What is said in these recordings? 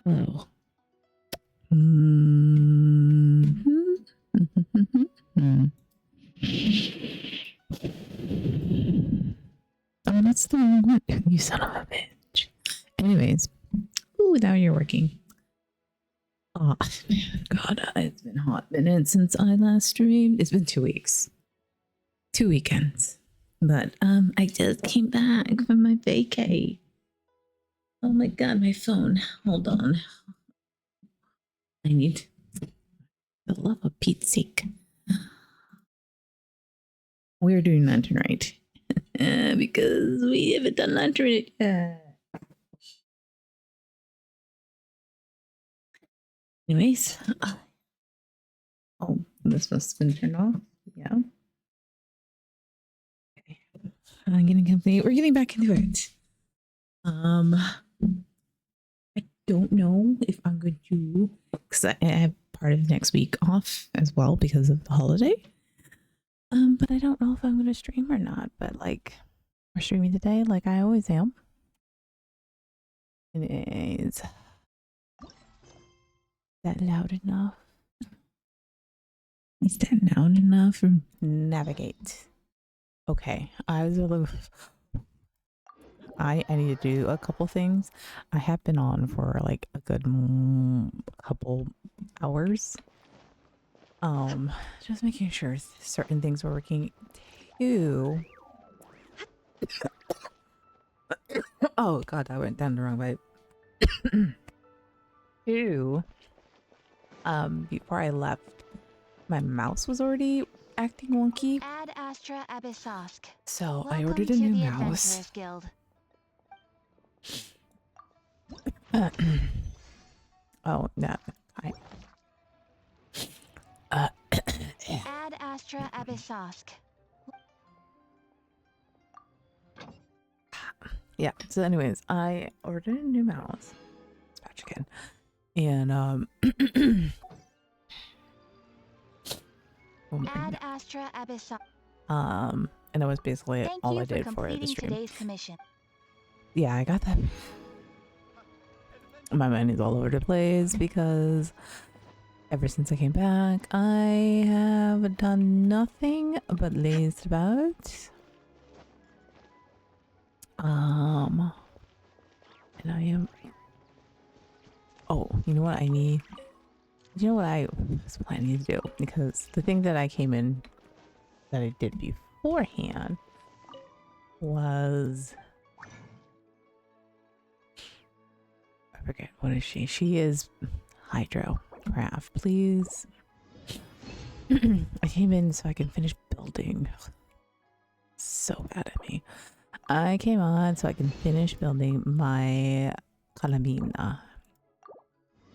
Oh. Mm-hmm. Oh, that's the wrong one. You son of a bitch. Anyways. Ooh, now you're working. Oh, God, it's been hot minute since I last streamed. It's been 2 weeks. 2 weekends. But I just came back from my vacay. Oh my God, my phone. Hold on. I need the love of Pete's sake. We're doing Lantern Rite because we haven't done Lantern Rite yet. Anyways. Oh, this must have been turned off. Yeah. Okay. I'm getting company. We're getting back into it. I don't know if I'm going to, because I have part of next week off as well because of the holiday. But I don't know if I'm going to stream or not. But like, we're streaming today, like I always am. Is that loud enough? Is that loud enough for navigate? Okay, I was a little. I need to do a couple things. I have been on for like a good couple hours. Just making sure certain things were working too. Oh God, I went down the wrong way. Two. Before I left, my mouse was already acting wonky. Ad Astra Abyssosk. So Welcome I ordered a new mouse. Guild. Oh no, Ad Astra Abyssosk. yeah. So, anyways, I ordered a new mouse. Patch again, and Ad Astra Abyssosk. and that was basically all I did for the stream. Today's commission. Yeah, I got that. My mind is all over the place because ever since I came back, I have done nothing but lazed about. And I am. Oh, you know what I need? You know what I was planning to do? Because the thing that I came in that I did beforehand was. I forget. What is she? She is Hydro Craft, please. I came in so I can finish building. So bad at me. I came on so I can finish building my Calamina.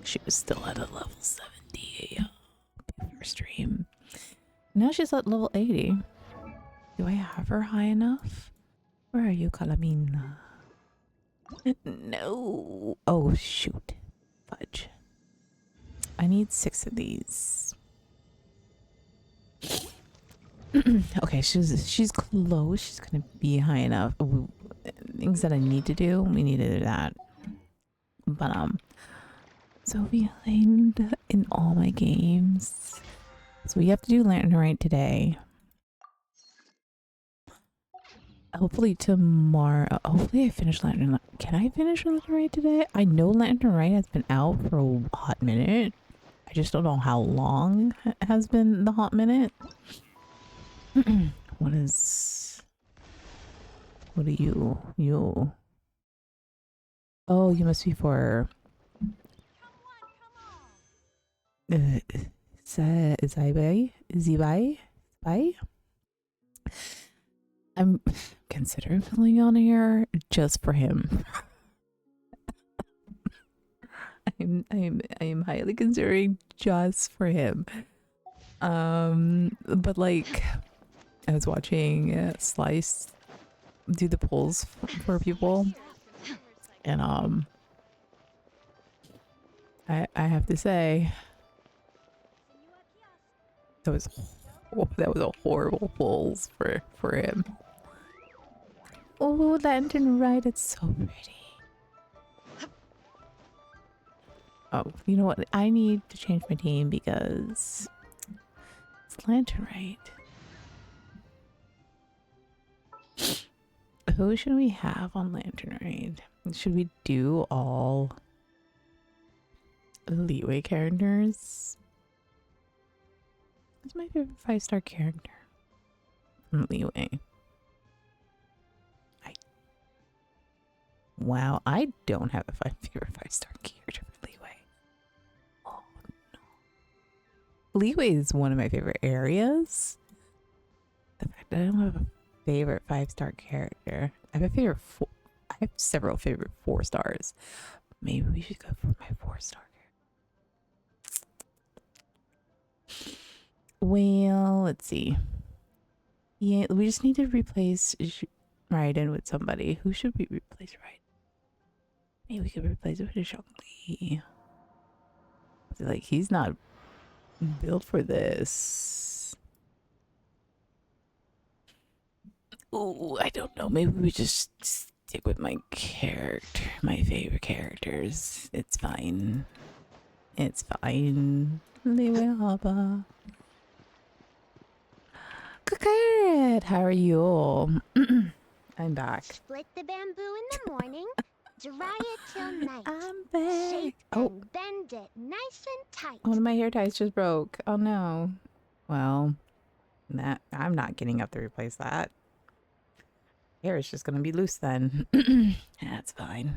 She was still at a level 70 before stream. Now she's at level 80. Do I have her high enough? Where are you, Calamina? No. Oh, shoot. Fudge. I need 6 of these. Okay, she's close. She's gonna be high enough. Things that I need to do, we need to do that. But so behind in all my games. So we have to do Lantern Rite today. Hopefully tomorrow. Hopefully I finish Lantern. Can I finish Lantern Rite today? I know Lantern Rite has been out for a hot minute. I just don't know how long has been the hot minute. What are you? Oh, you must be for Zibai? I'm considering filling on here just for him. I am highly considering just for him. But like I was watching Slice do the polls for people, and I have to say that was a horrible polls for him. Oh, Lantern Rite, it's so pretty. Oh, you know what? I need to change my team because it's Lantern Rite. Who should we have on Lantern Rite? Should we do all Leeway characters? Who's my favorite 5-star character from Leeway? Wow, I don't have a favorite 5-star character for Leeway. Oh no. Leeway is one of my favorite areas. The fact that I don't have a favorite 5-star character. I have a favorite I have several favorite 4 stars. Maybe we should go for my 4-star character. Well, let's see. Yeah, we just need to replace Raiden with somebody. Who should we replace Raiden? Maybe we could replace it with Zhongli. Like, he's not built for this. Oh, I don't know. Maybe we just stick with my favorite characters. It's fine. It's fine. Leeway Haba. Good. How are you? I'm back. Split the bamboo in the morning, dry it till night. I'm back. Shape Oh, and bend it nice and tight. one of my hair ties just broke. Oh no. Well, I'm not getting up to replace that. Hair is just gonna be loose then. That's fine.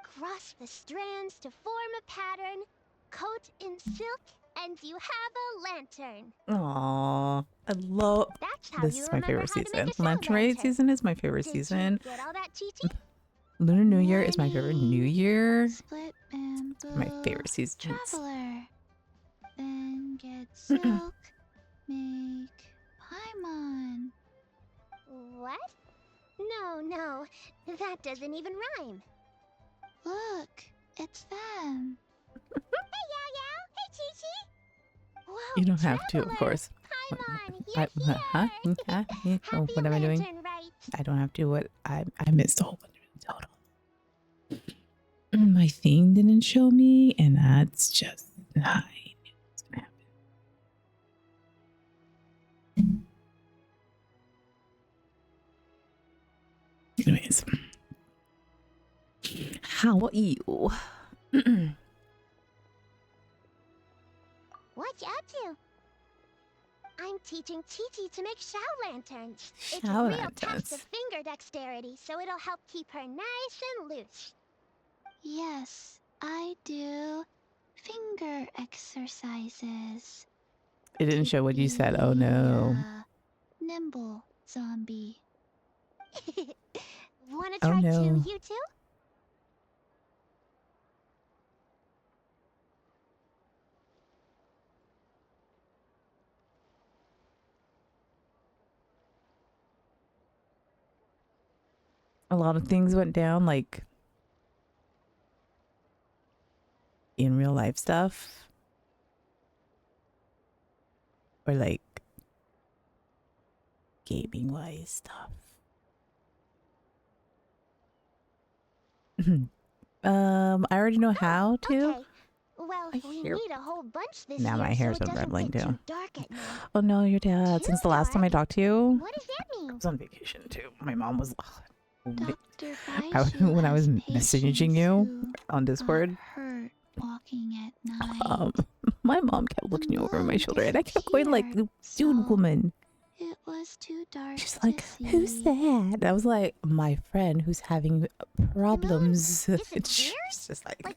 Cross the strands to form a pattern, coat in silk, and you have a lantern. Aww, I love. That's how This you is my remember favorite how to season. make a Lantern Rite lantern. season is my favorite Did you season. get all that, Chi-Chi? Lunar New Year is my favorite New Year. Split bamboo. My favorite season. Traveler. Then get silk. Make Paimon. What? No, that doesn't even rhyme. Look, it's them. Hey, Yao Yao! Hey, Chi-Chi! Whoa, You don't have to, of traveler! course. Paimon, you're here! Huh? Oh, Happy what am I doing? Lantern Rite. I don't have to. What I missed a whole bunch of total. My thing didn't show me, and that's just not what's gonna happen. Anyways, how are you? What you up to? I'm teaching Chi-Chi to make Shao lanterns. It's Shao a real lanterns. test of finger dexterity, so it'll help keep her nice and loose. Yes, I do finger exercises. It didn't show what you said. Oh Be, no. nimble zombie. Wanna Oh, try no. too, you two? A lot of things went down, like in real life stuff, or like gaming wise stuff. I already know how to. Okay. Well, I we hear- need a whole bunch this Now year, my hair's so it doesn't unraveling get too. too dark at night. Oh no, your dad. Since the last time I talked to you, What does that I mean? was on vacation too. My mom was Dr. when I was messaging you on Discord. Hurt walking at night. My mom kept looking over my shoulder, and I kept going like, "Dude, woman." It was too dark. She's to like, "Who's see. that?" And I was like, "My friend who's having problems." Is it And she's just like, Like,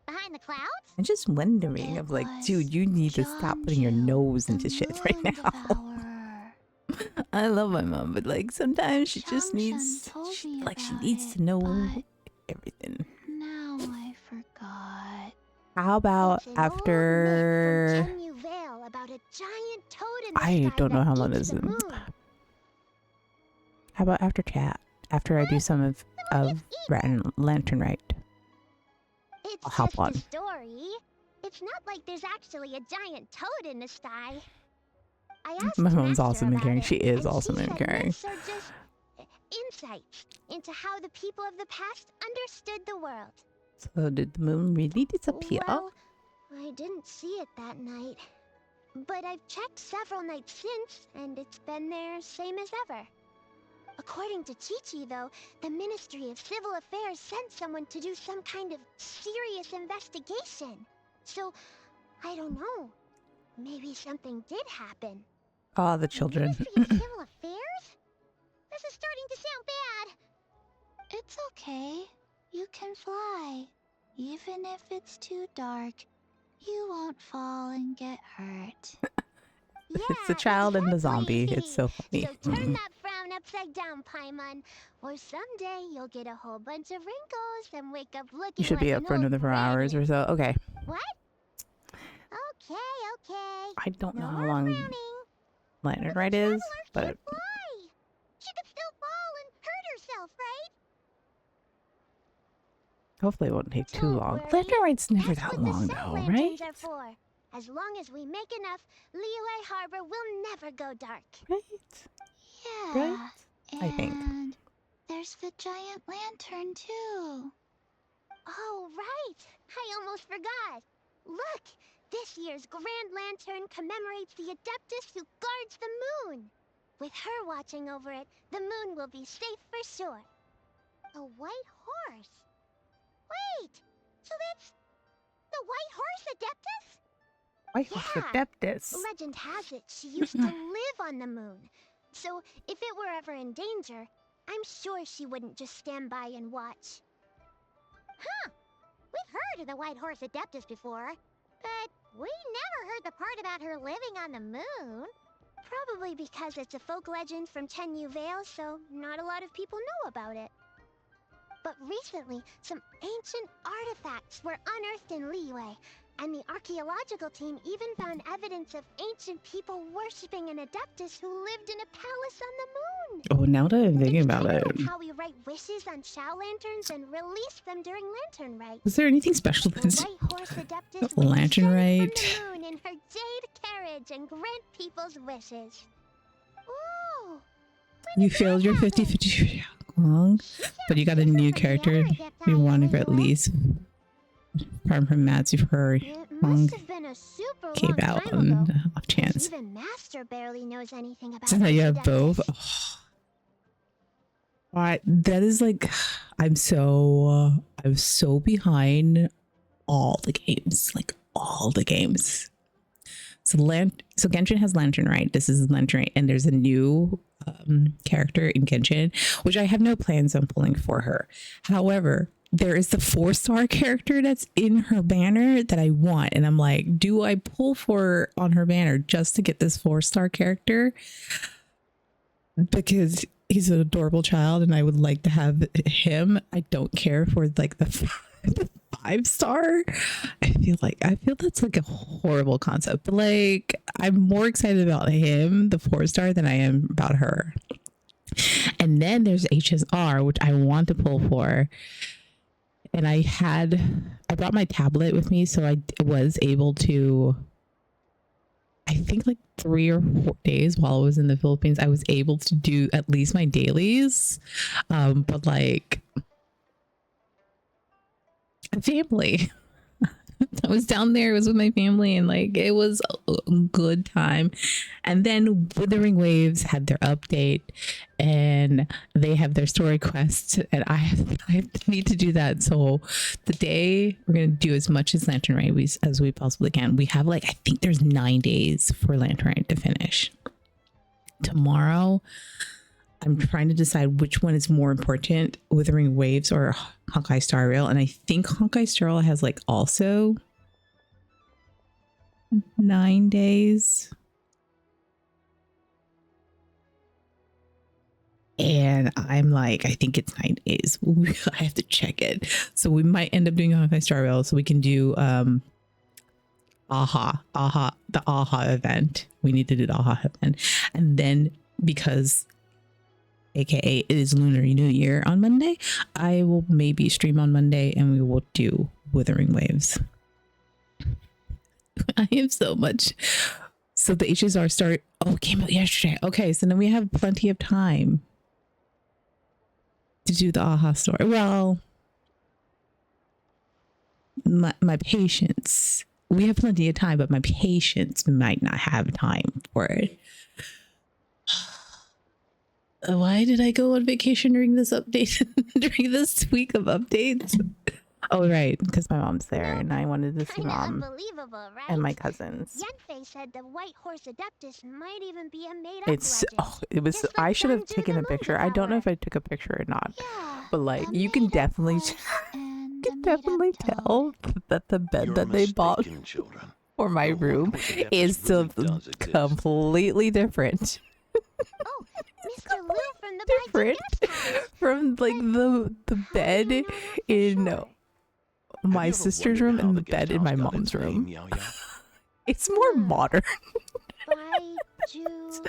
behind the clouds? I'm just wondering. It Of like, was dude, you need to stop putting your Jeonju, nose into the shit right moon now. devourer. I love my mom, but like sometimes she just Xiangshan needs, told she me like she about needs it, to know but everything. now I forgot. How about It's an old myth after? from Jeonju Vale about a giant toad in the I sky don't know that how long eats this the is. moon. How about after chat? After I do some of Lantern Rite. It's I'll hop just on. a story. It's not like there's actually a giant toad in the sky. I asked My mom's Master awesome at about carrying. it, She is and awesome he at said carrying. myths are just insights into how the people of the past understood the world. So did the moon really disappear? Well, I didn't see it that night. But I've checked several nights since, and it's been there same as ever. According to Chi-Chi, though, the Ministry of Civil Affairs sent someone to do some kind of serious investigation. So, I don't know. Maybe something did happen. Oh, the children. Ministry of Civil Affairs? This is starting to sound bad. It's okay. You can fly. Even if it's too dark, you won't fall and get hurt. It's the child and the zombie. It's so funny. So turn that frown upside down, Paimon. Or someday you'll get a whole bunch of wrinkles and wake up looking You should like be an up for old another 4 hours granny. or so. Okay. What? Okay. I don't know No how more long frowning. Lantern The Rite is, traveler but can't fly. She could still fall and hurt herself, right? hopefully it won't take too Don't long. worry. Lantern Rite's never That's that what long the sun though, lanterns right? are for. As long as we make enough, Liyue Harbor will never go dark. Right? Yeah. Right? I think. And there's the giant lantern too. Oh, right! I almost forgot. Look! This year's Grand Lantern commemorates the Adeptus who guards the moon. With her watching over it, the moon will be safe for sure. A white horse? Wait! So that's the White Horse Adeptus? White Horse Yeah. Adeptus. Legend has it she used to live on the moon. So if it were ever in danger, I'm sure she wouldn't just stand by and watch. Huh! We've heard of the White Horse Adeptus before, but we never heard the part about her living on the moon. Probably because it's a folk legend from Tenyu Vale, so not a lot of people know about it. But recently, some ancient artifacts were unearthed in Liyue, and the archaeological team even found evidence of ancient people worshipping an Adeptus who lived in a palace on the moon. Oh, now that I'm thinking It's about kinda it. like how we write wishes on Shao lanterns and release them during Lantern Rite. Was there anything special The that's White Horse Adeptus the would Lantern descend Rite? from the moon in her jade carriage and grant people's wishes. Ooh! You failed your 50-50 long, but you got a new character you wanted for at least apart from Matt's for It long must have been a super came long out time on ago. off chance. Even Master barely knows anything about So now you have Adeptus. both. Oh. What? That is like, I'm so behind all the games, like all the games. So Genshin has Lantern Rite. This is Lantern Rite, and there's a new character in Genshin, which I have no plans on pulling for her. However, there is the 4-star character that's in her banner that I want, and I'm like, do I pull for on her banner just to get this 4-star character? Because he's an adorable child, and I would like to have him. I don't care for like the 5-star. I feel that's like a horrible concept. But like, I'm more excited about him, the 4-star, than I am about her. And then there's HSR, which I want to pull for. And I brought my tablet with me, so I was able to, I think like 3 or 4 days while I was in the Philippines, I was able to do at least my dailies. But like, family. I was down there, it was with my family, and like it was a good time. And then Withering Waves had their update, and they have their story quest, and I need to do that. So the day we're gonna do as much as Lantern Rite as we possibly can. We have like, I think there's 9 days for Lantern Rite to finish. Tomorrow I'm trying to decide which one is more important, Withering Waves or Honkai Star Rail. And I think Honkai Star Rail has like also 9 days. And I'm like, I think it's 9 days. I have to check it. So we might end up doing Honkai Star Rail so we can do the AHA event. We need to do the AHA event. And then because AKA it is Lunar New Year on Monday, I will maybe stream on Monday and we will do Withering Waves. I have so much. So the HSR came out yesterday. Okay, so then we have plenty of time to do the AHA story. Well, my patience. We have plenty of time, but my patience might not have time for it. Why did I go on vacation during this update? During this week of updates? Oh, right, because my mom's there, and I wanted to see Kinda mom unbelievable, right? and my cousins. Yenfei said the white horse adeptus might even be a made-up It's legend. it was. Just like I should have Sanju the taken a moon picture. I don't know devourer. if I took a picture or not, Yeah. but like the you can made-up definitely horse and can the made-up definitely toad. tell that the bed You're that they bought mistaken, children. for my The white room horse adeptus is really still does exist. completely different. Oh, Mr. Lu from the Different Baijiu guest house. from like the How do bed you know that for in sure? my Have you ever sister's wondered room how and the the bed guest in my house got mom's its name, room. Yao Yao? It's more Hmm. modern Baijiu.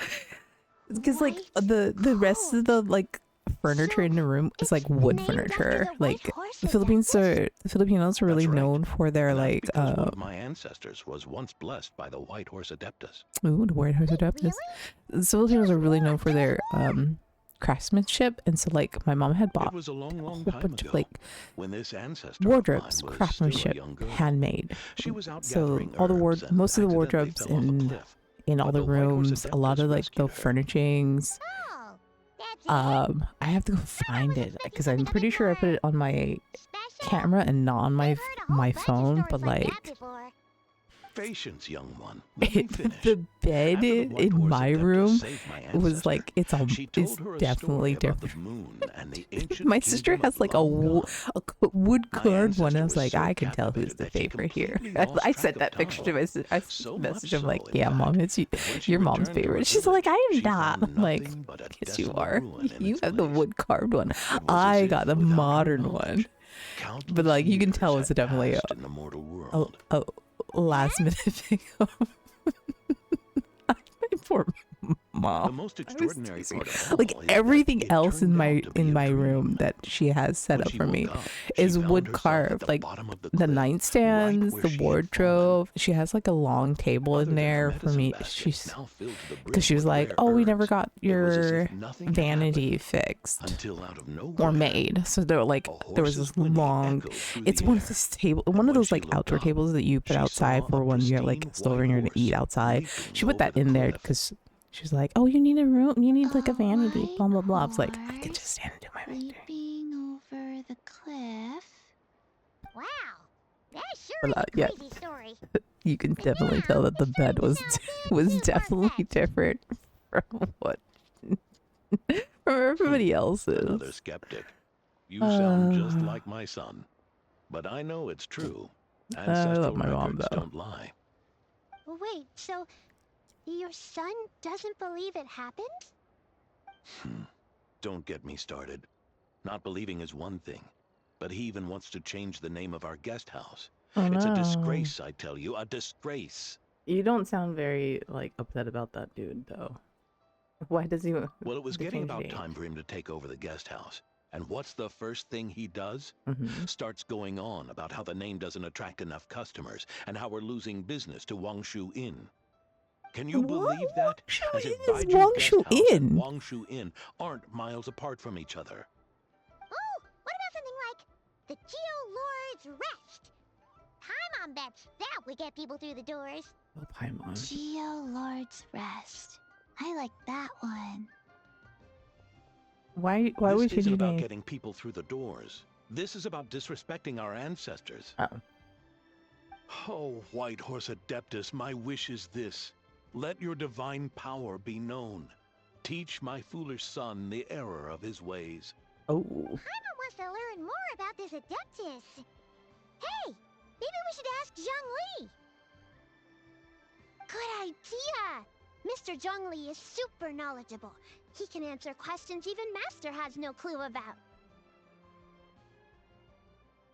because like White the rest of the coat. like furniture So in the room is it's like wood named after furniture. the white Like horse the Filipinos adeptus? are the Filipinos are really That's right. known for their And that's like because one of my ancestors was once blessed by the white horse adeptus. ooh, the white horse Wait, adeptus. really? The Filipinos Tell are us really more, known for tell us their craftsmanship, and so like my mom had It bought was a long, a long whole time bunch ago, of like when this ancestor of mine wardrobes, was still a craftsmanship, young girl. handmade. She was out So gathering all the herbs and most of the accidentally wardrobes fell off a in cliff. all But the the white horse rooms, a lot adeptus of like the rescued her. furnishings. Oh, that's it? I have to go find it because I'm pretty sure I put it on my Special? camera and not on my I've heard a whole my bunch of phone, stories but like that like before. Patience, young one. Let me finish. the bed After the white in horse my adeptus room saved my was ancestor, like it's she it's told her a definitely story about different. the moon and the ancient My sister kingdom has of like a, long gone. wood My carved one. I ancestor was was like, so I can tell who's captivated the that she favorite here. completely lost I track sent of that picture to time. my sister. So Message. much I'm like, so, in yeah, mom, fact, it's you, that when she your mom's returned to her favorite. She's like, village, I am she not. found I'm like, nothing but a yes, you desolate are. ruin in You its have the place. wood carved one. It was as I if, got the without her modern one. knowledge, But countless like, you can years tell it's had definitely passed in the mortal a, world. a last minute thing. My poor The mom. most I was extraordinary teasing. part of all Like is that everything it else in turned my out to be a dream. room that she has set When up she for woke me up, she is found wood herself at carved. the Like bottom of the the cliff, right nightstands, where the she had fallen. wardrobe. She has like a long table in Other than her there for medicine me. basket, She's now filled to the brim because she was with like, rare "Oh, we never herbs, got it was as your if nothing had vanity happened fixed until out of or nowhere, made." So there were like a there was this horse's whinny long. echoed through It's the one of air, those table, and one of when those she like looked outdoor up, tables that you put she outside saw for a when you're like pristine still white when you're gonna horse eat outside. leaping She put over that the in there cliff. because she was like, "Oh, you need a room. You need like a A vanity." white Blah blah blah. I was like, I could horse just stand and do my vanity. leaping over the cliff. Wow, that sure But is a yeah, crazy story. you can definitely tell that the It's bed starting was to sound was too definitely far-fetched. different from what from everybody else's. Another skeptic. You sound just Uh, like my son. But I know it's true. I Ancestral love my mom records though. don't lie. Wait, so your son doesn't believe it happened? Don't get me started. Not believing is one thing, but he even wants to change the name of our guest house. Oh It's a no. disgrace, I tell you, a disgrace. You don't sound very like upset about that dude though. Why does he want Well, it was to getting change about names? time for him to take over the guest house. And what's the first thing he does? Mhm. Starts going on about how the name doesn't attract enough customers and how we're losing business to Wangshu Inn. Can you believe that? Wangshu As if Inn is Baiju Guest Wangshu House and Inn. Wangshu Inn aren't miles apart from each other. Oh, what about something like the Geo Lord's Rest? Paimon bets that would get people through the doors. Oh, Paimon. Geo Lord's Rest. I like that one. Why This would you isn't do about that? getting people through the doors. This is about disrespecting our ancestors. Oh. Oh, White Horse Adeptus, my wish is this. Let your divine power be known. Teach my foolish son the error of his ways. Oh. Paimon wants to learn more about this Adeptus. Hey, maybe we should ask Zhang Li. Good idea. Mr. Zhang Li is super knowledgeable. He can answer questions even Master has no clue about.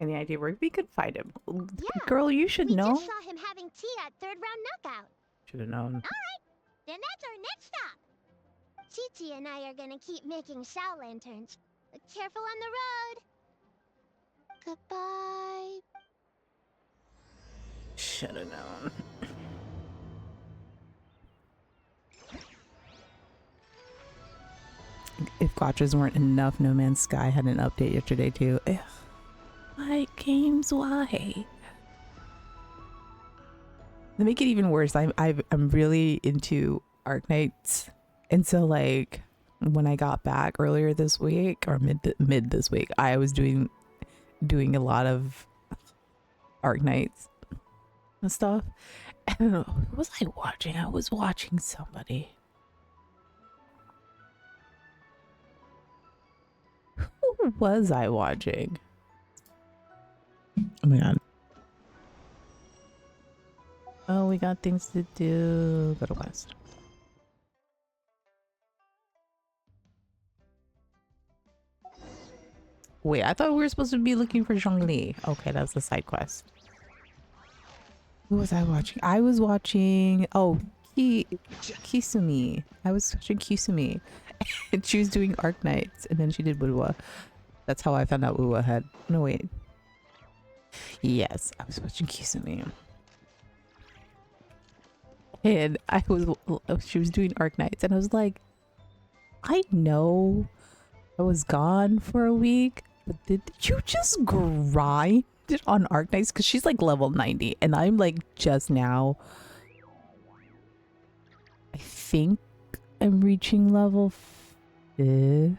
Any idea where we could find him? Yeah, Girl, you should We know. just saw him having tea at third round knockout. Should have known. Then that's our next stop. Chi and I are gonna keep making Shao lanterns. Careful on the road. Goodbye. Should have known. If gotchas weren't enough, No Man's Sky had an update yesterday too. Ugh. Why games? Why? To make it even worse, I'm really into Arknights, and so like when I got back earlier this week or mid this week, I was doing a lot of Arknights and stuff. I don't know, who was I watching? I was watching somebody. Who was I watching? Oh my god. Oh, we got things to do. Go to West. Wait, I thought we were supposed to be looking for Zhongli. Okay, that's the side quest. Who was I watching? I was watching... Oh, Kisumi. I was watching Kisumi. And she was doing Arknights, and then she did Wuwa. That's how I found out Wuwa had... No, wait. Yes, I was watching Kisumi. And she was doing Arknights, and I was like, I know I was gone for a week, but did you just grind it on Arknights? Because she's like level 90, and I'm like just now. I think I'm reaching level 50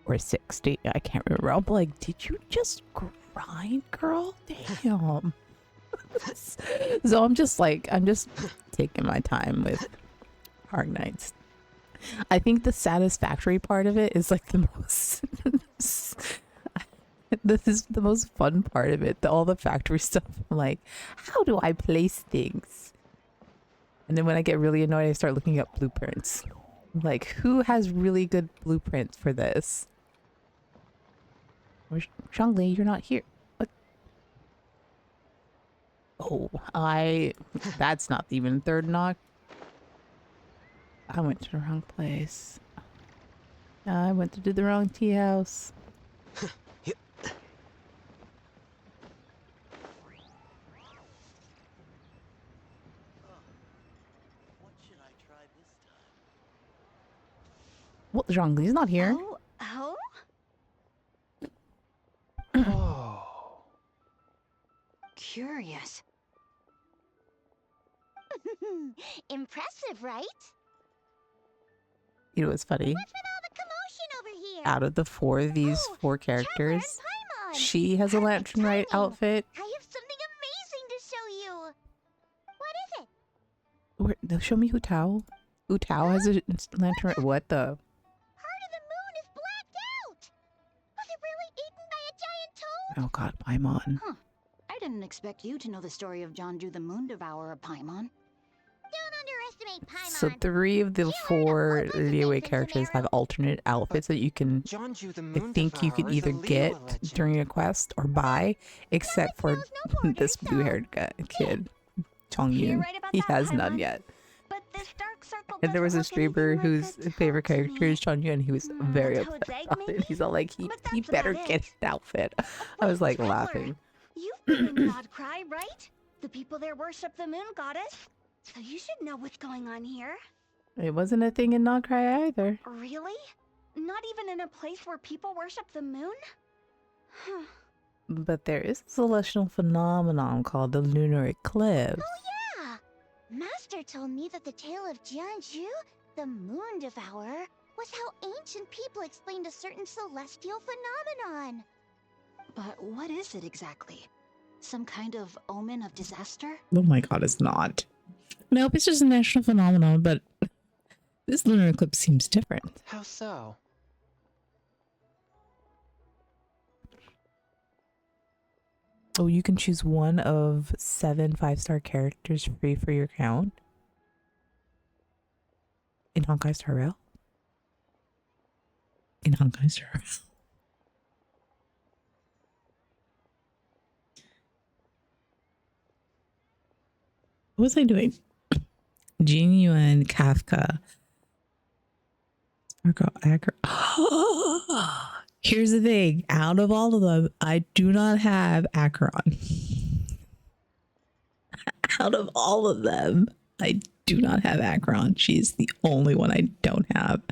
or 60. I can't remember. I'm like, did you just grind, girl? Damn. So I'm just taking my time with Arknights. I think the satisfactory part of it is like the most this is the most fun part of it, all the factory stuff. I'm like, how do I place things? And then when I get really annoyed, I start looking up blueprints. I'm like, who has really good blueprints for this? Zhongli, you're not here. What? Oh, that's not even third knock. I went to the wrong place. I went to do the wrong tea house. Well, Zhongli's not here. Oh? Oh. Curious. Impressive, right? You know what's funny? What's with all the commotion over here? Out of the these Oh, four Trevor and characters, Paimon. she has a Perfect Lantern Rite timing. outfit. I have something amazing to show you. What is it? They'll show me Hu Tao. Hu Tao has a Lantern Rite. What the? Part of the moon is blacked out. Was it really eaten by a giant toad? Oh god, Paimon. Huh. I didn't expect you to know the story of Jonju the Moon Devourer, Paimon. Don't underestimate Paimon. So 3 of the She learned a 4 whole bunch of Liyue things in characters have Sumeru. alternate outfits that you can. Jonju the I Moon think you can Devourer is a either get Liyue legend. during a quest or buy, except for knows no borders, this so- blue-haired kid, Chong You're Yun. right about He that, has none Paimon. yet. But this dark circle And there was a doesn't look streamer anything like whose a favorite toad to character me. is Chong Yun. He was very Toad's upset egg, about it. maybe? He's all like, he But that's better about get it. an outfit. I Wait, was like Traveler, laughing. You've been in Nodcry, right? The people there worship the moon goddess. So you should know what's going on here. It wasn't a thing in Not Cry either. Really? Not even in a place where people worship the moon? Huh. But there is a celestial phenomenon called the lunar eclipse. Yeah. Master told me that the tale of Jianzhu, the moon devourer, was how ancient people explained a certain celestial phenomenon. But what is it exactly? Some kind of omen of disaster? Oh my god, it's not. Nope, it's just a national phenomenon, but this lunar eclipse seems different. How so? Oh, you can choose one of 7 5-star characters free for your account in Honkai Star Rail. In Honkai Star Rail. What was I doing? Genuine Kafka. Sparkle Acker. Here's the thing. Out of all of them, I do not have Acheron. Out of all of them, I do not have Acheron. She's the only one I don't have.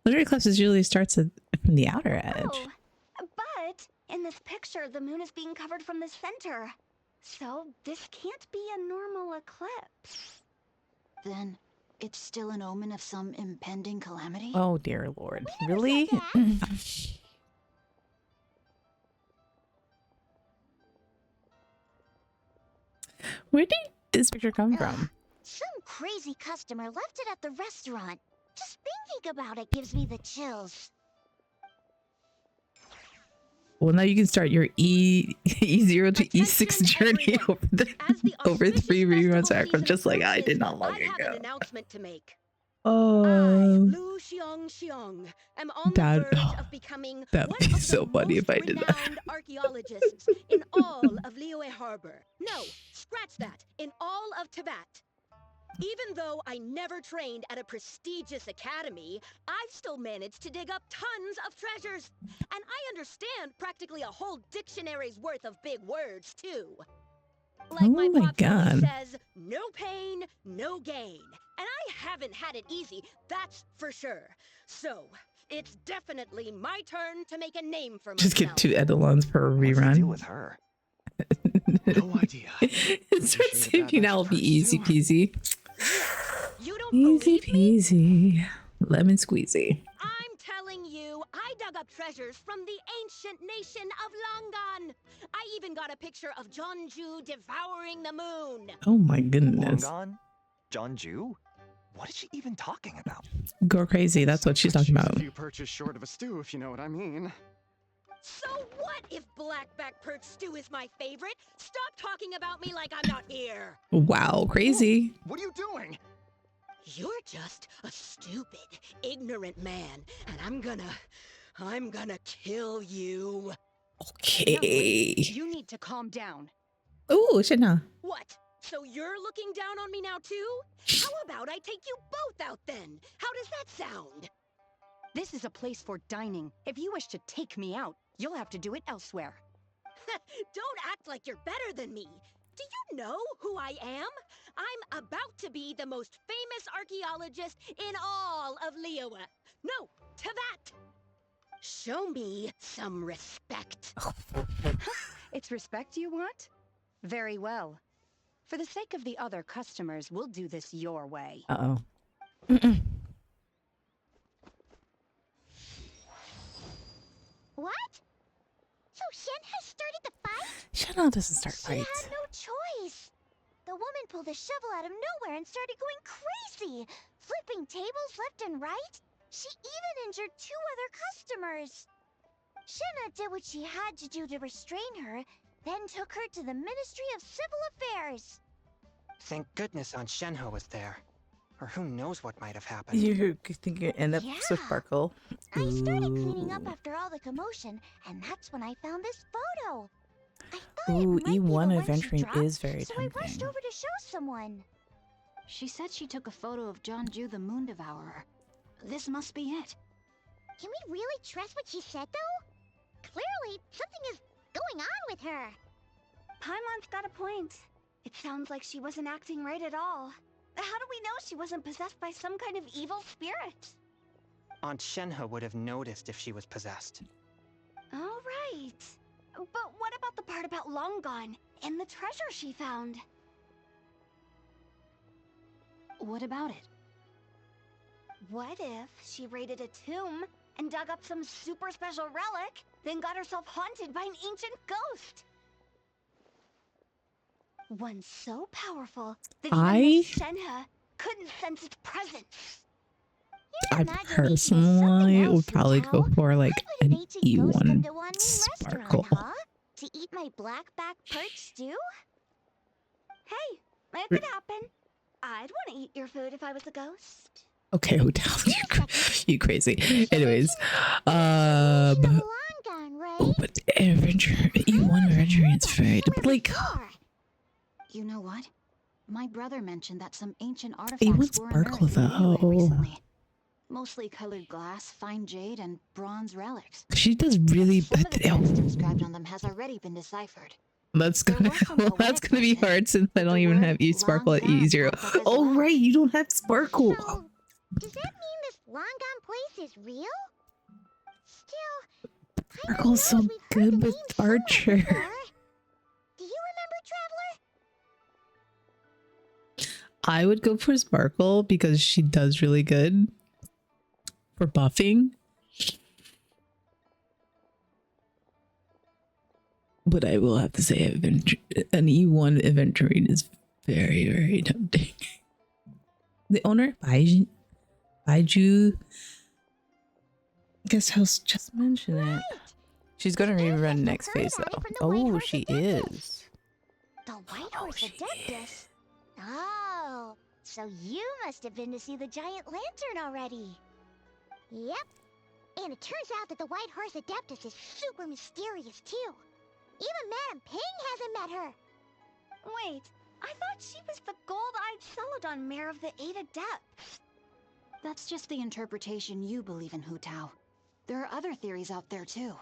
Lunar Eclipse usually starts from the outer edge. Oh, but In this picture, the moon is being covered from the center. So this can't be a normal eclipse. Then it's still an omen of some impending calamity? Oh dear Lord. We never Really? said Where did this picture come Ugh. from? Some crazy customer left it at the restaurant. Just thinking about it gives me the chills. Well, now you can start your E0 to E6 Attention, journey everyone. over the As the over auspicious 3 reruns festival are from season just like I did approaches, not long I have ago. an announcement to make. I, Oh, Lu Xiong, am on the that verge of becoming that one would be of so the funny if most I did that. renowned archaeologists in all of Liyue Harbor. No, scratch that. In all of Tibet. Even though I never trained at a prestigious academy, I've still managed to dig up tons of treasures. And I understand practically a whole dictionary's worth of big words, too. Like Oh my my pops always God. says, no pain, no gain. And I haven't had it easy, that's for sure. So, it's definitely my turn to make a name for Just myself. get 2 Edelons per What's the deal rerun. with her? No idea. It's Appreciate saving that now will be first easy too. peasy. You don't Easy believe me? peasy. Lemon squeezy. I'm telling you, I dug up treasures from the ancient nation of Longan. I even got a picture of Jeonju devouring the moon. Oh my Long goodness. gone? John Jew? What is she even talking about? Go crazy. That's what she's talking about. A few perches short of a stew, if you know what I mean. So what if blackback perch stew is my favorite? Stop talking about me like I'm not here. Wow, crazy. What are you doing? You're just a stupid, ignorant man, and I'm gonna kill you. Okay. You need to calm down. Oh, Shana. What? So you're looking down on me now too? How about I take you both out then? How does that sound? This is a place for dining. If you wish to take me out, you'll have to do it elsewhere. Don't act like you're better than me. Do you know who I am? I'm about to be the most famous archaeologist in all of Liyue. No, Tibet. Show me some respect. It's respect you want? Very well. For the sake of the other customers, we'll do this your way. Uh-oh. What? So Shen has started the fight? Shana doesn't start She fights. had no choice. The woman pulled a shovel out of nowhere and started going crazy, flipping tables left and right. She even injured 2 other customers. Shenna did what she had to do to restrain her, then took her to the Ministry of Civil Affairs. Thank goodness Aunt Shenhe was there. Or who knows what might have happened. You think you end up Yeah. with Sparkle. I started cleaning up Ooh. after all the commotion, and that's when I found this photo. I thought Ooh, it might be the E1 one she adventuring dropped, is very so I rushed tempting. over to show someone. She said she took a photo of Jeonju the Moon Devourer. This must be it. Can we really trust what she said, though? Clearly, something is going on with her. Paimon's got a point. It sounds like she wasn't acting right at all. How do we know she wasn't possessed by some kind of evil spirit? Aunt Shenhe would have noticed if she was possessed. All right. But what about the part about Long Gone and the treasure she found? What about it? What if she raided a tomb and dug up some super special relic, then got herself haunted by an ancient ghost? One so powerful that even Miss Shenhe couldn't sense its presence. Your I imagination is personally something would else, probably go Wu-Tao. for like Why would an an ancient ghost come E1 to Wanmin Sparkle. restaurant, huh? To eat my blackback perch stew? Hey, it could happen. I'd want to eat your food if I was a ghost. Okay, Hotel, you crazy. Anyways, Long gone, right? oh, but adventure E1 adventure is very like You know what? My brother mentioned that some ancient E1 artifacts were Sparkle unearthed in Liyue though. recently. Mostly colored glass, fine jade, and bronze relics. She does really. Some of the text inscribed on them has already been deciphered. That's There gonna were some that's poetic gonna be verses, hard since I but don't the even word have E Sparkle at Long Gone E0. pops up as Oh well. right, you don't have Sparkle. So, does that mean this long gone place is real? Still, Sparkle's so good with Archer. Do you remember, Traveler? I would go for Sparkle because she does really good for buffing. But I will have to say an E1 Aventurine is very, very tempting. The owner, Baiju guest house, just mentioned it. She's gonna rerun next phase though. Oh, she is. The White Horse Adeptus? Oh, so you must have been to see the giant lantern already. Yep. And it turns out that the White Horse Adeptus is super mysterious too. Even Madame Ping hasn't met her. Wait, I thought she was the gold-eyed Celadon mare of the 8 Adepts. That's just the interpretation you believe in, Hu Tao. There are other theories out there too.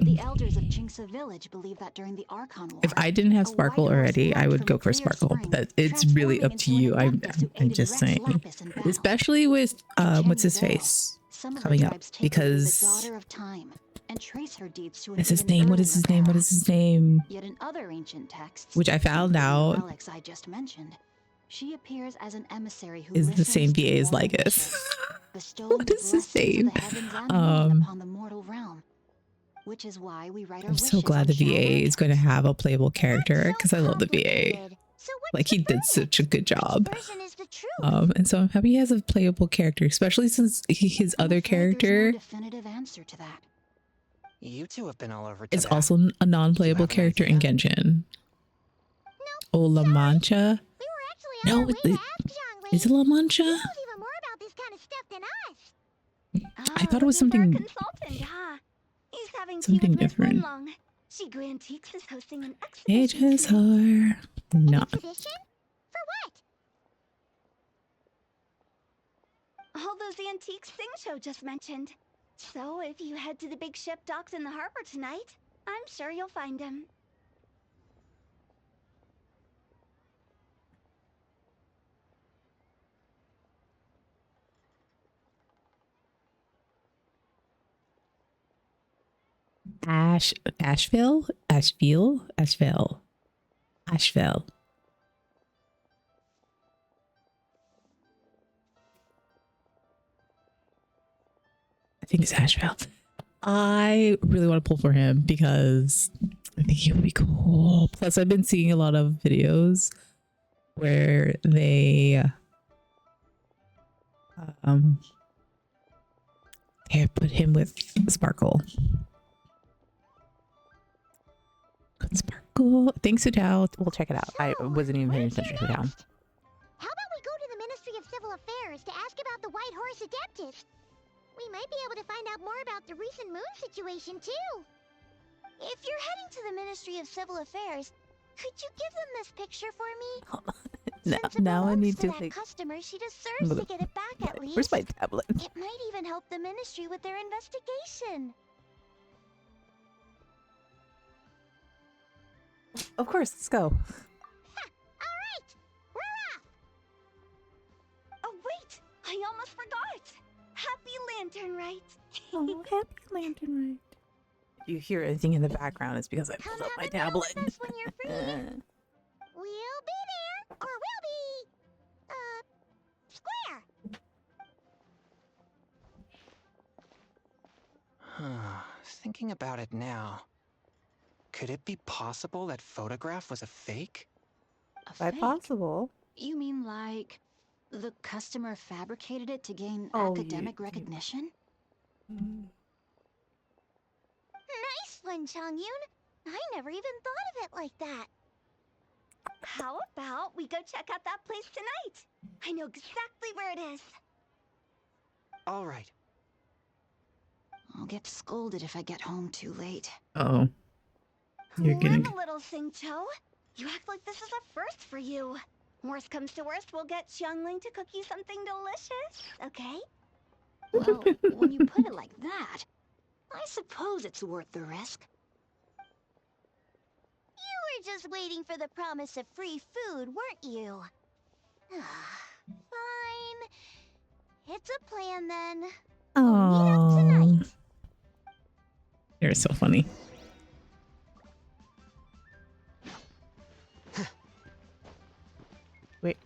The elders of Qingce village believe that during the Archon War, If I didn't have Sparkle already, I would go for Sparkle. But it's really up to you. I'm just saying, especially with what's his face coming up, because what's his name? What is his name? What is his name? Yet in other ancient texts, Which I found out relics I just mentioned, she appears as an emissary who is the same VA as Lygus. What is his name? Upon the mortal realm. Which is why we write our I'm so glad the VA is going to have a playable character because I love the VA. Like he did such a good job. And so I'm happy he has a playable character, especially since his other character definitive answer to that. You two have been all over. is also a non-playable character in Genshin. Oh, La Mancha. No, is it La Mancha? I thought it was something. Consultant, huh? He's having tea Something with Miss different. Wenlong. Shigu Antiques is hosting an Ages exhibition. are not. Exhibition? For what? All those antiques thing show just mentioned. So if you head to the big ship docks in the harbor tonight, I'm sure you'll find him. Asheville. I think it's Asheville. I really want to pull for him because I think he would be cool. Plus, I've been seeing a lot of videos where they put him with Sparkle. Sparkle. Thanks, Sutao. We'll check it out. I wasn't even paying attention to Sutao. How about we go to the Ministry of Civil Affairs to ask about the White Horse Adeptus? We might be able to find out more about the recent moon situation, too. If you're heading to the Ministry of Civil Affairs, could you give them this picture for me? Now I need to that think. customer, she deserves to get it back at least. Where's my tablet? It might even help the ministry with their investigation. Of course, let's go. Alright, we're off! Oh wait, I almost forgot. Happy Lantern Rite. Oh, happy Lantern Rite. If you hear anything in the background, it's because I pulled up my tablet. When you're free. We'll be there, or we'll be, square. Thinking about it now, could it be possible that photograph was a fake? By possible. You mean like the customer fabricated it to gain Oh, academic recognition? Nice one, Chongyun. I never even thought of it like that. How about we go check out that place tonight? I know exactly where it is. All right. I'll get scolded if I get home too late. Oh. You're getting. Live a little, Singcho. You act like this is a first for you. Worst comes to worst, we'll get Xiangling to cook you something delicious, okay? Well, when you put it like that, I suppose it's worth the risk. You were just waiting for the promise of free food, weren't you? Fine. It's a plan then. We'll meet up Oh. tonight. You're so funny. Wait.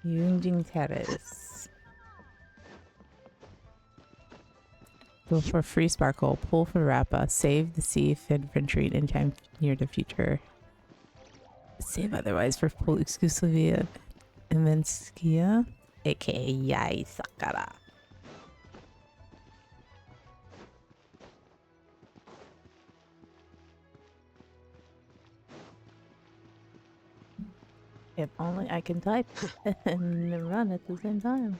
Yunjing Terrace. Go for free sparkle. Pull for Rappa. Save the sea infantry in time near the future. Save otherwise for pull exclusively at Imenskia. aka Yai Sakara. If only I can type and run at the same time.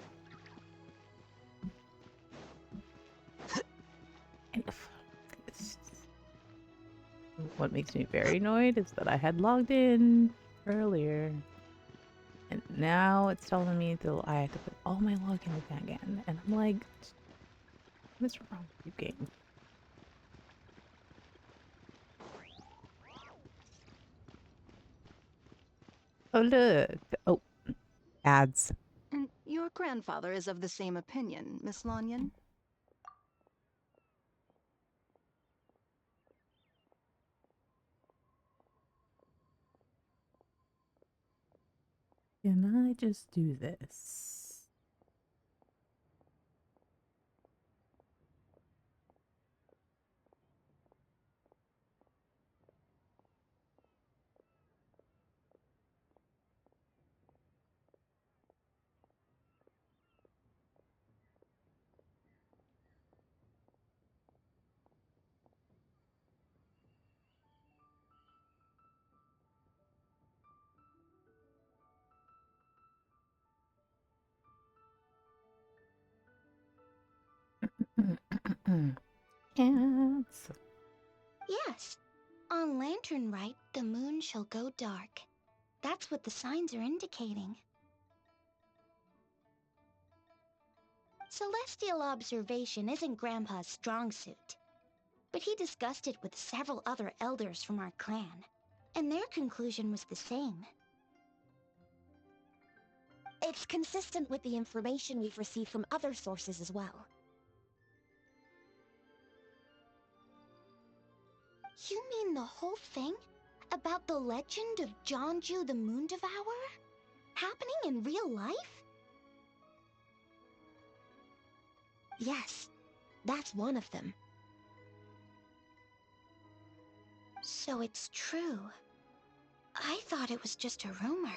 What makes me very annoyed is that I had logged in earlier. And now it's telling me that I have to put all my login again. And I'm like, what's wrong with you, game? Oh, look. Oh, ads. And your grandfather is of the same opinion, Miss Lanyan? Can I just do this? Cats. Yes. On Lantern Rite, the moon shall go dark. That's what the signs are indicating. Celestial observation isn't Grandpa's strong suit, but he discussed it with several other elders from our clan, and their conclusion was the same. It's consistent with the information we've received from other sources as well. You mean the whole thing? About the legend of Jonju the Moon Devourer? Happening in real life? Yes, that's one of them. So it's true. I thought it was just a rumor.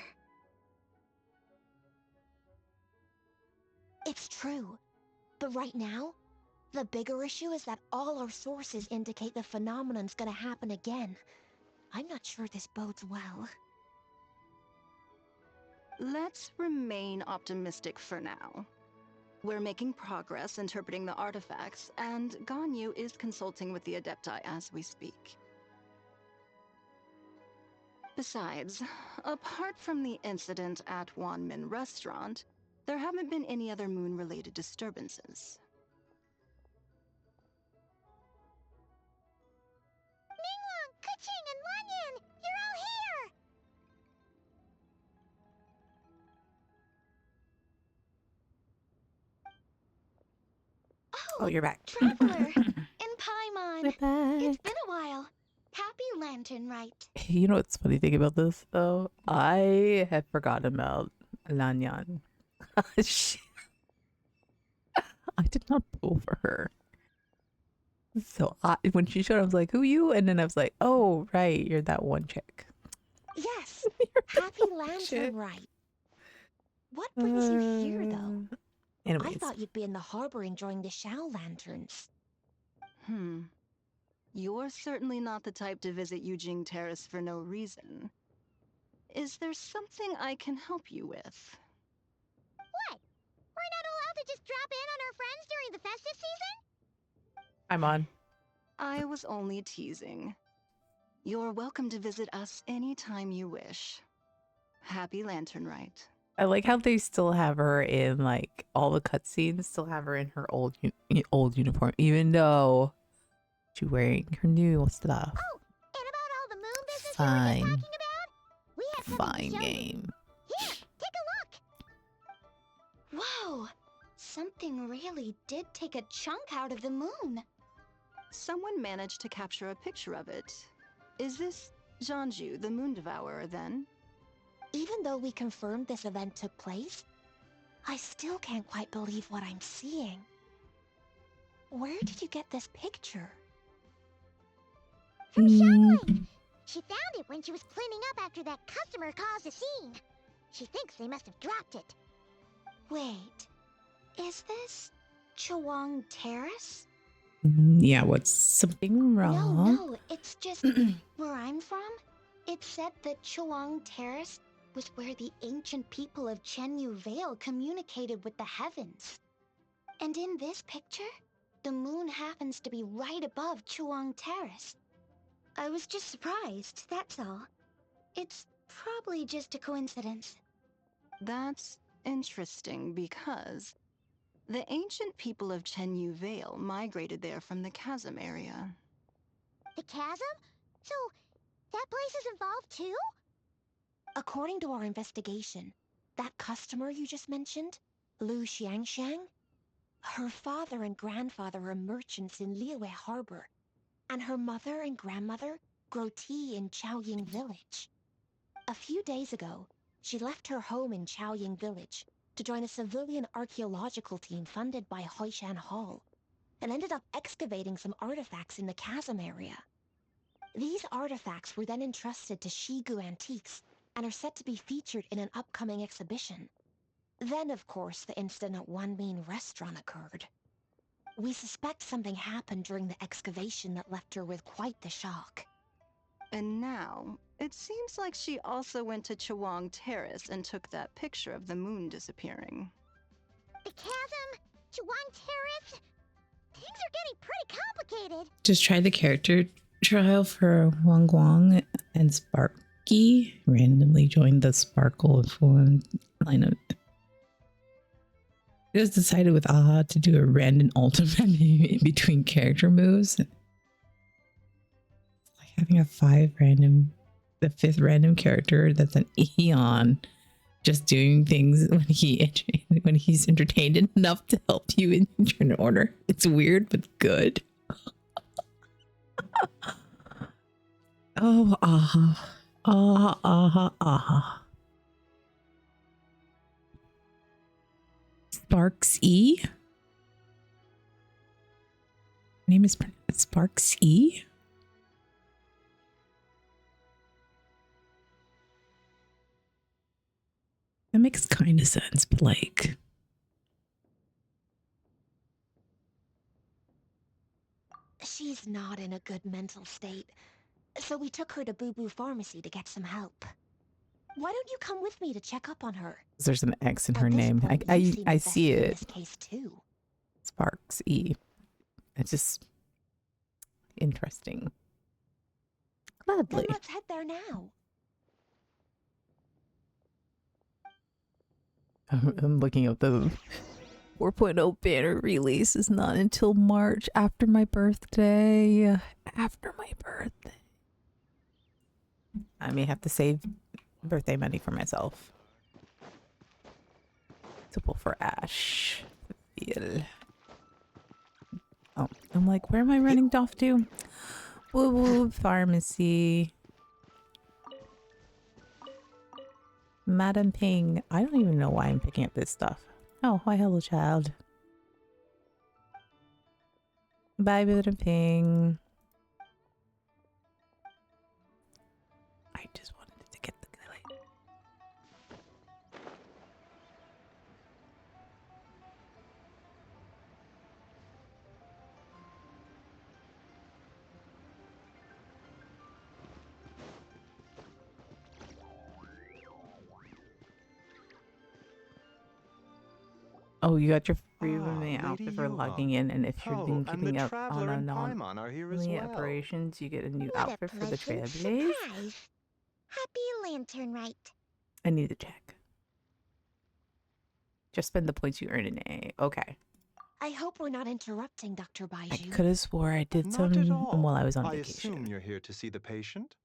It's true. But right now, the bigger issue is that all our sources indicate the phenomenon's gonna happen again. I'm not sure this bodes well. Let's remain optimistic for now. We're making progress interpreting the artifacts, and Ganyu is consulting with the Adepti as we speak. Besides, apart from the incident at Wanmin Restaurant, there haven't been any other moon-related disturbances. Ningguang, Keqing, and Lanyan! You're all here! Oh, you're back. Traveler! In Paimon! We're back. It's been a while. Happy Lantern Rite. You know what's funny thing about this though? I had forgotten about Lanyan. I did not pull for her. So when she showed, I was like, "Who you?" And then I was like, "Oh, right, you're that one chick." Yes! Happy Lantern Rite. What brings you here, though? Anyways. I thought you'd be in the harbor enjoying the Shao Lanterns. You're certainly not the type to visit Yujing Terrace for no reason. Is there something I can help you with? What? We're not allowed to just drop in on our friends during the festive season? I'm on. I was only teasing. You're welcome to visit us anytime you wish. Happy Lantern Rite. I like how they still have her in like all the cutscenes. Still have her in her old uniform, even though she's wearing her new stuff. Oh, and about all the moon business Fine. you were just talking about? We have something Fine to show game. you. Here, take a look. Whoa, something really did take a chunk out of the moon. Someone managed to capture a picture of it. Is this Zhanju, the Moon Devourer, then? Even though we confirmed this event took place, I still can't quite believe what I'm seeing. Where did you get this picture? From Xiangling! She found it when she was cleaning up after that customer caused a scene. She thinks they must have dropped it. Wait, is this Chawang Terrace? Yeah, what's something wrong? No, it's just where I'm from. It said that Chawang Terrace was where the ancient people of Chenyu Vale communicated with the heavens. And in this picture, the moon happens to be right above Chawang Terrace. I was just surprised, that's all. It's probably just a coincidence. That's interesting because the ancient people of Chenyu Vale migrated there from the chasm area. The chasm? So, that place is involved too? According to our investigation, that customer you just mentioned, Lu Xiangxiang, her father and grandfather are merchants in Liyue Harbor, and her mother and grandmother grow tea in Chaoying Village. A few days ago, she left her home in Chaoying Village to join a civilian archaeological team funded by Hoishan Hall, and ended up excavating some artifacts in the chasm area. These artifacts were then entrusted to Shigu Antiques and are set to be featured in an upcoming exhibition. Then, of course, the incident at One Mean Restaurant occurred. We suspect something happened during the excavation that left her with quite the shock. And now, it seems like she also went to Chawang Terrace and took that picture of the moon disappearing. The chasm? Chawang Terrace? Things are getting pretty complicated. Just try the character trial for Wang Guang and Sparky. Randomly joined the Sparkle influence lineup. It was decided with AHA to do a random ultimate in between character moves. It's like having the fifth random character that's an Eon, just doing things when he's entertained enough to help you in your order. It's weird but good. Oh, AHA. AHA, AHA. Sparks E. Name is Sparks E. That makes kind of sense, but like, she's not in a good mental state, so we took her to Boo Boo Pharmacy to get some help. Why don't you come with me to check up on her? there's an X in her name. I see it. In this case too. Sparks E. It's just interesting. Gladly. Then let's head there now. I'm looking up the 4.0 banner release is not until March after my birthday. After my birthday. I may have to save birthday money for myself. To pull for Ash. Oh, I'm like, where am I running off to? Woo woo pharmacy. Madam Ping. I don't even know why I'm picking up this stuff. Oh, why hello child. Bye Madam Ping. I just wanted to get the light. Oh, you got your free rooming outfit for logging in, and if you've been keeping up on a non-daily operations, you get a new outfit for the Trailblaze. Happy Lantern Rite. I need to check. Just spend the points you earn in A. Okay. I hope we're not interrupting, Dr. Baiju. I could have swore I did some while I was on vacation. I assume you're here to see the patient?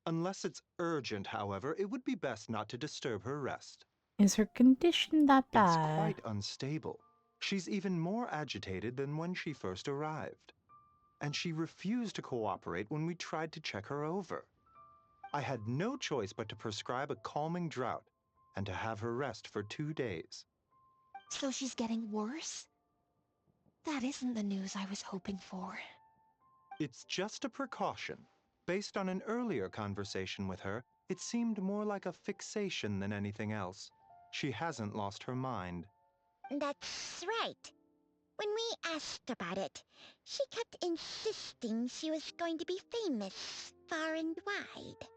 Unless it's urgent, however, it would be best not to disturb her rest. Is her condition that bad? It's quite unstable. She's even more agitated than when she first arrived. and she refused to cooperate when we tried to check her over. I had no choice but to prescribe a calming draught and to have her rest for 2 days. So she's getting worse? That isn't the news I was hoping for. It's just a precaution. Based on an earlier conversation with her, it seemed more like a fixation than anything else. She hasn't lost her mind. That's right. When we asked about it, she kept insisting she was going to be famous far and wide.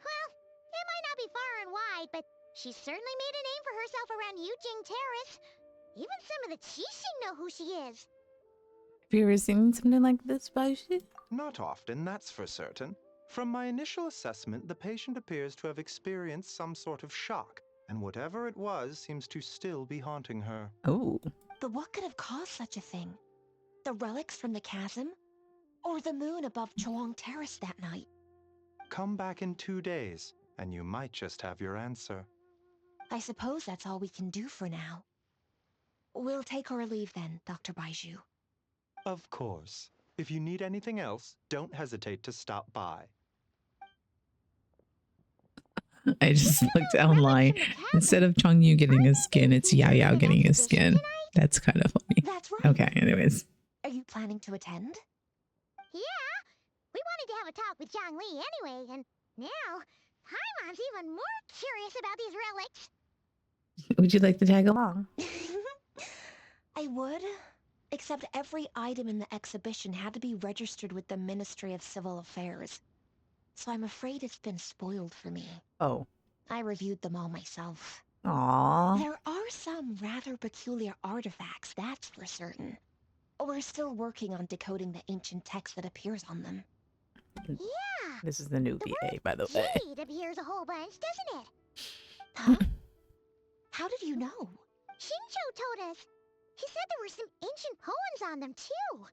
Well, it might not be far and wide, but she certainly made a name for herself around Yujing Terrace. Even some of the Qixing know who she is. Have you ever seen something like this, Baishi? Not often, that's for certain. From my initial assessment, the patient appears to have experienced some sort of shock, and whatever it was seems to still be haunting her. Oh. But what could have caused such a thing? The relics from the chasm? Or the moon above Chuang Terrace that night? Come back in 2 days, and you might just have your answer. I suppose that's all we can do for now. We'll take our leave then, Dr. Baiju. Of course. If you need anything else, don't hesitate to stop by. I just looked online. Instead of Chongyu getting his skin, it's Yao Yao getting his skin. That's kind of funny. That's right. Okay, anyways. Are you planning to attend? Yeah, we wanted to have a talk with Zhongli anyway, and now Paimon's even more curious about these relics. Would you like to tag along? I would, except every item in the exhibition had to be registered with the Ministry of Civil Affairs. So I'm afraid it's been spoiled for me. Oh. I reviewed them all myself. Aww. There are some rather peculiar artifacts, that's for certain. We're still working on decoding the ancient text that appears on them. Yeah. This is the new VA, by the way. Jade appears a whole bunch, doesn't it? Huh? How did you know? Shincho told us. He said there were some ancient poems on them, too.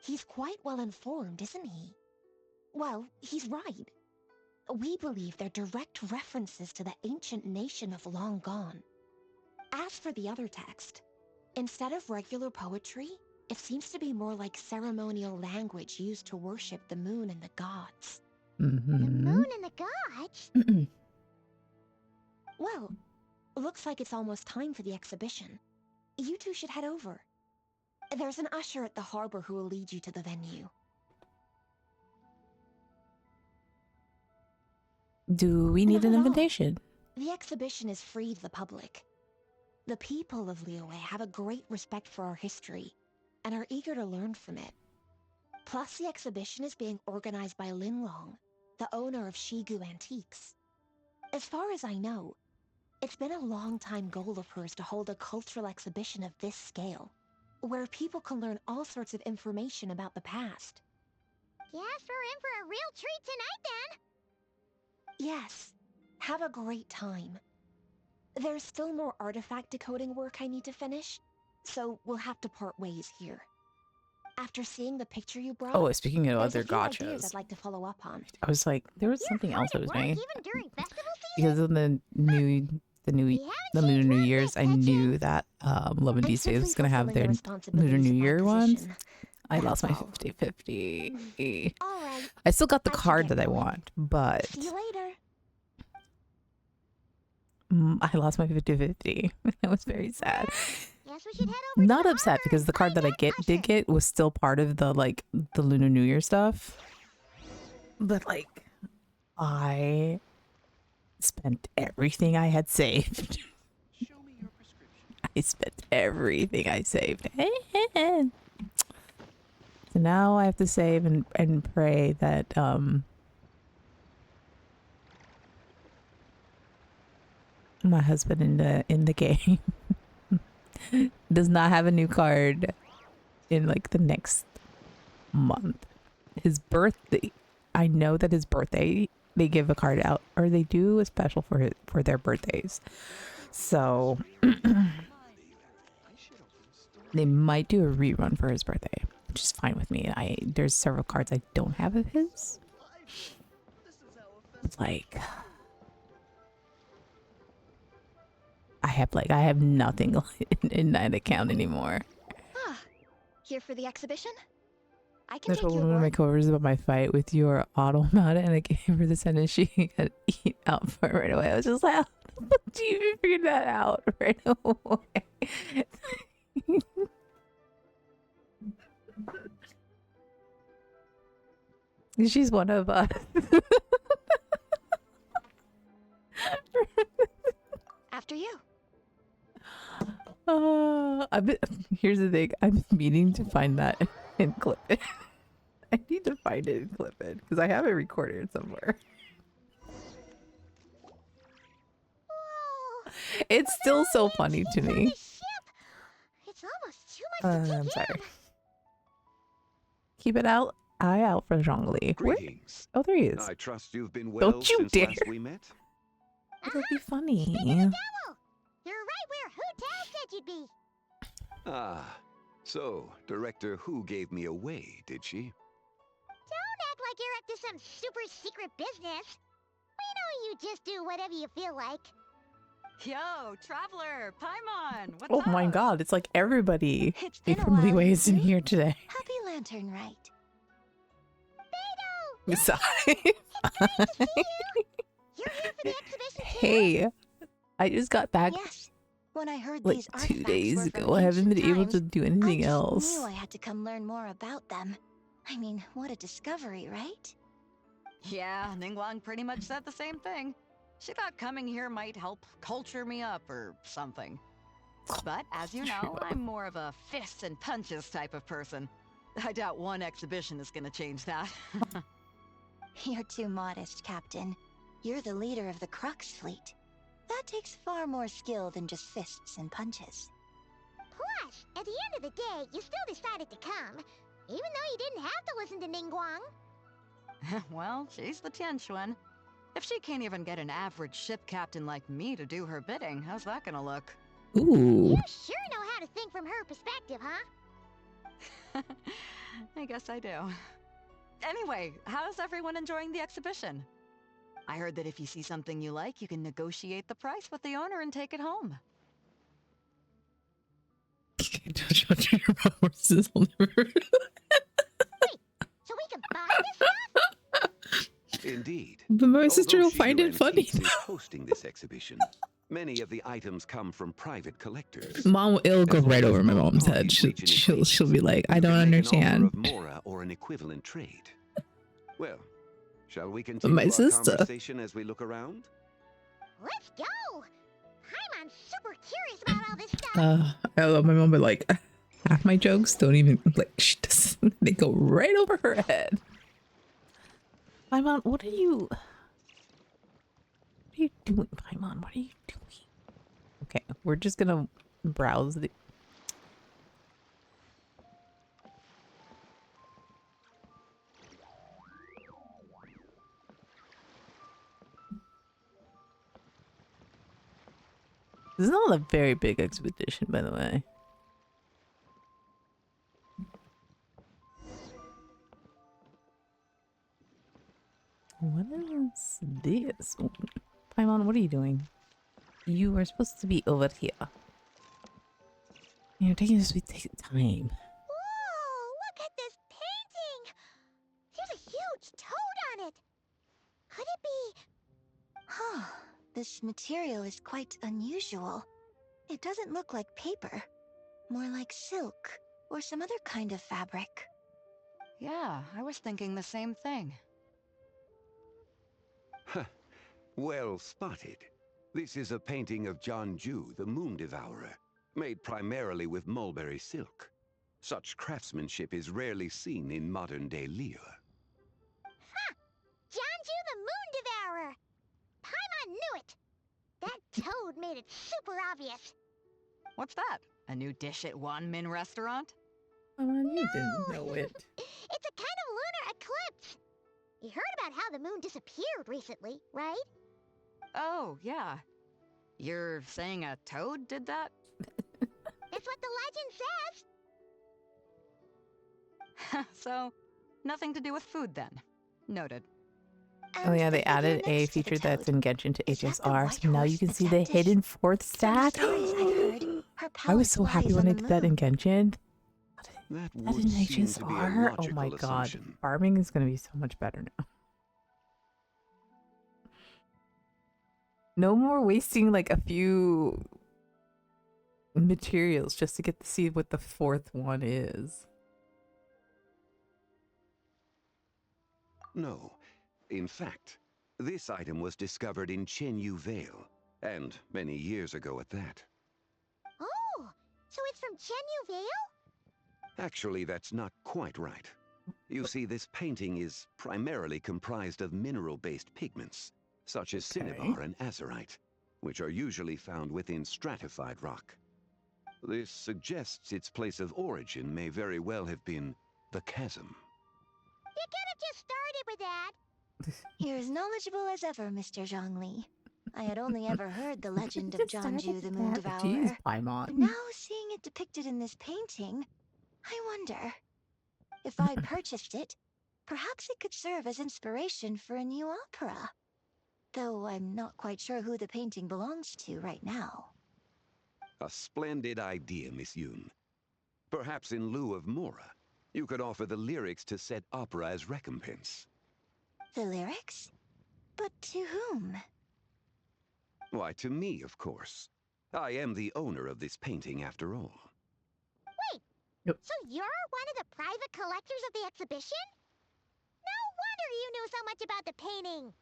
He's quite well informed, isn't he? Well, he's right. We believe they're direct references to the ancient nation of long gone. As for the other text, instead of regular poetry, it seems to be more like ceremonial language used to worship the moon and the gods. Mm-hmm. The moon and the gods? Well, looks like it's almost time for the exhibition. You two should head over. There's an usher at the harbor who will lead you to the venue. Do we need an invitation? The exhibition is free to the public. The people of Liyue have a great respect for our history and are eager to learn from it. Plus, the exhibition is being organized by Linlong, the owner of Shigu Antiques. As far as I know, it's been a long-time goal of hers to hold a cultural exhibition of this scale, where people can learn all sorts of information about the past. Guess we're in for a real treat tonight, then. Yes, have a great time. There's still more artifact decoding work I need to finish, so we'll have to part ways here. After seeing the picture you brought, Oh, speaking of there's other a few ideas gotchas, I'd like to follow up on. I was like, there was something else I was doing Even during festival season? because of the Lunar New Year's. I knew that Love and Beast was gonna have their Lunar New Year ones. I lost my 50-50. All right. I still got the card that I want, but See you later. I lost my 50-50. That was very sad. Guess we should head over Not to the upset harbor because the and card that I find out did get was still part of the the Lunar New Year stuff. But I spent everything I had saved. Show me your prescription. I spent everything I saved. So now I have to save and pray that my husband in the game does not have a new card in the next month. His birthday, I know that his birthday they give a card out, or they do a special for their birthdays. So they might do a rerun for his birthday, which is fine with me. There's several cards I don't have of his. I have nothing in that account anymore. Ah, here for the exhibition? I can That's take what your one of my word. coworkers about my fight with your automata, and I gave her the sentence she had eat out for it right away. I was just like, how the fuck do you even figure that out right away? She's one of us. After you. Here's the thing. I'm meaning to find that and clip it. I need to find it and clip it because I have it recorded somewhere. Whoa! It's still so funny to me. It's almost too much to I'm take sorry. in. Keep it out. Eye out for Zhongli. Greetings. Oh, there he is. I trust you've been well Don't you since dare. last we met. It'll be funny. You're right where Hu Tao said you'd be. Ah, so Director Hu gave me away, did she? Don't act like you're up to some super secret business. We know you just do whatever you feel like. Yo, Traveler, Paimon, what's Oh up? my god, it's like everybody It's been a from while, Leeway is in Lucy. here today. Happy Lantern Rite. Sorry. You're here for the exhibition too? Hey, I just got back Yes. When I heard like these 2 artifacts days were from ago. I haven't been ancient able to times, do I anything just else. knew I had to come learn more about them. I mean, what a discovery, right? Yeah, Ningguang pretty much said the same thing. She thought coming here might help culture me up or something. But as you know, I'm more of a fists and punches type of person. I doubt one exhibition is gonna change that. You're too modest, Captain. You're the leader of the Crux fleet. That takes far more skill than just fists and punches. Plus, at the end of the day, you still decided to come, even though you didn't have to listen to Ningguang. Well, she's the Tianquan. If she can't even get an average ship captain like me to do her bidding, how's that gonna look? Ooh. You sure know how to think from her perspective, huh? I guess I do. Anyway, how's everyone enjoying the exhibition? I heard that if you see something you like, you can negotiate the price with the owner and take it home. So we can buy this stuff? Indeed. But my sister Although will find Shido it funny. Antiques is hosting this exhibition, many of the items come from private collectors. Mom, it'll go As long right as over my both mom's head. parties She'll, reach an she'll, agreement, she'll be like, I you don't can make an understand. offer of mora or an equivalent trade. Well, shall we continue my our sister. conversation as we look around? Let's go! I'm super curious about all this stuff. I love my mom, but like, half my jokes don't even, like, she doesn't, they go right over her head. My mom, what are you doing, Paimon? What are you doing? Okay, we're just gonna browse the... This is not a very big expedition, by the way. What is this? Oh, Paimon, what are you doing? You were supposed to be over here. You're taking this sweet time. Whoa, look at this painting! There's a huge toad on it! Could it be... Huh. This material is quite unusual. It doesn't look like paper. More like silk, or some other kind of fabric. Yeah, I was thinking the same thing. Well spotted. This is a painting of Jianju, the Moon Devourer, made primarily with mulberry silk. Such craftsmanship is rarely seen in modern-day Liyue. Ha! Jianju the Moon Devourer! Paimon knew it! That toad made it super obvious. What's that? A new dish at Wanmin restaurant? Paimon, you didn't know it. It's a kind of lunar eclipse. You heard about how the moon disappeared recently, right? Oh, yeah. You're saying a toad did that? That's what the legend says. So, nothing to do with food then. Noted. Oh yeah, they added a feature that's in Genshin to HSR, so now you can see the hidden fourth stat. I was so happy when I did that in Genshin. That That would an seem to be a HSR? Oh logical my god. assumption. Farming is going to be so much better now. No more wasting like a few materials just to get to see what the fourth one is. No. In fact, this item was discovered in Chenyu Vale, and many years ago at that. Oh, so it's from Chenyu Vale? Actually, that's not quite right. You see, this painting is primarily comprised of mineral-based pigments, such as cinnabar and azurite, which are usually found within stratified rock. This suggests its place of origin may very well have been the chasm. You could have just started with that. You're as knowledgeable as ever, Mr. Zhongli. I had only ever heard the legend of Just started Jianju the with Moon that. Devourer. Jeez, Paimon. But now seeing it depicted in this painting, I wonder, if I purchased it, perhaps it could serve as inspiration for a new opera. Though I'm not quite sure who the painting belongs to right now. A splendid idea, Miss Yoon. Perhaps in lieu of Mora, you could offer the lyrics to said opera as recompense. The lyrics? But to whom? Why, to me, of course. I am the owner of this painting, after all. Wait, so you're one of the private collectors of the exhibition? No wonder you knew so much about the painting.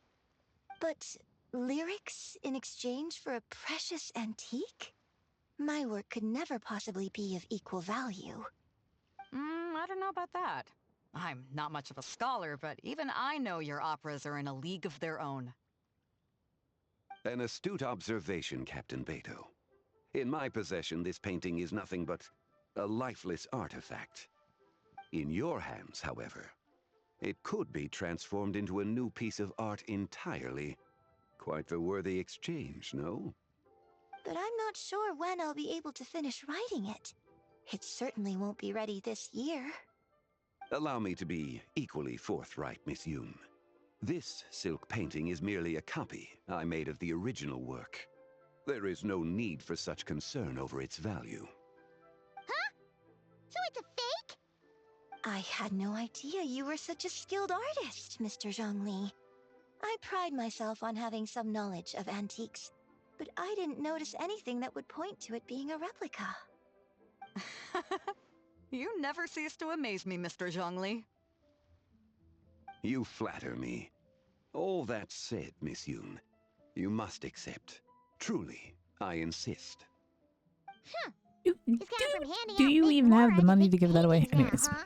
But lyrics in exchange for a precious antique? My work could never possibly be of equal value. I don't know about that. I'm not much of a scholar, but even I know your operas are in a league of their own. An astute observation, Captain Beto. In my possession, this painting is nothing but a lifeless artifact. In your hands, however, it could be transformed into a new piece of art entirely. Quite the worthy exchange, no? But I'm not sure when I'll be able to finish writing it. It certainly won't be ready this year. Allow me to be equally forthright, Miss Yoon. This silk painting is merely a copy I made of the original work. There is no need for such concern over its value. Huh? So it's a fake? I had no idea you were such a skilled artist, Mr. Zhongli. I pride myself on having some knowledge of antiques, but I didn't notice anything that would point to it being a replica. You never cease to amaze me, Mr. Zhongli. You flatter me. All that said, Miss Yoon, you must accept. Truly, I insist. Huh. Do, It's kind of from handing do out you fake even have Mora the to money fake to give that away? paintings now, Anyways. huh?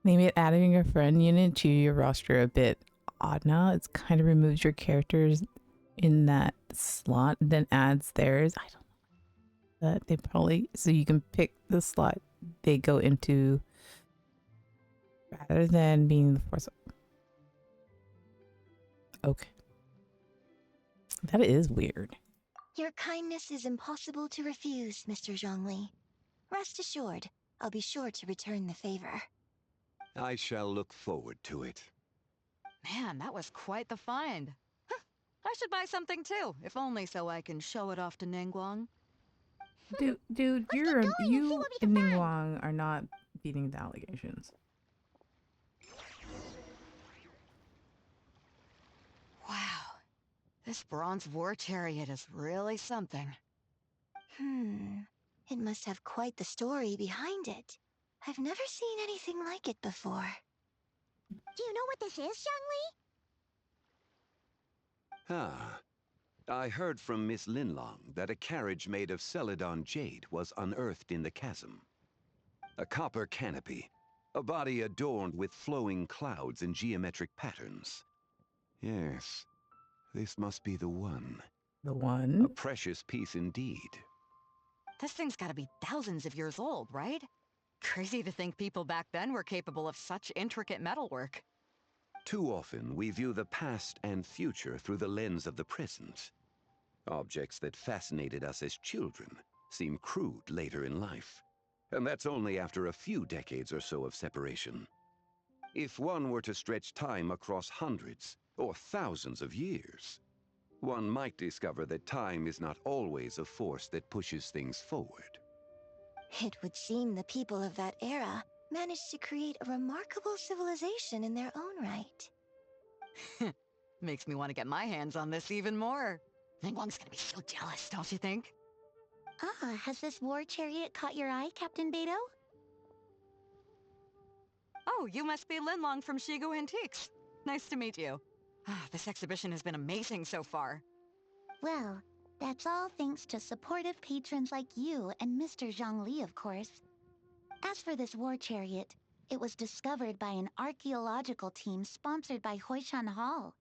Maybe adding a friend unit to your roster a bit odd now. It's kind of removes your characters in that slot and then adds theirs. I don't know. That they probably so you can pick the slot they go into rather than being the fourth. Okay. That is weird. Your kindness is impossible to refuse, Mr. Zhongli. Rest assured, I'll be sure to return the favor. I shall look forward to it. Man, that was quite the find. Huh, I should buy something too, if only so I can show it off to Ningguang. Dude, you and Ningguang are not beating the allegations. Wow, this bronze war chariot is really something. It must have quite the story behind it. I've never seen anything like it before. Do you know what this is, Zhongli? Ah. I heard from Miss Linlong that a carriage made of Celadon jade was unearthed in the chasm. A copper canopy, a body adorned with flowing clouds and geometric patterns. Yes, this must be the one. The one? A precious piece indeed. This thing's gotta be thousands of years old, right? Crazy to think people back then were capable of such intricate metalwork. Too often, we view the past and future through the lens of the present. Objects that fascinated us as children seem crude later in life. And that's only after a few decades or so of separation. If one were to stretch time across hundreds or thousands of years, one might discover that time is not always a force that pushes things forward. It would seem the people of that era managed to create a remarkable civilization in their own right. Makes me want to get my hands on this even more. Ningguang's gonna be so jealous, don't you think? Ah, has this war chariot caught your eye, Captain Beto? Oh, you must be Linlong from Shigu Antiques. Nice to meet you. This exhibition has been amazing so far. Well, that's all thanks to supportive patrons like you and Mr. Zhongli, of course. As for this war chariot, it was discovered by an archaeological team sponsored by Hoishan Hall.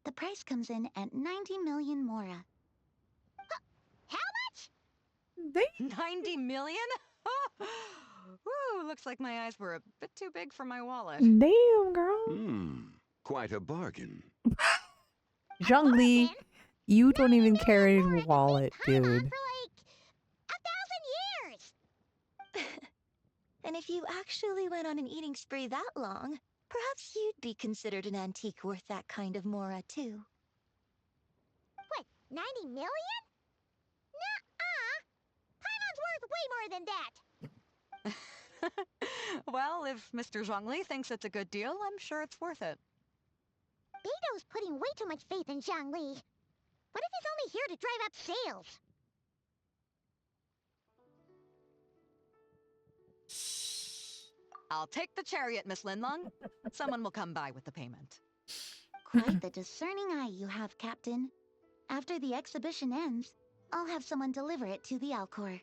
The price comes in at 90 million mora. How much? 90 million? Woo, looks like my eyes were a bit too big for my wallet. Damn, girl. Quite a bargain. Zhongli, you don't even carry a wallet, dude. For like 1,000 years! And if you actually went on an eating spree that long, perhaps you'd be considered an antique worth that kind of mora, too. What, 90 million? Nuh-uh! Paimon's worth way more than that! Well, if Mr. Zhongli thinks it's a good deal, I'm sure it's worth it. Beto's putting way too much faith in Zhongli. What if he's only here to drive up sales? I'll take the chariot, Miss Linlong. Someone will come by with the payment. Quite the discerning eye you have, Captain. After the exhibition ends, I'll have someone deliver it to the Alcor.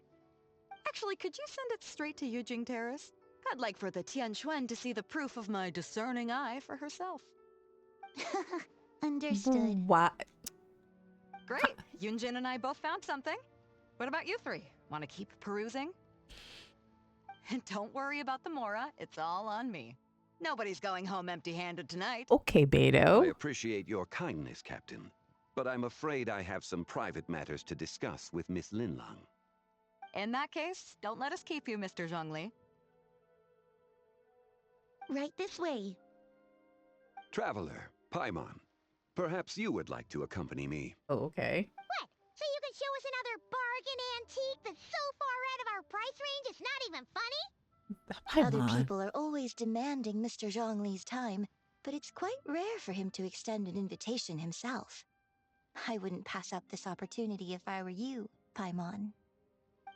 Actually, could you send it straight to Yujing Terrace? I'd like for the Tianquan to see the proof of my discerning eye for herself. Understood. What? Great. Yunjin and I both found something. What about you three? Want to keep perusing? And don't worry about the mora. It's all on me. Nobody's going home empty-handed tonight. Okay, Beto. I appreciate your kindness, Captain, but I'm afraid I have some private matters to discuss with Miss Linlong. In that case, don't let us keep you, Mr. Zhongli. Right this way. Traveler, Paimon, perhaps you would like to accompany me. Oh, okay. What? So you can show us another bargain antique that's so far out of our price range it's not even funny? Other people are always demanding Mr. Zhongli's time, but it's quite rare for him to extend an invitation himself. I wouldn't pass up this opportunity if I were you, Paimon.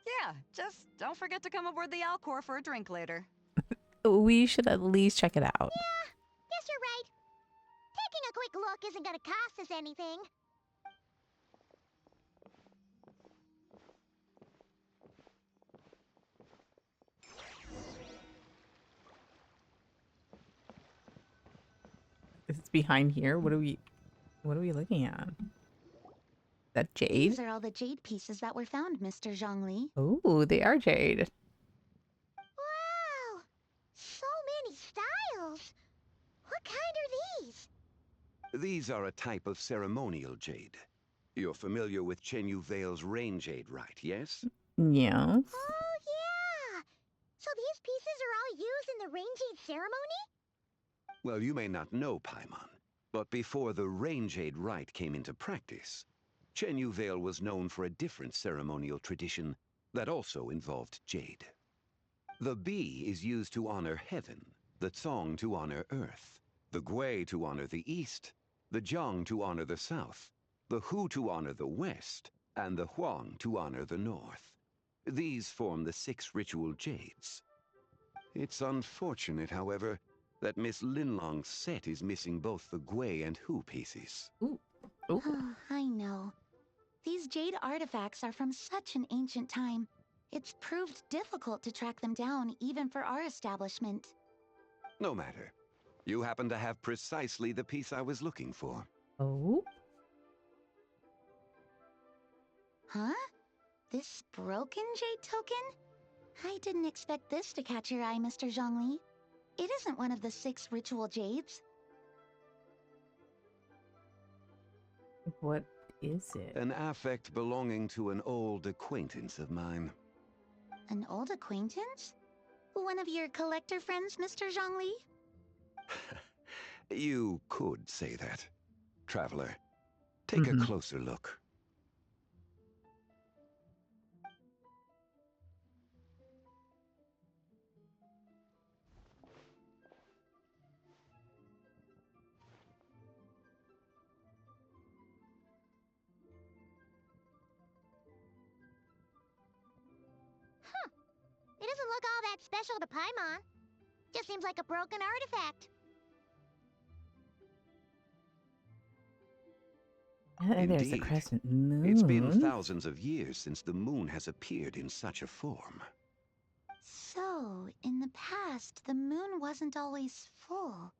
Yeah, just don't forget to come aboard the Alcor for a drink later. We should at least check it out. Yeah, guess you're right. Taking a quick look isn't gonna cost us anything. It's behind here. What are we looking at? That jade? These are all the jade pieces that were found, Mr. Zhongli. Oh, they are jade. Wow! So many styles! What kind are these? These are a type of ceremonial jade. You're familiar with Chenyu Vale's rain jade rite, yes? Yes. Oh, yeah! So these pieces are all used in the rain jade ceremony? Well, you may not know, Paimon, but before the rain jade rite came into practice, Chenyu Vale was known for a different ceremonial tradition that also involved jade. The bee is used to honor heaven, the Tsong to honor earth, the Gui to honor the east, the Jiang to honor the south, the Hu to honor the west, and the Huang to honor the north. These form the 6 ritual jades. It's unfortunate, however, that Miss Linlong's set is missing both the Gui and Hu pieces. Ooh. Oh, I know. These jade artifacts are from such an ancient time. It's proved difficult to track them down, even for our establishment. No matter. You happen to have precisely the piece I was looking for. Oh? Huh? This broken jade token? I didn't expect this to catch your eye, Mr. Zhongli. It isn't one of the 6 ritual jades. What is it? An affect belonging to an old acquaintance of mine. An old acquaintance? One of your collector friends, Mr. Zhongli? You could say that. Traveler, take a closer look. Oh, that special to Paimon. Just seems like a broken artifact. There's the Indeed. crescent moon. It's been thousands of years since the moon has appeared in such a form. So, in the past, the moon wasn't always full.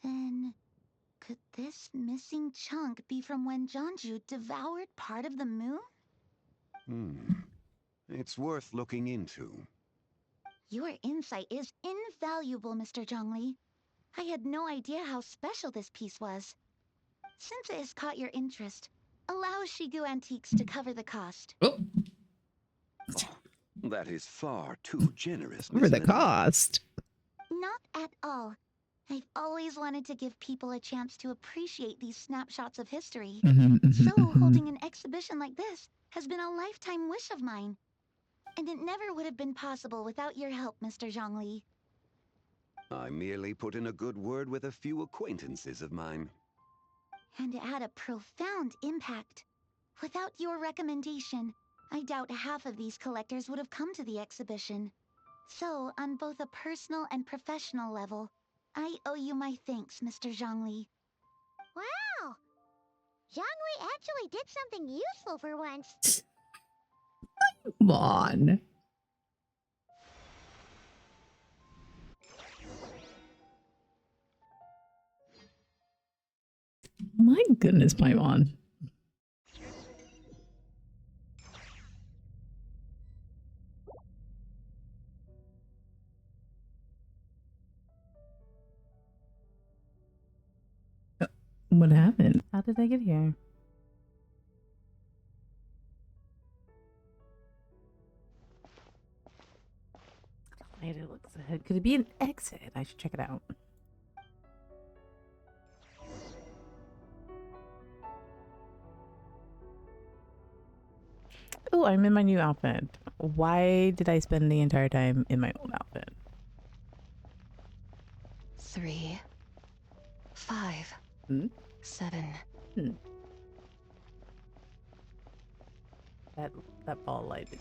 Then, could this missing chunk be from when Jeonju devoured part of the moon? It's worth looking into. Your insight is invaluable, Mr. Zhongli. I had no idea how special this piece was. Since it has caught your interest, allow Shigu Antiques to cover the cost. Oh. That is far too generous, For Miss the Linda. cost. Not at all. I've always wanted to give people a chance to appreciate these snapshots of history. So, holding an exhibition like this has been a lifetime wish of mine. And it never would have been possible without your help, Mr. Zhongli. I merely put in a good word with a few acquaintances of mine. And it had a profound impact. Without your recommendation, I doubt half of these collectors would have come to the exhibition. So, on both a personal and professional level, I owe you my thanks, Mr. Zhongli. Wow! Zhongli actually did something useful for once. Come on. My goodness, Paimon. What happened? How did I get here? It looks ahead. Could it be an exit? I should check it out. Oh, I'm in my new outfit. Why did I spend the entire time in my old outfit? 3, 5, 7. That ball light is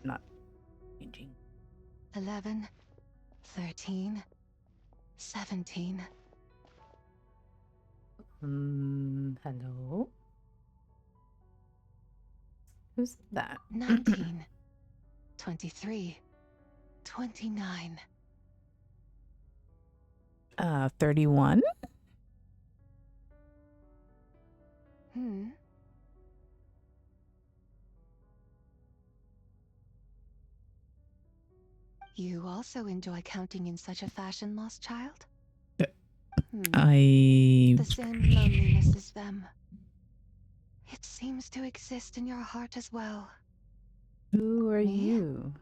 not changing. 11, 13, 17. Hello? Who's that? 19, 23, 29. 31? You also enjoy counting in such a fashion, lost child? I... The same loneliness as them. It seems to exist in your heart as well. Who are you?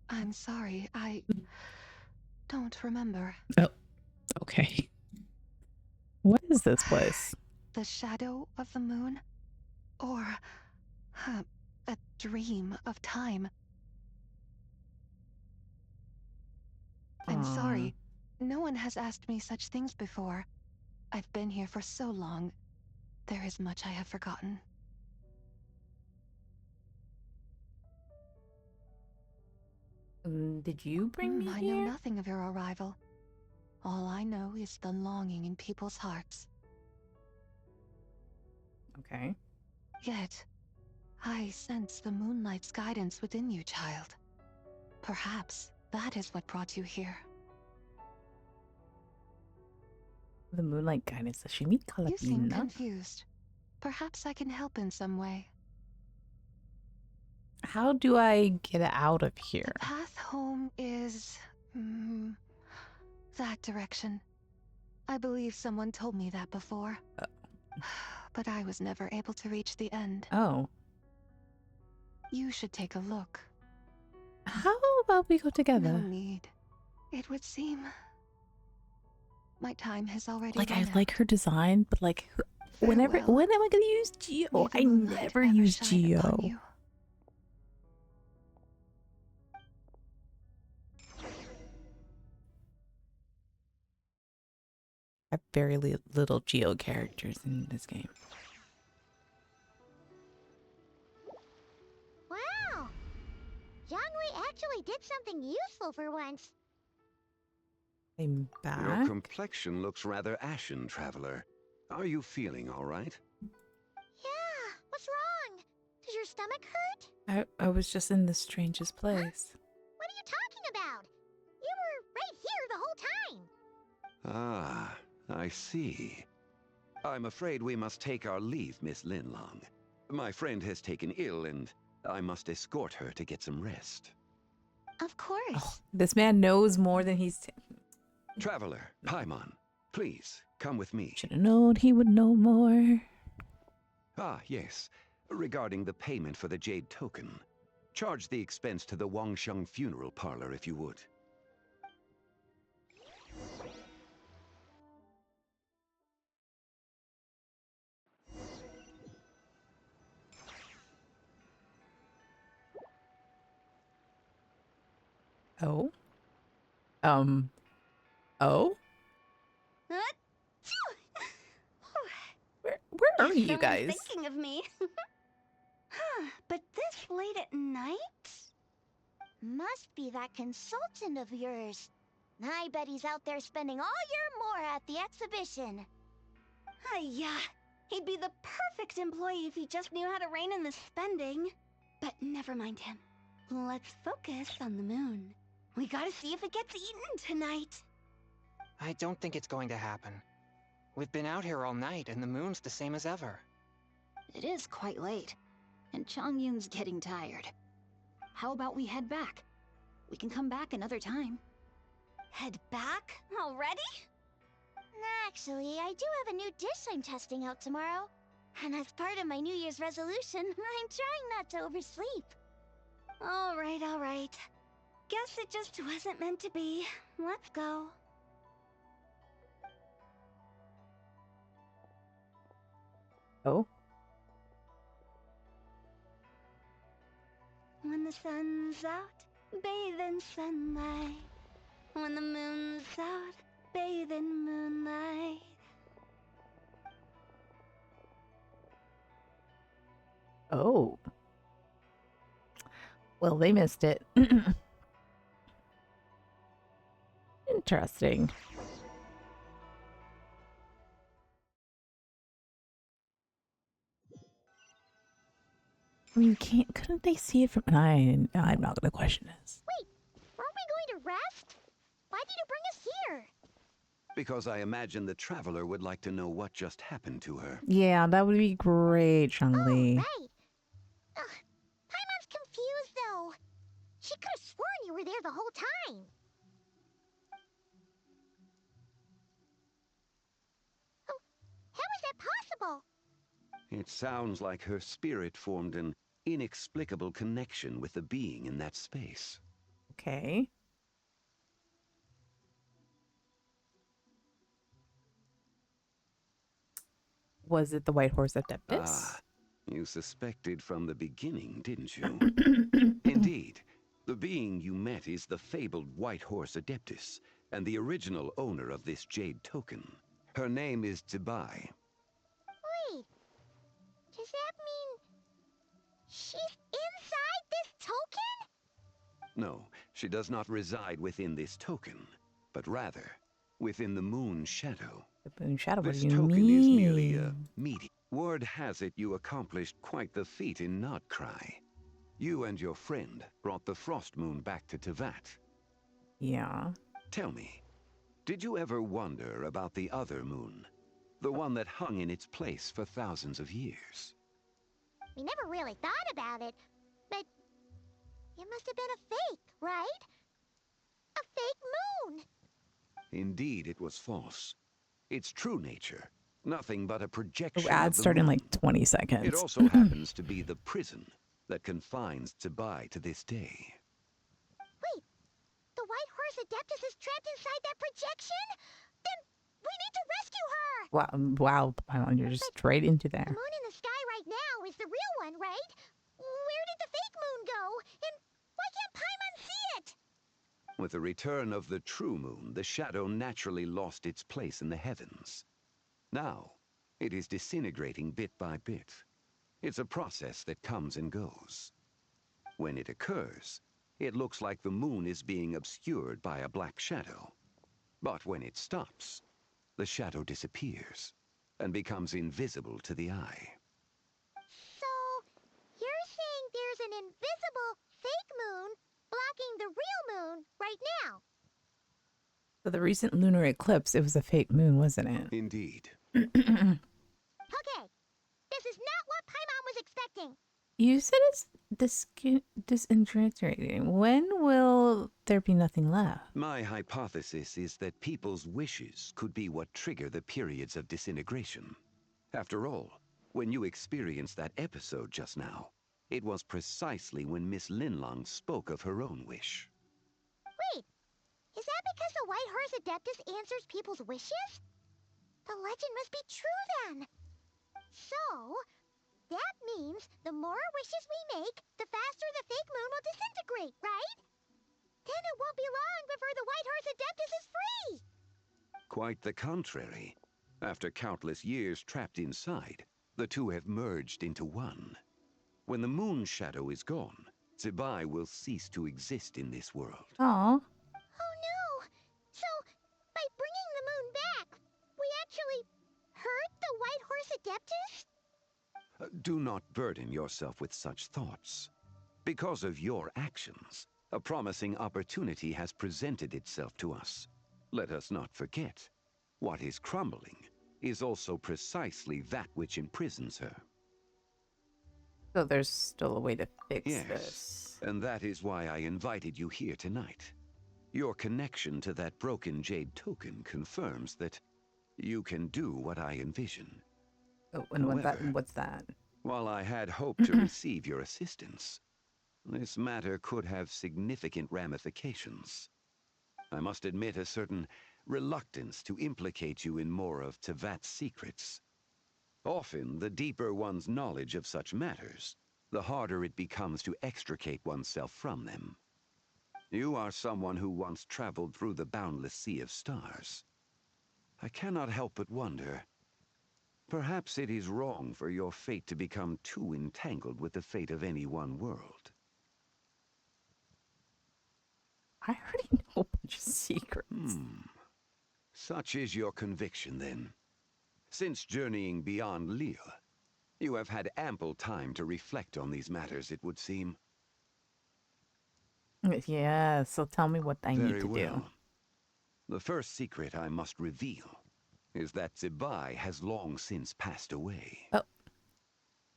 I'm sorry, I don't remember. Oh, okay. What is this place? The shadow of the moon? Or a dream of time? I'm sorry. No one has asked me such things before. I've been here for so long. There is much I have forgotten. Did you bring me I here? know nothing of your arrival. All I know is the longing in people's hearts. Okay. Yet, I sense the moonlight's guidance within you, child. Perhaps that is what brought you here. The moonlight guidance. Does she meet You seem Calabina? confused. Perhaps I can help in some way. How do I get out of here? The path home is... that direction. I believe someone told me that before. But I was never able to reach the end. Oh. You should take a look. How about we go together? No need. It would seem... my time has already Like, run I out. like her design, but like, whenever, Farewell. when am I gonna use Geo? I never use Geo. I have very little Geo characters in this game. Wow! Zhongli really did something useful for once. I'm back. Your complexion looks rather ashen, traveler. Are you feeling all right? Yeah, what's wrong? Does your stomach hurt? I was just in the strangest place. What are you talking about? You were right here the whole time. Ah, I see. I'm afraid we must take our leave, Miss Linlong. My friend has taken ill, and I must escort her to get some rest. Of course. Oh, this man knows more than he's... Traveler, Paimon, please, come with me. Should have known he would know more. Ah, yes. Regarding the payment for the Jade Token. Charge the expense to the Wangsheng Funeral Parlor if you would. Oh? Oh? Where are you guys? Thinking of me. But this late at night? Must be that consultant of yours. I bet he's out there spending all year more at the exhibition. Yeah, he'd be the perfect employee if he just knew how to rein in the spending. But never mind him. Let's focus on the moon. We gotta see if it gets eaten tonight. I don't think it's going to happen. We've been out here all night, and the moon's the same as ever. It is quite late, and Chongyun's getting tired. How about we head back? We can come back another time. Head back? Already? Actually, I do have a new dish I'm testing out tomorrow. And as part of my New Year's resolution, I'm trying not to oversleep. Alright. Guess it just wasn't meant to be. Let's go. Oh? When the sun's out, bathe in sunlight. When the moon's out, bathe in moonlight. Oh. Well, they missed it. Interesting. I mean, couldn't they see it from... I'm not going to question this. Wait, aren't we going to rest? Why did you bring us here? Because I imagine the traveler would like to know what just happened to her. Yeah, that would be great, Changli. Oh, right. Paimon's confused, though. She could have sworn you were there the whole time. Oh, how is that possible? It sounds like her spirit formed an inexplicable connection with the being in that space. Okay. Was it the White Horse Adeptus? Ah, you suspected from the beginning, didn't you? Indeed, the being you met is the fabled White Horse Adeptus, and the original owner of this Jade Token. Her name is Zibai. Wait, does that mean she's inside this token? No, she does not reside within this token, but rather within the Moon Shadow. The Moon Shadow, what This do you token mean? is merely a medium. Word has it you accomplished quite the feat in Notcry. You and your friend brought the Frost Moon back to Tevat. Yeah. Tell me, did you ever wonder about the other moon? The one that hung in its place for thousands of years? We never really thought about it, but it must have been a fake, right? A fake moon! Indeed, it was false. Its true nature, nothing but a projection Oh, ads of the start in moon. like 20 seconds. It also happens to be the prison that confines Zibai to this day. Wait, the White Horse Adeptus is trapped inside that projection? Then we need to rescue her! Wow, you're just straight into there. The moon in the sky right now is the real one, right? Where did the fake moon go? And why can't Paimon see it? With the return of the true moon, the shadow naturally lost its place in the heavens. Now, it is disintegrating bit by bit. It's a process that comes and goes. When it occurs, it looks like the moon is being obscured by a black shadow. But when it stops, the shadow disappears and becomes invisible to the eye. So, you're saying there's an invisible fake moon blocking the real moon right now? So the recent lunar eclipse, it was a fake moon, wasn't it? Indeed. Okay, this is not what Paimon was expecting. You said it's disintegrating. When will there be nothing left? My hypothesis is that people's wishes could be what trigger the periods of disintegration. After all, when you experienced that episode just now, it was precisely when Miss Linlong spoke of her own wish. Wait, is that because the White Horse Adeptus answers people's wishes? The legend must be true then. So, that means the more wishes we make, the faster the fake moon will disintegrate, right? Then it won't be long before the White Horse Adeptus is free! Quite the contrary. After countless years trapped inside, the two have merged into one. When the moon shadow is gone, Zibai will cease to exist in this world. Aww. Oh no! So, by bringing the moon back, we actually hurt the White Horse Adeptus? Do not burden yourself with such thoughts. Because of your actions, a promising opportunity has presented itself to us. Let us not forget, what is crumbling is also precisely that which imprisons her. So there's still a way to fix Yes, this. and that is why I invited you here tonight. Your connection to that broken jade token confirms that you can do what I envision. Oh, and what's that? While I had hoped to receive your assistance, this matter could have significant ramifications. I must admit a certain reluctance to implicate you in more of Tevat's secrets. Often, the deeper one's knowledge of such matters, the harder it becomes to extricate oneself from them. You are someone who once traveled through the boundless sea of stars. I cannot help but wonder, perhaps it is wrong for your fate to become too entangled with the fate of any one world. I already know a bunch of secrets. Such is your conviction, then. Since journeying beyond Lille, you have had ample time to reflect on these matters, it would seem. Yeah, so tell me what I need Very to well. do. The first secret I must reveal is that Zibai has long since passed away. Oh.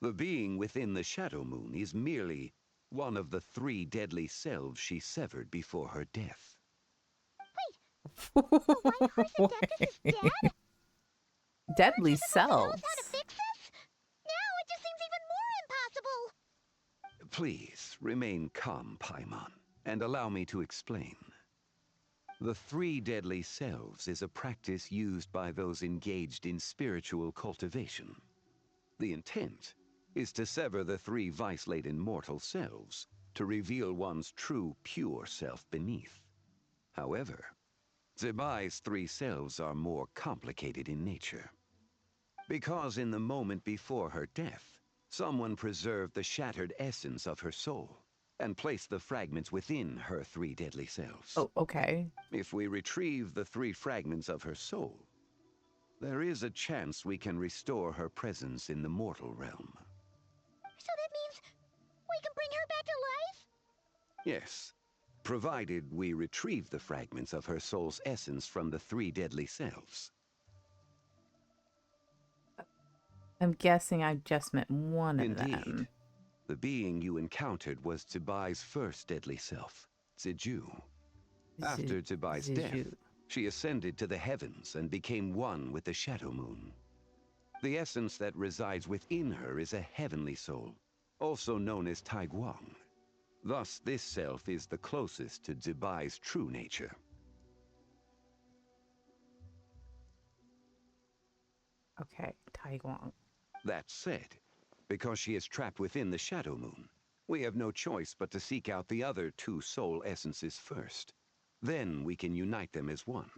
The being within the Shadow Moon is merely one of the 3 deadly selves she severed before her death. Wait, the White Horse Adeptus is dead? Deadly Aren't you supposed to tell us selves. how to fix this? Now it just seems even more impossible! Please, remain calm, Paimon, and allow me to explain. The 3 deadly selves is a practice used by those engaged in spiritual cultivation. The intent is to sever the 3 vice-laden mortal selves to reveal one's true, pure self beneath. However, Zibai's 3 selves are more complicated in nature. Because in the moment before her death, someone preserved the shattered essence of her soul and placed the fragments within her 3 deadly selves. Oh, okay. If we retrieve the 3 fragments of her soul, there is a chance we can restore her presence in the mortal realm. So that means we can bring her back to life? Yes, provided we retrieve the fragments of her soul's essence from the 3 deadly selves. I'm guessing I just met one of Indeed. them. The being you encountered was Zibai's first deadly self, Ziju. After Zibai's death, she ascended to the heavens and became one with the Shadow Moon. The essence that resides within her is a heavenly soul, also known as Taiguang. Thus, this self is the closest to Zibai's true nature. Okay, Taiguang. That said, because she is trapped within the Shadow Moon, we have no choice but to seek out the other 2 soul essences first. Then we can unite them as one.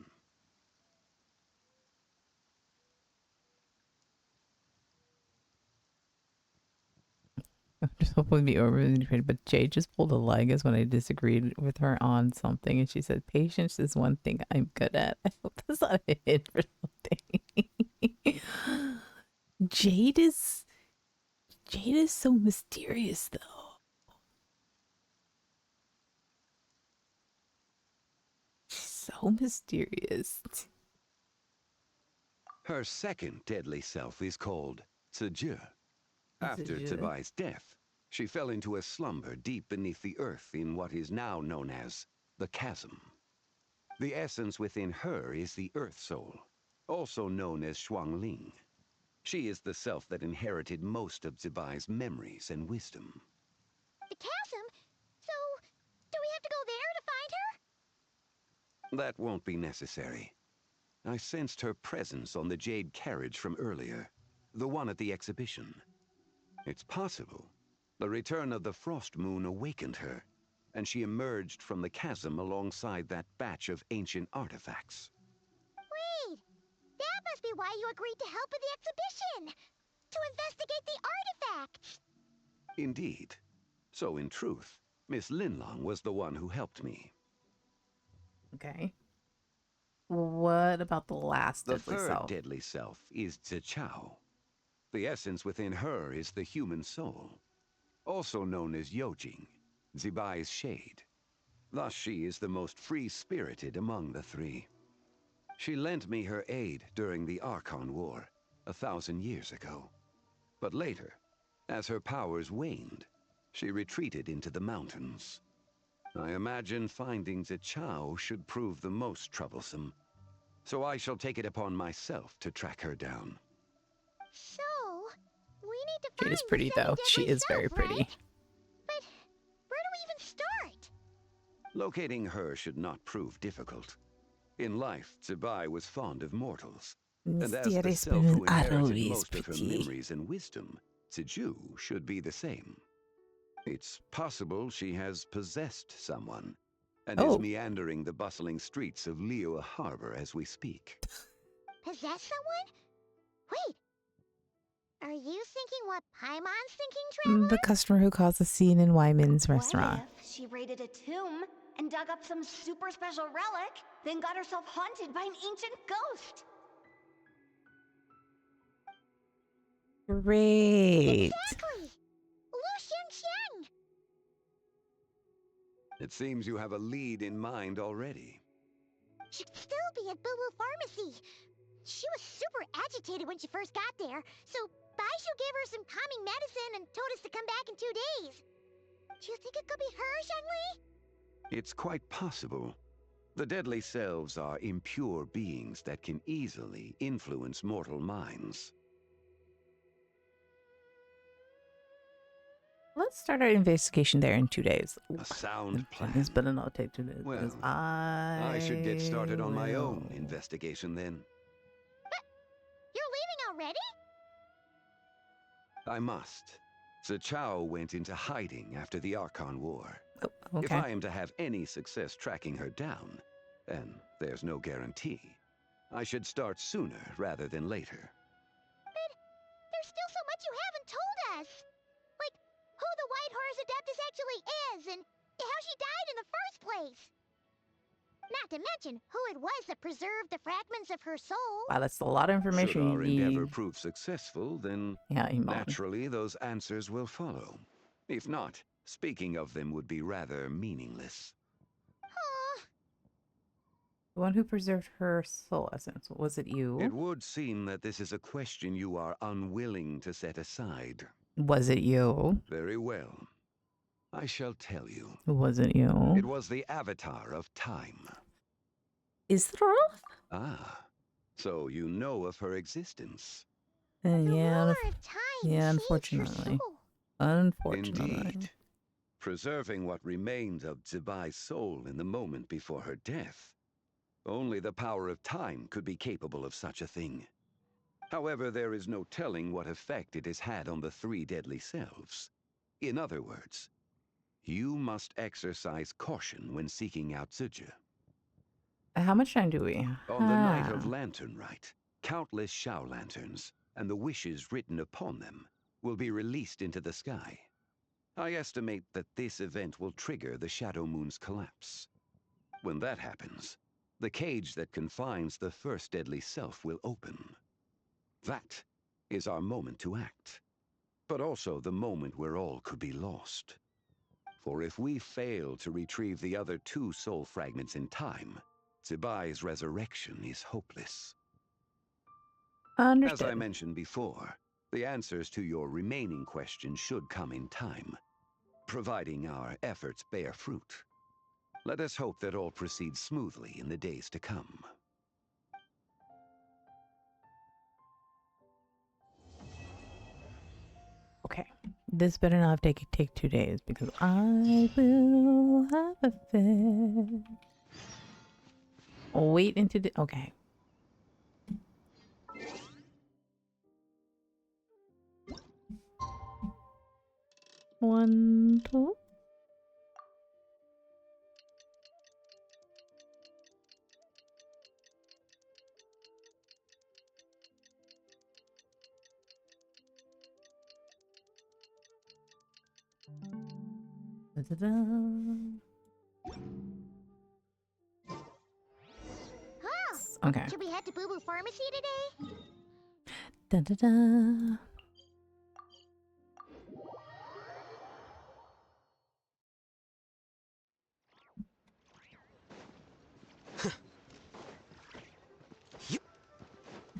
I'm just hoping to be overly, but Jade just pulled a leg as when I disagreed with her on something, and she said, "Patience is one thing I'm good at." I hope that's not a hint for something. Jade is so mysterious, though. She's so mysterious. Her second deadly self is called Tzu. After Tzu. Zibai's death, she fell into a slumber deep beneath the earth in what is now known as the Chasm. The essence within her is the Earth Soul, also known as Shuangling. She is the self that inherited most of Zibai's memories and wisdom. The chasm? So, do we have to go there to find her? That won't be necessary. I sensed her presence on the jade carriage from earlier, the one at the exhibition. It's possible the return of the frost moon awakened her, and she emerged from the chasm alongside that batch of ancient artifacts. Wait! That must be why you agreed to help with the exhibition! To investigate the artifacts! Indeed. So in truth, Miss Linlong was the one who helped me. Okay. What about the last The deadly third self? deadly self is Zichao. The essence within her is the human soul, also known as Yojing, Zibai's shade. Thus she is the most free-spirited among the three. She lent me her aid during the Archon War, 1,000 years ago. But later, as her powers waned, she retreated into the mountains. I imagine finding Zichao should prove the most troublesome, so I shall take it upon myself to track her down. So, we need to Jade find is pretty, the second though. She deadly is very self, pretty. right? But where do we even start? Locating her should not prove difficult. In life, Zibai was fond of mortals, and as the Mysterious self who women are inherited always most of her pretty. memories and wisdom, Ziju should be the same. It's possible she has possessed someone, and is meandering the bustling streets of Liyue Harbor as we speak. Possess someone? Wait. Are you thinking what Paimon's thinking, Traveler? The customer who caused a scene in Wyman's restaurant. What if she raided a tomb and dug up some super special relic, then got herself haunted by an ancient ghost? Great. Exactly! Lu Xianxiang! It seems you have a lead in mind already. She'd still be at Boo Boo Pharmacy. She was super agitated when she first got there, so Baishu gave her some calming medicine and told us to come back in 2 days. Do you think it could be her, Zhengli? It's quite possible. The deadly selves are impure beings that can easily influence mortal minds. Let's start our investigation there in 2 days. A sound plan. This better not take 2 days. Well, I should get started on my own investigation then. You're leaving already? I must. Zichao went into hiding after the Archon War. Okay. If I am to have any success tracking her down, and there's no guarantee, I should start sooner rather than later. But there's still so much you haven't told us. Like, who the White Horse Adeptus actually is, and how she died in the first place. Not to mention who it was that preserved the fragments of her soul. Wow, that's a lot of information Should our you endeavor need. prove successful, then Iman. naturally those answers will follow. If not, speaking of them would be rather meaningless. The one who preserved her soul essence, was it you? It would seem that this is a question you are unwilling to set aside. Was it you? Very well. I shall tell you. Was it you? It was the Avatar of Time. Is it Earl? Ah, so you know of her existence. Yeah, Yeah, unfortunately. Unfortunately. Indeed. Preserving what remained of Zibai's soul in the moment before her death. Only the power of time could be capable of such a thing. However, there is no telling what effect it has had on the 3 deadly selves. In other words, you must exercise caution when seeking out Ziji. How much time do we have? On the night of Lantern Rite, countless Shao lanterns, and the wishes written upon them, will be released into the sky. I estimate that this event will trigger the Shadow Moon's collapse. When that happens, the cage that confines the first deadly self will open. That is our moment to act, but also the moment where all could be lost. For if we fail to retrieve the other 2 soul fragments in time, Zibai's resurrection is hopeless. Understood. As I mentioned before, the answers to your remaining questions should come in time, providing our efforts bear fruit. Let us hope that all proceeds smoothly in the days to come. Okay. This better not take 2 days because I will have a fit. Wait into the okay. One, two. Da-da-da. Huh? Okay. Should we head to Boo Boo Pharmacy today? Da-da-da.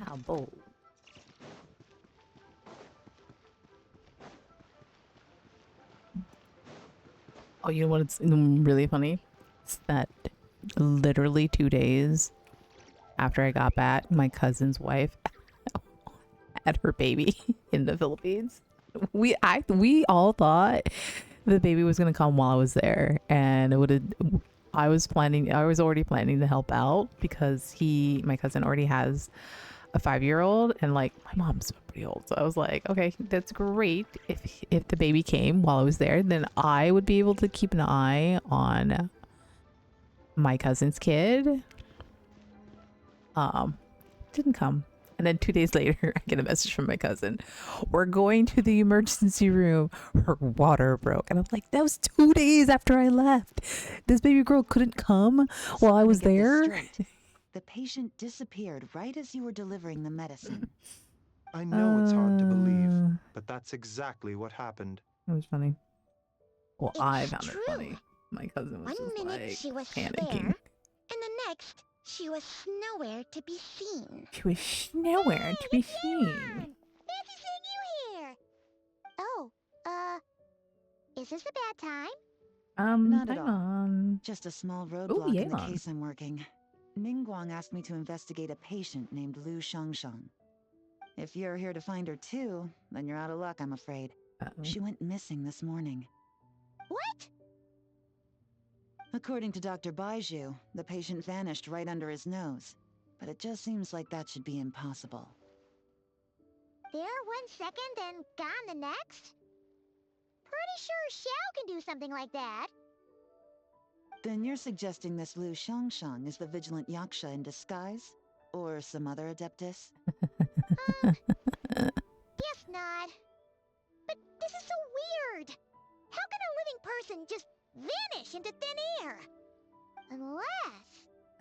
How bold. Oh, you know what's really funny? It's that literally 2 days after I got back, my cousin's wife had her baby in the Philippines. We all thought the baby was gonna come while I was there, and it would have. I was already planning to help out because my cousin already has a 5-year-old, and like my mom's pretty old, so I was like, okay, that's great. If the baby came while I was there, then I would be able to keep an eye on my cousin's kid. Didn't come. And then 2 days later, I get a message from my cousin. We're going to the emergency room. Her water broke. And I'm like, that was 2 days after I left. This baby girl couldn't come while I was there. The patient disappeared right as you were delivering the medicine. I know it's hard to believe, but that's exactly what happened. It was funny. Well, It's I found true. it funny. My cousin was One just minute like she was panicking. there, and the next she was nowhere to be seen. She was nowhere to be seen. Fancy seeing you here. Oh, is this a bad time? Not at hang all. on. Just a small Ooh, roadblock in the yeah. case I'm working. Ningguang asked me to investigate a patient named Lu Shangshang. If you're here to find her too, then you're out of luck, I'm afraid. She went missing this morning. What? According to Dr. Baiju, the patient vanished right under his nose. But it just seems like that should be impossible. There 1 second and gone the next? Pretty sure Xiao can do something like that. Then you're suggesting this Lu Shangshang is the vigilant Yaksha in disguise? Or some other adeptus? Guess not. But this is so weird. How can a living person just vanish into thin air?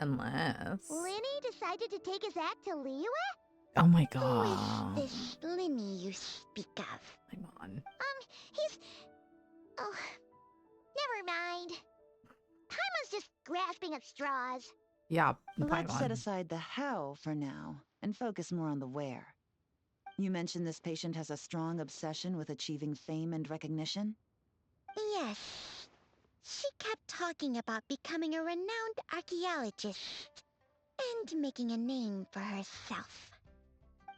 Unless Linny decided to take his act to Liyue? Oh my Who god. is this Linny you speak of? Hang on. He's... Oh, never mind. Paimon's just grasping at straws. Yeah, Let's set aside the how for now and focus more on the where. You mentioned this patient has a strong obsession with achieving fame and recognition? Yes. She kept talking about becoming a renowned archaeologist and making a name for herself.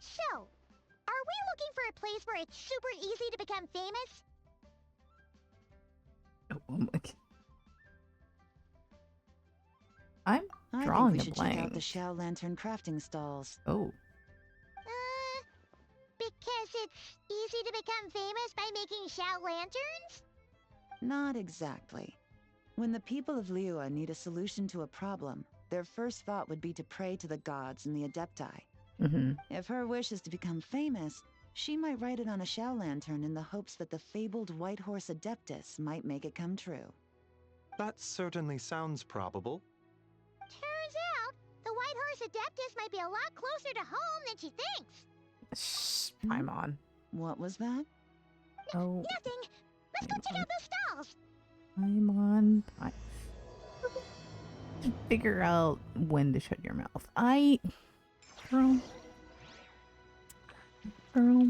So, are we looking for a place where it's super easy to become famous? Oh my god. I'm I drawing think we a should blank. check out the Xiao Lantern crafting stalls. Oh. Because it's easy to become famous by making Xiao lanterns? Not exactly. When the people of Liyue need a solution to a problem, their first thought would be to pray to the gods and the Adepti. Mm-hmm. If her wish is to become famous, She might write it on a shell lantern in the hopes that the fabled White Horse Adeptus might make it come true. That certainly sounds probable. Turns out, the White Horse Adeptus might be a lot closer to home than she thinks. Shh, Paimon. What was that? Oh. Nothing. Let's go check out those stalls. Paimon. Figure out when to shut your mouth. Girl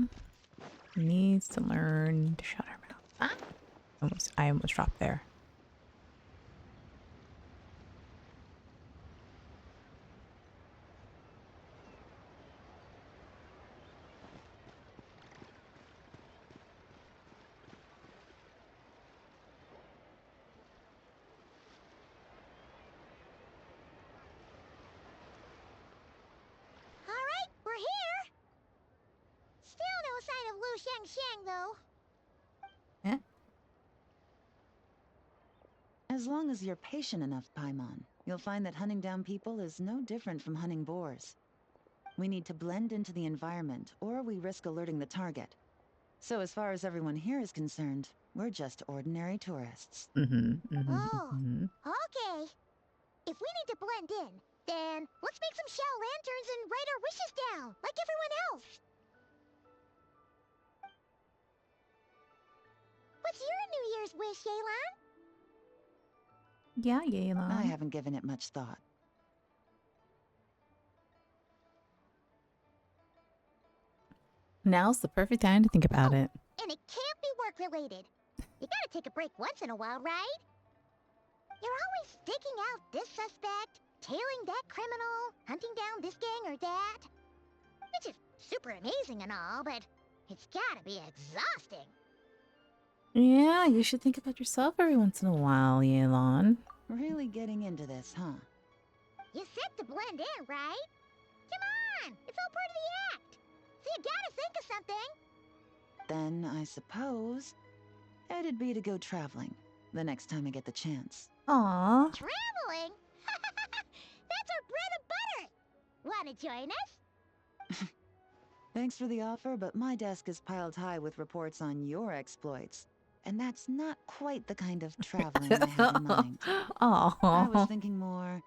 needs to learn to shut her mouth. I almost dropped there. Alright, we're here. Still no sign of Lu Sheng, though. Eh? As long as you're patient enough, Paimon, you'll find that hunting down people is no different from hunting boars. We need to blend into the environment, or we risk alerting the target. So as far as everyone here is concerned, we're just ordinary tourists. Okay. If we need to blend in, then let's make some shell lanterns and write our wishes down, like everyone else. What's your New Year's wish, Yelan? Yeah, Yelan. I haven't given it much thought. Now's the perfect time to think about it. And it can't be work-related. You gotta take a break once in a while, right? You're always digging out this suspect, tailing that criminal, hunting down this gang or that. Which is super amazing and all, but it's gotta be exhausting. Yeah, you should think about yourself every once in a while, Yelan. Really getting into this, huh? You said to blend in, right? Come on, it's all part of the act. So you gotta think of something. Then I suppose it'd be to go traveling the next time I get the chance. Aww. Traveling? That's our bread and butter. Wanna join us? Thanks for the offer, but my desk is piled high with reports on your exploits. And that's not quite the kind of traveling I had in mind. Aww. I was thinking more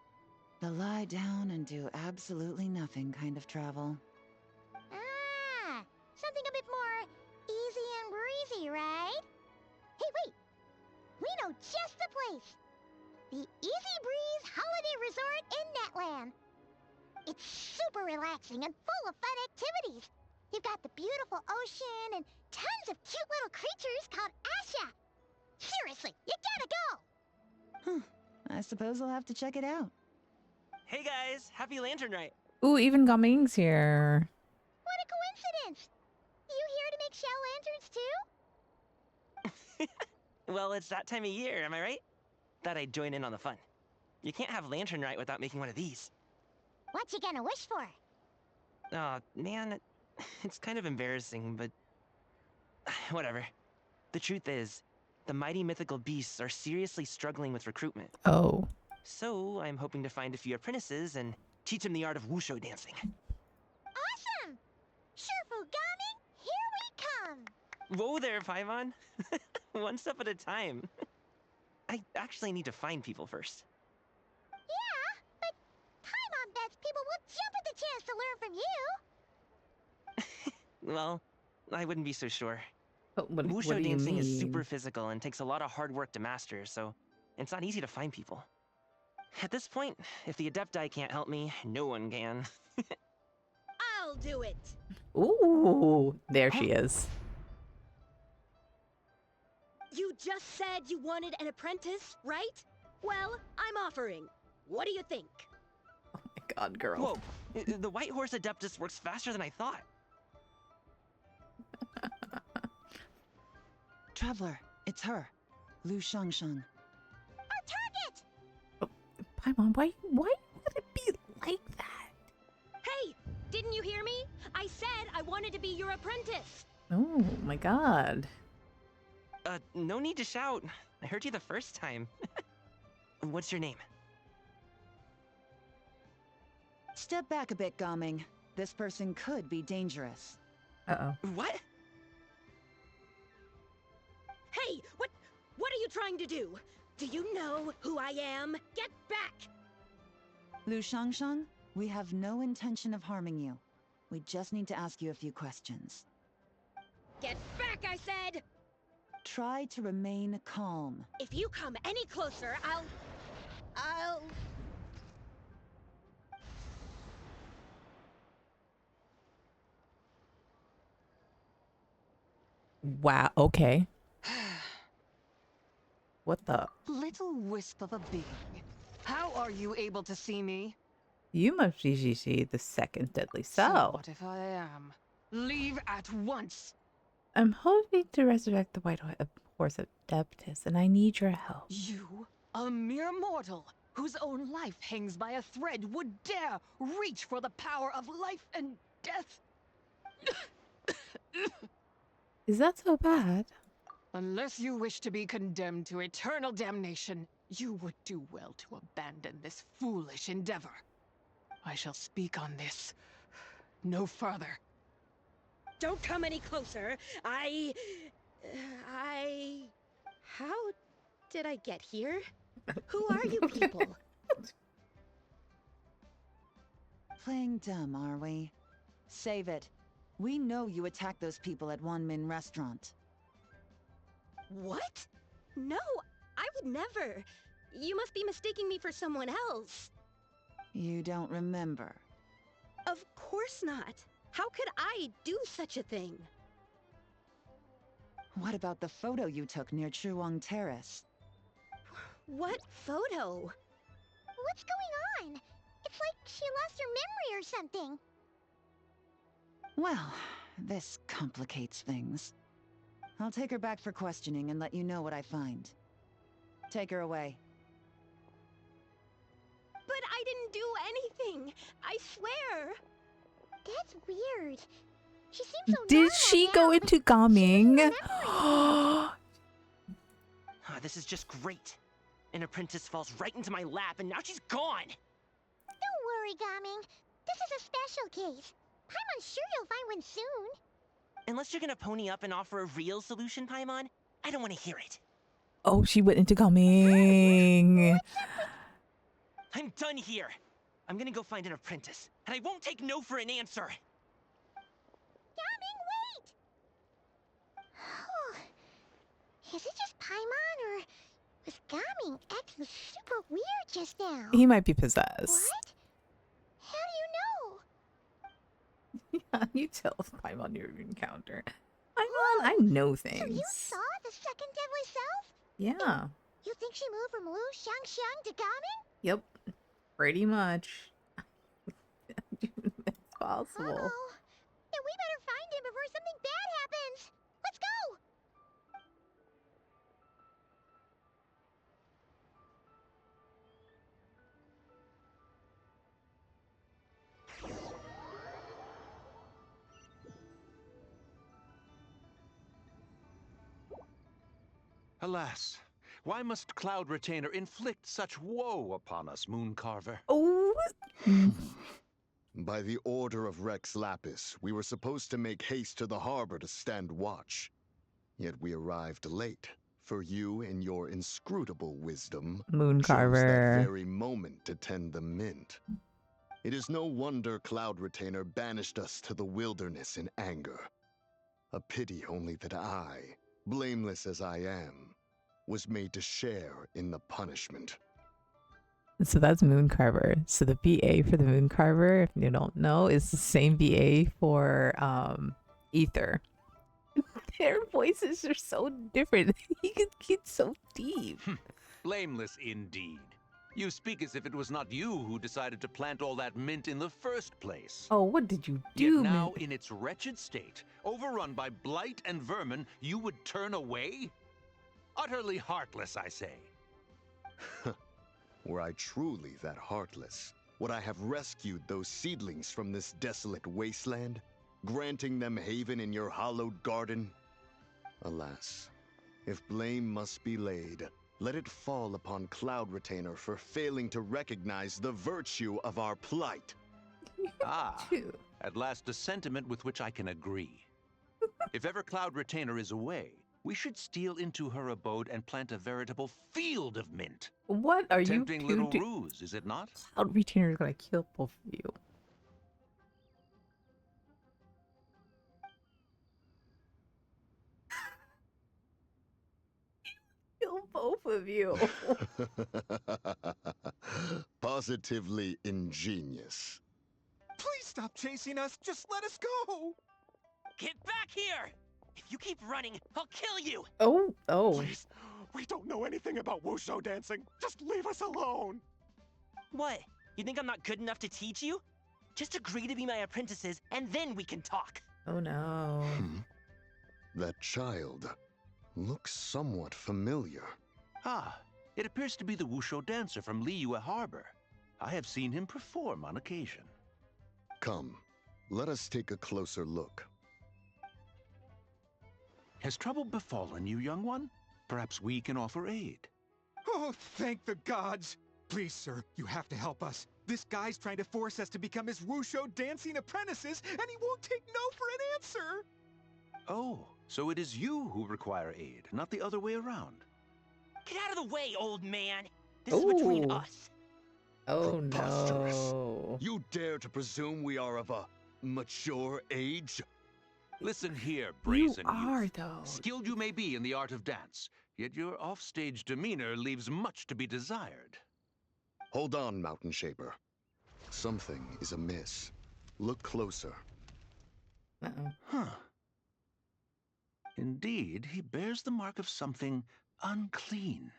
the lie down and do absolutely nothing kind of travel. Ah, something a bit more easy and breezy, right? Hey, wait. We know just the place. The Easy Breeze Holiday Resort in Netland. It's super relaxing and full of fun activities. You've got the beautiful ocean and tons of cute little creatures called Asha. Seriously, you gotta go. I suppose I'll have to check it out. Hey guys, happy Lantern Rite. Ooh, even Gaming's here. What a coincidence. You here to make shell lanterns too? Well, it's that time of year, am I right? Thought I'd join in on the fun. You can't have Lantern Rite without making one of these. What you gonna wish for? Aw, man, it's kind of embarrassing, but whatever. The truth is, the mighty mythical beasts are seriously struggling with recruitment. Oh. So I'm hoping to find a few apprentices and teach them the art of wushu dancing. Awesome! Shurfugami, here we come! Whoa there, Paimon. One step at a time. I actually need to find people first. Yeah, but Paimon bets people will jump at the chance to learn from you. Well, I wouldn't be so sure. What Wushu do you dancing is mean? super physical and takes a lot of hard work to master, so it's not easy to find people. At this point, if the Adepti can't help me, no one can. I'll do it. Ooh, there she is. You just said you wanted an apprentice, right? Well, I'm offering. What do you think? Oh my god, girl. Whoa, the White Horse Adeptus works faster than I thought. Traveler, it's her. Lu Shangsheng. Our target! Paimon, why would it be like that? Hey, didn't you hear me? I said I wanted to be your apprentice. Oh my god. No need to shout. I heard you the first time. What's your name? Step back a bit, Gaming. This person could be dangerous. Uh-oh. What? Hey, what are you trying to do? Do you know who I am? Get back! Lu Shangshang, we have no intention of harming you. We just need to ask you a few questions. Get back, I said! Try to remain calm. If you come any closer, I'll... Wow, okay. What the? Little wisp of a being. How are you able to see me? You must be Gigi, the second deadly So cell. what if I am? Leave at once! I'm hoping to resurrect the white horse of Adeptus, and I need your help. You, a mere mortal, whose own life hangs by a thread, would dare reach for the power of life and death? Is that so bad? Unless you wish to be condemned to eternal damnation, you would do well to abandon this foolish endeavor. I shall speak on this no further. Don't come any closer. How did I get here? Who are you people? Playing dumb, are we? Save it. We know you attacked those people at Wanmin Restaurant. What? No, I would never. You must be mistaking me for someone else. You don't remember. Of course not. How could I do such a thing? What about the photo you took near Chuang Terrace? What photo? What's going on? It's like she lost her memory or something. Well, this complicates things. I'll take her back for questioning and let you know what I find. Take her away. But I didn't do anything. I swear. That's weird. She seems so Did she now, go into gaming? This is just great. An apprentice falls right into my lap and now she's gone! Don't worry, Gaming. This is a special case. I'm sure you'll find one soon. Unless you're gonna pony up and offer a real solution, Paimon, I don't want to hear it. Oh, she went into gaming. I'm done here. I'm gonna go find an apprentice, and I won't take no for an answer. Gaming, wait! Is it just Paimon, or was Gaming acting super weird just now? He might be possessed. What? How do you know? Yeah, you tell Paimon your encounter. Paimon, I know things. So you saw the second deadly self? Yeah. You think she moved from Lu Shangxiang to Gaming? Yep. Pretty much. It's possible. Uh-oh. Then we better find him before something bad happens. Let's go! Alas, why must Cloud Retainer inflict such woe upon us, Mooncarver? Oh. By the order of Rex Lapis, we were supposed to make haste to the harbor to stand watch. Yet we arrived late, for you in your inscrutable wisdom chose that very moment to tend the mint. It is no wonder Cloud Retainer banished us to the wilderness in anger. A pity only that I, blameless as I am, was made to share in the punishment. So that's Mooncarver. So the VA for the Mooncarver, if you don't know, is the same VA for Ether. Their voices are so different. He can get so deep. Blameless indeed. You speak as if it was not you who decided to plant all that mint in the first place. Oh, what did you do? Yet now, in its wretched state, overrun by blight and vermin, you would turn away? Utterly heartless, I say. Were I truly that heartless, would I have rescued those seedlings from this desolate wasteland, granting them haven in your hallowed garden? Alas, if blame must be laid, let it fall upon Cloud Retainer for failing to recognize the virtue of our plight. At last a sentiment with which I can agree. If ever Cloud Retainer is away, we should steal into her abode and plant a veritable field of mint. What are you Tempting little doing? ruse, is it not? Cloud Retainer is gonna kill both of you. Kill both of you. Positively ingenious. Please stop chasing us. Just let us go. Get back here! If you keep running, I'll kill you! Oh. Please, we don't know anything about wushu dancing. Just leave us alone. What? You think I'm not good enough to teach you? Just agree to be my apprentices, and then we can talk. Oh no. That child looks somewhat familiar. Ah, it appears to be the wushu dancer from Liyue Harbor. I have seen him perform on occasion. Come, let us take a closer look. Has trouble befallen you, young one? Perhaps we can offer aid. Oh, thank the gods. Please, sir, you have to help us. This guy's trying to force us to become his wushu dancing apprentices, and he won't take no for an answer. Oh, so it is you who require aid, not the other way around. Get out of the way, old man! This is between us. Oh Preposterous. no. You dare to presume we are of a mature age? Listen here, brazen You are, youth. though. Skilled you may be in the art of dance, yet your offstage demeanor leaves much to be desired. Hold on, Mountain Shaper. Something is amiss. Look closer. Uh-oh. Huh. Indeed, he bears the mark of something unclean.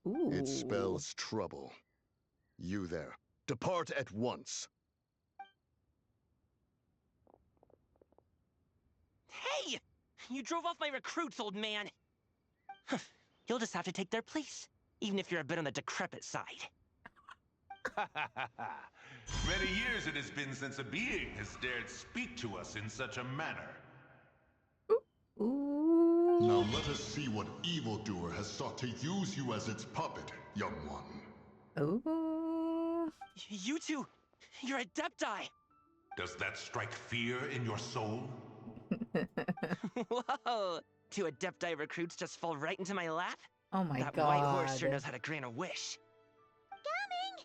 Ooh. It spells trouble. You there, depart at once. Hey! You drove off my recruits, old man! You'll just have to take their place, even if you're a bit on the decrepit side. Many years it has been since a being has dared speak to us in such a manner. Ooh. Now let us see what evildoer has sought to use you as its puppet, young one. Ooh. You two, you're adepti! Does that strike fear in your soul? Whoa! Two adepti recruits just fall right into my lap? Oh my that god. white horse sure knows how to grant a wish. Coming!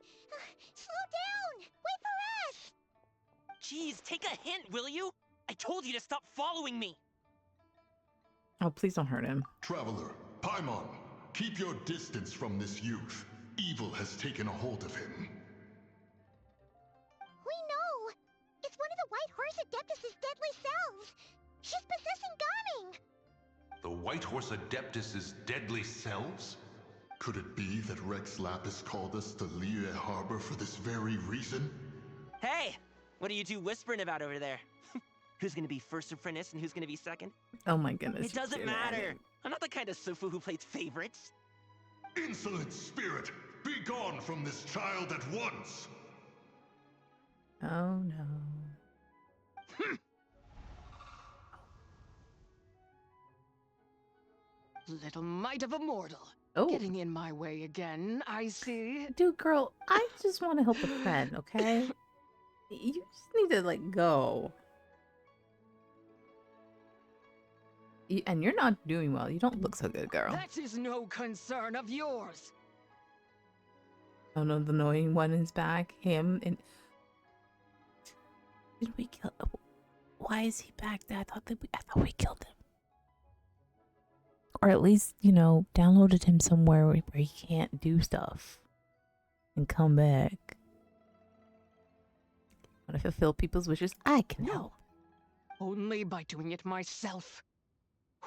Slow down! Wait for us! Jeez, take a hint, will you? I told you to stop following me! Oh, please don't hurt him. Traveler, Paimon, keep your distance from this youth. Evil has taken a hold of him. We know! It's one of the White Horse Adeptus' deadly cells! She's possessing Gaming! The White Horse Adeptus' deadly selves? Could it be that Rex Lapis called us to Liyue Harbor for this very reason? Hey! What are you two whispering about over there? Who's gonna be first apprentice and who's gonna be second? Oh my goodness. It doesn't matter! I'm not the kind of Sufu who plays favorites. Insolent spirit! Be gone from this child at once! Oh no. Little mite of a mortal. Oh. Getting in my way again, I see. Dude, girl, I just want to help a friend, okay? You just need to let go. And you're not doing well. You don't look so good, girl. That is no concern of yours. Oh no, the annoying one is back. Him and did we kill? Why is he back there? I thought we killed him, or at least downloaded him somewhere where he can't do stuff and come back. Want to fulfill people's wishes? I can help. Only by doing it myself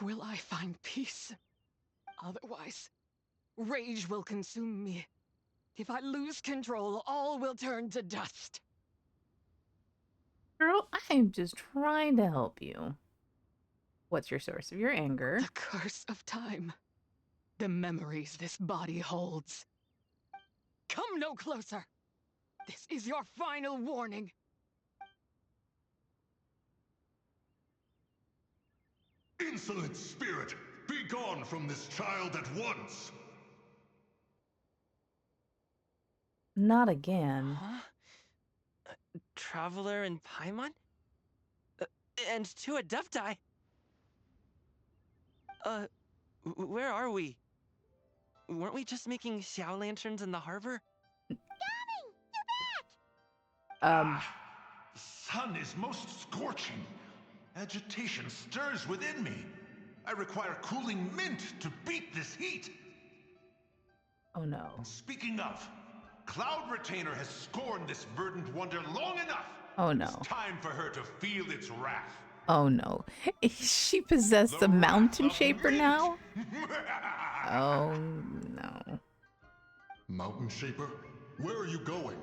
will I find peace. Otherwise, rage will consume me. If I lose control, all will turn to dust. Girl, I am just trying to help you. What's your source of your anger? The curse of time. The memories this body holds. Come no closer. This is your final warning. Insolent spirit! Be gone from this child at once! Not again. Huh? Traveler and Paimon? And two adepti? Where are we? Weren't we just making Xiao lanterns in the harbor? The sun is most scorching. Agitation stirs within me. I require cooling mint to beat this heat. Oh no. And speaking of, Cloud Retainer has scorned this verdant wonder long enough. Oh no. It's time for her to feel its wrath. Oh no. Is she possessed the mountain shaper now? Oh no. Mountain Shaper, where are you going?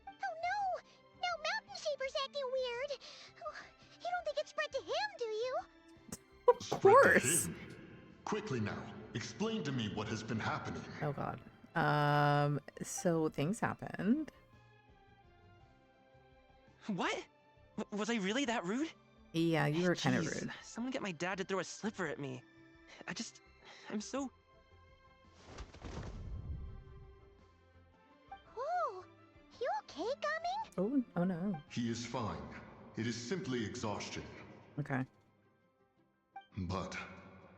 Oh no! No, Mountain Shaper's acting weird. Oh, you don't think it spread to him, do you? Of course. Quickly now, explain to me what has been happening. Oh god. So things happened. What? Was I really that rude? Yeah, you were kind of Jeez, rude. Someone get my dad to throw a slipper at me. I'm so... Whoa! You okay, Gaming? Oh no. He is fine. It is simply exhaustion. Okay. But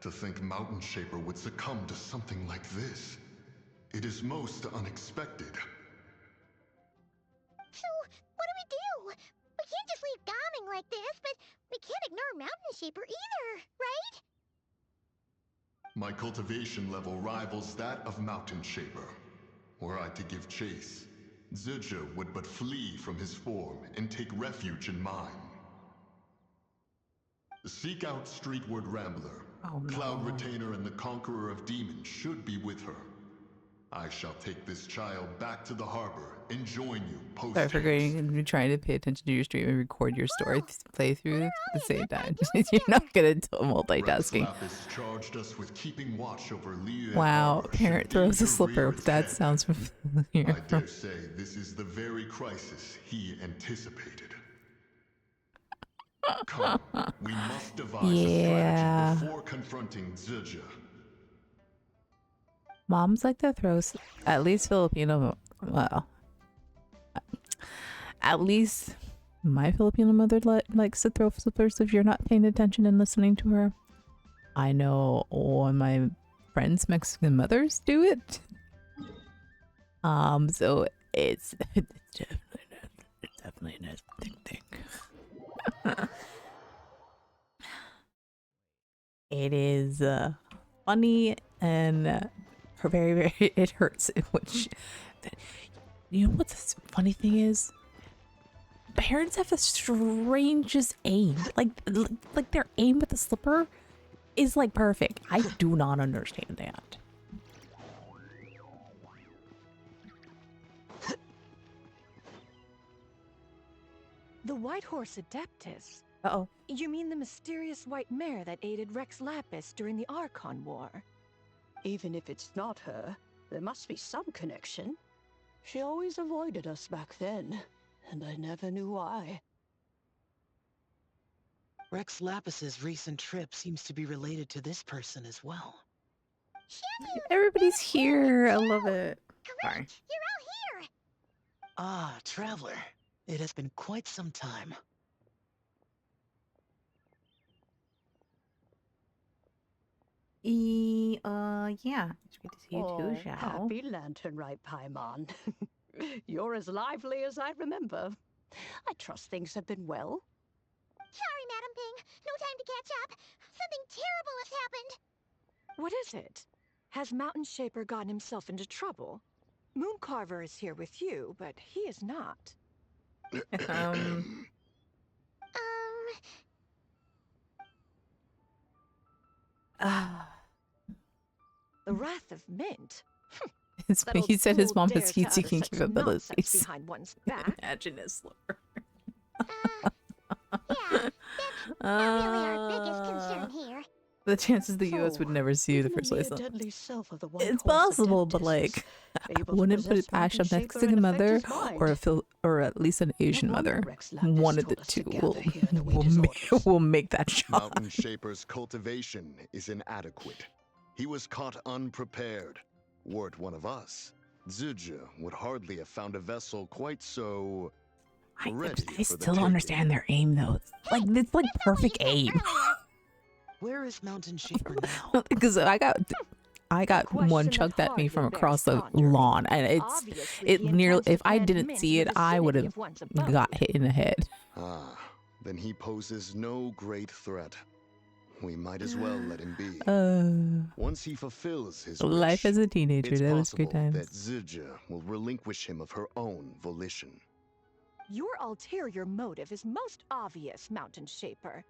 to think Mountain Shaper would succumb to something like this, it is most unexpected. So, what do? We can't just leave Gaming like this, but we can't ignore Mountain Shaper either, right? My cultivation level rivals that of Mountain Shaper. Were I to give chase, Zizha would but flee from his form and take refuge in mine. Seek out Streetward Rambler. Oh, no. Cloud Retainer and the Conqueror of Demons should be with her. I shall take this child back to the harbor and join you post. Sorry for trying to pay attention to your stream and record your story playthrough at the same time. You're not good at multitasking. Lapis charged us with keeping watch over Liyue Wow, Harbor parent should throws a danger slipper. rear its That head. sounds familiar. I dare say this is the very crisis he anticipated. Come, we must devise a strategy before confronting Zizha. Moms like to throw, at least Filipino, well, at least my Filipino mother likes to throw slippers if you're not paying attention and listening to her. I know all my friends' Mexican mothers do it. So it's definitely a thing. It is funny and very, it hurts. Which, you know what the funny thing is? Parents have the strangest aim. Like their aim with the slipper is like perfect. I do not understand that. The White Horse Adeptus? Uh-oh. You mean the mysterious white mare that aided Rex Lapis during the Archon War? Even if it's not her, there must be some connection. She always avoided us back then, and I never knew why. Rex Lapis's recent trip seems to be related to this person as well. Everybody's here. I love it. Sorry. You're all here! Ah, Traveler. It has been quite some time. Yeah. It's good to see you too, Xiao. Happy Lantern Rite, Paimon. You're as lively as I remember. I trust things have been well. Sorry, Madam Ping. No time to catch up. Something terrible has happened. What is it? Has Mountain Shaper gotten himself into trouble? Mooncarver is here with you, but he is not. The Wrath of Mint? He said his mom has heat-seeking Nonsense capabilities. behind one's back. Imagine his slipper. Yeah, that's not really our biggest concern here. The chances the U.S. would never see you the first place. Deadly self of the White It's Horse possible, but Adeptus like, able to wouldn't put it possess past a Mountain Shaper Mexican and affect mother his mind. or at least an Asian mother. Rex Lapis One of the told us two to gather here and await will his will make that shot. Mountain Shaper's cultivation is inadequate. He was caught unprepared. Were it one of us, Zizha would hardly have found a vessel quite so ready I for the still don't taking. understand their aim though. It's like perfect aim. Where is Mountain Shaper now? Because I got one chucked at me from across the lawn, and it nearly, if I didn't see it, I would have got hit in the head. Ah, then he poses no great threat. We might as well let him be. Once he fulfills his life wish, as a teenager, it's that was good possible times. that Zidja will relinquish him of her own volition. Your ulterior motive is most obvious, Mountain Shaper.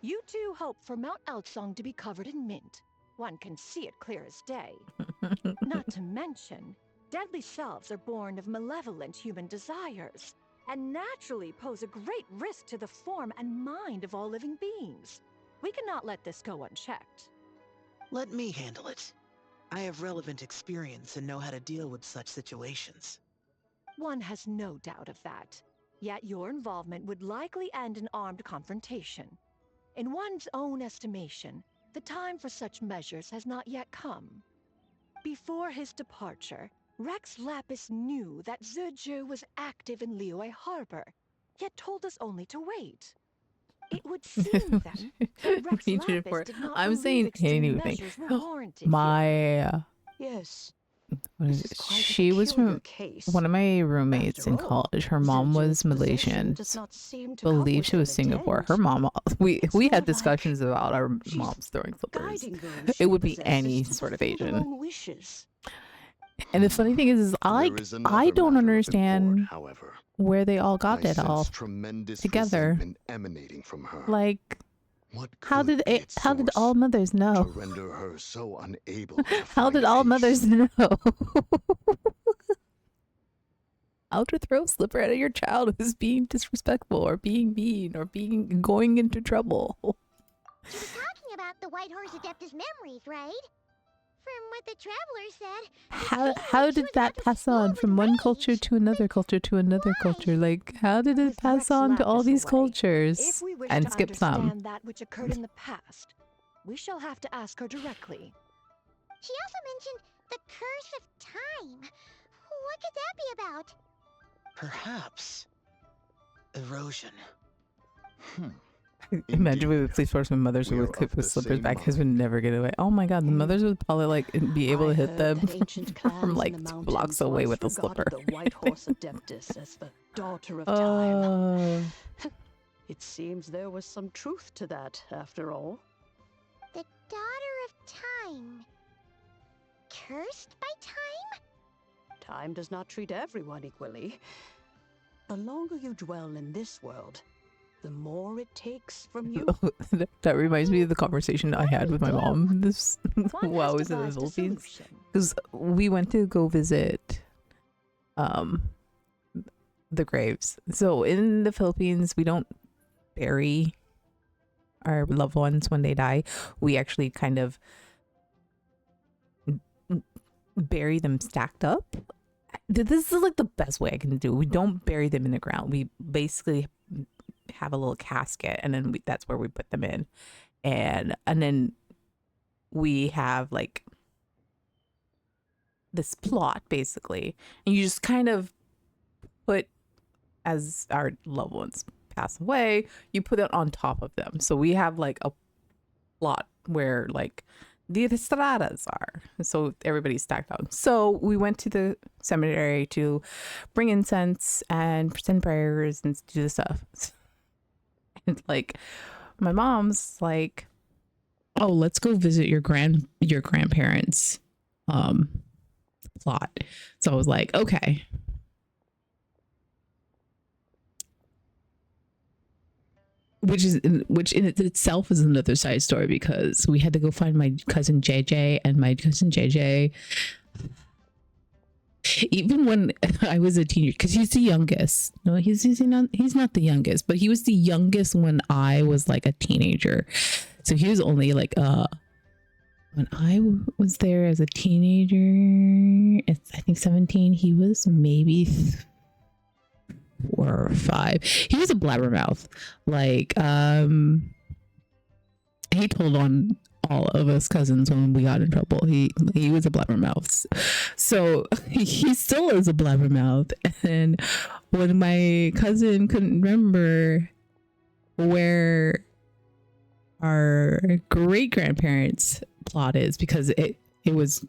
You two hope for Mount Altsong to be covered in mint. One can see it clear as day. Not to mention, deadly selves are born of malevolent human desires, and naturally pose a great risk to the form and mind of all living beings. We cannot let this go unchecked. Let me handle it. I have relevant experience and know how to deal with such situations. One has no doubt of that. Yet your involvement would likely end in armed confrontation. In one's own estimation, the time for such measures has not yet come. Before his departure, Rex Lapis knew that Zizhu was active in Liyue Harbor, yet told us only to wait. It would seem then that Rex Lapis did not I'm saying extreme anything. measures were warranted My Yes. what is it? She was from one of my roommates in college. Her mom was Malaysian. Believe she was Singapore. Her mom. We had discussions about our moms throwing flippers. It would be any sort of Asian. And the funny thing is I don't understand where they all got it all together. Like, how did all mothers know? How did all mothers know? How to throw a slipper at your child who's being disrespectful or being mean or going into trouble. She was talking about the White Horse Adeptus memories, right? From what the traveler said. How did that pass on from one culture to another culture to another culture? Like, how did it pass on to all these cultures? And skip some. That which occurred in the past, we shall have to ask her directly. She also mentioned the curse of time. What could that be about? Perhaps erosion. Imagine we would please force my mothers who would clip with slippers back because would never get away. Oh my god, the mothers would probably like be able to hit them from like 2 blocks away with a slipper. The White Horse Adeptus as the daughter of time. It seems there was some truth to that, after all. The daughter of time. Cursed by time? Time does not treat everyone equally. The longer you dwell in this world, the more it takes from you. That reminds me of the conversation I had with my mom this while I was in the Philippines, because we went to go visit the graves. So in the Philippines, we don't bury our loved ones when they die. We actually kind of bury them stacked up. This is like the best way I can do. We don't bury them in the ground. We basically have a little casket, and then that's where we put them in, and then we have like this plot basically, and you just kind of put, as our loved ones pass away, you put it on top of them. So we have like a plot where like the estradas are, so everybody's stacked out. So we went to the cemetery to bring incense and send prayers and do the stuff. And like my mom's like, oh, let's go visit your grandparents plot. So I was like, okay. Which in itself is another side story, because we had to go find my cousin JJ, and my cousin JJ, even when I was a teenager, because he's the youngest. No, he's not the youngest, but he was the youngest when I was like a teenager. So he was only like when I was there as a teenager, I think 17, he was maybe 4 or 5. He was a blabbermouth. Like he told on all of us cousins when we got in trouble. He was a blabbermouth. So he still is a blabbermouth. And when my cousin couldn't remember where our great grandparents' plot is, because it was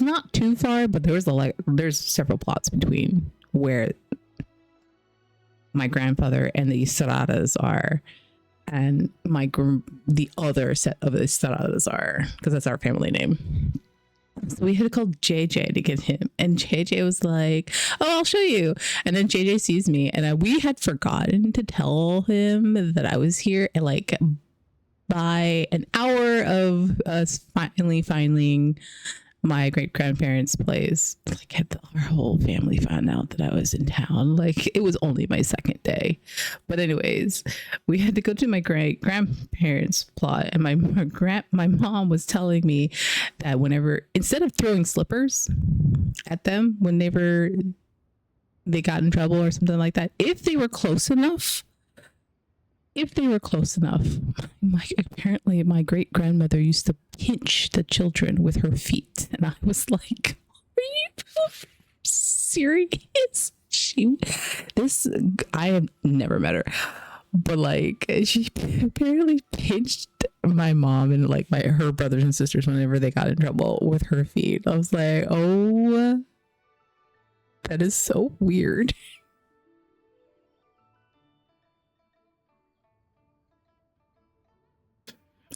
not too far, but there's several plots between where my grandfather and the Saradas are, and the other set of the Saradas are, because that's our family name. So we had called JJ to get him, and JJ was like, "Oh, I'll show you." And then JJ sees me, and we had forgotten to tell him that I was here, and like by an hour of us finally finding my great grandparents' place, like our whole family found out that I was in town. Like, it was only my second day, but anyways, we had to go to my great grandparents' plot, and my mom was telling me that instead of throwing slippers at them whenever they got in trouble or something like that, if they were close enough, apparently my great grandmother used to pinch the children with her feet, and I was like, "Are you serious?" I have never met her, but like, she apparently pinched my mom and like her brothers and sisters whenever they got in trouble with her feet. I was like, "Oh, that is so weird."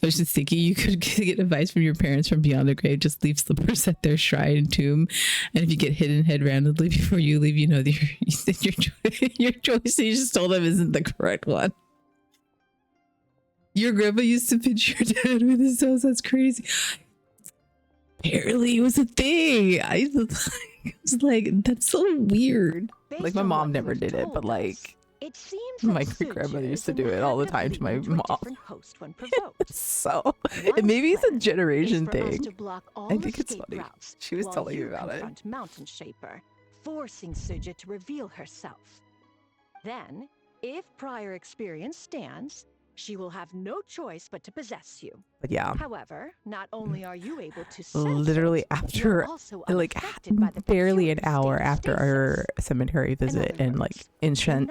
I was just thinking, you could get advice from your parents from beyond the grave. Just leave slippers at their shrine and tomb, and if you get hit in head randomly before you leave, you know that your choice you just told them isn't the correct one. Your grandpa used to pinch your dad with his toes. That's crazy. Apparently, it was a thing. I was like, that's so weird. Like, my mom never did it, but like, it seems my great grandmother used to do it all the time to my mom. So, and maybe it's a generation thing. I think it's funny. She was telling me about it. Mountain Shaper, forcing Suja to reveal herself. Then, if prior experience stands, she will have no choice but to possess you. But yeah. However, not only are you able to sense literally it, after like barely an hour after our cemetery visit and like incense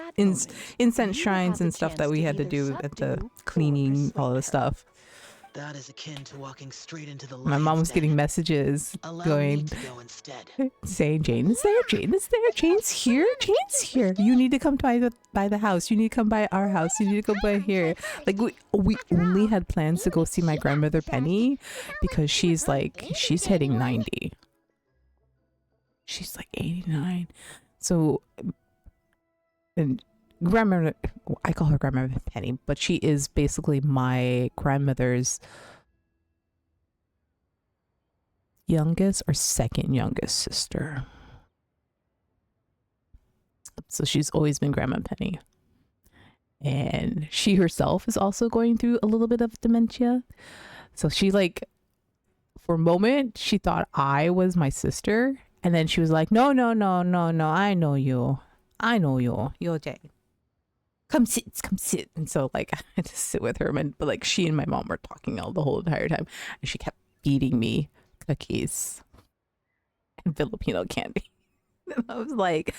shrines and stuff that we had to do at the cleaning, all the stuff. That is akin to walking straight into the My mom was getting messages going, saying, "Jane is there, Jane is there, Jane's here, Jane's here. You need to come by the house. You need to come by our house. You need to go by here." Like, we only had plans to go see my grandmother Penny because she's hitting 90. She's like 89. So, and grandmother, I call her grandmother Penny, but she is basically my grandmother's youngest or second youngest sister. So she's always been Grandma Penny. And she herself is also going through a little bit of dementia. So she for a moment, she thought I was my sister. And then she was like, no, I know you. You're Jane. Come sit. And so I had to sit with her, but she and my mom were talking the whole entire time, and she kept feeding me cookies and Filipino candy. And I was like,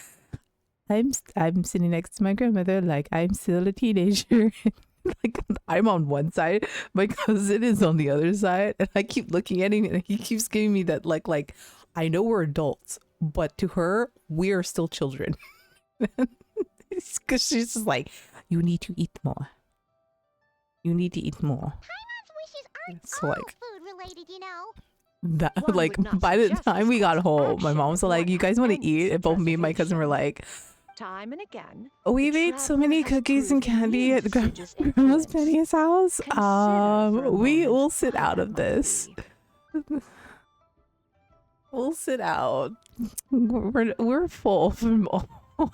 I'm sitting next to my grandmother, I'm still a teenager. I'm on one side, my cousin is on the other side, and I keep looking at him, and he keeps giving me that like I know we're adults, but to her we are still children. Because she's just like, you need to eat more. You need to eat more. Paimon's wishes aren't so all food related, you know. That by the time we got home, my mom was like, "You guys want to eat?" And both me and my cousin were like, time and again, "We've ate so many cookies and candy at Grandma's Penny's house. We will sit out of this. We'll sit out. We're full from all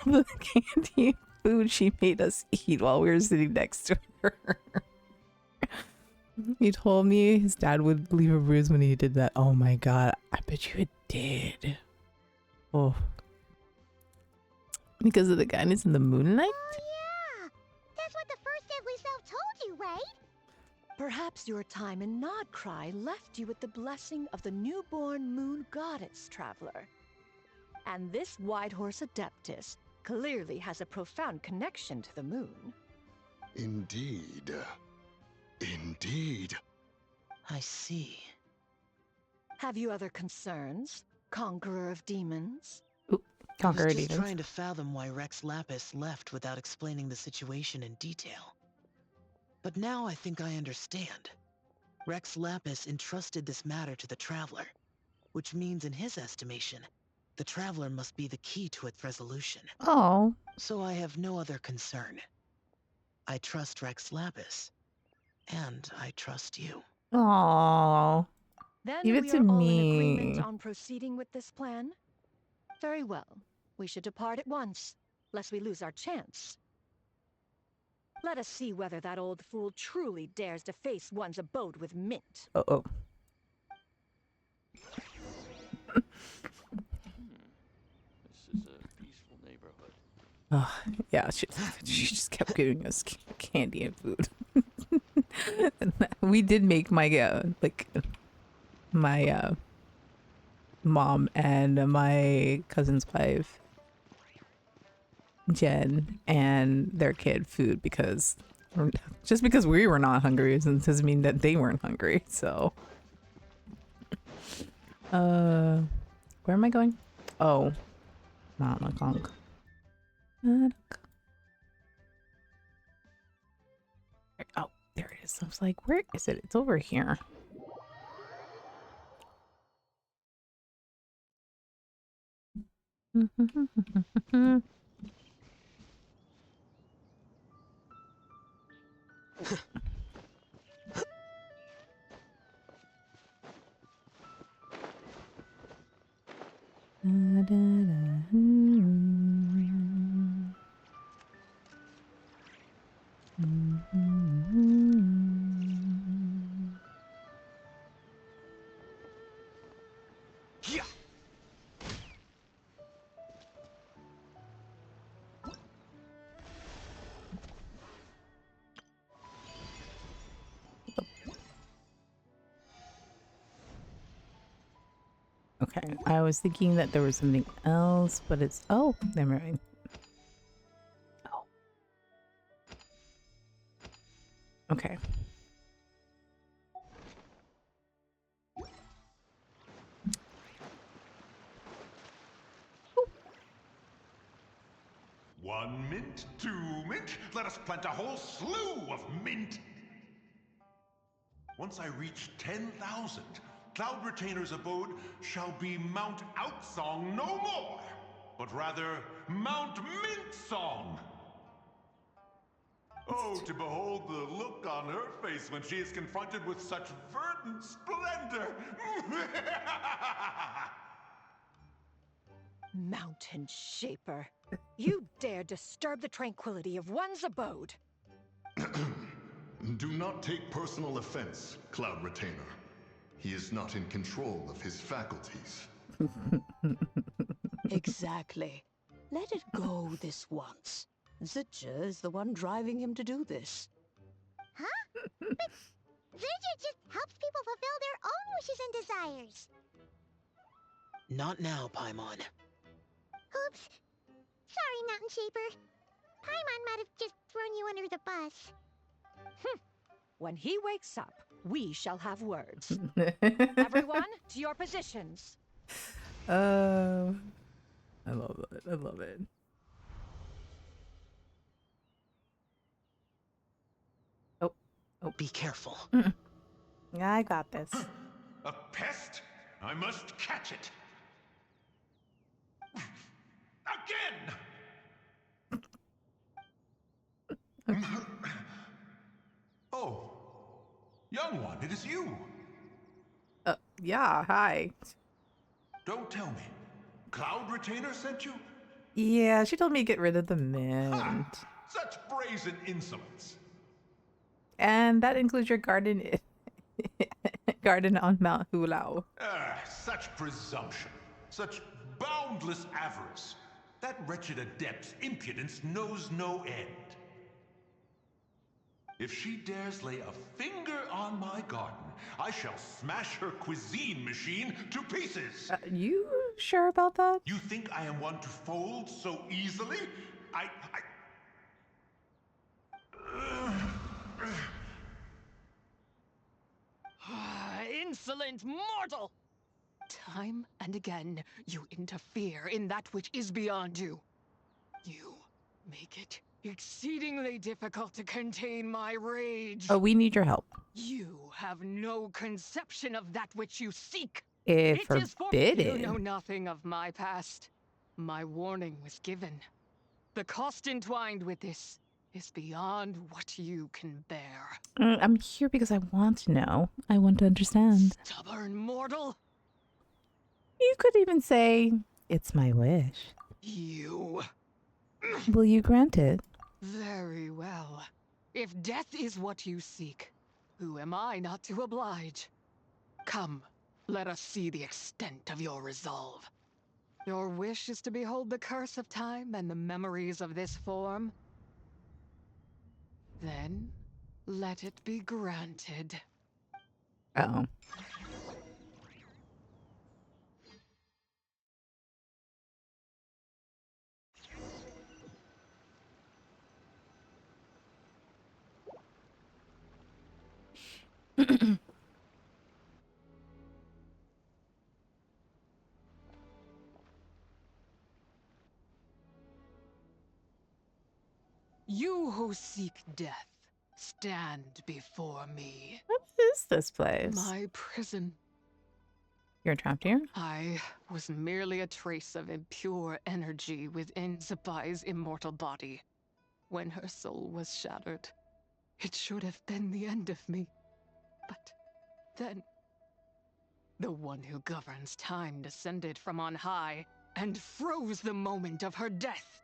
the candy and food she made us eat while we were sitting next to her." He told me his dad would leave a bruise when he did that. Oh my god, I bet you it did. Oh. Because of the guidance in the moonlight? Oh yeah! That's what the first deadly self told you, right? Perhaps your time in Nodcry left you with the blessing of the newborn moon goddess, traveler. And this White Horse Adeptus clearly has a profound connection to the moon. Indeed. Indeed. I see. Have you other concerns, Conqueror of Demons? I was just trying to fathom why Rex Lapis left without explaining the situation in detail. But now I think I understand. Rex Lapis entrusted this matter to the Traveler, which means in his estimation, the Traveler must be the key to its resolution. Oh. So I have no other concern. I trust Rex Lapis, and I trust you. Oh. Then Give it we to are all in me. agreement on proceeding with this plan? Very well. We should depart at once, lest we lose our chance. Let us see whether that old fool truly dares to face one's abode with mint. Uh-oh. This is a peaceful neighborhood. Yeah, she just kept giving us candy and food. We did make my my mom and my cousin's wife Jen and their kid food because just because we were not hungry doesn't mean that they weren't hungry. So where am I going? Oh, Mount Nakong. Oh, there it is. I was like, where is it? It's over here. Okay, I was thinking that there was something else, but it's never mind. Oh, okay. One mint, 2 mint, let us plant a whole slew of mint. Once I reach 10,000, Cloud Retainer's abode shall be Mount Outsong no more, but rather Mount Mintsong. Oh, to behold the look on her face when she is confronted with such verdant splendor! Mountain Shaper, you dare disturb the tranquility of one's abode. Do not take personal offense, Cloud Retainer. He is not in control of his faculties. Exactly. Let it go this once. Zitja is the one driving him to do this. Huh? But Zitja just helps people fulfill their own wishes and desires. Not now, Paimon. Oops. Sorry, Mountain Shaper. Paimon might have just thrown you under the bus. When he wakes up, we shall have words. Everyone, to your positions. I love it. I love it. Oh. Be careful. Yeah, I got this. A pest? I must catch it. Again! Oh, young one, it is you. Yeah, hi. Don't tell me. Cloud Retainer sent you? Yeah, she told me to get rid of the mint. Ha! Such brazen insolence. And that includes your garden garden on Mount Hulao. Such presumption. Such boundless avarice. That wretched adept's impudence knows no end. If she dares lay a finger on my garden, I shall smash her cuisine machine to pieces. You sure about that? You think I am one to fold so easily? insolent mortal! Time and again, you interfere in that which is beyond you. You make it exceedingly difficult to contain my rage. Oh, we need your help. You have no conception of that which you seek. It It is forbidden. You know nothing of my past. My warning was given. The cost entwined with this is beyond what you can bear. I'm here because I want to know. I want to understand. Stubborn mortal. You could even say, it's my wish. You. Will you grant it? Very well. If death is what you seek, who am I not to oblige? Come, let us see the extent of your resolve. Your wish is to behold the curse of time and the memories of this form? Then, let it be granted. Uh-oh. You who seek death, stand before me. What is this place? My prison. You're trapped here? I was merely a trace of impure energy within Zapai's immortal body. When her soul was shattered, it should have been the end of me. But then, the one who governs time descended from on high and froze the moment of her death.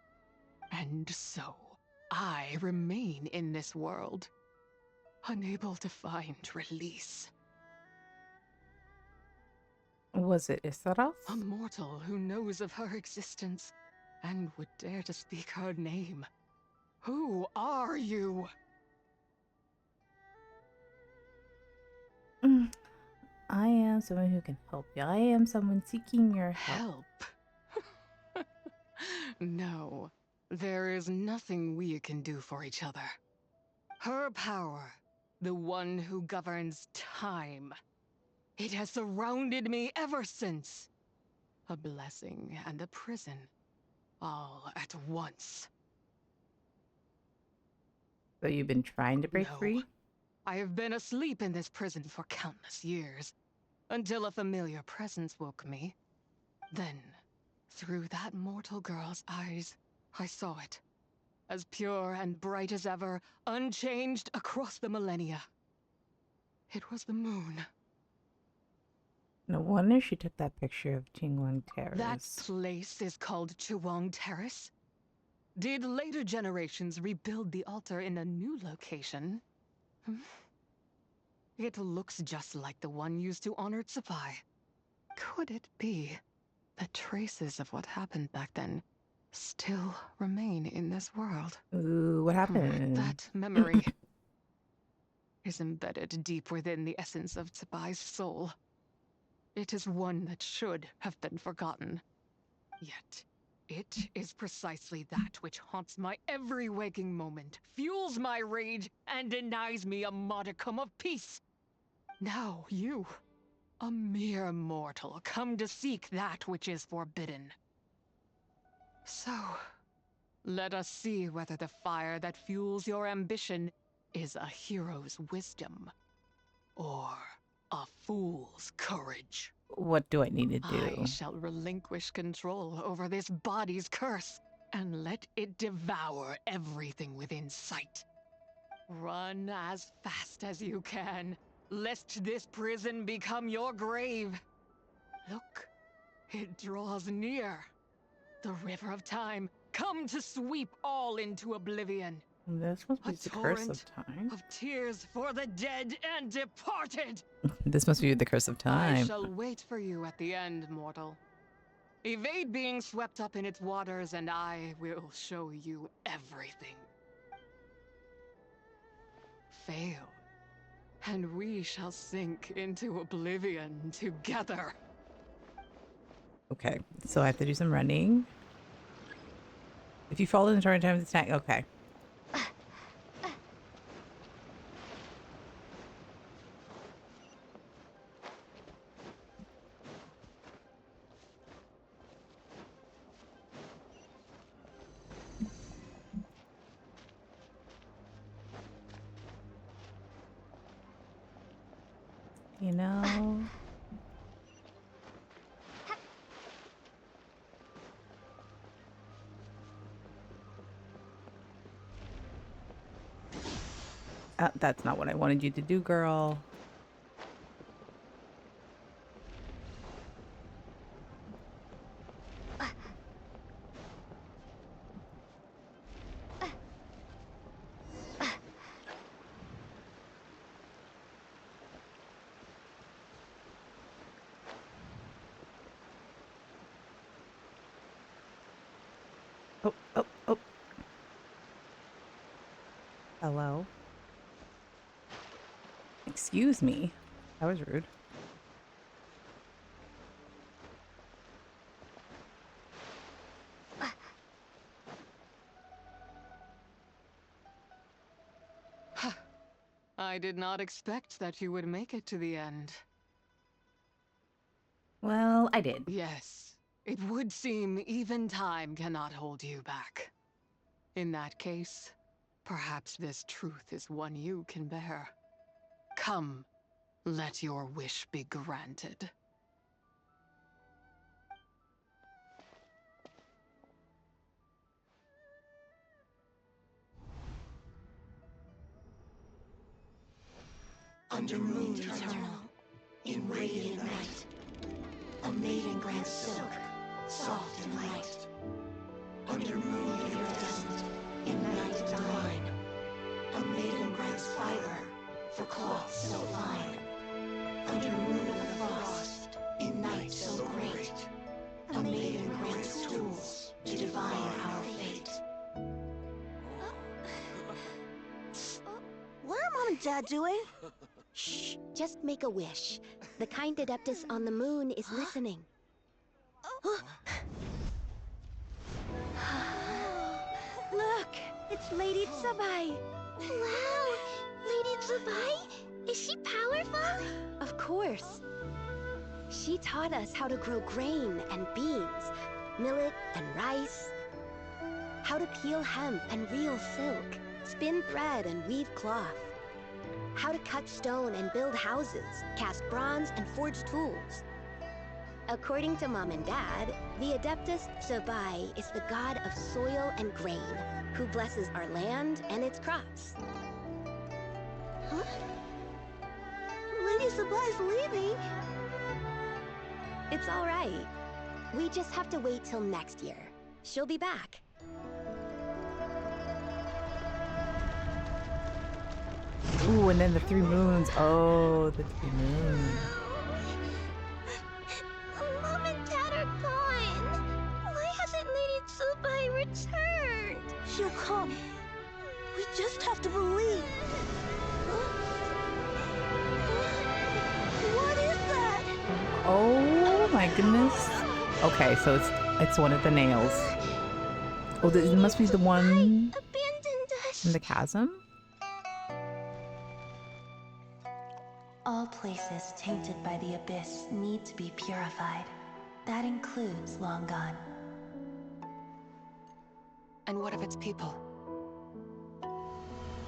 And so, I remain in this world, unable to find release. Was it Isarov? A mortal who knows of her existence and would dare to speak her name. Who are you? I am someone who can help you. I am someone seeking your help. No, there is nothing we can do for each other. Her power, the one who governs time, it has surrounded me ever since. A blessing and a prison, all at once. So you've been trying to break free? I have been asleep in this prison for countless years, until a familiar presence woke me. Then, through that mortal girl's eyes, I saw it. As pure and bright as ever, unchanged across the millennia. It was the moon. No wonder she took that picture of Chingwang Terrace. That place is called Chuang Terrace. Did later generations rebuild the altar in a new location? It looks just like the one used to honor Tsupai. Could it be that traces of what happened back then still remain in this world? Ooh, what happened? That memory is embedded deep within the essence of Tsubai's soul. It is one that should have been forgotten. Yet, it is precisely that which haunts my every waking moment, fuels my rage, and denies me a modicum of peace. Now you, a mere mortal, come to seek that which is forbidden. So, let us see whether the fire that fuels your ambition is a hero's wisdom, or a fool's courage. What do I need to do? I shall relinquish control over this body's curse, and let it devour everything within sight. Run as fast as you can, lest this prison become your grave. Look, it draws near. The river of time, come to sweep all into oblivion. This must be the curse of time. Of tears for the dead and departed. This must be the curse of time. I shall wait for you at the end, mortal. Evade being swept up in its waters, and I will show you everything. Fail, and we shall sink into oblivion together. Okay, so I have to do some running. If you fall in the turn time of the snack, okay. You know? That's not what I wanted you to do, girl. Oh. Hello? Excuse me. That was rude. I did not expect that you would make it to the end. Well, I did. Yes, it would seem even time cannot hold you back. In that case, perhaps this truth is one you can bear. Come, let your wish be granted. Under moon eternal, in radiant night, a maiden grants silk, soft and light. Under moon iridescent, in night divine, a maiden grants fiber for cloth so fine. Under moon of the frost, in night so great, a maiden grants tools to divine our fate. What are Mom and Dad doing? Shh, just make a wish. The kind Adeptus on the moon is listening. Look, it's Lady Tsabai. Wow, Lady Tsabai? Is she powerful? Of course. She taught us how to grow grain and beans, millet and rice, how to peel hemp and reel silk, spin thread and weave cloth, how to cut stone and build houses, cast bronze and forge tools. According to Mom and Dad, the Adeptus Tsabai is the god of soil and grain, who blesses our land and its crops. Huh? Lady Tsabai's leaving. It's all right. We just have to wait till next year. She'll be back. Ooh, and then the 3 moons. Oh, the 3 moons. Mom and Dad are gone. Why hasn't Lady Tsabai returned? She'll come. We just have to believe. What is that? Oh my goodness. Okay, so it's one of the nails. Oh, this must be the one in the chasm? All places tainted by the abyss need to be purified. That includes Long Gone. And what of its people?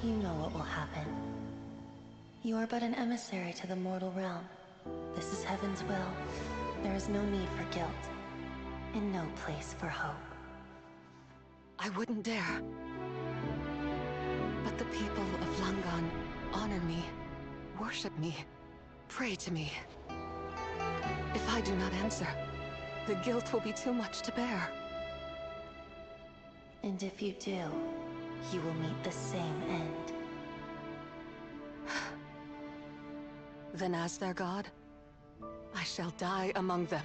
You know what will happen. You are but an emissary to the mortal realm. This is Heaven's will. There is no need for guilt, and no place for hope. I wouldn't dare. But the people of Langan honor me, worship me, pray to me. If I do not answer, the guilt will be too much to bear. And if you do, you will meet the same end. Then as their god, I shall die among them.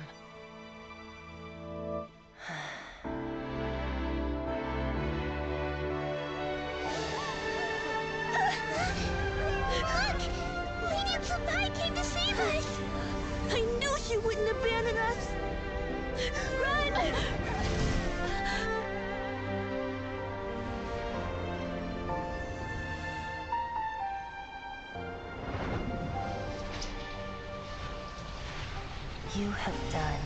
Look! Lady Tsabai came to save us! I knew she wouldn't abandon us! Run! You have done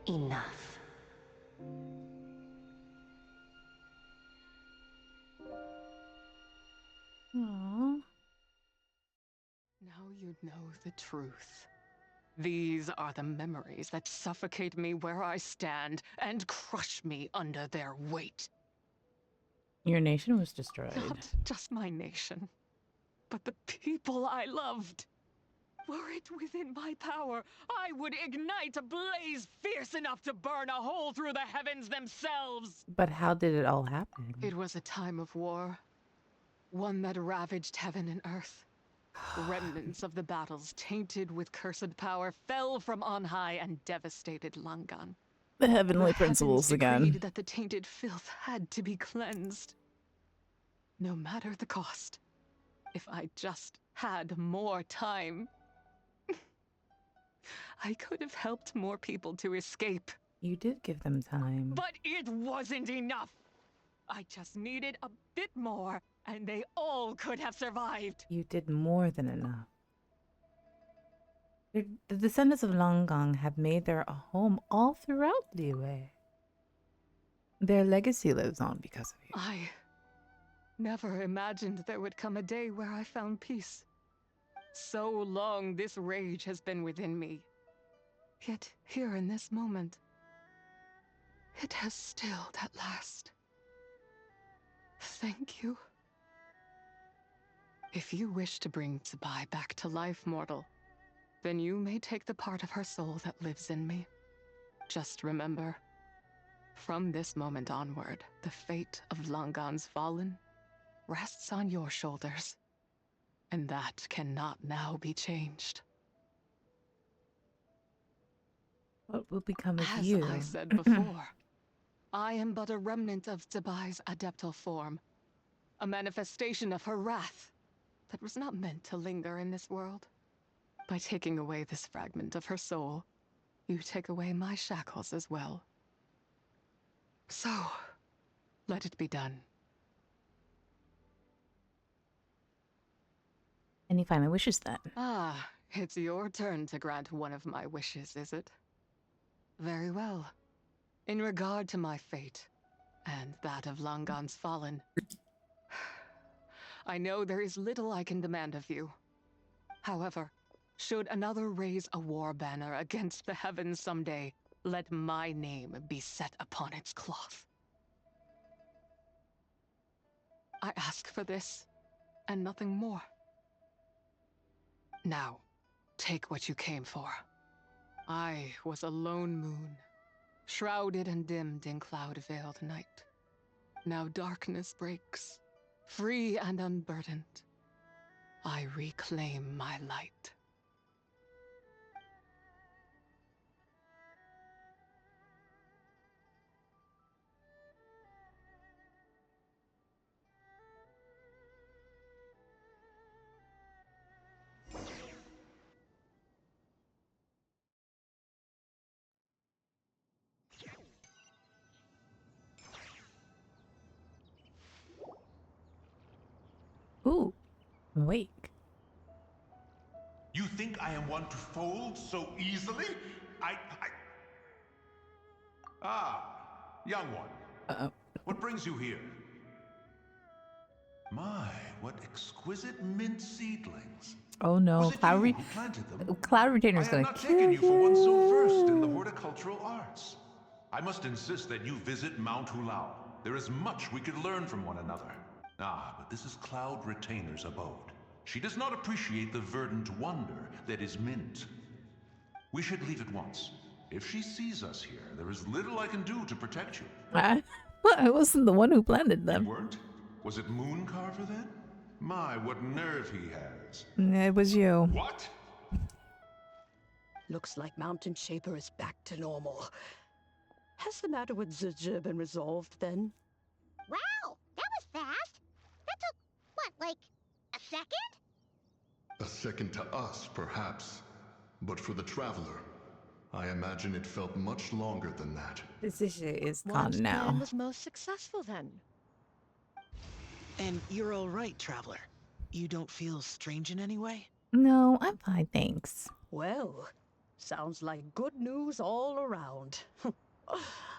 enough. Aww. Now you'd know the truth. These are the memories that suffocate me where I stand and crush me under their weight. Your nation was destroyed. Not just my nation, but the people I loved. Were it within my power, I would ignite a blaze fierce enough to burn a hole through the heavens themselves. But how did it all happen? It was a time of war, one that ravaged heaven and earth. Remnants of the battles, tainted with cursed power, fell from on high and devastated Langan. The heavenly principles again. Decreed that the tainted filth had to be cleansed. No matter the cost. If I just had more time, I could have helped more people to escape. You did give them time. But it wasn't enough. I just needed a bit more, and they all could have survived. You did more than enough. The descendants of Langang have made their home all throughout Liyue. Their legacy lives on because of you. I never imagined there would come a day where I found peace. So long this rage has been within me. Yet here in this moment, it has stilled at last. Thank you. If you wish to bring Tsubai back to life, mortal, then you may take the part of her soul that lives in me. Just remember, from this moment onward, the fate of Langan's fallen rests on your shoulders, and that cannot now be changed. What will become of As you? I said before, I am but a remnant of Tsubai's adeptal form, a manifestation of her wrath that was not meant to linger in this world. By taking away this fragment of her soul, you take away my shackles as well. So, let it be done. Any final wishes then? Ah, it's your turn to grant one of my wishes, is it? Very well. In regard to my fate, and that of Langan's fallen, I know there is little I can demand of you. However, should another raise a war banner against the heavens someday, let my name be set upon its cloth. I ask for this, and nothing more. Now, take what you came for. I was a lone moon, shrouded and dimmed in cloud-veiled night. Now darkness breaks, free and unburdened. I reclaim my light. Ooh, I'm awake. You think I am one to fold so easily? Ah, young one. Uh-oh. What brings you here? My, what exquisite mint seedlings. Oh no, Cloud Retainer's gonna not kill taken you for one so you. versed in the horticultural arts. I must insist that you visit Mount Hulao. There is much we could learn from one another. Ah, but this is Cloud Retainer's abode. She does not appreciate the verdant wonder that is mint. We should leave at once. If she sees us here, there is little I can do to protect you. I wasn't the one who planted them. You weren't? Was it Mooncarver then? My, what nerve he has. It was you. What? Looks like Mountain Shaper is back to normal. Has the matter with Zizha been resolved then? Wow, that was fast. That took, what, like a second? A second to us, perhaps. But for the Traveler, I imagine it felt much longer than that. This issue is What gone now. plan was most successful then? And you're all right, Traveler. You don't feel strange in any way? No, I'm fine, thanks. Well, sounds like good news all around.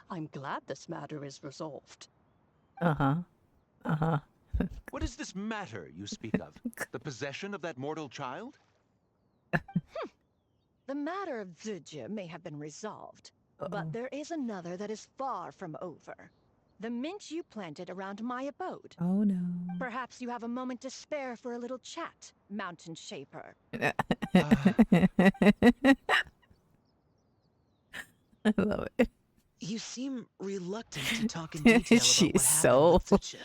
I'm glad this matter is resolved. Uh-huh. Uh-huh. What is this matter you speak of? The possession of that mortal child? The matter of Zidja may have been resolved, but there is another that is far from over. The mint you planted around my abode. Oh no. Perhaps you have a moment to spare for a little chat, Mountain Shaper. I love it. You seem reluctant to talk in detail about She's what so... happened with Zidja.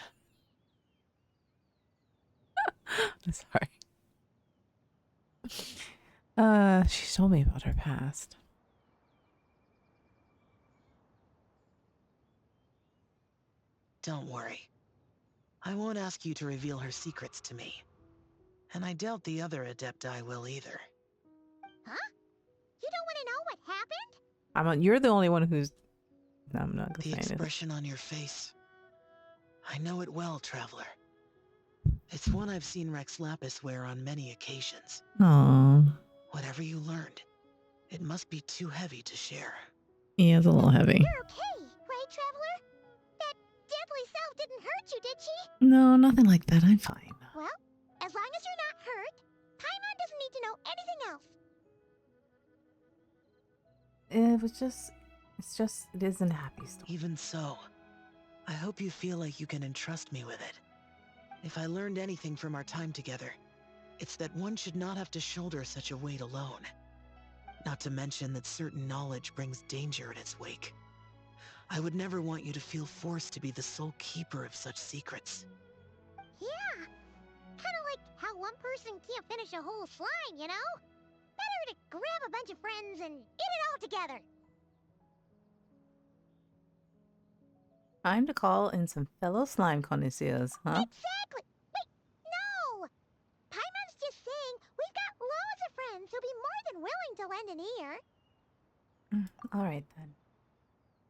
I'm sorry. She told me about her past. Don't worry. I won't ask you to reveal her secrets to me. And I doubt the other Adepti will either. Huh? You don't want to know what happened? You're the only one who's... No, I'm not gonna The say anything. expression on your face. I know it well, Traveler. It's one I've seen Rex Lapis wear on many occasions. Aww. Whatever you learned, it must be too heavy to share. Yeah, it's a little heavy. You're okay, right, Traveler? That deadly self didn't hurt you, did she? No, nothing like that. I'm fine. Well, as long as you're not hurt, Paimon doesn't need to know anything else. It isn't a happy story. Even so, I hope you feel like you can entrust me with it. If I learned anything from our time together, it's that one should not have to shoulder such a weight alone. Not to mention that certain knowledge brings danger in its wake. I would never want you to feel forced to be the sole keeper of such secrets. Yeah. Kind of like how one person can't finish a whole slime, you know? Better to grab a bunch of friends and eat it all together. Time to call in some fellow slime connoisseurs, huh? Exactly. Wait, no! Paimon's just saying we've got loads of friends who'll be more than willing to lend an ear. All right, then.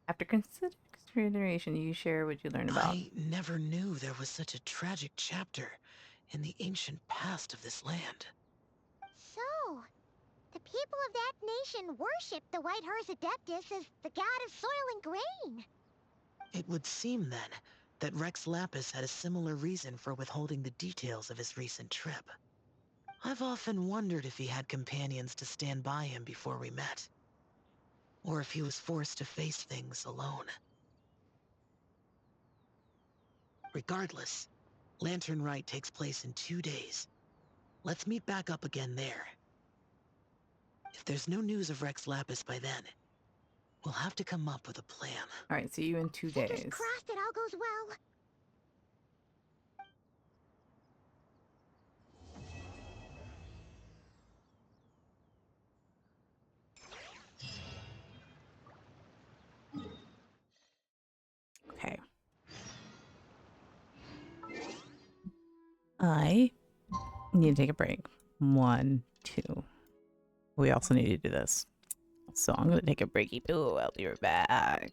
After consideration, you share what you learn about. I never knew there was such a tragic chapter in the ancient past of this land. So, the people of that nation worship the White Horse Adeptus as the god of soil and grain. It would seem, then, that Rex Lapis had a similar reason for withholding the details of his recent trip. I've often wondered if he had companions to stand by him before we met. Or if he was forced to face things alone. Regardless, Lantern Rite takes place in 2 days. Let's meet back up again there. If there's no news of Rex Lapis by then, we'll have to come up with a plan. All right, see you in 2 days. Fingers crossed it all goes well. Okay. I need to take a break. 1, 2. We also need to do this. So I'm going to take a breaky too. I'll be right back.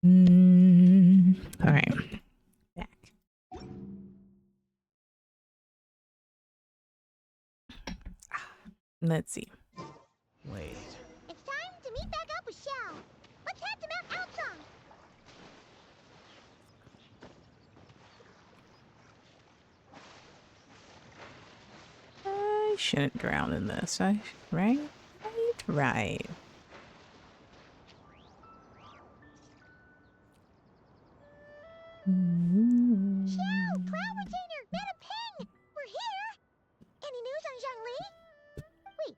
All right. Back. Let's see. Wait. It's time to meet back up with Xiao. Let's head to Mount Outsong. I shouldn't drown in this, right? Right. Xiao, Cloud Retainer, Madam Ping! We're here! Any news on Zhongli? Wait,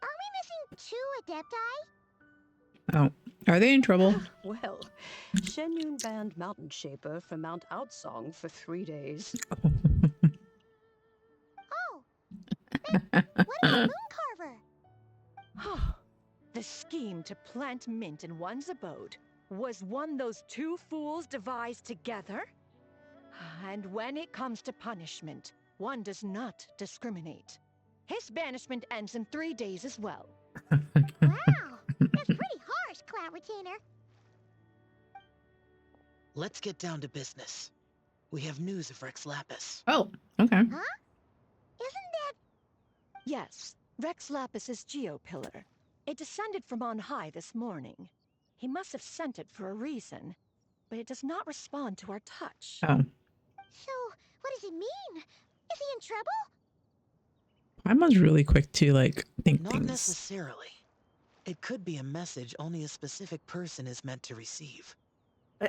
are we missing 2 Adepti? Oh, are they in trouble? Well, Shenyun banned Mountain Shaper from Mount Outsong for 3 days. Oh, then what about Moon Carver? The scheme to plant mint in one's abode was one those 2 fools devised together? And when it comes to punishment, one does not discriminate. His banishment ends in 3 days as well. Wow, that's pretty harsh, Cloud Retainer. Let's get down to business. We have news of Rex Lapis. Oh, okay. Huh? Isn't that... Yes, Rex Lapis's geopillar. It descended from on high this morning. He must have sent it for a reason, but it does not respond to our touch. Oh. So, what does it mean? Is he in trouble? Emma's really quick to think Not things. necessarily. It could be a message only a specific person is meant to receive.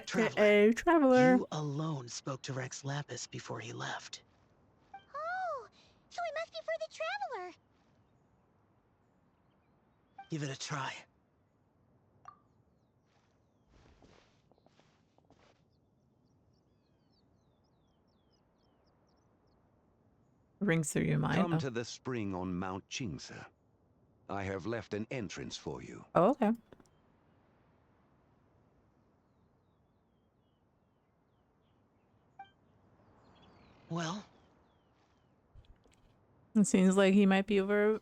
Traveler. You alone spoke to Rex Lapis before he left. Oh, so it must be for the Traveler. Give it a try. Rings through your mind. Come to the spring on Mount Chingsa. I have left an entrance for you. Oh, okay. Well? It seems like he might be over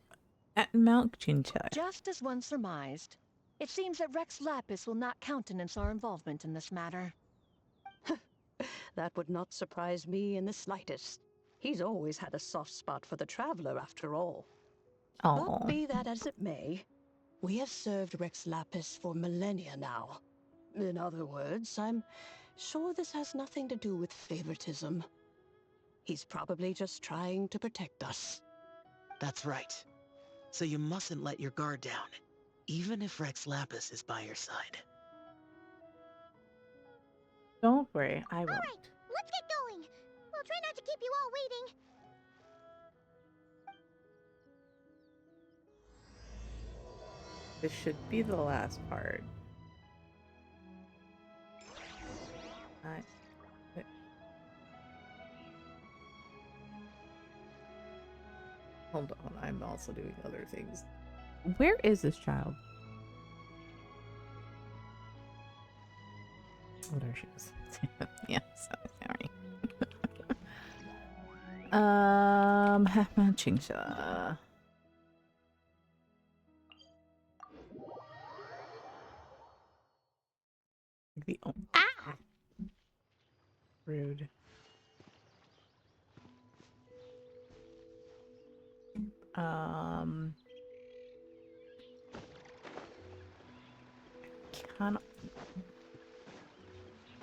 at Mount Chincha. Just as one surmised, it seems that Rex Lapis will not countenance our involvement in this matter. That would not surprise me in the slightest. He's always had a soft spot for the Traveler, after all. Oh. But be that as it may, we have served Rex Lapis for millennia now. In other words, I'm sure this has nothing to do with favoritism. He's probably just trying to protect us. That's right. So you mustn't let your guard down, even if Rex Lapis is by your side. Don't worry, I will. All right, let's get going. We'll try not to keep you all waiting. This should be the last part. Hold on, I'm also doing other things. Where is this child? Oh, there she is. Yeah, sorry. Chingsha. Rude.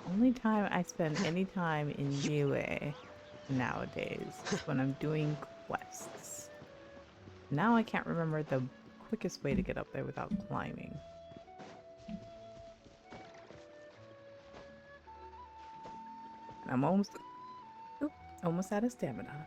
Only time I spend any time in Niue nowadays is when I'm doing quests. Now I can't remember the quickest way to get up there without climbing. And I'm almost out of stamina.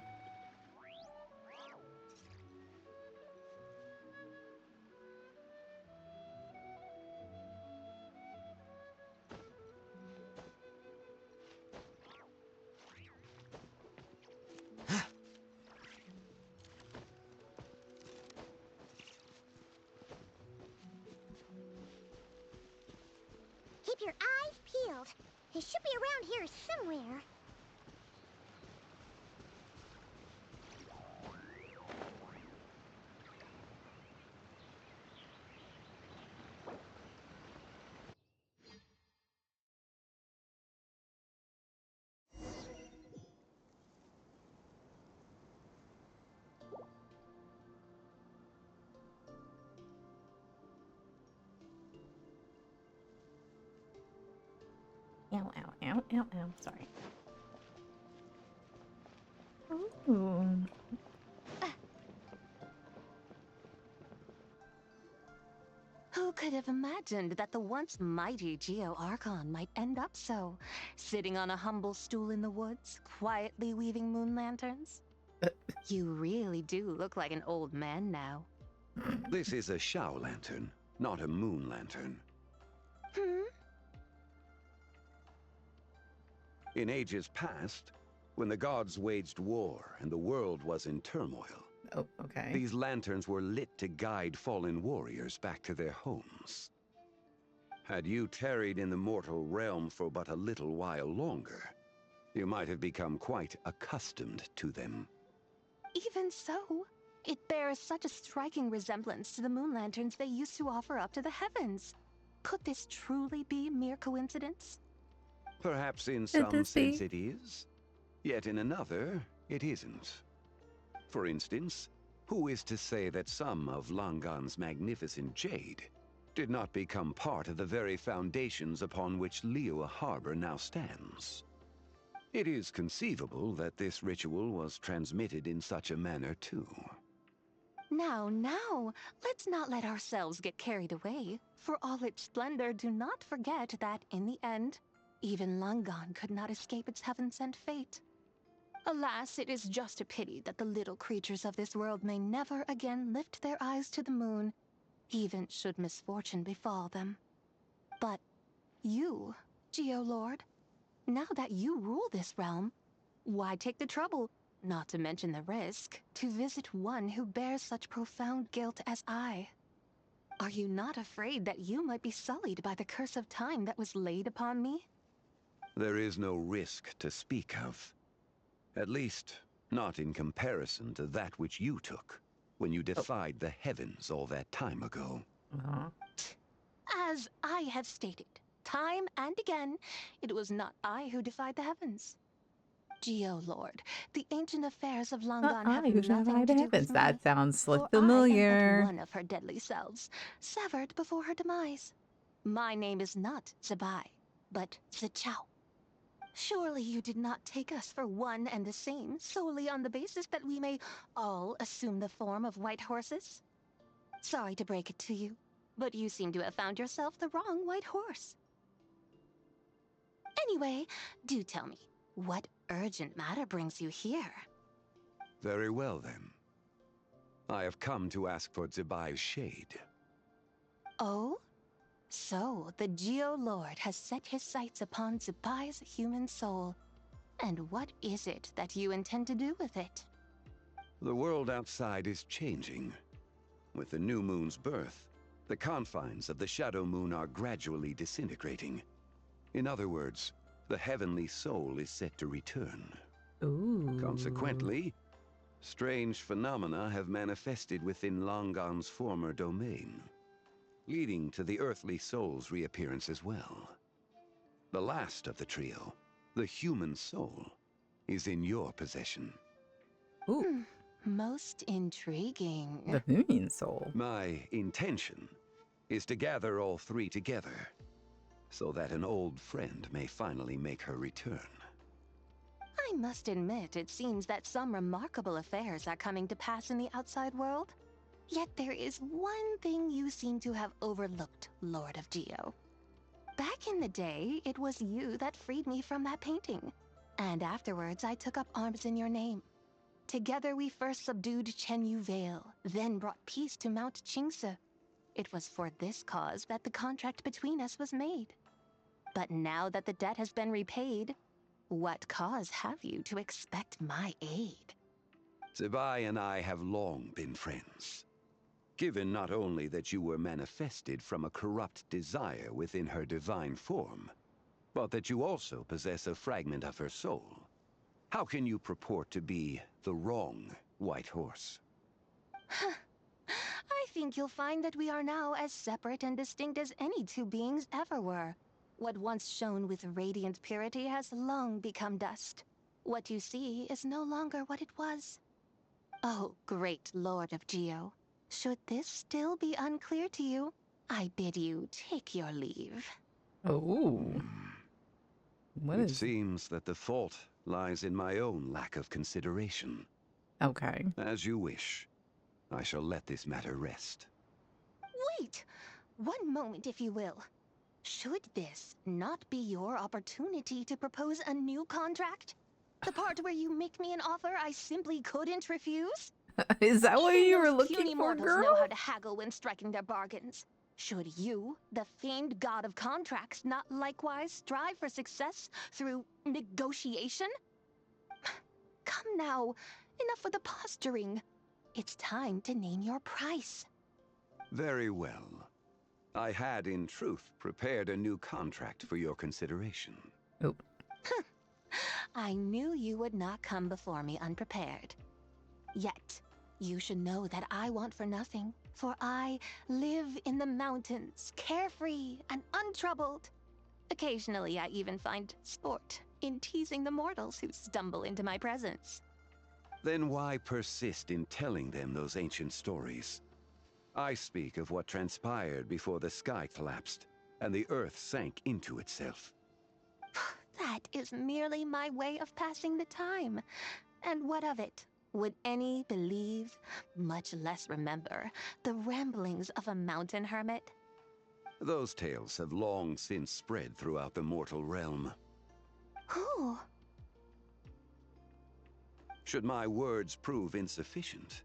Keep your eyes peeled. He should be around here somewhere. Ow, ow, ow. Sorry. Ooh. Who could have imagined that the once mighty Geo Archon might end up so, sitting on a humble stool in the woods, quietly weaving moon lanterns? You really do look like an old man now. This is a Shao lantern, not a moon lantern. In ages past, when the gods waged war and the world was in turmoil, these lanterns were lit to guide fallen warriors back to their homes. Had you tarried in the mortal realm for but a little while longer, you might have become quite accustomed to them. Even so, it bears such a striking resemblance to the moon lanterns they used to offer up to the heavens. Could this truly be mere coincidence? Perhaps in some sense it is, yet in another, it isn't. For instance, who is to say that some of Langan's magnificent jade did not become part of the very foundations upon which Liyue Harbor now stands? It is conceivable that this ritual was transmitted in such a manner too. Now, let's not let ourselves get carried away. For all its splendor, do not forget that, in the end, even Langan could not escape its heaven-sent fate. Alas, it is just a pity that the little creatures of this world may never again lift their eyes to the moon, even should misfortune befall them. But you, Geo-Lord, now that you rule this realm, why take the trouble, not to mention the risk, to visit one who bears such profound guilt as I? Are you not afraid that you might be sullied by the curse of time that was laid upon me? There is no risk to speak of. At least, not in comparison to that which you took when you defied the heavens all that time ago. As I have stated, time and again, it was not I who defied the heavens. Geo-Lord, the ancient affairs of Langan have nothing to do with me. That sounds For familiar. I am but one of her deadly selves, severed before her demise. My name is not Zebai, but Zichao. Surely you did not take us for one and the same, solely on the basis that we may all assume the form of white horses? Sorry to break it to you, but you seem to have found yourself the wrong white horse. Anyway, do tell me, what urgent matter brings you here? Very well, then. I have come to ask for Zebai's shade. Oh? So, the Geo-Lord has set his sights upon Zebai's human soul. And what is it that you intend to do with it? The world outside is changing. With the new moon's birth, the confines of the Shadow Moon are gradually disintegrating. In other words, the heavenly soul is set to return. Ooh. Consequently, strange phenomena have manifested within Langan's former domain, leading to the earthly soul's reappearance as well. The last of the trio, the human soul, is in your possession. Ooh. Most intriguing. The human soul. My intention is to gather all three together, so that an old friend may finally make her return. I must admit, it seems that some remarkable affairs are coming to pass in the outside world. Yet there is one thing you seem to have overlooked, Lord of Geo. Back in the day, it was you that freed me from that painting. And afterwards, I took up arms in your name. Together we first subdued Chenyu Vale, then brought peace to Mount Qingce. It was for this cause that the contract between us was made. But now that the debt has been repaid, what cause have you to expect my aid? Zebai and I have long been friends. Given not only that you were manifested from a corrupt desire within her divine form, but that you also possess a fragment of her soul, how can you purport to be the wrong white horse? I think you'll find that we are now as separate and distinct as any two beings ever were. What once shone with radiant purity has long become dust. What you see is no longer what it was. Oh, great Lord of Geo. Should this still be unclear to you, I bid you take your leave. Oh. It seems that the fault lies in my own lack of consideration. Okay. As you wish. I shall let this matter rest. Wait! One moment, if you will. Should this not be your opportunity to propose a new contract? The part where you make me an offer I simply couldn't refuse? Is that what you were Those looking puny for, mortals girl? know how to haggle when striking their bargains. Should you, the famed god of contracts, not likewise strive for success through negotiation? Come now, enough with the posturing. It's time to name your price. Very well. I had, in truth, prepared a new contract for your consideration. Oh. I knew you would not come before me unprepared. Yet, you should know that I want for nothing, for I live in the mountains, carefree and untroubled. Occasionally, I even find sport in teasing the mortals who stumble into my presence. Then why persist in telling them those ancient stories? I speak of what transpired before the sky collapsed and the earth sank into itself. That is merely my way of passing the time. And what of it? Would any believe, much less remember, the ramblings of a mountain hermit? Those tales have long since spread throughout the mortal realm. Who? Should my words prove insufficient,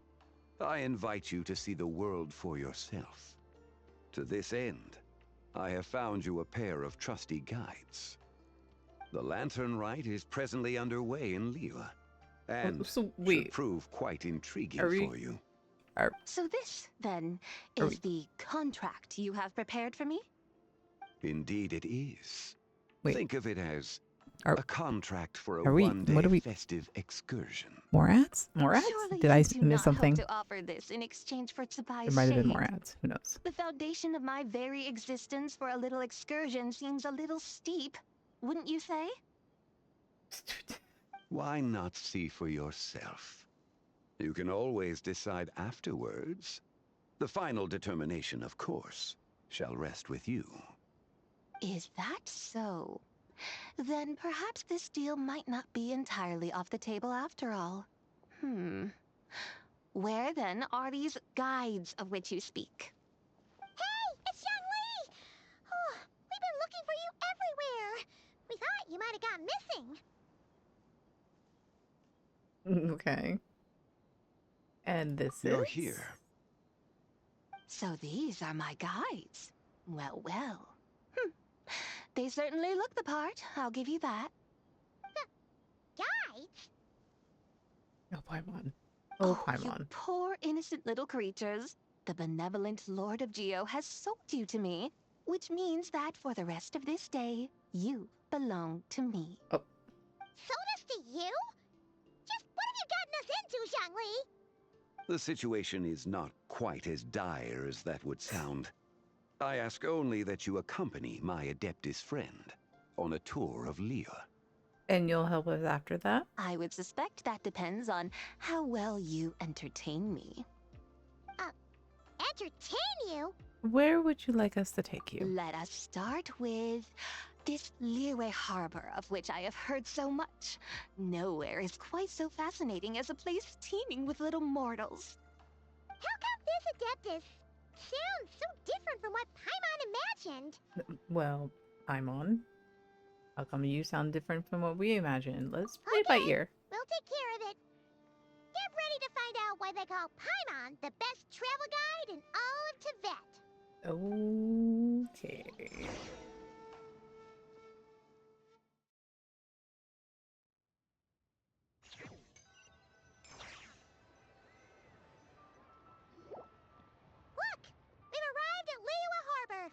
I invite you to see the world for yourself. To this end, I have found you a pair of trusty guides. The Lantern Rite is presently underway in Liyue, and should prove quite intriguing for you. So this, then, is the contract you have prepared for me? Indeed it is. Think of it as a contract for a what are we- one-day festive excursion. More ads? More ads? Surely Did I you do miss not something? hope to offer this in exchange for Tsubai's There might have been shade. more ads. Who knows? The foundation of my very existence for a little excursion seems a little steep, wouldn't you say? Why not see for yourself? You can always decide afterwards. The final determination, of course, shall rest with you. Is that so? Then perhaps this deal might not be entirely off the table after all. Where then are these guides of which you speak? Hey, it's Young Lee! Oh, we've been looking for you everywhere. We thought you might have gone missing. Okay. And this You're is? here. So these are my guides. Well, well. They certainly look the part, I'll give you that. Guides? Oh, Paimon. Oh, Paimon. You poor innocent little creatures. The benevolent Lord of Geo has sold you to me, which means that for the rest of this day, you belong to me. Oh. Sold us to you? Just what have you gotten us into, Zhangli? The situation is not quite as dire as that would sound. I ask only that you accompany my Adeptus friend on a tour of Liyue. And you'll help us after that? I would suspect that depends on how well you entertain me. Entertain you? Where would you like us to take you? Let us start with this Liyue harbor of which I have heard so much. Nowhere is quite so fascinating as a place teeming with little mortals. How come this Adeptus sounds so different from what Paimon imagined? Well, Paimon. How come you sound different from what we imagined? Let's play it by ear. We'll take care of it. Get ready to find out why they call Paimon the best travel guide in all of Tibet. Okay. Look! We've arrived at Liyue Harbor.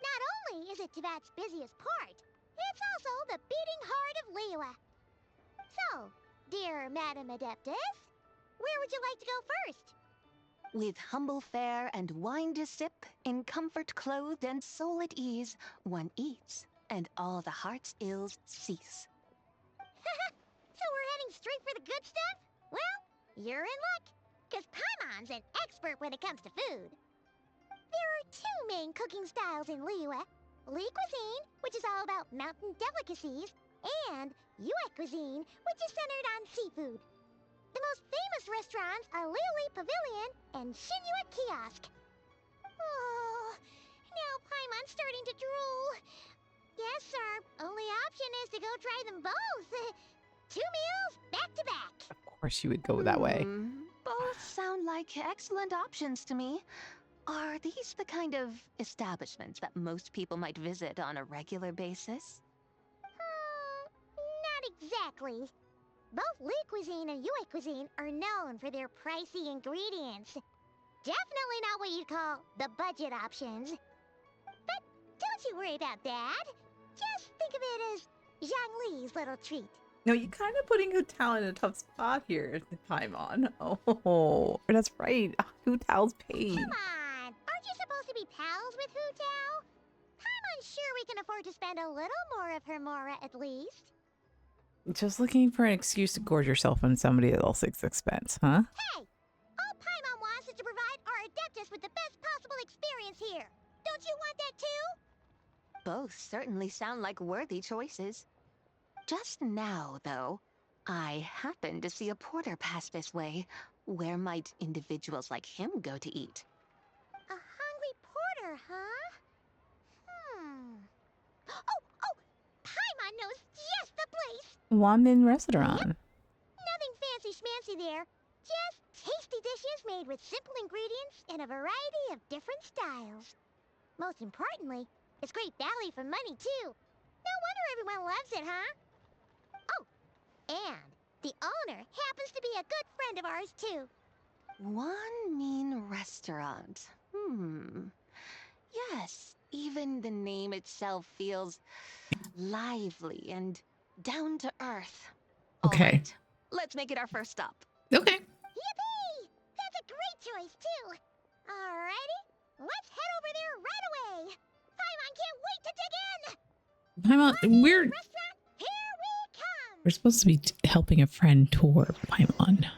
Not only is it Tibet's busiest port, it's also the beating heart of Liyue. So, dear Madam Adeptus, where would you like to go first? With humble fare and wine to sip, in comfort clothed and soul at ease, one eats, and all the heart's ills cease. So we're heading straight for the good stuff? Well, you're in luck, because Paimon's an expert when it comes to food. There are two main cooking styles in Liyue, Lee cuisine, which is all about mountain delicacies, and Yue cuisine, which is centered on seafood. The most famous restaurants are Lily Pavilion and Shinua Kiosk. Oh, now Paimon's starting to drool. Yes, sir. Only option is to go try them both. 2 meals, back to back. Of course you would go that way. Both sound like excellent options to me. Are these the kind of establishments that most people might visit on a regular basis? Not exactly. Both Lee cuisine and Yue cuisine are known for their pricey ingredients. Definitely not what you'd call the budget options. But don't you worry about that. Just think of it as Zhang Li's little treat. No, you're kind of putting Hu Tao in a tough spot here, Paimon. Oh, that's right. Hu Tao's paid. Come on! Aren't you supposed to be pals with Hu Tao? I'm sure we can afford to spend a little more of her mora at least. Just looking for an excuse to gorge yourself on somebody else's expense, huh? Hey! All Paimon wants is to provide our Adeptus with the best possible experience here. Don't you want that too? Both certainly sound like worthy choices. Just now, though, I happened to see a porter pass this way. Where might individuals like him go to eat? A hungry porter, huh? Oh! Paimon knows just the place! Wanmin restaurant. Nothing fancy schmancy there. Just tasty dishes made with simple ingredients in a variety of different styles. Most importantly, it's great value for money, too. No wonder everyone loves it, huh? Oh, and the owner happens to be a good friend of ours, too. Wanmin restaurant. Yes, even the name itself feels lively and down to earth. Okay. All right, let's make it our first stop. Okay. Yippee! That's a great choice, too. Alrighty, let's head over there right away. Paimon can't wait to dig in. Paimon, we're supposed to be helping a friend tour Paimon.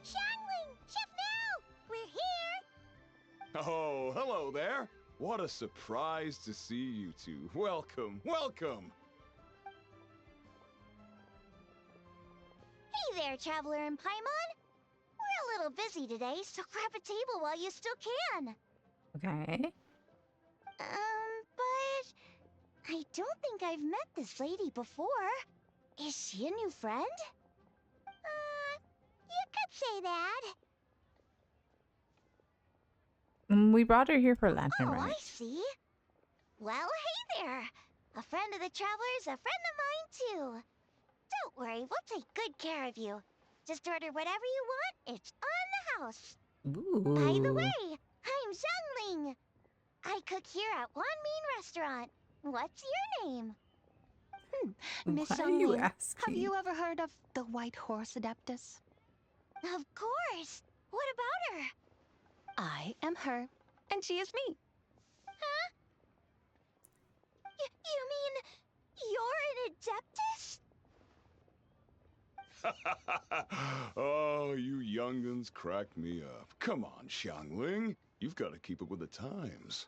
Xiangling! Chef Now! We're here! Oh, hello there! What a surprise to see you two. Welcome, welcome! Hey there, Traveler and Paimon! We're a little busy today, so grab a table while you still can. Okay. But I don't think I've met this lady before. Is she a new friend? You could say that. We brought her here for Lantern Rite. I see. Well, hey there. A friend of the Traveler's a friend of mine, too. Don't worry, we'll take good care of you. Just order whatever you want. It's on the house. Ooh. By the way, I'm Xiangling. I cook here at Wanmin Restaurant. What's your name? Miss Why are you Xiangling, asking? have you ever heard of the White Horse Adeptus? Of course. What about her? I am her, and she is me. Huh? You mean you're an Adeptus? Oh, you young'uns crack me up. Come on, Xiangling. You've got to keep up with the times.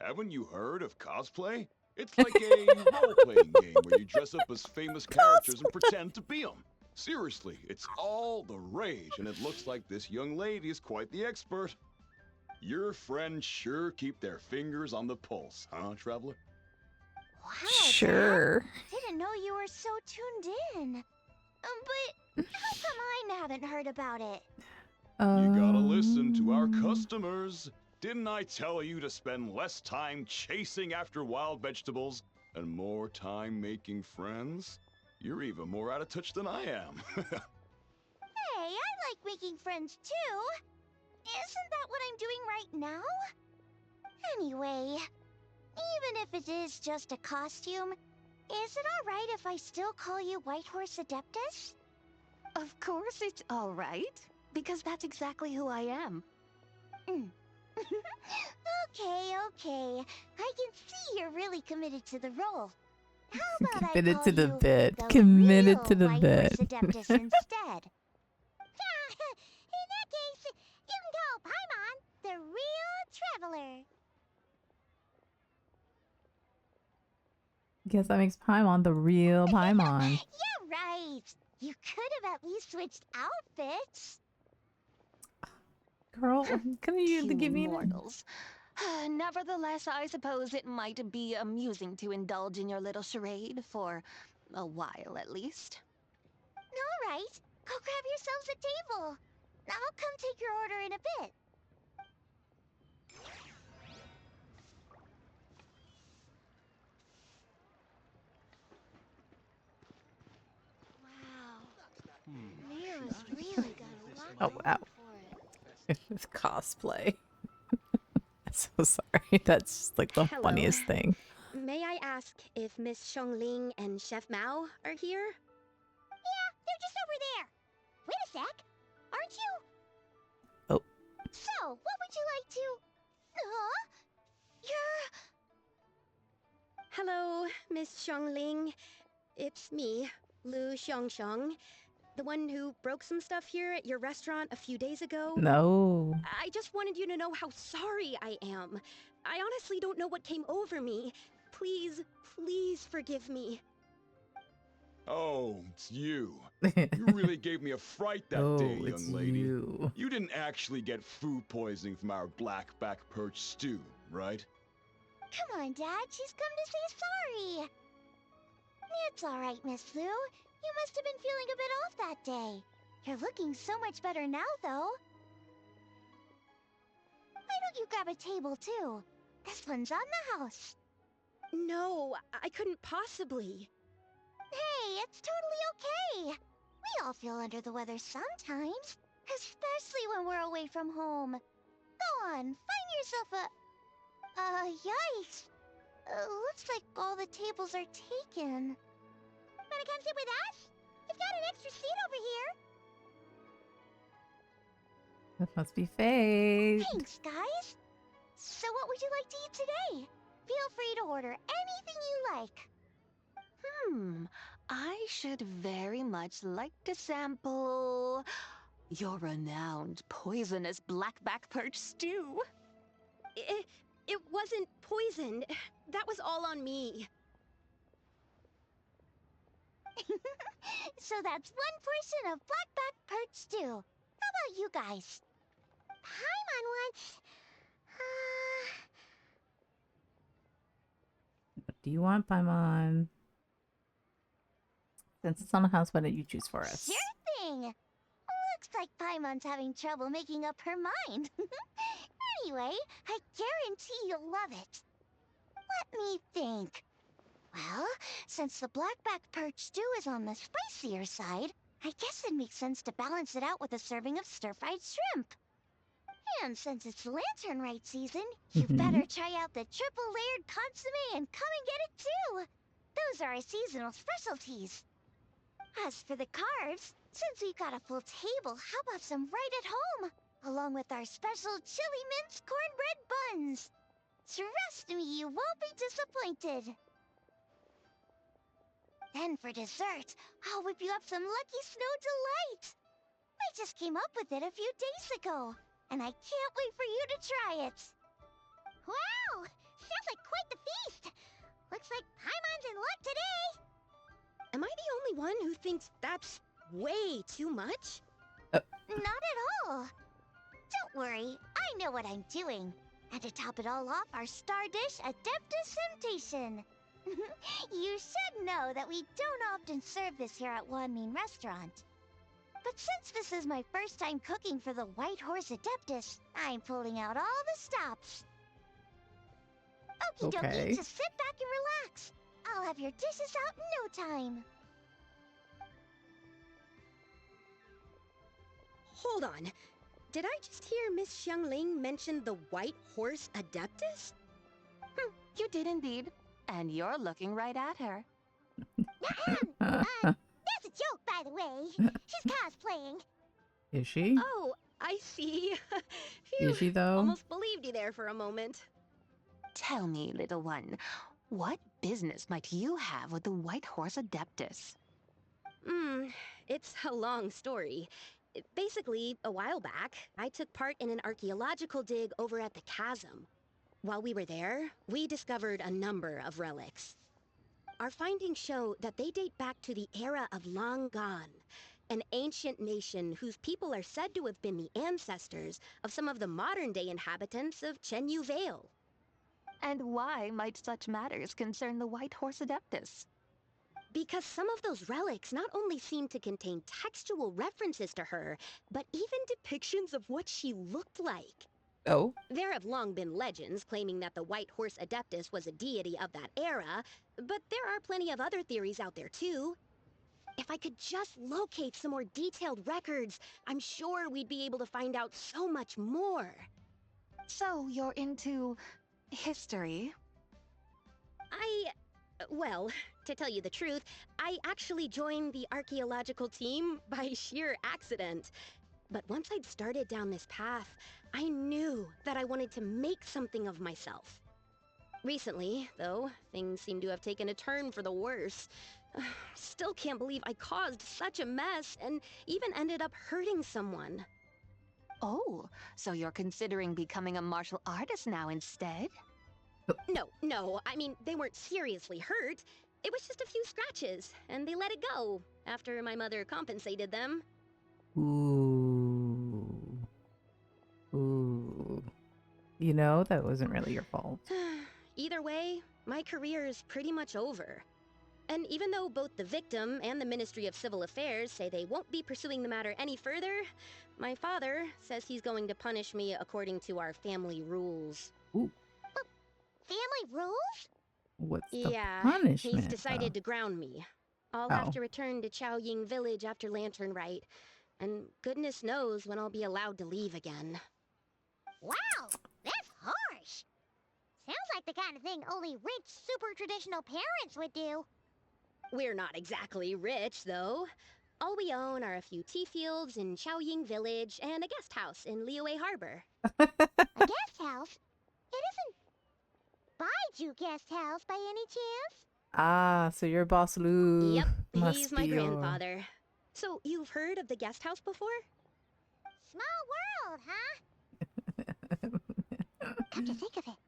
Haven't you heard of cosplay? It's like a role-playing game where you dress up as famous characters and pretend to be them. Seriously, it's all the rage, and it looks like this young lady is quite the expert. Your friends sure keep their fingers on the pulse, huh, Traveler? Wow, Sure. Dad. Didn't know you were so tuned in. But how come I haven't heard about it? You gotta listen to our customers. Didn't I tell you to spend less time chasing after wild vegetables and more time making friends? You're even more out of touch than I am. Hey, I like making friends too. Isn't that what I'm doing right now? Anyway, even if it is just a costume, is it alright if I still call you Whitehorse Adeptus? Of course it's all right, because that's exactly who I am. Okay. I can see you're really committed to the role. How about I Committed call to the you bit. the Committed real to the Whitehorse bit. Adeptus instead? In that case, you can call Paimon the real traveler. Guess that makes Paimon the real Paimon. Yeah, right. You could have at least switched outfits. Girl, can you give me mortals. Nevertheless, I suppose it might be amusing to indulge in your little charade for a while at least. All right, go grab yourselves a table. I'll come take your order in a bit. Mira's really got a lot Oh, wow. It's cosplay. I'm so sorry. That's just like the Hello. funniest thing. May I ask if Miss Xiongling and Chef Mao are here? Yeah, they're just over there. Wait a sec. Aren't you? Oh. So, what would you like to... You're... Hello, Miss Xiongling. It's me, Lu Xiongxiong, the one who broke some stuff here at your restaurant a few days ago. No. I just wanted you to know how sorry I am. I honestly don't know what came over me. Please forgive me. Oh, it's you. You really gave me a fright that day, young lady. You didn't actually get food poisoning from our blackback perch stew, right? Come on, Dad. She's come to say sorry. It's all right, Miss Lu. You must have been feeling a bit off that day. You're looking so much better now, though. Why don't you grab a table, too? This one's on the house. No, I couldn't possibly. Hey, it's totally okay. We all feel under the weather sometimes, especially when we're away from home. Go on, find yourself a... yikes. Looks like all the tables are taken. Wanna come sit with us? We've got an extra seat over here. That must be fate. Thanks, guys. So what would you like to eat today? Feel free to order anything you like. I should very much like to sample your renowned poisonous blackback perch stew. It wasn't poisoned. That was all on me. So that's one portion of blackback perch stew. How about you guys? Paimon wants... What do you want, Paimon? Since it's on the house, why don't you choose for us? Sure thing. Looks like Paimon's having trouble making up her mind. Anyway, I guarantee you'll love it. Let me think. Well, since the blackback perch stew is on the spicier side, I guess it makes sense to balance it out with a serving of stir-fried shrimp. And since it's Lantern Rite season, you better try out the triple-layered consommé and come and get it too. Those are our seasonal specialties. As for the carbs, since we've got a full table, how about some right at home? Along with our special chili mince cornbread buns. Trust me, you won't be disappointed. Then for dessert, I'll whip you up some Lucky Snow Delight. I just came up with it a few days ago, and I can't wait for you to try it. Wow! Sounds like quite the feast. Looks like Paimon's in luck today. Am I the only one who thinks that's way too much? Not at all. Don't worry, I know what I'm doing. And to top it all off, our star dish, Adeptus Temptation. You should know that we don't often serve this here at Wanmin Restaurant. But since this is my first time cooking for the Whitehorse Adeptus, I'm pulling out all the stops. Okie dokie, Okay. just sit back and relax. I'll have your dishes out in no time. hold on. Did I just hear Miss Xiangling mention the White Horse Adeptus? You did indeed. And you're looking right at her. That's a joke, by the way. She's cosplaying. Is she? Oh, I see. Phew, Is she though? almost believed you there for a moment. Tell me, little one, what business might you have with the White Horse Adeptus? It's a long story. Basically, a while back, I took part in an archaeological dig over at the chasm. While we were there, we discovered a number of relics. Our findings show that they date back to the era of Long Gone, an ancient nation whose people are said to have been the ancestors of some of the modern-day inhabitants of Chenyu Vale. And why might such matters concern the White Horse Adeptus? Because some of those relics not only seem to contain textual references to her, but even depictions of what she looked like. Oh? There have long been legends claiming that the White Horse Adeptus was a deity of that era, but there are plenty of other theories out there too. If I could just locate some more detailed records, I'm sure we'd be able to find out so much more. So you're into history? Well, to tell you the truth, I actually joined the archaeological team by sheer accident. But once I'd started down this path, I knew that I wanted to make something of myself. Recently, though, things seem to have taken a turn for the worse. Still can't believe I caused such a mess and even ended up hurting someone. Oh, so you're considering becoming a martial artist now instead? No, I mean, they weren't seriously hurt. It was just a few scratches, and they let it go after my mother compensated them. Ooh. Ooh. You know, that wasn't really your fault. Either way, my career is pretty much over. And even though both the victim and the Ministry of Civil Affairs say they won't be pursuing the matter any further, my father says he's going to punish me according to our family rules. Ooh. Family rules? What's the Yeah, punishment? he's decided to ground me. I'll have to return to Chaoying Village after Lantern Rite, and goodness knows when I'll be allowed to leave again. Wow, that's harsh. Sounds like the kind of thing only rich, super traditional parents would do. We're not exactly rich, though. All we own are a few tea fields in Chaoying Village and a guest house in Liyue Harbor. A guest house? It isn't Baiju Guest House by any chance? Ah, so you're Boss Lou. Yep, Must he's my be your- grandfather. So, you've heard of the guest house before? Small world, huh? Come to think of it,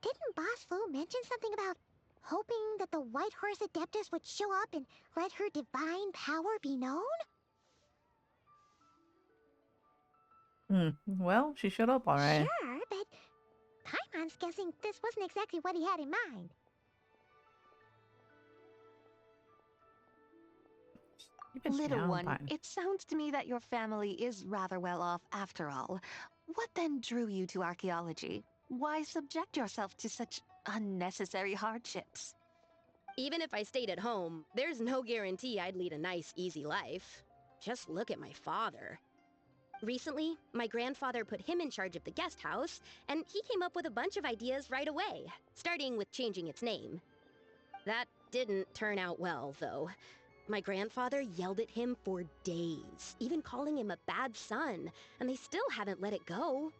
didn't Boss Fu mention something about hoping that the White Horse Adeptus would show up and let her divine power be known? Well, she showed up all right. Sure, but Paimon's guessing this wasn't exactly what he had in mind. Little one, it sounds to me that your family is rather well off after all. What then drew you to archaeology? Why subject yourself to such unnecessary hardships? Even if I stayed at home, there's no guarantee I'd lead a nice, easy life. Just look at my father. Recently, my grandfather put him in charge of the guest house, and he came up with a bunch of ideas right away, starting with changing its name. That didn't turn out well, though. My grandfather yelled at him for days, even calling him a bad son, and they still haven't let it go.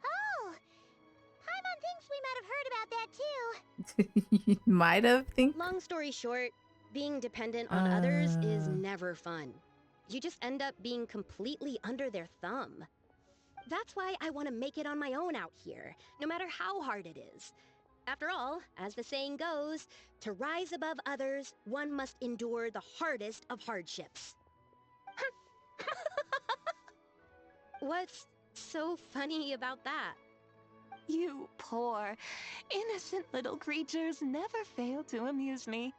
Oh, Paimon thinks we might have heard about that too. You might have think. Long story short, being dependent on others is never fun. You just end up being completely under their thumb. That's why I want to make it on my own out here, no matter how hard it is. After all, as the saying goes, to rise above others, one must endure the hardest of hardships. What's so funny about that? You poor, innocent little creatures never fail to amuse me.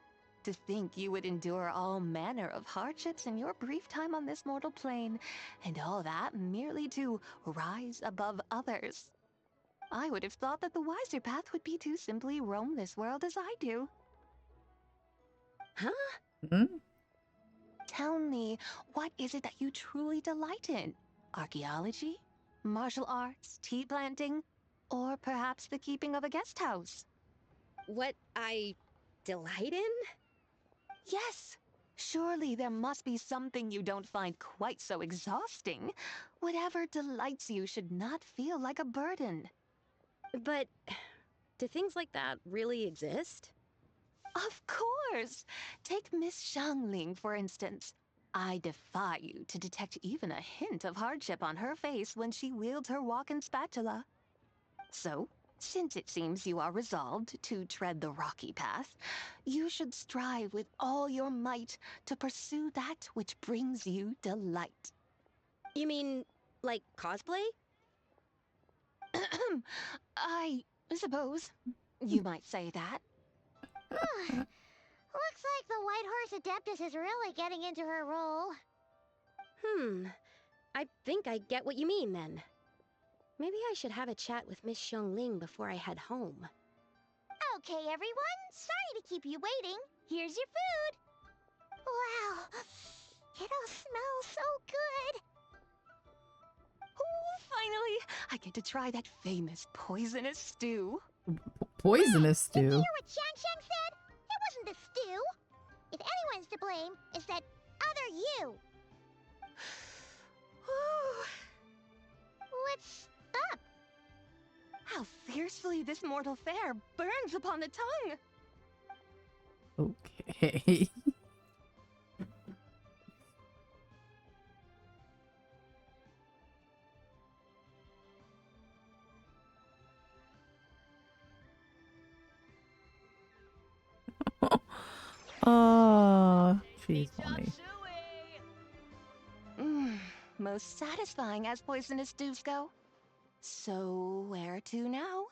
To think you would endure all manner of hardships in your brief time on this mortal plane, and all that merely to rise above others. I would have thought that the wiser path would be to simply roam this world as I do. Huh? Tell me, what is it that you truly delight in? Archaeology? Martial arts? Tea planting? Or perhaps the keeping of a guest house? What I delight in? Yes. Surely there must be something you don't find quite so exhausting. Whatever delights you should not feel like a burden. But do things like that really exist? Of course! Take Miss Xiangling, for instance. I defy you to detect even a hint of hardship on her face when she wields her walking spatula. So, since it seems you are resolved to tread the rocky path, you should strive with all your might to pursue that which brings you delight. You mean, like cosplay? I suppose you might say that. Looks like the White Horse Adeptus is really getting into her role. I think I get what you mean then. Maybe I should have a chat with Miss Xiangling before I head home. Okay, everyone. Sorry to keep you waiting. Here's your food. Wow. It all smells so good. Oh, finally! I get to try that famous poisonous stew. Poisonous stew? Did you hear what Shang said? It wasn't the stew. If anyone's to blame, it's that other you. What's up? How fiercely this mortal fare burns upon the tongue! Okay. Oh, she's funny. Most satisfying as poisonous stews go. So, where to now?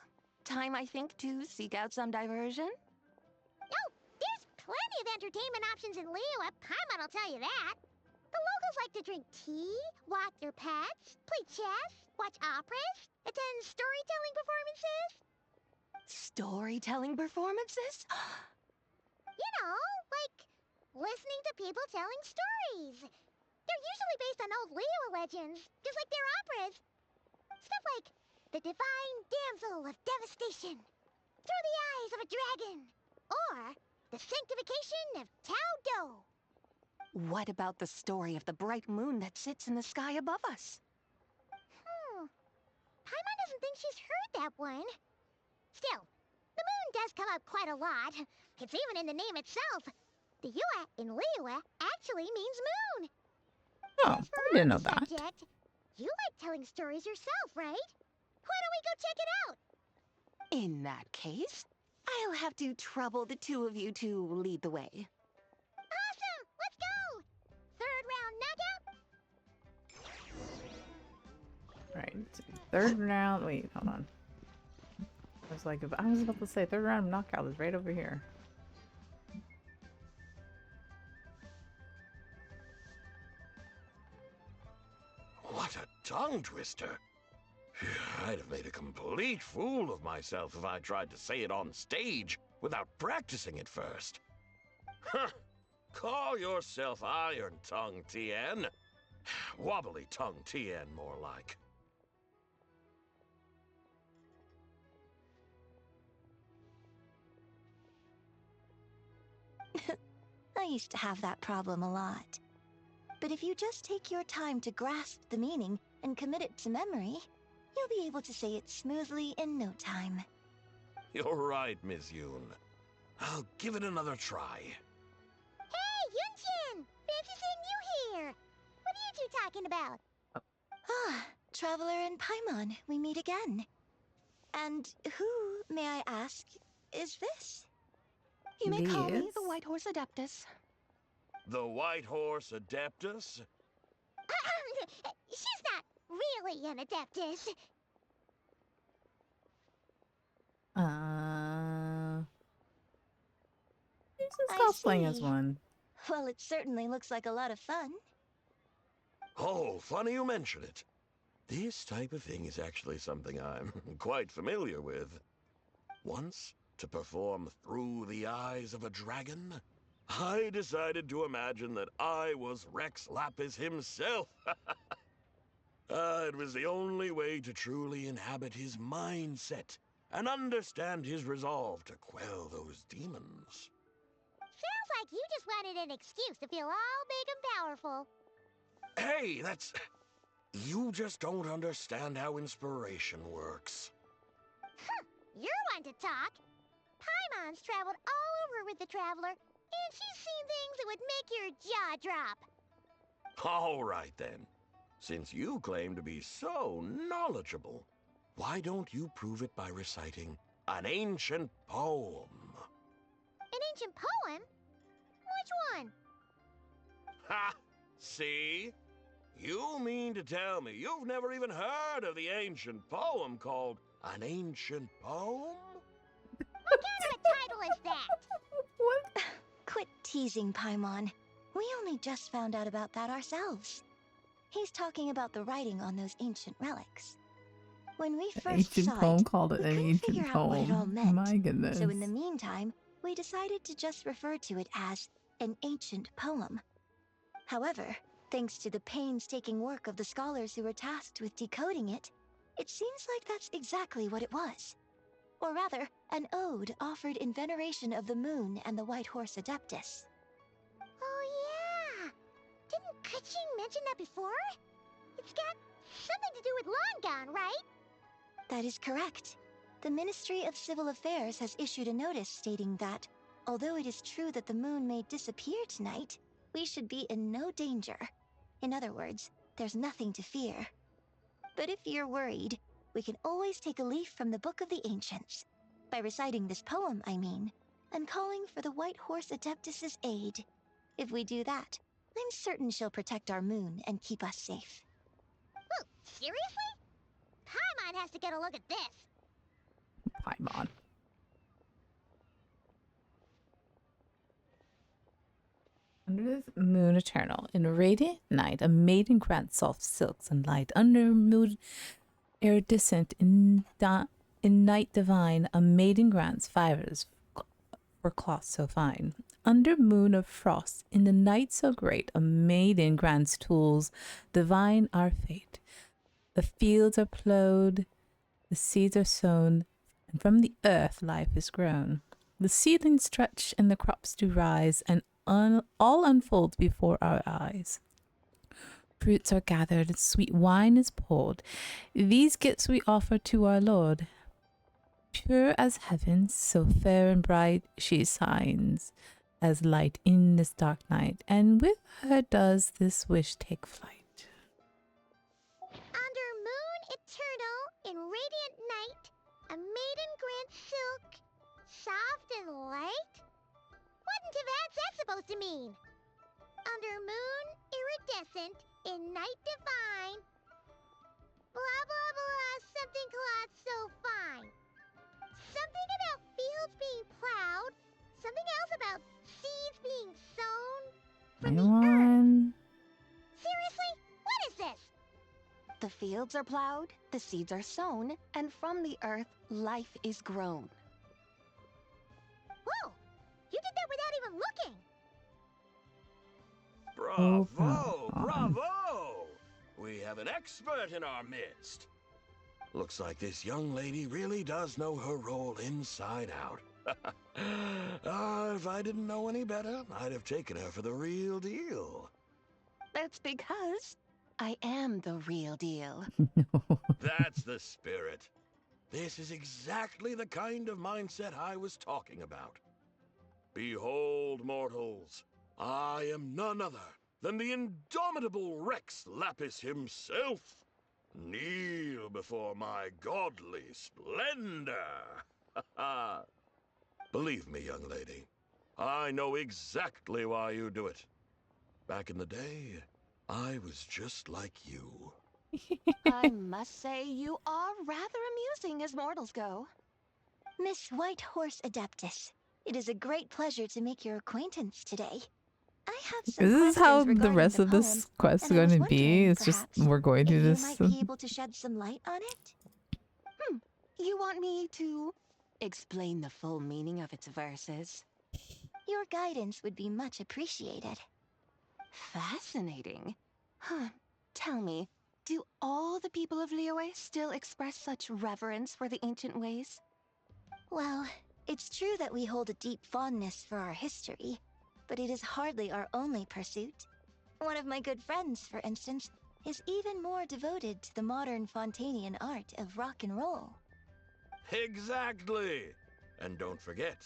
Time, I think, to seek out some diversion? Oh, there's plenty of entertainment options in Liyue. Paimon will tell you that. The locals like to drink tea, walk their pets, play chess, watch operas, attend storytelling performances. Storytelling performances? You know, like listening to people telling stories. They're usually based on old Liyue legends, just like their operas. Stuff like the Divine Damsel of Devastation, Through the Eyes of a Dragon, or the Sanctification of Tao Do. What about the story of the bright moon that sits in the sky above us? Paimon doesn't think she's heard that one. Still, the moon does come up quite a lot. It's even in the name itself. The Yue in Liyue actually means moon. Oh, I didn't know that. Subject, you like telling stories yourself, right? Why don't we go check it out? In that case, I'll have to trouble the two of you to lead the way. Awesome! Let's go! Third round knockout? Right. Third round. Wait, hold on. I was about to say third round knockout is right over here. What a tongue twister. I'd have made a complete fool of myself if I tried to say it on stage without practicing it first. Huh. Call yourself Iron Tongue, Tien. Wobbly Tongue, Tien, more like. I used to have that problem a lot. But if you just take your time to grasp the meaning and commit it to memory, you'll be able to say it smoothly in no time. You're right, Miss Yoon. I'll give it another try. Hey, Yunchin! Fancy seeing you here! What are you two talking about? Ah, Traveler and Paimon, we meet again. And who, may I ask, is this? You may call me the White Horse Adeptus. The White Horse Adeptus? She's not really an Adeptus. She's cosplaying as one. Well, it certainly looks like a lot of fun. Oh, funny you mention it. This type of thing is actually something I'm quite familiar with. Once, to perform Through the Eyes of a Dragon, I decided to imagine that I was Rex Lapis himself. It was the only way to truly inhabit his mindset and understand his resolve to quell those demons. Sounds like you just wanted an excuse to feel all big and powerful. Hey, that's... You just don't understand how inspiration works. You're one to talk. Paimon's traveled all over with the Traveler, and she's seen things that would make your jaw drop. All right, then. Since you claim to be so knowledgeable, why don't you prove it by reciting an ancient poem? An ancient poem? Which one? Ha! See? You mean to tell me you've never even heard of the ancient poem called An Ancient Poem? What kind of a title is that? What? Quit teasing, Paimon. We only just found out about that ourselves. He's talking about the writing on those ancient relics. When we first Ancient saw poem it, called it we an couldn't ancient figure out what it all poem. meant. My goodness. So in the meantime, we decided to just refer to it as an ancient poem. However, thanks to the painstaking work of the scholars who were tasked with decoding it, it seems like that's exactly what it was. Or rather, an ode offered in veneration of the moon and the White Horse Adeptus. Oh, yeah! Didn't Kuching mention that before? It's got something to do with Longon, right? That is correct. The Ministry of Civil Affairs has issued a notice stating that, although it is true that the moon may disappear tonight, we should be in no danger. In other words, there's nothing to fear. But if you're worried, we can always take a leaf from the Book of the Ancients. By reciting this poem, I mean, and calling for the White Horse Adeptus's aid. If we do that, I'm certain she'll protect our moon and keep us safe. Oh, seriously? Paimon has to get a look at this. Paimon. Under the moon eternal, in a radiant night, a maiden grants soft silks and light. Under moon iridescent, in night divine, a maiden grants fibers for cloth so fine. Under moon of frost, in the night so great, a maiden grants tools divine our fate. The fields are plowed, the seeds are sown, and from the earth life is grown. The seedlings stretch and the crops do rise, and all unfolds before our eyes. Fruits are gathered, and sweet wine is poured. These gifts we offer to our Lord. Pure as heaven, so fair and bright, she shines as light in this dark night, and with her does this wish take flight. Under moon eternal, in radiant night, a maiden grants silk, soft and light? What in Tibet's that supposed to mean? Under moon iridescent, in night divine, blah blah blah, something cloth so fine. Something about fields being plowed, something else about seeds being sown from the earth. Seriously? What is this? The fields are plowed, the seeds are sown, and from the earth, life is grown. Whoa! You did that without even looking! Bravo! Bravo! We have an expert in our midst. Looks like this young lady really does know her role inside out. If I didn't know any better, I'd have taken her for the real deal. That's because I am the real deal. That's the spirit. This is exactly the kind of mindset I was talking about. Behold, mortals, I am none other than the indomitable Rex Lapis himself. Kneel before my godly splendor. Believe me, young lady, I know exactly why you do it. Back in the day, I was just like you. I must say you are rather amusing as mortals go. Miss White Horse Adeptus, it is a great pleasure to make your acquaintance today. I have some This is how questions the rest regarding of the this poem, quest is and I going was to be. wondering, It's just perhaps, we're going through if this. you might be able to shed some light on it? You want me to explain the full meaning of its verses? Your guidance would be much appreciated. Fascinating. Huh. Tell me, Do all the people of Liyue still express such reverence for the ancient ways? Well, it's true that we hold a deep fondness for our history, but it is hardly our only pursuit. One of my good friends, for instance, is even more devoted to the modern Fontanian art of rock and roll. Exactly! And don't forget,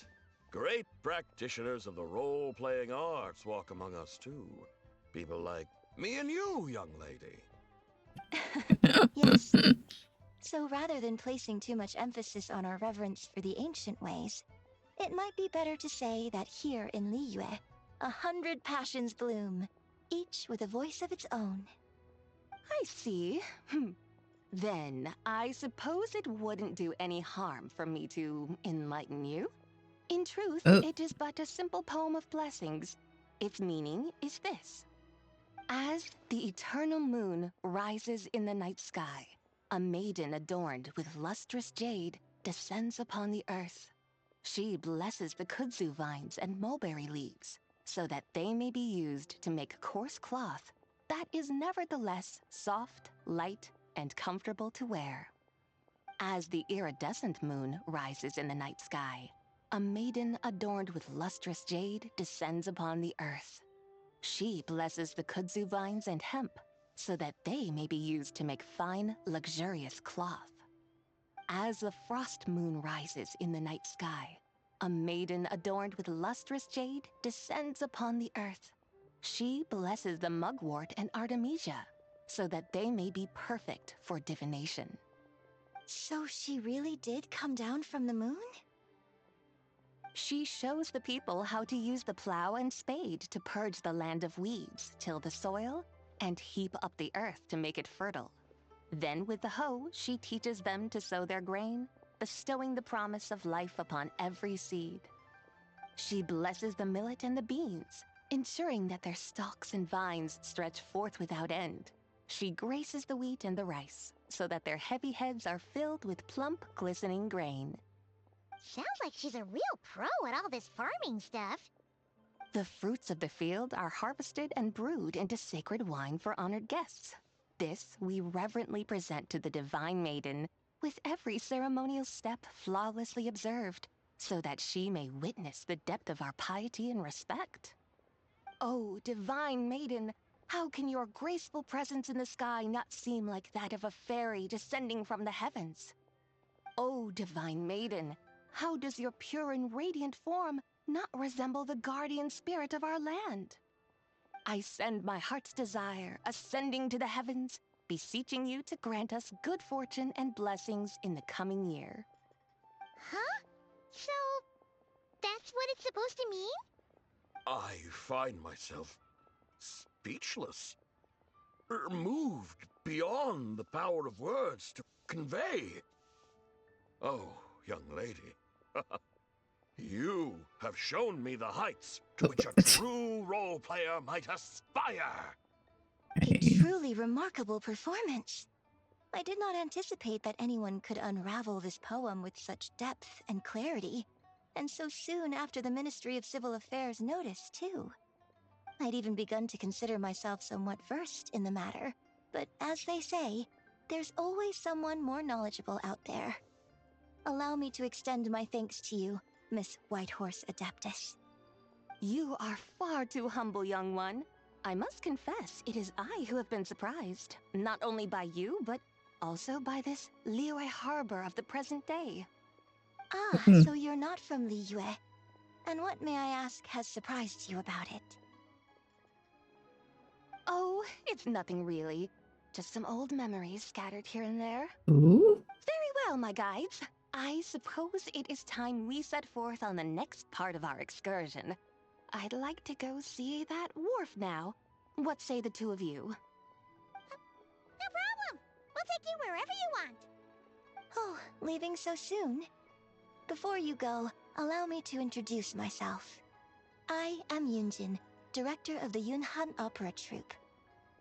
great practitioners of the role-playing arts walk among us too. People like me and you, young lady. Yes. So rather than placing too much emphasis on our reverence for the ancient ways, it might be better to say that here in Liyue, 100 passions bloom, each with a voice of its own. I see. Then, I suppose it wouldn't do any harm for me to enlighten you. In truth, it is but a simple poem of blessings. Its meaning is this. As the eternal moon rises in the night sky, a maiden adorned with lustrous jade descends upon the earth. She blesses the kudzu vines and mulberry leaves, so that they may be used to make coarse cloth that is nevertheless soft, light, and comfortable to wear. As the iridescent moon rises in the night sky, a maiden adorned with lustrous jade descends upon the earth. She blesses the kudzu vines and hemp, so that they may be used to make fine, luxurious cloth. As the frost moon rises in the night sky, a maiden adorned with lustrous jade descends upon the earth. She blesses the mugwort and artemisia, so that they may be perfect for divination. So she really did come down from the moon? She shows the people how to use the plow and spade to purge the land of weeds, till the soil, and heap up the earth to make it fertile. Then with the hoe, she teaches them to sow their grain, bestowing the promise of life upon every seed. She blesses the millet and the beans, ensuring that their stalks and vines stretch forth without end. She graces the wheat and the rice, so that their heavy heads are filled with plump, glistening grain. Sounds like she's a real pro at all this farming stuff. The fruits of the field are harvested and brewed into sacred wine for honored guests. This we reverently present to the divine maiden, with every ceremonial step flawlessly observed, so that she may witness the depth of our piety and respect. Oh, divine maiden, how can your graceful presence in the sky not seem like that of a fairy descending from the heavens? Oh, divine maiden, how does your pure and radiant form not resemble the guardian spirit of our land? I send my heart's desire, ascending to the heavens, beseeching you to grant us good fortune and blessings in the coming year. Huh? So, that's what it's supposed to mean? I find myself speechless, moved beyond the power of words to convey. Oh, young lady, you have shown me the heights to which a true role player might aspire. A truly remarkable performance. I did not anticipate that anyone could unravel this poem with such depth and clarity, and so soon after the Ministry of Civil Affairs noticed, too. I'd even begun to consider myself somewhat versed in the matter, but as they say, there's always someone more knowledgeable out there. Allow me to extend my thanks to you, Miss Whitehorse Adeptus. You are far too humble, young one. I must confess, it is I who have been surprised, not only by you, but also by this Liyue harbor of the present day. Ah, so you're not from Liyue. And what, may I ask, has surprised you about it? Oh, it's nothing really. Just some old memories scattered here and there. Ooh. Very well, my guides. I suppose it is time we set forth on the next part of our excursion. I'd like to go see that wharf now. What say the two of you? No problem. We'll take you wherever you want. Oh, leaving so soon? Before you go, allow me to introduce myself. I am Yunjin, director of the Yunhan Opera Troupe.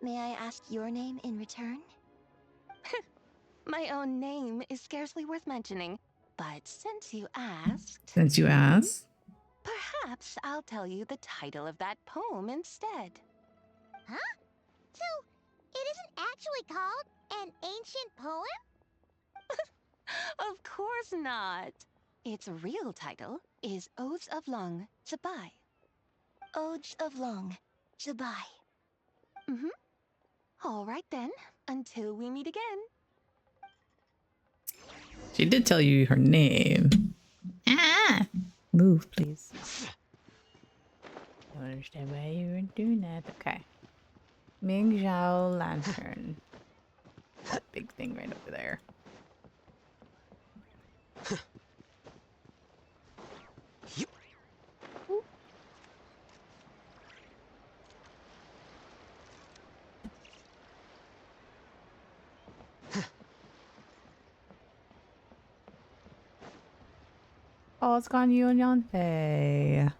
May I ask your name in return? My own name is scarcely worth mentioning, but since you asked... Perhaps I'll tell you the title of that poem instead. Huh? So, it isn't actually called ancient poem? Of course not. Its real title is Odes of Long Zabai. Odes of Long Zabai. Mm-hmm. All right then, until we meet again. She did tell you her name. Ah! Move, please. I don't understand why you were doing that. Okay. Ming Zhao Lantern. That big thing right over there. Oh, it's gone you and Yanfei.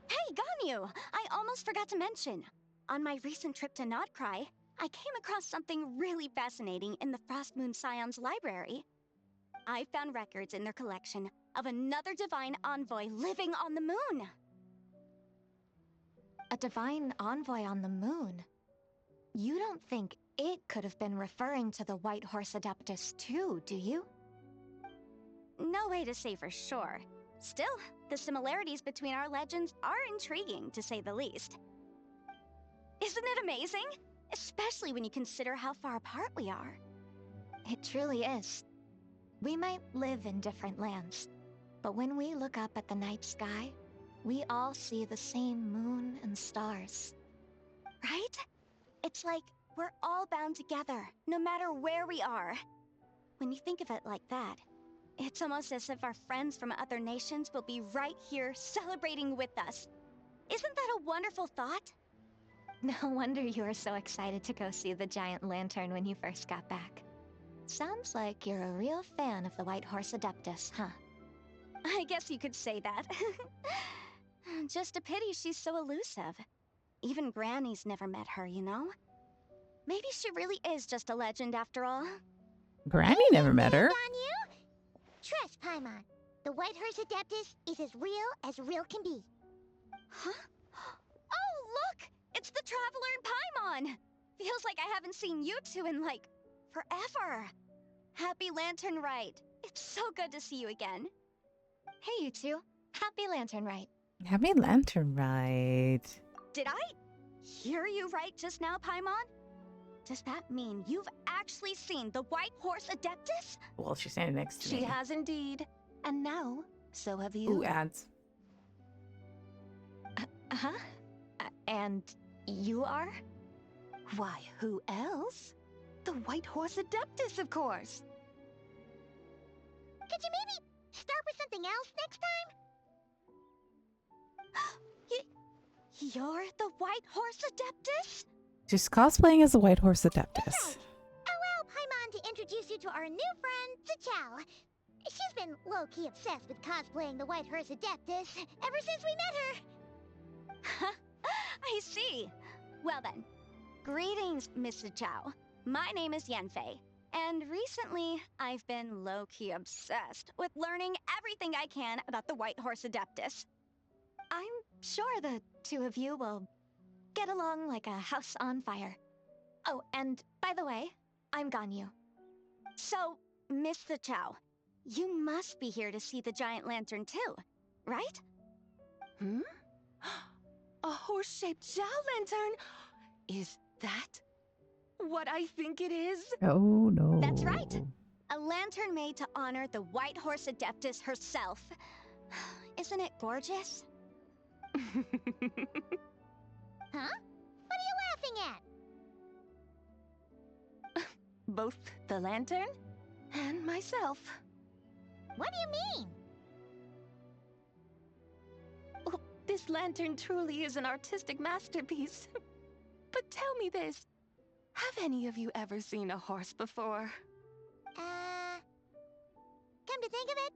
Hey, Ganyu! I almost forgot to mention. On my recent trip to Notcry, I came across something really fascinating in the Frost Moon Scion's library. I found records in their collection of another divine envoy living on the moon. A divine envoy on the moon? You don't think it could have been referring to the White Horse Adeptus too, do you? No way to say for sure. Still, the similarities between our legends are intriguing, to say the least. Isn't it amazing? Especially when you consider how far apart we are. It truly is. We might live in different lands, but when we look up at the night sky, we all see the same moon and stars. Right? It's like we're all bound together, no matter where we are. When you think of it like that, it's almost as if our friends from other nations will be right here celebrating with us. Isn't that a wonderful thought? No wonder you were so excited to go see the giant lantern when you first got back. Sounds like you're a real fan of the White Horse Adeptus, huh? I guess you could say that. Just a pity she's so elusive. Even Granny's never met her, you know? Maybe she really is just a legend after all. Granny never met her. Trust, Paimon. The White Horse Adeptus is as real can be. Huh? Oh, look! It's the Traveler and Paimon! Feels like I haven't seen you two in, like, forever. Happy Lantern Rite. It's so good to see you again. Hey, you two. Happy Lantern Rite. Happy Lantern Rite. Did I hear you right just now, Paimon? Does that mean you've actually seen the White Horse Adeptus? Well, she's standing next to me. She has indeed. And now, so have you. Ooh, ads. Huh? And you are? Why, who else? The White Horse Adeptus, of course. Could you maybe start with something else next time? You're the White Horse Adeptus? She's cosplaying as the White Horse Adeptus. Allow Paimon to introduce you to our new friend, Zichao. She's been low-key obsessed with cosplaying the White Horse Adeptus ever since we met her. I see. Well then, greetings, Miss Zichao. My name is Yanfei, and recently I've been low-key obsessed with learning everything I can about the White Horse Adeptus. I'm sure the two of you will get along like a house on fire. Oh, and by the way, I'm Ganyu. So, Miss Zichao, you must be here to see the giant lantern too, right? Hmm? A horse-shaped Zhao lantern? Is that what I think it is? Oh, no. That's right. A lantern made to honor the White Horse Adeptus herself. Isn't it gorgeous? Huh? What are you laughing at? Both the lantern and myself. What do you mean? Oh, this lantern truly is an artistic masterpiece. But tell me this. Have any of you ever seen a horse before? Come to think of it,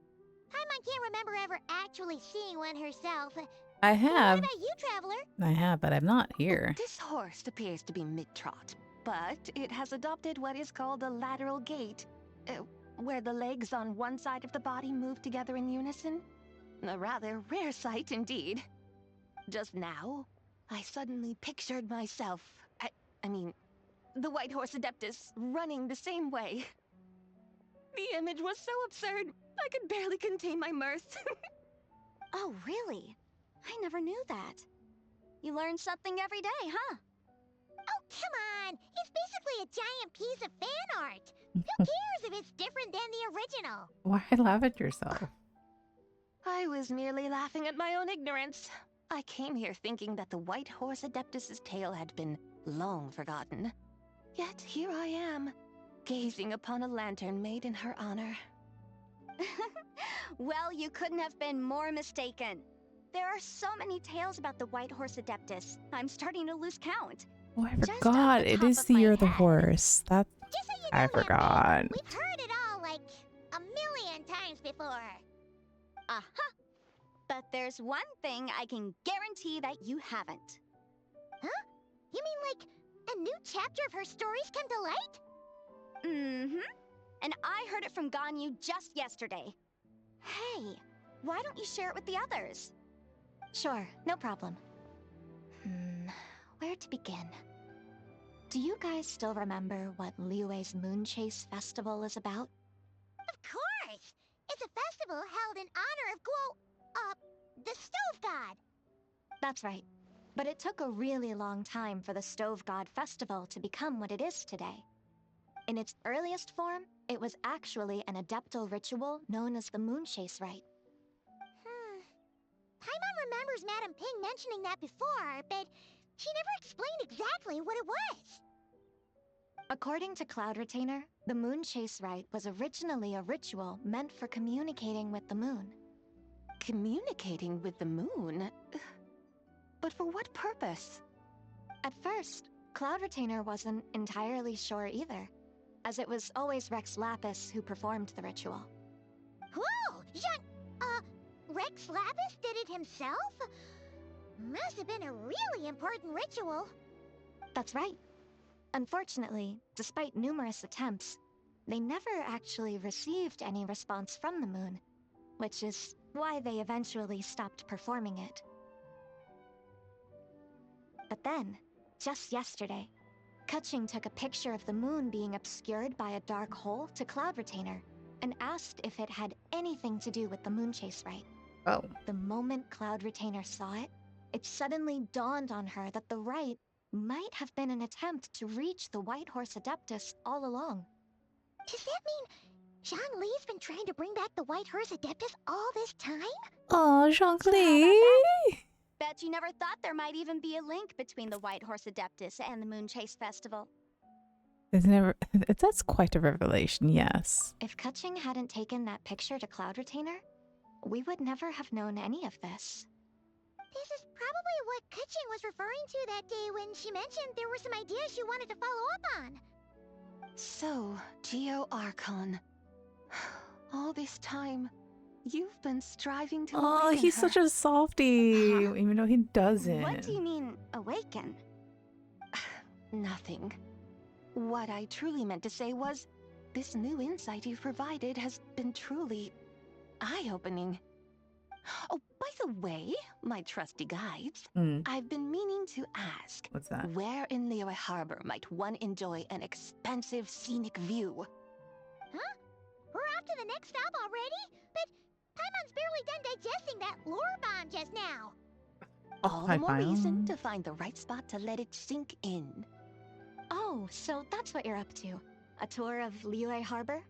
Paimon can't remember ever actually seeing one herself. I have. What about you, Traveler? I have, but I'm not here. This horse appears to be mid-trot, but it has adopted what is called a lateral gait, where the legs on one side of the body move together in unison. A rather rare sight indeed. Just now, I suddenly pictured myself, I mean, the White Horse Adeptus running the same way. The image was so absurd, I could barely contain my mirth. Oh, really? I never knew that. You learn something every day, huh? Oh, come on! It's basically a giant piece of fan art! Who cares if it's different than the original? Why laugh at yourself? I was merely laughing at my own ignorance. I came here thinking that the White Horse Adeptus's tale had been long forgotten. Yet here I am, gazing upon a lantern made in her honor. Well, you couldn't have been more mistaken. There are so many tales about the White Horse Adeptus. I'm starting to lose count. Oh, I forgot. It is the year of the horse. That I forgot. We've heard it all like a million times before. Aha! But there's one thing I can guarantee that you haven't. Huh? You mean like a new chapter of her stories come to light? Mm-hmm. And I heard it from Ganyu just yesterday. Hey, why don't you share it with the others? Sure, no problem. Where to begin? Do you guys still remember what Liyue's Moon Chase Festival is about? Of course! It's a festival held in honor of the Stove God. That's right. But it took a really long time for the Stove God Festival to become what it is today. In its earliest form, it was actually an adeptal ritual known as the Moon Chase Rite. Paimon remembers Madame Ping mentioning that before, but she never explained exactly what it was. According to Cloud Retainer, the Moon Chase Rite was originally a ritual meant for communicating with the moon. Communicating with the moon? But for what purpose? At first, Cloud Retainer wasn't entirely sure either, as it was always Rex Lapis who performed the ritual. Whoa! Rex Lapis did it himself? Must have been a really important ritual. That's right. Unfortunately, despite numerous attempts, they never actually received any response from the moon, which is why they eventually stopped performing it. But then, just yesterday, Kutching took a picture of the moon being obscured by a dark hole to Cloud Retainer and asked if it had anything to do with the Moon Chase Rite. Oh. The moment Cloud Retainer saw it, it suddenly dawned on her that the rite might have been an attempt to reach the White Horse Adeptus all along. Does that mean Zhongli's been trying to bring back the White Horse Adeptus all this time? Oh, Zhongli! Bet you never thought there might even be a link between the White Horse Adeptus and the Moon Chase Festival. That's quite a revelation, yes. If Kutching hadn't taken that picture to Cloud Retainer, we would never have known any of this. This is probably what Kutching was referring to that day when she mentioned there were some ideas she wanted to follow up on. So, Geo Archon. All this time, you've been striving to awaken he's her. such a softie, even though he doesn't. What do you mean, awaken? Nothing. What I truly meant to say was, this new insight you've provided has been truly eye-opening. Oh, by the way, my trusty guides, I've been meaning to ask. What's that? Where in Liyue Harbor might one enjoy an expansive scenic view? Huh? We're off to the next stop already? But Paimon's barely done digesting that lore bomb just now. All the more reason to find the right spot to let it sink in. Oh, so that's what you're up to. A tour of Liyue Harbor?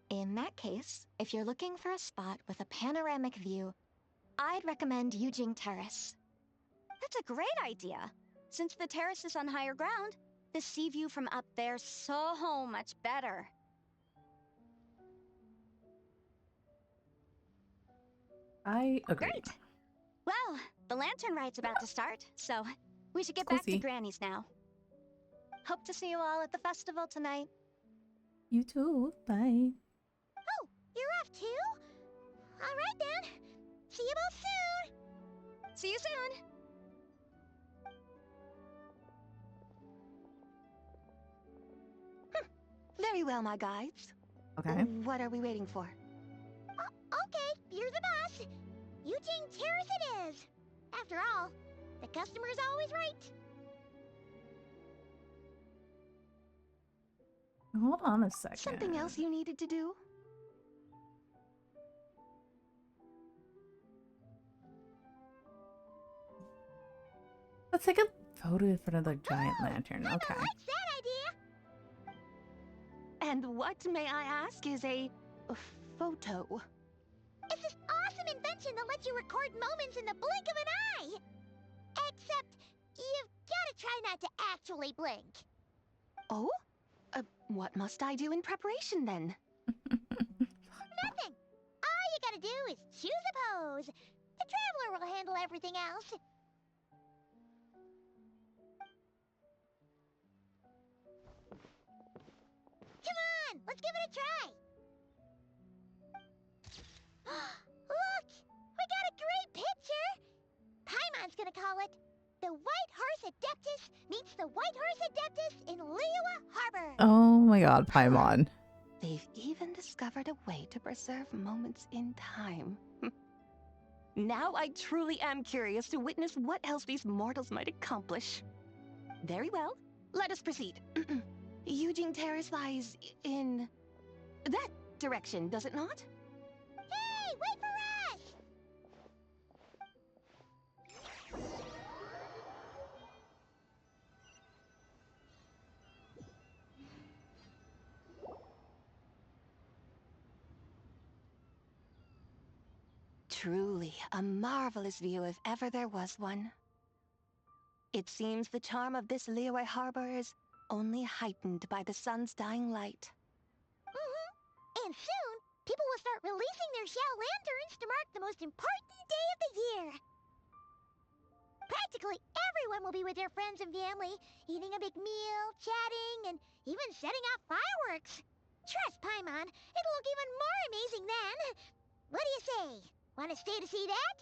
In that case, if you're looking for a spot with a panoramic view, I'd recommend Yujing Terrace. That's a great idea. Since the terrace is on higher ground, the sea view from up there's so much better. I agree. Great. Well, the Lantern Rite's about to start, so we should get back to Granny's now. Hope to see you all at the festival tonight. You too. Bye. Oh, you're off too? All right then. See you both soon. See you soon. Very well, my guides. Okay. What are we waiting for? Okay, you're the boss. Yujing Terrace it is. After all, the customer's always right. Hold on a second. Something else you needed to do? Let's take a photo in front of the giant lantern. Okay. What's that idea? And what, may I ask, is a photo? It's this awesome invention that lets you record moments in the blink of an eye. Except, you've gotta try not to actually blink. Oh? What must I do in preparation then? Nothing. All you gotta do is choose a pose. The Traveler will handle everything else. Come on, let's give it a try. Look, we got a great picture. Paimon's gonna call it "The White Horse Adeptus Meets the White Horse Adeptus in Liyue Harbor." Oh my god, Paimon. They've even discovered a way to preserve moments in time. Now I truly am curious to witness what else these mortals might accomplish. Very well, let us proceed. Eugene Terrace lies in that direction, does it not? Hey, wait for us! Truly a marvelous view if ever there was one. It seems the charm of this Liyue Harbor is only heightened by the sun's dying light. And soon, people will start releasing their Xiao lanterns to mark the most important day of the year. Practically everyone will be with their friends and family, eating a big meal, chatting, and even setting off fireworks. Trust Paimon, it'll look even more amazing then. What do you say? Want to stay to see that?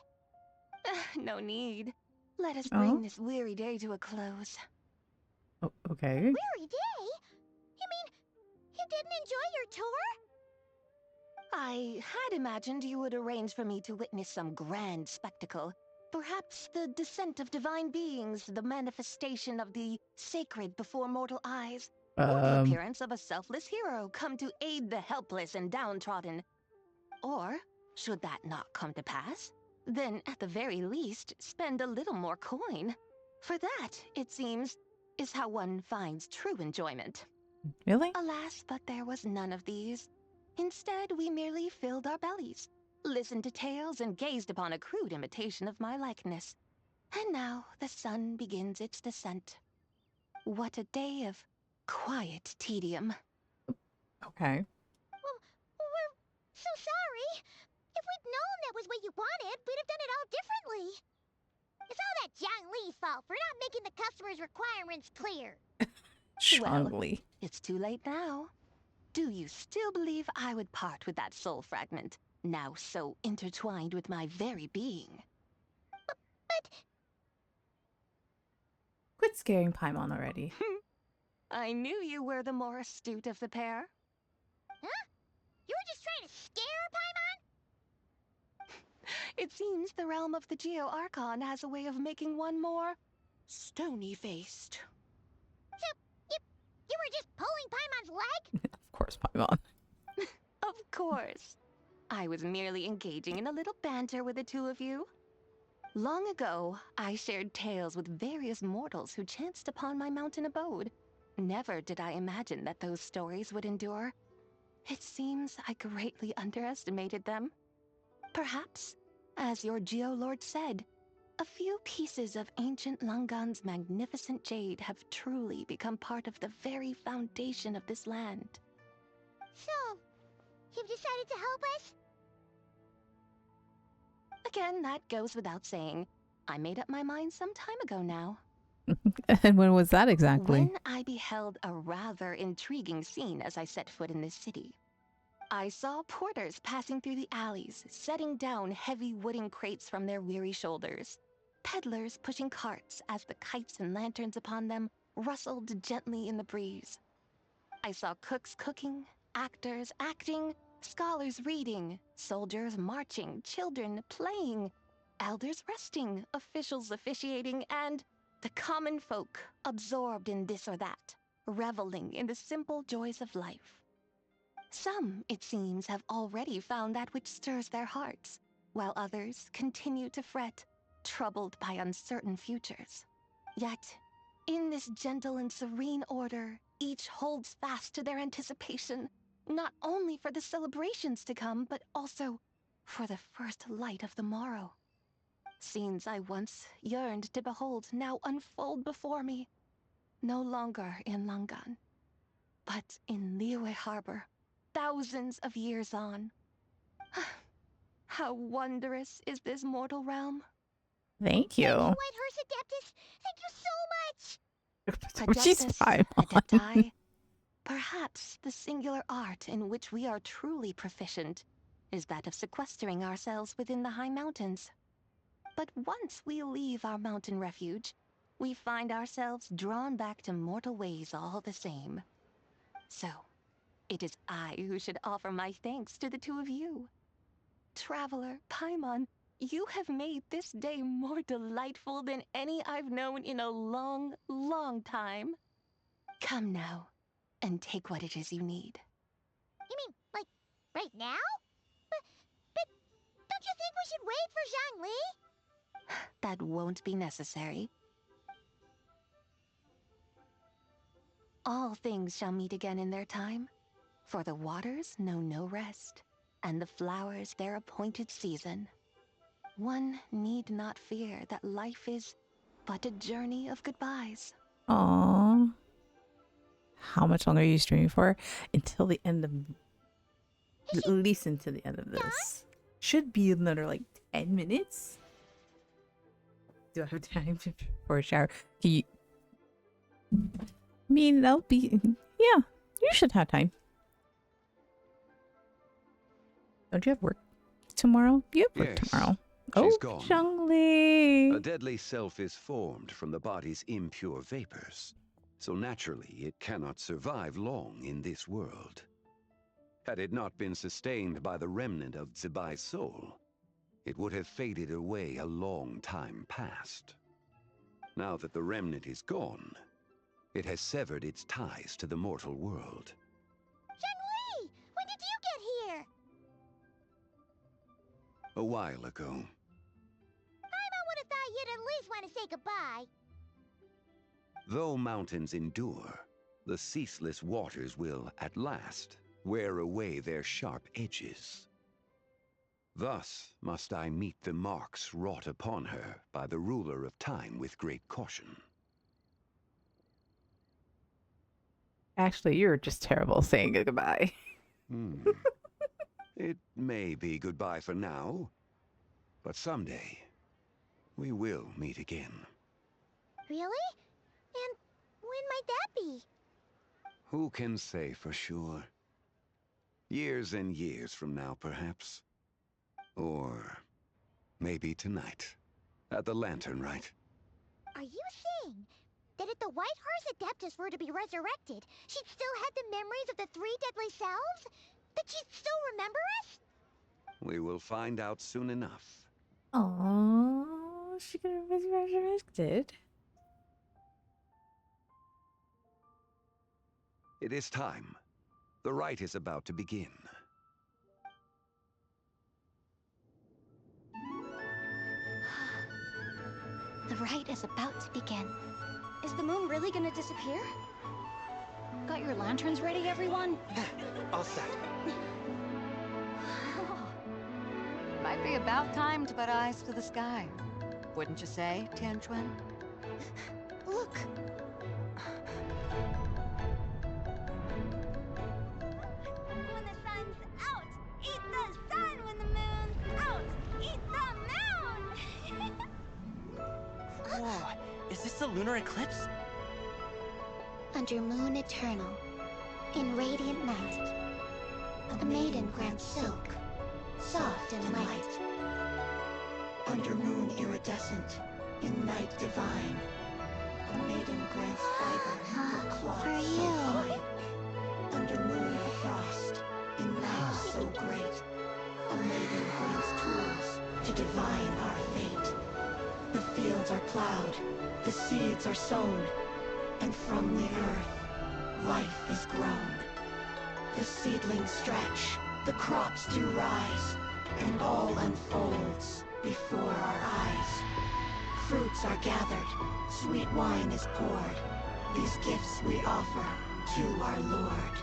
No need. Let us bring this weary day to a close. Oh, okay. Weary day? You mean, you didn't enjoy your tour? I had imagined you would arrange for me to witness some grand spectacle. Perhaps the descent of divine beings, the manifestation of the sacred before mortal eyes, or the appearance of a selfless hero come to aid the helpless and downtrodden. Or, should that not come to pass, then at the very least, spend a little more coin. For that, it seems, is how one finds true enjoyment. Really? Alas, but there was none of these. Instead, we merely filled our bellies, listened to tales, and gazed upon a crude imitation of my likeness. And now the sun begins its descent. What a day of quiet tedium. Okay. Well, we're so sorry. If we'd known that was what you wanted, we'd have done it all differently. It's all that Zhang Li's fault for not making the customer's requirements clear. Strongly. Well, it's too late now. Do you still believe I would part with that soul fragment, now so intertwined with my very being? But... Quit scaring Paimon already. I knew you were the more astute of the pair. Huh? You were just trying to scare Paimon? It seems the realm of the Geo-Archon has a way of making one more stony-faced. So, you were just pulling Paimon's leg? Of course, Paimon. Of course. I was merely engaging in a little banter with the two of you. Long ago, I shared tales with various mortals who chanced upon my mountain abode. Never did I imagine that those stories would endure. It seems I greatly underestimated them. Perhaps, as your Geolord said, a few pieces of ancient Langan's magnificent jade have truly become part of the very foundation of this land. So, you've decided to help us? Again, that goes without saying. I made up my mind some time ago now. And when was that exactly? When I beheld a rather intriguing scene as I set foot in this city. I saw porters passing through the alleys, setting down heavy wooden crates from their weary shoulders. Peddlers pushing carts as the kites and lanterns upon them rustled gently in the breeze. I saw cooks cooking, actors acting, scholars reading, soldiers marching, children playing. elders resting, officials officiating, and the common folk absorbed in this or that, reveling in the simple joys of life. Some, it seems, have already found that which stirs their hearts, while others continue to fret, troubled by uncertain futures. Yet, in this gentle and serene order, each holds fast to their anticipation, not only for the celebrations to come, but also for the first light of the morrow. Scenes I once yearned to behold now unfold before me, no longer in Langan, but in Liyue Harbor, thousands of years on. How wondrous is this mortal realm! Thank you. White Horse Adeptus, thank you so much! She's fine. Adepti, perhaps the singular art in which we are truly proficient is that of sequestering ourselves within the high mountains. But once we leave our mountain refuge, we find ourselves drawn back to mortal ways all the same. So, it is I who should offer my thanks to the two of you. Traveler, Paimon, you have made this day more delightful than any I've known in a long, long time. Come now, and take what it is you need. You mean, like, right now? But don't you think we should wait for Zhangli? That won't be necessary. All things shall meet again in their time, for the waters know no rest, and the flowers their appointed season. One need not fear that life is but a journey of goodbyes. Aww. How much longer are you streaming for? Until the end of... At least until the end of this. Should be another, like, 10 minutes? Do I have time for a shower? Can you... I mean, that'll be... Yeah, you should have time. Don't you have work tomorrow? You have work tomorrow. She's gone. Zhangli! A deadly self is formed from the body's impure vapors, so naturally it cannot survive long in this world. Had it not been sustained by the remnant of Zibai's soul, it would have faded away a long time past. Now that the remnant is gone, it has severed its ties to the mortal world. Zhangli! When did you get here? A while ago. I would have thought you'd at least want to say goodbye. Though mountains endure, the ceaseless waters will, at last, wear away their sharp edges. Thus must I meet the marks wrought upon her by the ruler of time with great caution. Actually, you're just terrible saying goodbye. It may be goodbye for now, but someday we will meet again. Really? And when might that be? Who can say for sure? Years and years from now, perhaps. Or maybe tonight, at the Lantern Rite. Are you saying that if the White Horse Adeptus were to be resurrected, she'd still have the memories of the three deadly selves? That she'd still remember us? We will find out soon enough. Aww, she could have been resurrected. It is time. The rite is about to begin. The rite is about to begin. Is the moon really gonna disappear? Got your lanterns ready, everyone? All set. Might be about time to put eyes to the sky. Wouldn't you say, Tianchuan? Look! When the sun's out, eat the sun. When the moon's out, eat the moon. Whoa, is this a lunar eclipse? Under moon eternal, in radiant night, a maiden grants silk, soft and light. Under moon iridescent, in night divine, a maiden grants fiber for cloth For so you. fine. Under moon of frost, in night so great, a maiden grants tools to divine our fate. The fields are plowed, the seeds are sown, and from the earth, life is grown. The seedlings stretch, the crops do rise, and all unfolds before our eyes. Fruits are gathered, sweet wine is poured. These gifts we offer to our Lord.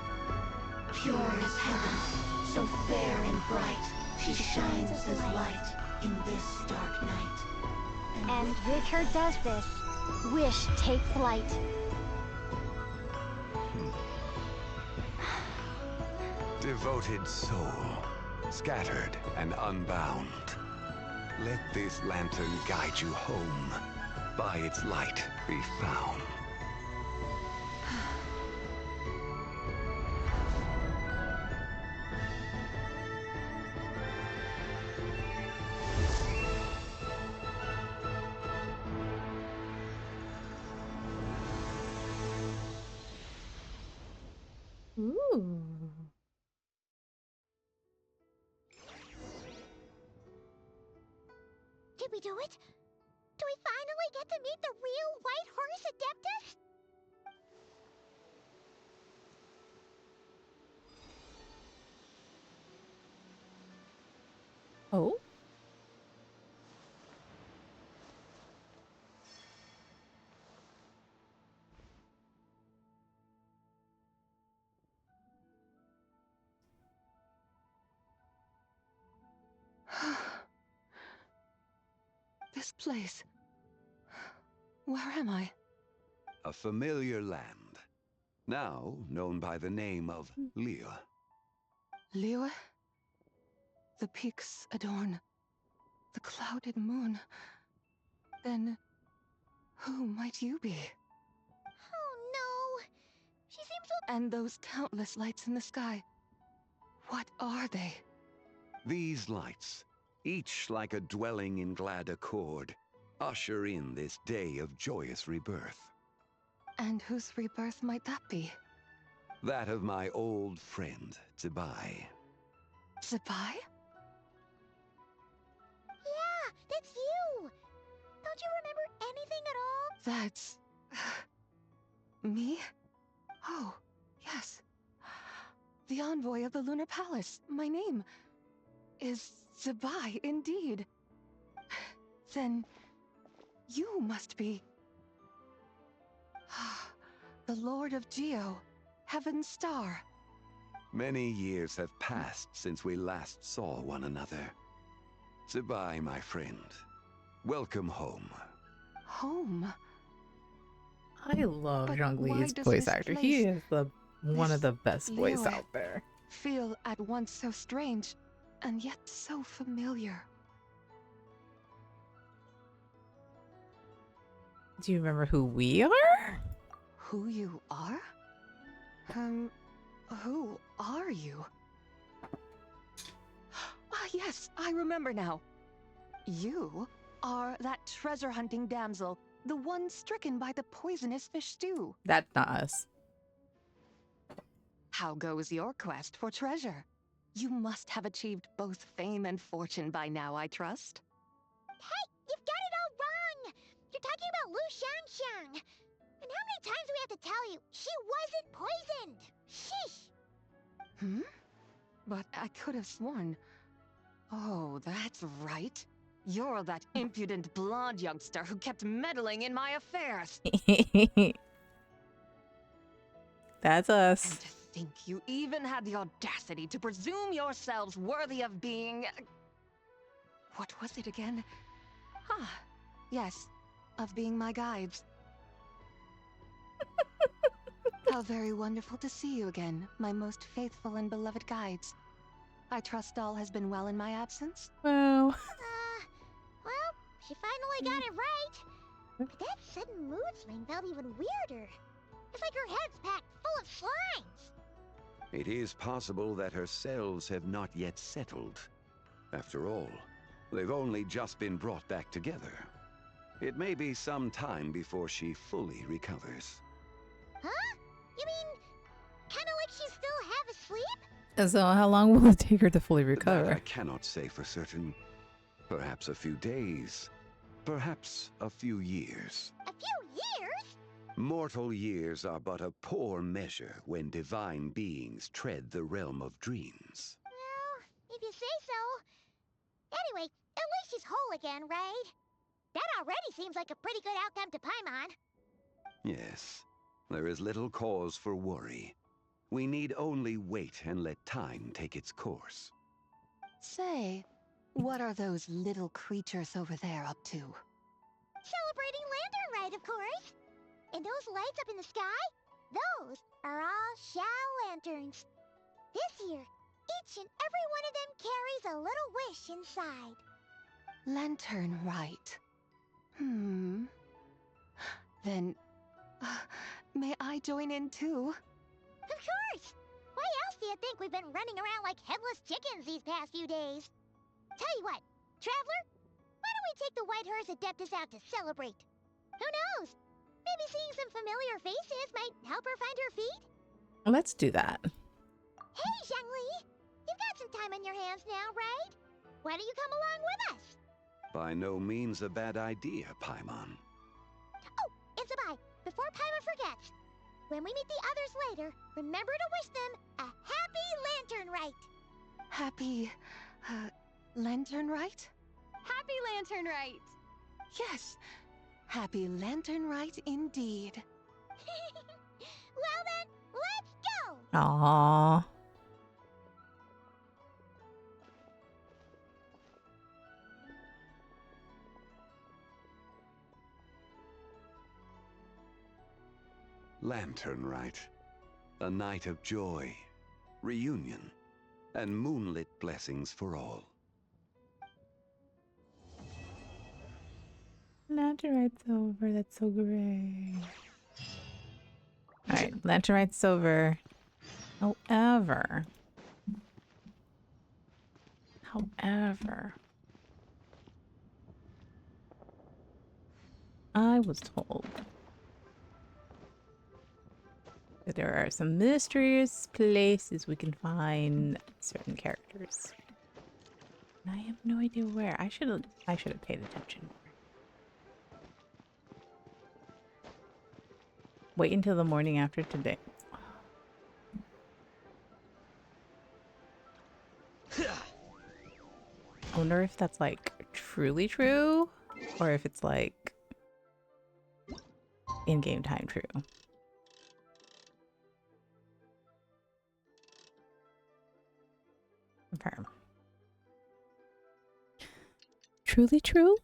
Pure as heaven, so fair and bright, she shines as light in this dark night. And with her does this, wish take flight. Devoted soul, scattered and unbound. Let this lantern guide you home. By its light be found. Ooh. Did we do it? Do we finally get to meet the real White Horse Adeptus? Oh? This place. Where am I? A familiar land, now known by the name of Liyue. Liyue? The peaks adorn the clouded moon. Then, who might you be? Oh no! She seems so... And those countless lights in the sky. What are they? These lights, each like a dwelling in glad accord, usher in this day of joyous rebirth. And whose rebirth might that be? That of my old friend, Zibai. Zibai? Yeah, that's you! Don't you remember anything at all? That's... me? Oh, yes. The envoy of the Lunar Palace. My name is Zibai, indeed. Then you must be... the Lord of Geo, Heaven's Star. Many years have passed since we last saw one another. Zibai, my friend. Welcome home. Home? I love But Zhongli's why voice does actor. this He place, is one of the best voice Liyue, out there. feel at once so strange, and yet so familiar. Do you remember who we are? Who you are? Who are you? Ah, yes, I remember now. You are that treasure-hunting damsel, the one stricken by the poisonous fish stew. That's not us. How goes your quest for treasure? You must have achieved both fame and fortune by now, I trust. Hey, you've got it all wrong! You're talking about Lu Xiangxiang. And how many times do we have to tell you? She wasn't poisoned! Sheesh! Hmm? But I could have sworn... Oh, that's right. You're that impudent blonde youngster who kept meddling in my affairs. That's us. And to think you even had the audacity to presume yourselves worthy of being... What was it again? Ah, yes, of being my guides. How very wonderful to see you again, my most faithful and beloved guides. I trust all has been well in my absence? Well, Well, she finally got it right. But that sudden mood swing felt even weirder. It's like her head's packed full of slimes. It is possible that her cells have not yet settled. After all, they've only just been brought back together. It may be some time before she fully recovers. Huh? You mean, kinda like she's still half asleep? so how long will it take her to fully That recover? I cannot say for certain. Perhaps a few days. Perhaps a few years. A few years? Mortal years are but a poor measure when divine beings tread the realm of dreams. Well, if you say so. Anyway, at least she's whole again, right? That already seems like a pretty good outcome to Paimon. Yes, there is little cause for worry. We need only wait and let time take its course. Say, what are those little creatures over there up to? Celebrating Lantern Rite, of course. And those lights up in the sky? Those are all Xiao lanterns. This year, each and every one of them carries a little wish inside. Lantern Rite. Then, may I join in too? Of course! Why else do you think we've been running around like headless chickens these past few days? Tell you what, Traveler, why don't we take the White Horse Adeptus out to celebrate? Who knows? Maybe seeing some familiar faces might help her find her feet? Let's do that. Hey, Xiangli! You've got some time on your hands now, right? Why don't you come along with us? By no means a bad idea, Paimon. Oh, and Sabai, before Paimon forgets, when we meet the others later, remember to wish them a happy Lantern Rite! Happy, Lantern Rite? Happy Lantern Rite! Yes, happy Lantern Rite indeed. Well then, let's go! Aww. Lantern Rite. A night of joy, reunion, and moonlit blessings for all. Lantern Rite's over. That's so great. Alright, Lantern Rite's over. However, I was told that there are some mysterious places we can find certain characters. And I have no idea where. I should have paid attention. Wait until the morning after today. I wonder if that's like truly true or if it's like in-game time true. Confirm. Truly true?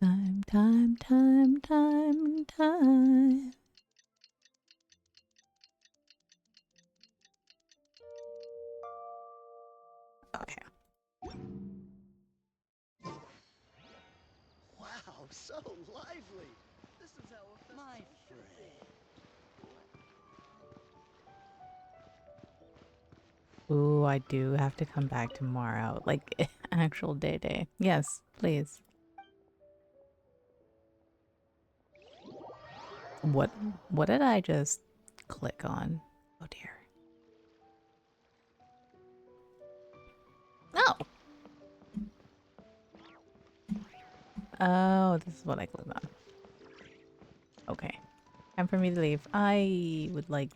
Time, time, time, time, time. Okay. Wow, so lively. This is how my friend. Ooh, I do have to come back tomorrow. Like, actual day. Yes, please. What did I just click on? Oh dear. Oh! Oh, this is what I clicked on. Okay. Time for me to leave. I would like...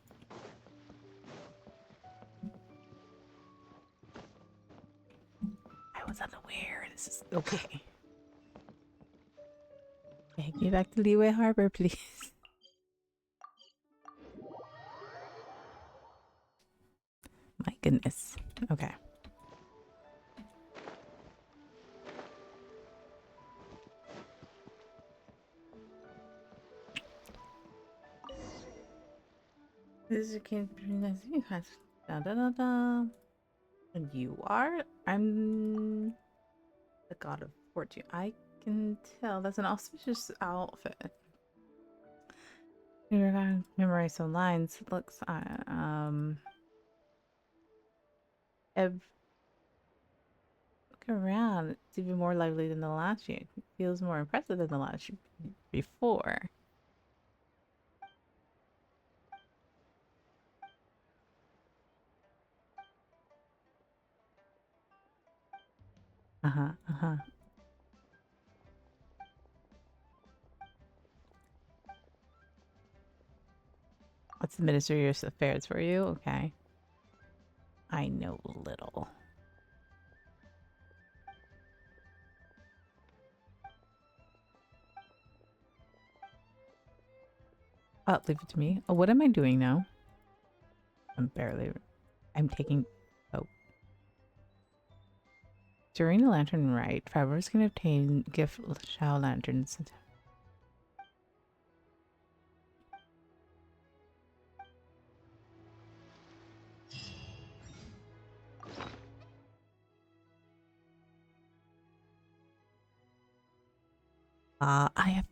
I was unaware. This is... Okay. Take me back to Liyue Harbor, please. My goodness. Okay. This is a kid between us. Da da da da. And you are? I'm the god of fortune. I can tell. That's an auspicious outfit. You're gonna memorize some lines. It looks look around. It's even more lively than the last year. It feels more impressive than the last year before. Uh-huh, uh-huh. What's the Ministry of Affairs for you? Okay. I know little. Oh, leave it to me. Oh, what am I doing now? I'm taking... Oh. During the Lantern Rite, travelers can obtain gift Shao lanterns. I have...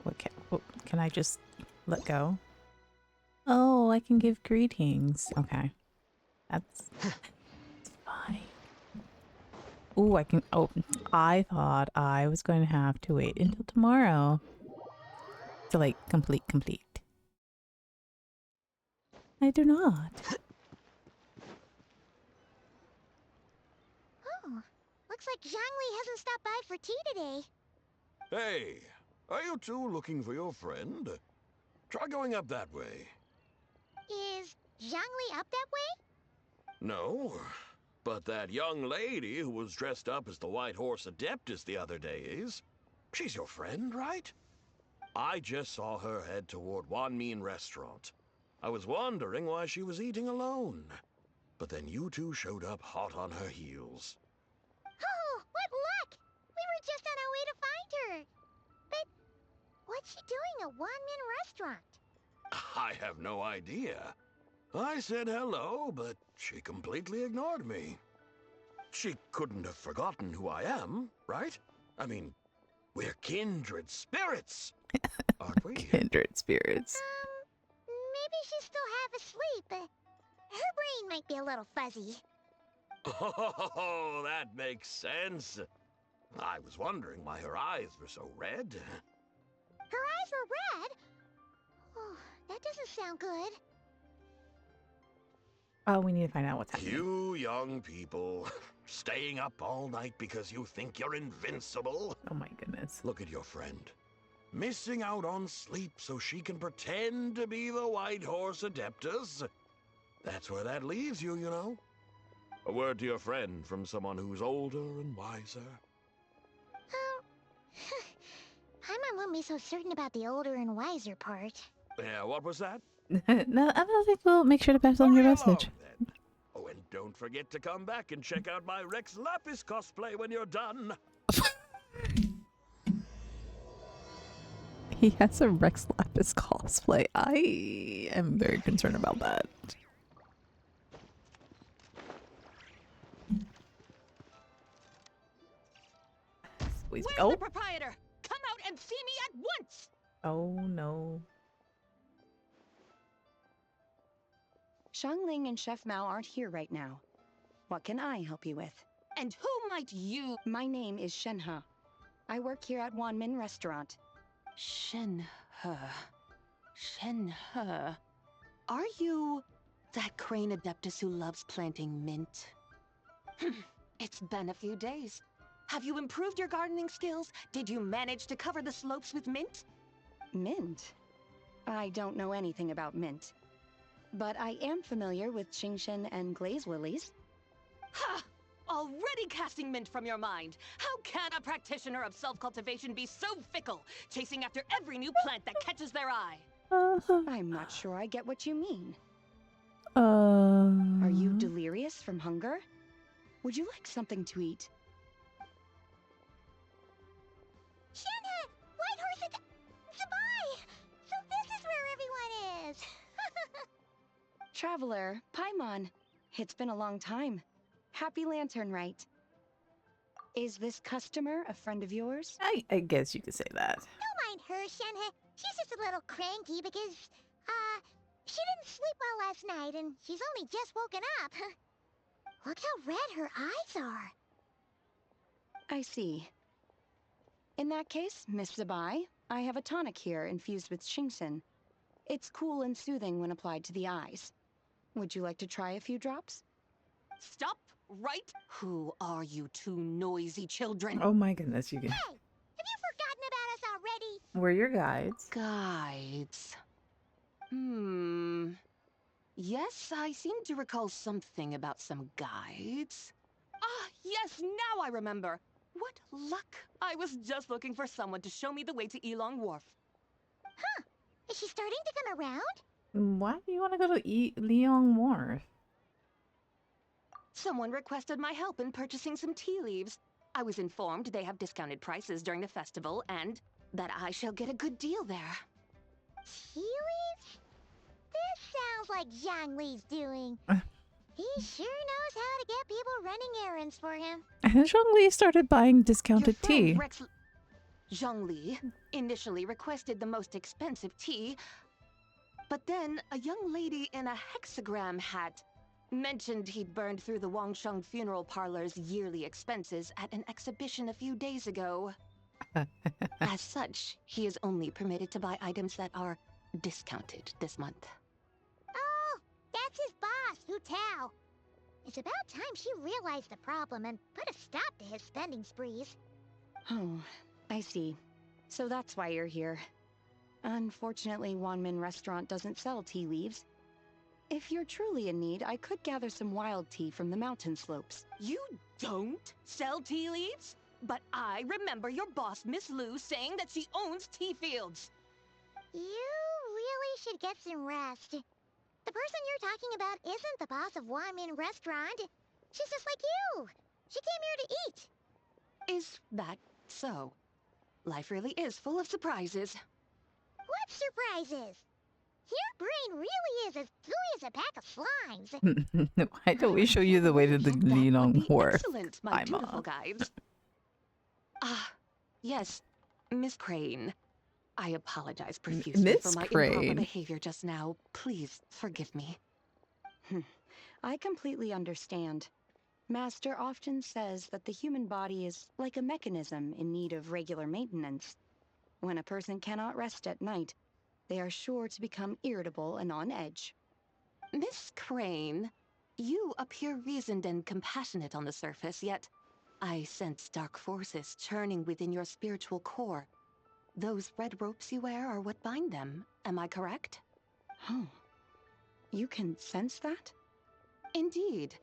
What can I just let go? Oh, I can give greetings. Okay. That's fine. Ooh, I can... Oh, I thought I was going to have to wait until tomorrow to, like, complete. I do not. Oh, looks like Zhangli hasn't stopped by for tea today. Hey, are you two looking for your friend? Try going up that way. Is Zhangli up that way? No, but that young lady who was dressed up as the White Horse Adeptus the other day is. She's your friend, right? I just saw her head toward Wanmin Restaurant. I was wondering why she was eating alone. But then you two showed up hot on her heels. Oh, what luck! We were just on our way to find her. But what's she doing at Wanmin Restaurant? I have no idea. I said hello, but she completely ignored me. She couldn't have forgotten who I am, right? I mean, we're kindred spirits, aren't we? Kindred spirits. Maybe she's still half asleep. Her brain might be a little fuzzy. Oh, that makes sense. I was wondering why her eyes were so red. Her eyes were red? Oh, that doesn't sound good. Oh, we need to find out what's happening. You young people, staying up all night because you think you're invincible. Oh my goodness. Look at your friend. Missing out on sleep so she can pretend to be the White Horse Adeptus. That's where that leaves you, you know. A word to your friend from someone who's older and wiser. Paimon won't be so certain about the older and wiser part. Yeah, what was that? No, I don't think we'll make sure to pass on your message. Oh, and don't forget to come back and check out my Rex Lapis cosplay when you're done. He has a Rex Lapis cosplay. I am very concerned about that. Where's the proprietor? Come out and see me at once! Oh no. Xiangling and Chef Mao aren't here right now. What can I help you with? And who might you... My name is Shenhe. I work here at Wanmin Restaurant. Shenhe. Shenhe. Are you that crane adeptus who loves planting mint? It's been a few days. Have you improved your gardening skills? Did you manage to cover the slopes with mint? Mint? I don't know anything about mint. But I am familiar with Qingshen and glaze lilies. Ha! Already casting mint from your mind. How can a practitioner of self-cultivation be so fickle, chasing after every new plant that catches their eye? I'm not sure I get what you mean. Are you delirious from hunger? Would you like something to eat? Shenhe! White Horse Zabai! So this is where everyone is! Traveler, Paimon. It's been a long time. Happy Lantern Rite. Is this customer a friend of yours? I guess you could say that. Don't mind her, Shenhe. She's just a little cranky because, she didn't sleep well last night and she's only just woken up. Look how red her eyes are. I see. In that case, Miss Zabai, I have a tonic here infused with Qingshen. It's cool and soothing when applied to the eyes. Would you like to try a few drops? Stop right. Who are you two noisy children? Oh my goodness, you can. Hey, have you forgotten about us already? We're your guides. Guides. Yes, I seem to recall something about some guides. Ah, yes, now I remember. What luck. I was just looking for someone to show me the way to Elong Wharf. Huh. Is she starting to come around? Why do you want to go to Leong Wharf? Someone requested my help in purchasing some tea leaves. I was informed they have discounted prices during the festival and that I shall get a good deal there. Tea leaves? This sounds like Zhang Li's doing. He sure knows how to get people running errands for him. And Zhang Li started buying discounted tea. Zhang Li initially requested the most expensive tea, but then a young lady in a hexagram hat mentioned he'd burned through the Wangsheng funeral parlor's yearly expenses at an exhibition a few days ago. As such, he is only permitted to buy items that are discounted this month. Oh, that's his boss, Hu Tao. It's about time she realized the problem and put a stop to his spending sprees. Oh, I see. So that's why you're here. Unfortunately, Wanmin Restaurant doesn't sell tea leaves. If you're truly in need, I could gather some wild tea from the mountain slopes. You don't sell tea leaves? But I remember your boss, Miss Lu, saying that she owns tea fields. You really should get some rest. The person you're talking about isn't the boss of Wanmin Restaurant. She's just like you. She came here to eat. Is that so? Life really is full of surprises. What surprises? Your brain really is as gooey as a pack of slimes. Why don't we show you the way to the Leong Wharf? Excellent, my beautiful guides. Ah, yes, Miss Crane. I apologize profusely for my improper behavior just now. Please forgive me. I completely understand. Master often says that the human body is like a mechanism in need of regular maintenance. When a person cannot rest at night, they are sure to become irritable and on edge. Miss Crane, you appear reasoned and compassionate on the surface, yet I sense dark forces churning within your spiritual core. Those red ropes you wear are what bind them, am I correct? Oh, you can sense that? Indeed.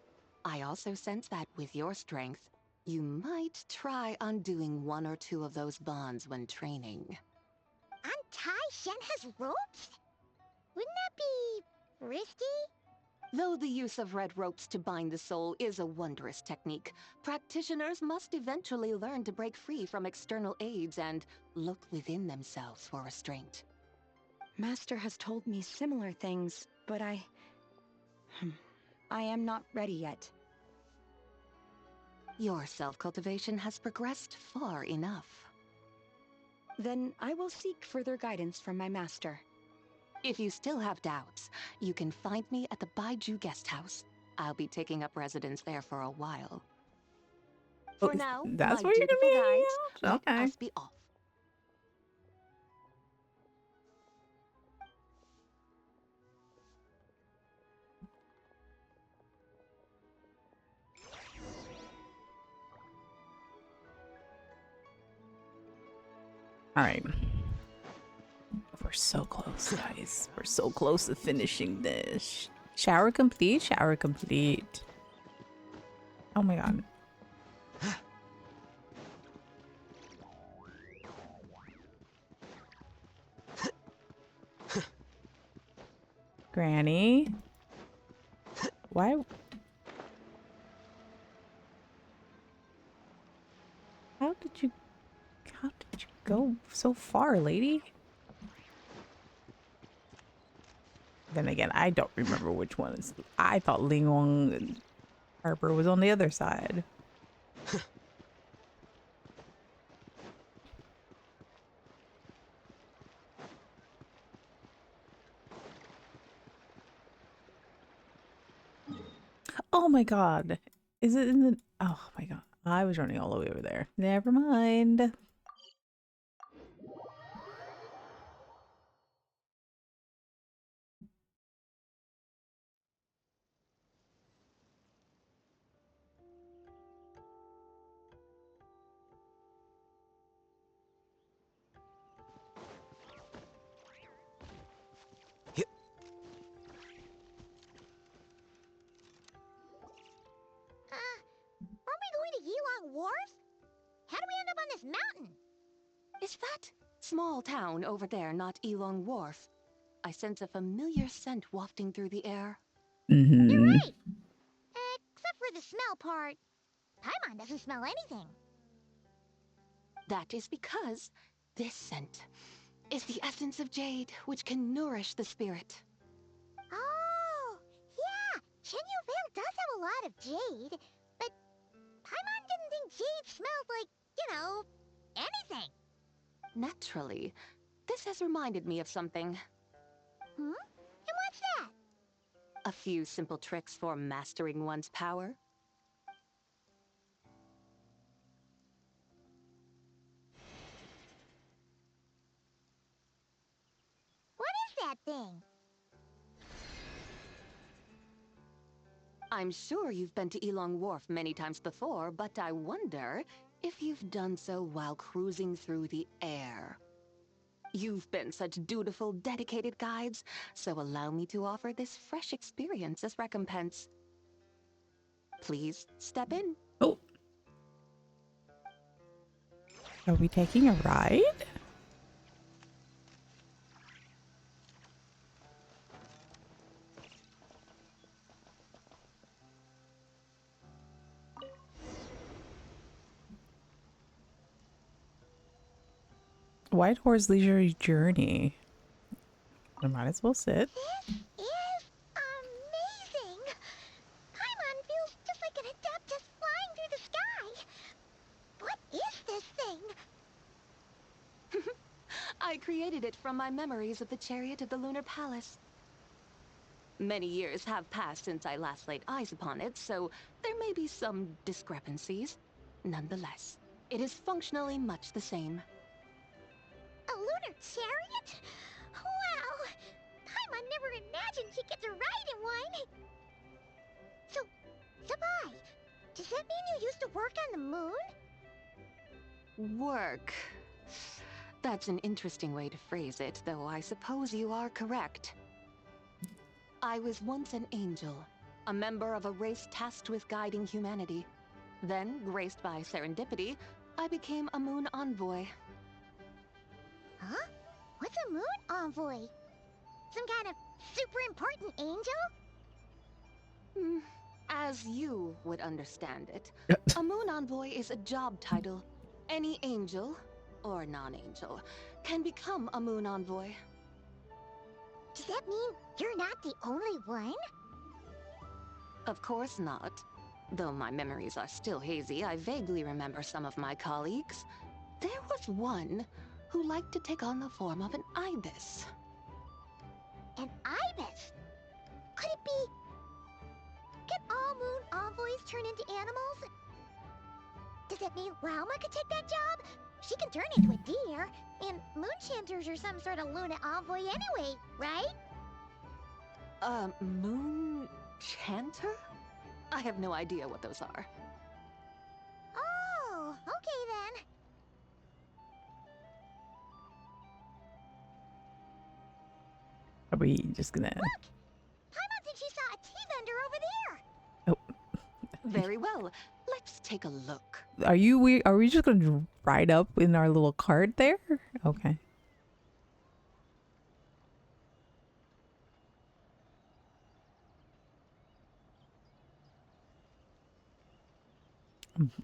I also sense that with your strength, you might try undoing one or two of those bonds when training. Untie Shenhe's ropes? Wouldn't that be risky? Though the use of red ropes to bind the soul is a wondrous technique, practitioners must eventually learn to break free from external aids and look within themselves for restraint. Master has told me similar things, but I am not ready yet. Your self-cultivation has progressed far enough. Then I will seek further guidance from my master. If you still have doubts, you can find me at the Baiju guest house. I'll be taking up residence there for a while. For now, that's my where you're gonna be hanging guides, out? Okay. let us be off. All right. We're so close, guys. We're so close to finishing this. Shower complete? Shower complete. Oh my god. Granny? Why? How did you go so far, lady? Then again, I don't remember which one is. I thought Lingwang Harbor was on the other side. Oh my god. Is it in the... Oh my god. I was running all the way over there. Never mind. Elong Wharf? How do we end up on this mountain? Is that small town over there not Elong Wharf? I sense a familiar scent wafting through the air. You're right! Except for the smell part. Paimon doesn't smell anything. That is because this scent is the essence of jade, which can nourish the spirit. Oh, yeah! Chenyu Vale does have a lot of jade, but Paimon didn't think jade smelled like, you know, anything. Naturally, this has reminded me of something. Hmm? And what's that? A few simple tricks for mastering one's power. What is that thing? I'm sure you've been to Elong Wharf many times before, but I wonder if you've done so while cruising through the air. You've been such dutiful, dedicated guides, so allow me to offer this fresh experience as recompense. Please step in. Oh. Are we taking a ride? White Horse Leisurely Journey. I might as well sit. This is amazing! Paimon feels just like an Adeptus flying through the sky. What is this thing? I created it from my memories of the chariot of the Lunar Palace. Many years have passed since I last laid eyes upon it, so there may be some discrepancies. Nonetheless, it is functionally much the same. A lunar chariot? Wow! Paimon never imagined she'd get to ride in one! So, Sabai, does that mean you used to work on the moon? Work. That's an interesting way to phrase it, though I suppose you are correct. I was once an angel, a member of a race tasked with guiding humanity. Then, graced by serendipity, I became a moon envoy. Huh? What's a moon envoy? Some kind of super important angel? As you would understand it, a moon envoy is a job title. Any angel, or non-angel, can become a moon envoy. Does that mean you're not the only one? Of course not. Though my memories are still hazy, I vaguely remember some of my colleagues. There was one who liked to take on the form of an ibis. An ibis? Could it be... Can all moon envoys turn into animals? Does that mean Lauma could take that job? She can turn into a deer, and moon chanters are some sort of Luna envoy anyway, right? Moon chanter? I have no idea what those are. Oh, okay then. Are we just gonna... Look! Paimon thinks she saw a tea vendor over there! Very well. Let's take a look. Are we just gonna ride up in our little cart there? Okay.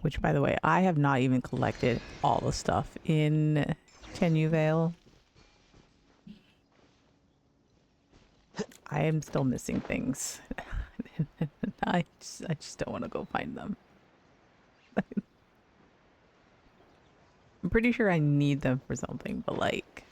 Which, by the way, I have not even collected all the stuff in Chenyu Vale. I am still missing things. I just don't want to go find them. I'm pretty sure I need them for something, but like...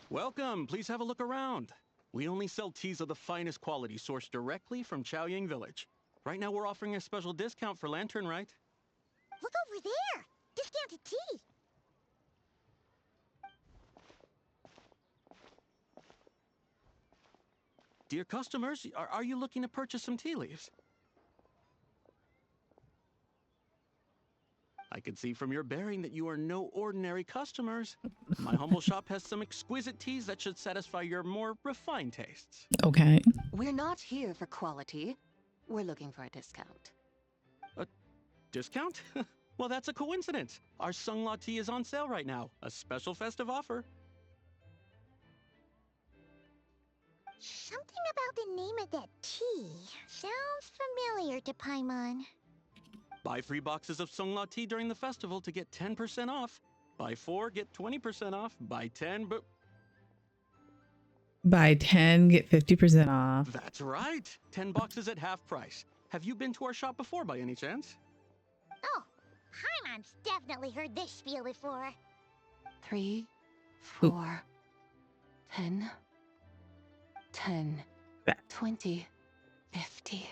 Welcome. Please have a look around. We only sell teas of the finest quality sourced directly from Chaoying Village. Right now we're offering a special discount for Lantern Rite. Look over there! Discounted tea! Dear customers, are you looking to purchase some tea leaves? I I could see from your bearing that you are no ordinary customers. My humble shop has some exquisite teas that should satisfy your more refined tastes. Okay. We're not here for quality. We're looking for a discount. A discount? Well, that's a coincidence. Our Sunglaw tea is on sale right now. A special festive offer. Something about the name of that tea sounds familiar to Paimon. Buy 3 boxes of Sunglaw tea during the festival to get 10% off. Buy 4, get 20% off. Buy 10, but... Buy 10, get 50% off. That's right. 10 boxes at half price. Have you been to our shop before by any chance? Oh, Paimon's definitely heard this spiel before. 3, 4, 10, 10, 20, 50.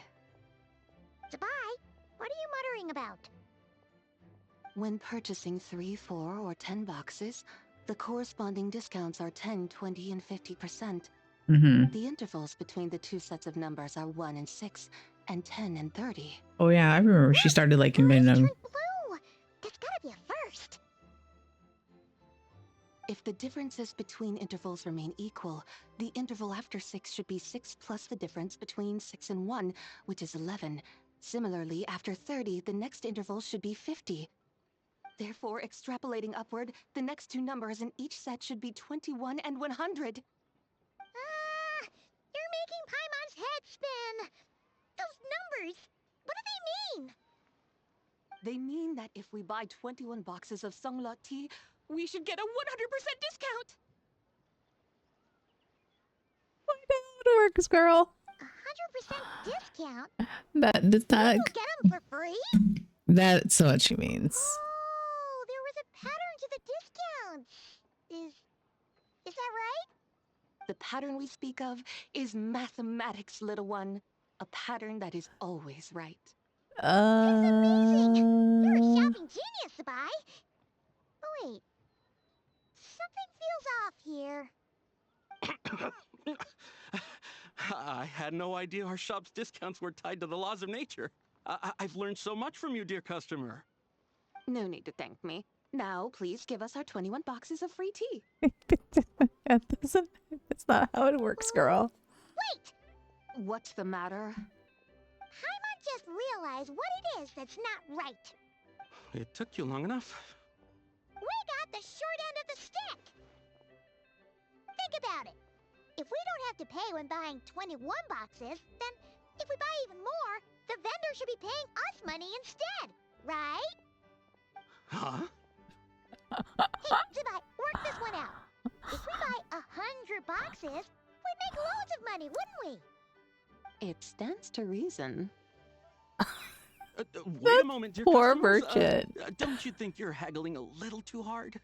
Sabai, what are you muttering about? When purchasing 3, 4, or 10 boxes, the corresponding discounts are 10, 20, and 50%. The intervals between the two sets of numbers are 1 and 6, and 10 and 30. Oh yeah, I remember she started like inventing them. Blue! That's gotta be a first. If the differences between intervals remain equal, the interval after 6 should be 6 plus the difference between 6 and 1, which is 11. Similarly, after 30, the next interval should be 50. Therefore, extrapolating upward, the next two numbers in each set should be 21 and 100. You're making Paimon's head spin. Those numbers, what do they mean? They mean that if we buy 21 boxes of Sunglaw tea, we should get a 100% discount. Find out how it works, girl. 100% discount? That does not. We'll get them for free? That's what she means. Oh, there was a pattern to the discounts. Is that right? The pattern we speak of is mathematics, little one. A pattern that is always right. That's amazing. You're a shopping genius, Sabai. Oh, wait. Something feels off here. I had no idea our shop's discounts were tied to the laws of nature. I've learned so much from you, dear customer. No need to thank me. Now, please give us our 21 boxes of free tea. That's not how it works, girl. Wait! What's the matter? Paimon just realized what it is that's not right. It took you long enough. We got the short end of the stick. Think about it. If we don't have to pay when buying 21 boxes, then if we buy even more, the vendor should be paying us money instead, right? Huh? Hey, Sabai, work this one out. If we buy 100 boxes, we'd make loads of money, wouldn't we? It stands to reason. Wait a moment, dear poor customers. merchant. Don't you think you're haggling a little too hard?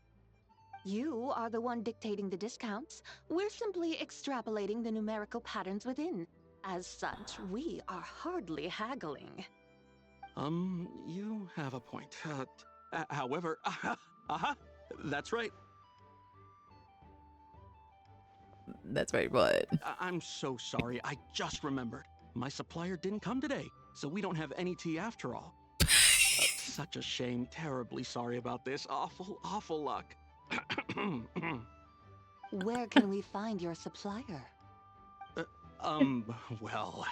You are the one dictating the discounts. We're simply extrapolating the numerical patterns within. As such, we are hardly haggling. You have a point. However, that's right. That's right, what? I'm so sorry. I just remembered. My supplier didn't come today, so we don't have any tea after all. Such a shame. Terribly sorry about this. Awful luck. Where can we find your supplier? Well...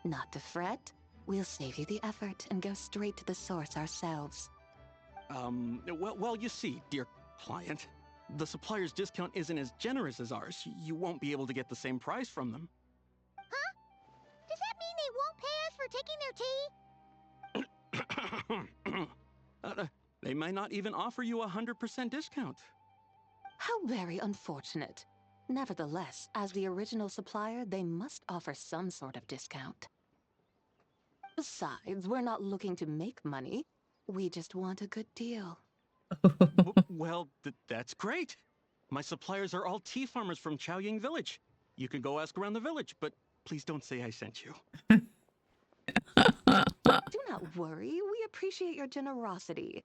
Not to fret. We'll save you the effort and go straight to the source ourselves. Well, you see, dear client, the supplier's discount isn't as generous as ours. You won't be able to get the same price from them. Huh? Does that mean they won't pay us for taking their tea? They might not even offer you 100% discount. How very unfortunate. Nevertheless, as the original supplier, they must offer some sort of discount. Besides, we're not looking to make money. We just want a good deal. Well, that's great. My suppliers are all tea farmers from Chaoying Village. You can go ask around the village, but please don't say I sent you. Do not worry. We appreciate your generosity.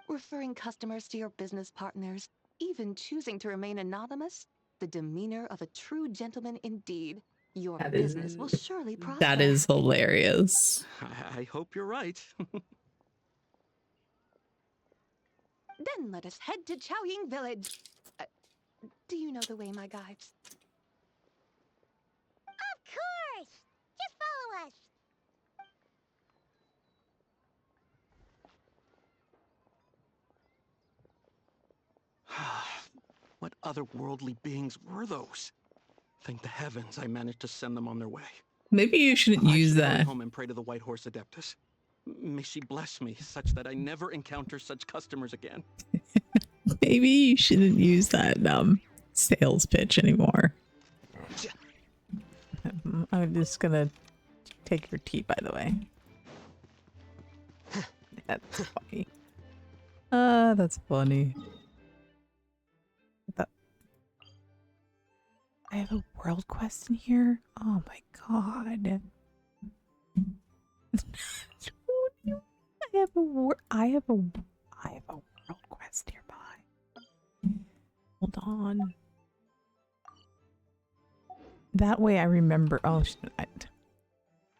Referring customers to your business partners, even choosing to remain anonymous, the demeanor of a true gentleman indeed. Your business will surely prosper. That is hilarious. I hope you're right. Then let us head to Chaoying Village. Do you know the way, my guides? Of course! Just follow us! What otherworldly beings were those? Thank the heavens I managed to send them on their way. Maybe you shouldn't use I should hurry that. home and pray to the White Horse Adeptus. May she bless me such that I never encounter such customers again. Maybe you shouldn't use that sales pitch anymore. I'm just gonna take your tea, by the way. That's funny. That's funny. I have a world quest in here? Oh my god. I have a world quest nearby. Hold on. That way I remember. Oh,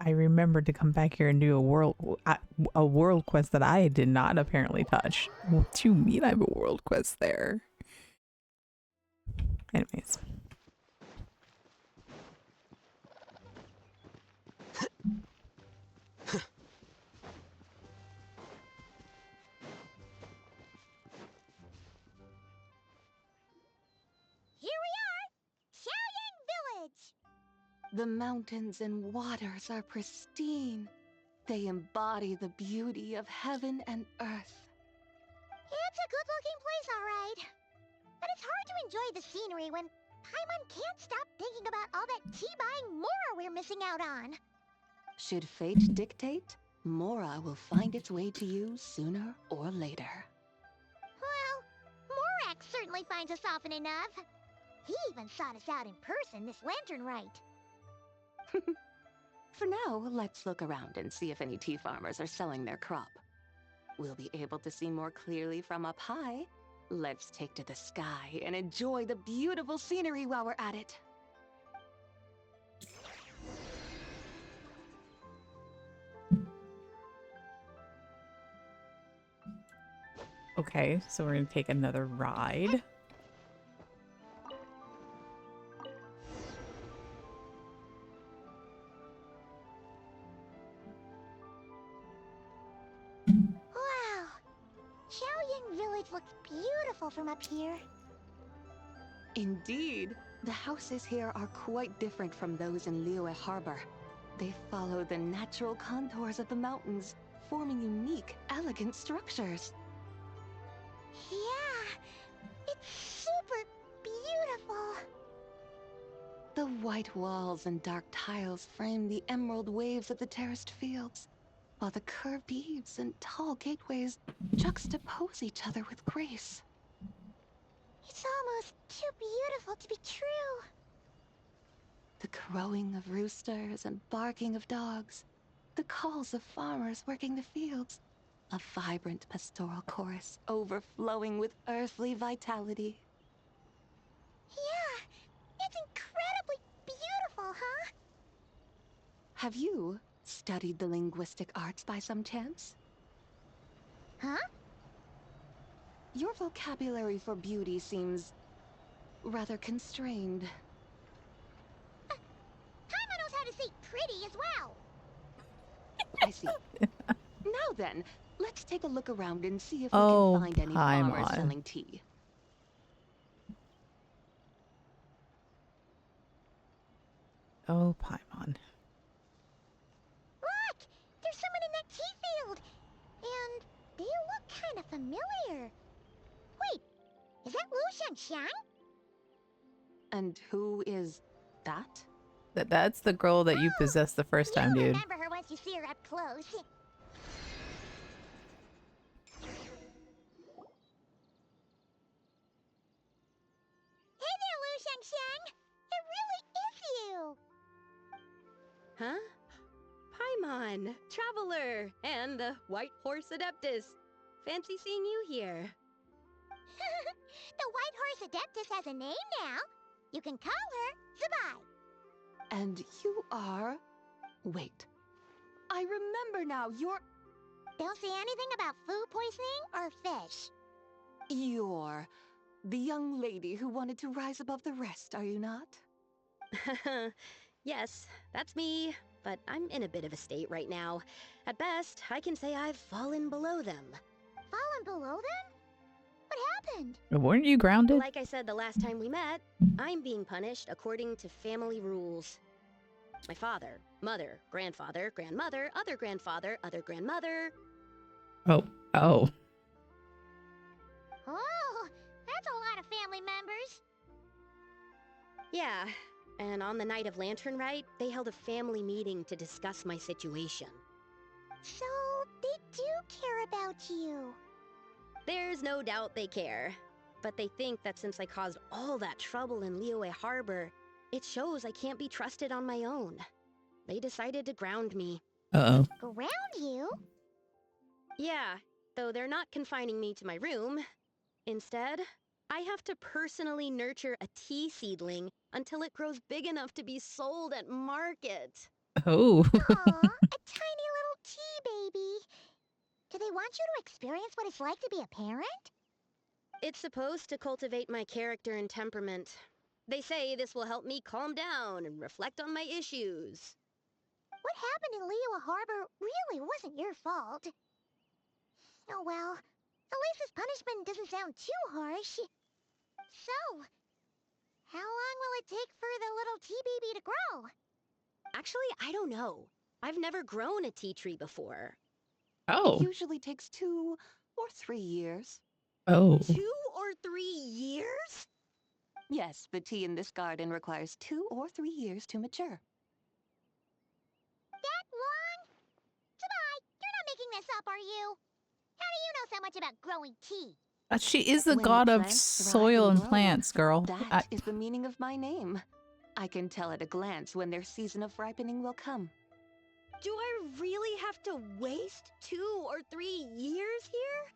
I remembered to come back here and do a world quest that I did not apparently touch. What do you mean I have a world quest there? Anyways. Here we are! Chaoying Village! The mountains and waters are pristine. They embody the beauty of heaven and earth. It's a good-looking place, all right. But it's hard to enjoy the scenery when Paimon can't stop thinking about all that tea-buying Mora we're missing out on. Should fate dictate, Mora will find its way to you sooner or later. Well, Morak certainly finds us often enough. He even sought us out in person this Lantern Rite. For now, let's look around and see if any tea farmers are selling their crop. We'll be able to see more clearly from up high. Let's take to the sky and enjoy the beautiful scenery while we're at it. Okay, so we're gonna take another ride. Wow! Chaoying Village looks beautiful from up here. Indeed, the houses here are quite different from those in Liyue Harbor. They follow the natural contours of the mountains, forming unique, elegant structures. Yeah, it's super beautiful. The white walls and dark tiles frame the emerald waves of the terraced fields, while the curved eaves and tall gateways juxtapose each other with grace. It's almost too beautiful to be true. The crowing of roosters and barking of dogs, the calls of farmers working the fields, a vibrant pastoral chorus overflowing with earthly vitality. Yeah, it's incredibly beautiful, huh? Have you studied the linguistic arts by some chance? Huh? Your vocabulary for beauty seems rather constrained. Paimon knows how to say pretty as well. I see. Now then, let's take a look around and see if we Oh, can find any farmers Paimon. selling tea. Oh, Paimon. Look! There's someone in that tea field! And they look kind of familiar. Wait, is that Lu Xiangxiang? And who is that? That's the girl that you possessed the first time, You'll dude. remember her once you see her up close. Hey there, Lu Xiangxiang! It really is you! Huh? Paimon, Traveler, and the White Horse Adeptus. Fancy seeing you here. The White Horse Adeptus has a name now. You can call her Zabai. And you are... Wait. I remember now, you're... Don't say anything about food poisoning or fish. You're the young lady who wanted to rise above the rest, are you not? Yes, that's me, but I'm in a bit of a state right now. At best, I can say I've fallen below them. Fallen below them? What happened? Weren't you grounded? Like I said the last time we met, I'm being punished according to family rules. My father, mother, grandfather, grandmother, other grandfather, other grandmother. Oh. Oh, that's a lot of family members. Yeah, and on the night of Lantern Rite, they held a family meeting to discuss my situation. So, they do care about you. There's no doubt they care. But they think that since I caused all that trouble in Liyue Harbor, it shows I can't be trusted on my own. They decided to ground me. Uh-oh. Ground you? Yeah, though they're not confining me to my room. Instead, I have to personally nurture a tea seedling until it grows big enough to be sold at market. Oh. Aw, a tiny little tea baby. Do they want you to experience what it's like to be a parent? It's supposed to cultivate my character and temperament. They say this will help me calm down and reflect on my issues. What happened in Liyue Harbor really wasn't your fault. Oh well, at least this punishment doesn't sound too harsh. So, how long will it take for the little tea baby to grow? Actually, I don't know. I've never grown a tea tree before. Oh. It usually takes 2 or 3 years. Oh. 2 or 3 years? Yes, the tea in this garden requires 2 or 3 years to mature. That long? Sabai, you're not making this up, are you? How do you know so much about growing tea? She is the When god of plants thrive soil and grow, plants, girl. That is the meaning of my name. I can tell at a glance when their season of ripening will come. Do I really have to waste 2 or 3 years here?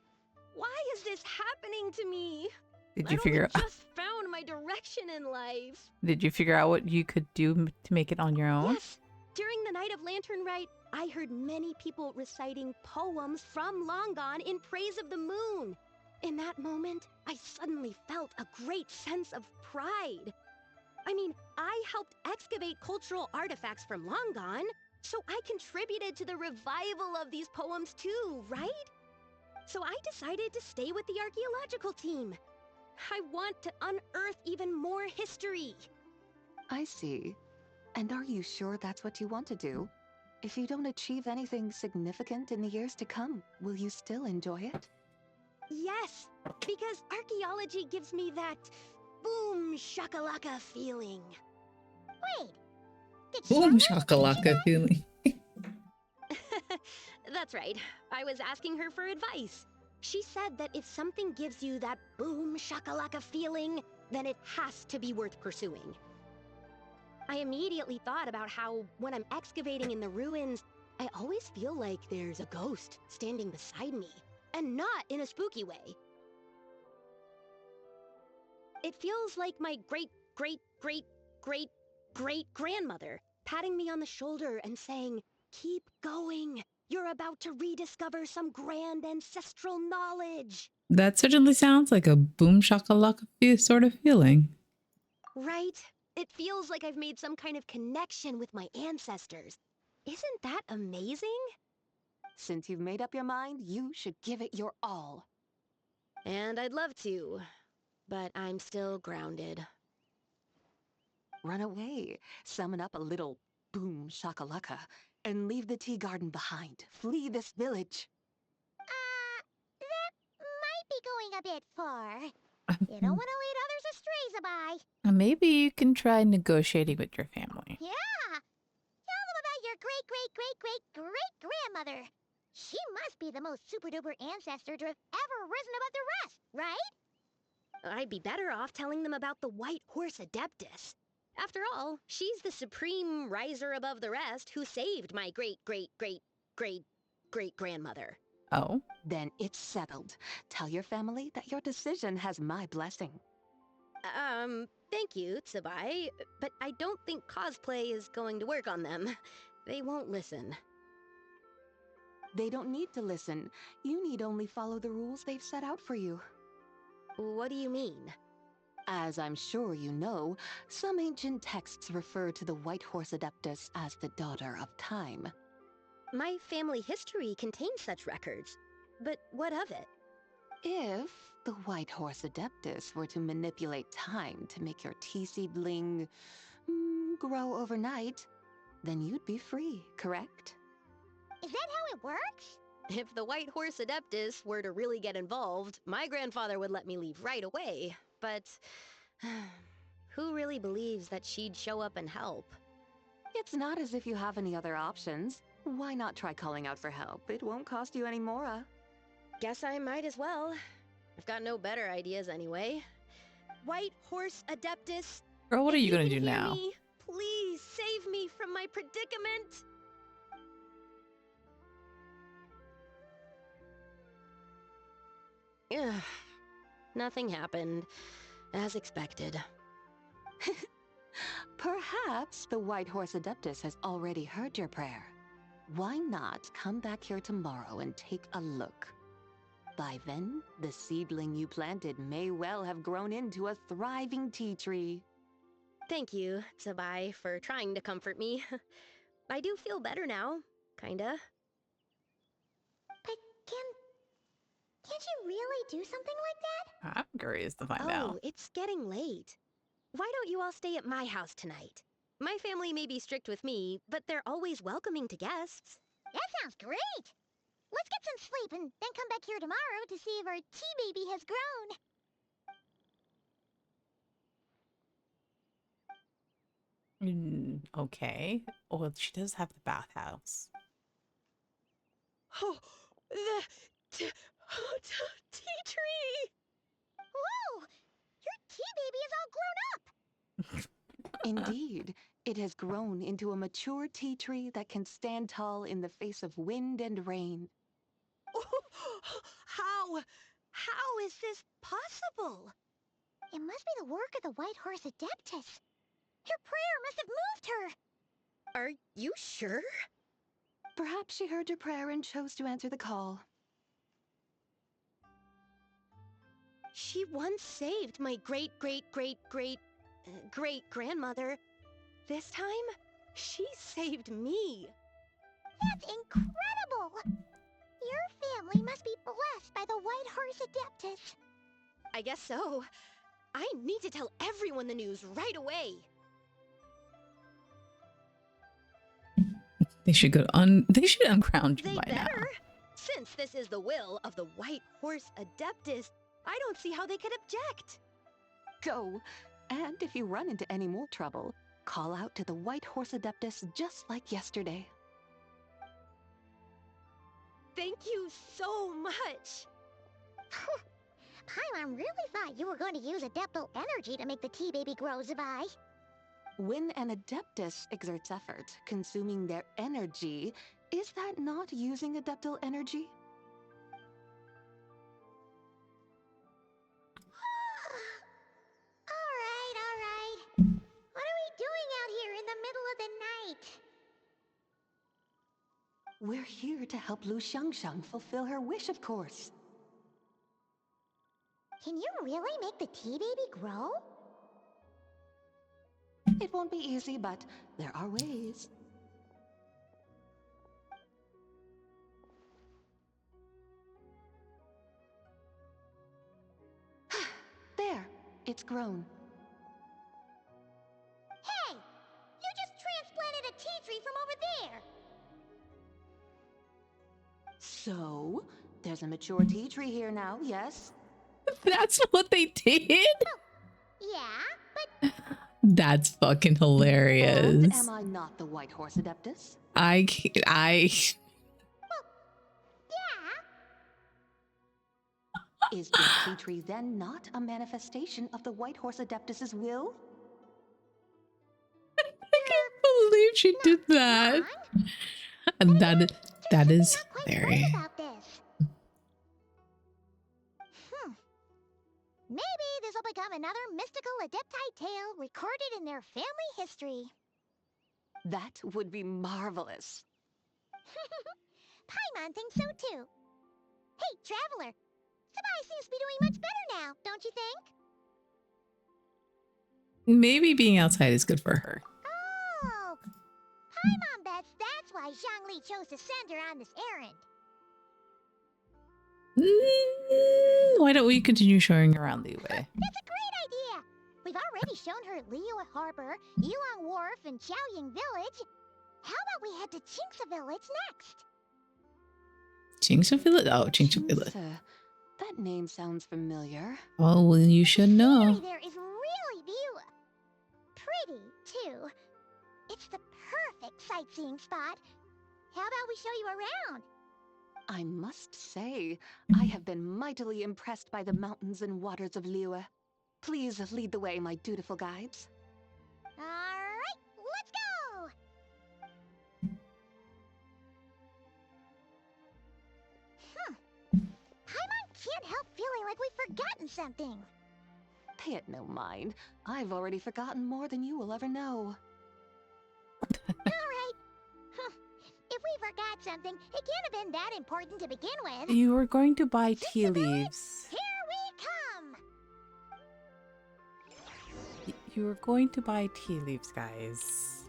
Why is this happening to me? Did you figure out? just found my direction in life. Did you figure out what you could do to make it on your own? Yes. During the night of Lantern Rite, I heard many people reciting poems from Long Gone in praise of the moon. In that moment, I suddenly felt a great sense of pride. I mean, I helped excavate cultural artifacts from Long Gone, so I contributed to the revival of these poems too, right? So I decided to stay with the archaeological team. I want to unearth even more history. I see. And are you sure that's what you want to do? If you don't achieve anything significant in the years to come, will you still enjoy it? Yes, because archaeology gives me that boom shakalaka feeling. Wait, did Boom Xiangling shakalaka feeling. That's right. I was asking her for advice. She said that if something gives you that boom shakalaka feeling, then it has to be worth pursuing. I immediately thought about how, when I'm excavating in the ruins, I always feel like there's a ghost standing beside me, and not in a spooky way. It feels like my great-great-great-great-great-grandmother patting me on the shoulder and saying, "Keep going. You're about to rediscover some grand ancestral knowledge." That certainly sounds like a boom shakalaka sort of feeling. Right? It feels like I've made some kind of connection with my ancestors. Isn't that amazing? Since you've made up your mind, you should give it your all. And I'd love to, but I'm still grounded. Run away, summon up a little boom shakalaka, and leave the tea garden behind. Flee this village. That might be going a bit far. You don't want to lead others astray, Sabai. Maybe you can try negotiating with your family. Yeah! Tell them about your great-great-great-great-great-grandmother. She must be the most super-duper ancestor to have ever risen above the rest, right? I'd be better off telling them about the White Horse Adeptus. After all, she's the supreme riser above the rest who saved my great-great-great-great-great-grandmother. Oh? Then it's settled. Tell your family that your decision has my blessing. Thank you, Tsubai, but I don't think cosplay is going to work on them. They won't listen. They don't need to listen. You need only follow the rules they've set out for you. What do you mean? As I'm sure you know, some ancient texts refer to the White Horse Adeptus as the Daughter of Time. My family history contains such records. But what of it? If the White Horse Adeptus were to manipulate time to make your tea seedling grow overnight, then you'd be free, correct? Is that how it works? If the White Horse Adeptus were to really get involved, my grandfather would let me leave right away. But who really believes that she'd show up and help? It's not as if you have any other options. Why not try calling out for help? It won't cost you any more. Guess I might as well. I've got no better ideas anyway. White Horse Adeptus. Girl, what are you gonna can do hear now? Me, please save me from my predicament. Ugh. Nothing happened, as expected. Perhaps the White Horse Adeptus has already heard your prayer. Why not come back here tomorrow and take a look? By then, the seedling you planted may well have grown into a thriving tea tree. Thank you, Sabai, for trying to comfort me. I do feel better now, kinda. But can't you really do something like that? I'm curious to find out. Oh, it's getting late. Why don't you all stay at my house tonight? My family may be strict with me, but they're always welcoming to guests. That sounds great! Let's get some sleep and then come back here tomorrow to see if our tea baby has grown. Okay. Well, she does have the bathhouse. Oh, the tea tree! Whoa! Your tea baby is all grown up! Indeed, it has grown into a mature tea tree that can stand tall in the face of wind and rain. How is this possible? It must be the work of the White Horse Adeptus. Your prayer must have moved her. Are you sure? Perhaps she heard your prayer and chose to answer the call. She once saved my great-great-great-great-great-grandmother. This time, she saved me. That's incredible! Your family must be blessed by the White Horse Adeptus. I guess so. I need to tell everyone the news right away. They should they should uncrown you by now. Since this is the will of the White Horse Adeptus, I don't see how they could object. Go, and if you run into any more trouble, call out to the White Horse Adeptus just like yesterday. Thank you so much. Paimon really thought you were going to use Adeptal energy to make the tea baby grow, Zabai. When an Adeptus exerts effort, consuming their energy, is that not using Adeptal energy? Alright. What are we doing out here in the middle of the night? We're here to help Lu Xiangxiang fulfill her wish, of course. Can you really make the tea baby grow? It won't be easy, but there are ways. There, it's grown. Hey! You just transplanted a tea tree from over there! So, there's a mature tea tree here now, yes? That's what they did? Yeah, but... That's fucking hilarious. And am I not the White Horse Adeptus? I Is this tea tree then not a manifestation of the White Horse Adeptus's will? I can't believe she did that. And that is very... Maybe this will become another mystical Adepti tale recorded in their family history. That would be marvelous. Paimon thinks so too. Hey, Traveler, Sabai seems to be doing much better now, don't you think? Maybe being outside is good for her. Oh! Paimon bets that's why Zhangli chose to send her on this errand. Why don't we continue showing around Liyue? That's a great idea! We've already shown her Liyue Harbor, Yulong Wharf, and Xiaoying Village. How about we head to Qingce Village next? Qingce Village? Oh, Qingce Village. That name sounds familiar. Oh, well, you should know. The scenery there is really pretty, too. It's the perfect sightseeing spot. How about we show you around? I must say, I have been mightily impressed by the mountains and waters of Liyue. Please lead the way, my dutiful guides. Alright, let's go! Paimon can't help feeling like we've forgotten something. Pay it no mind. I've already forgotten more than you will ever know. Alright. If we forgot something, it can't have been that important to begin with. You were going to buy tea leaves. Here we come! You were going to buy tea leaves, guys.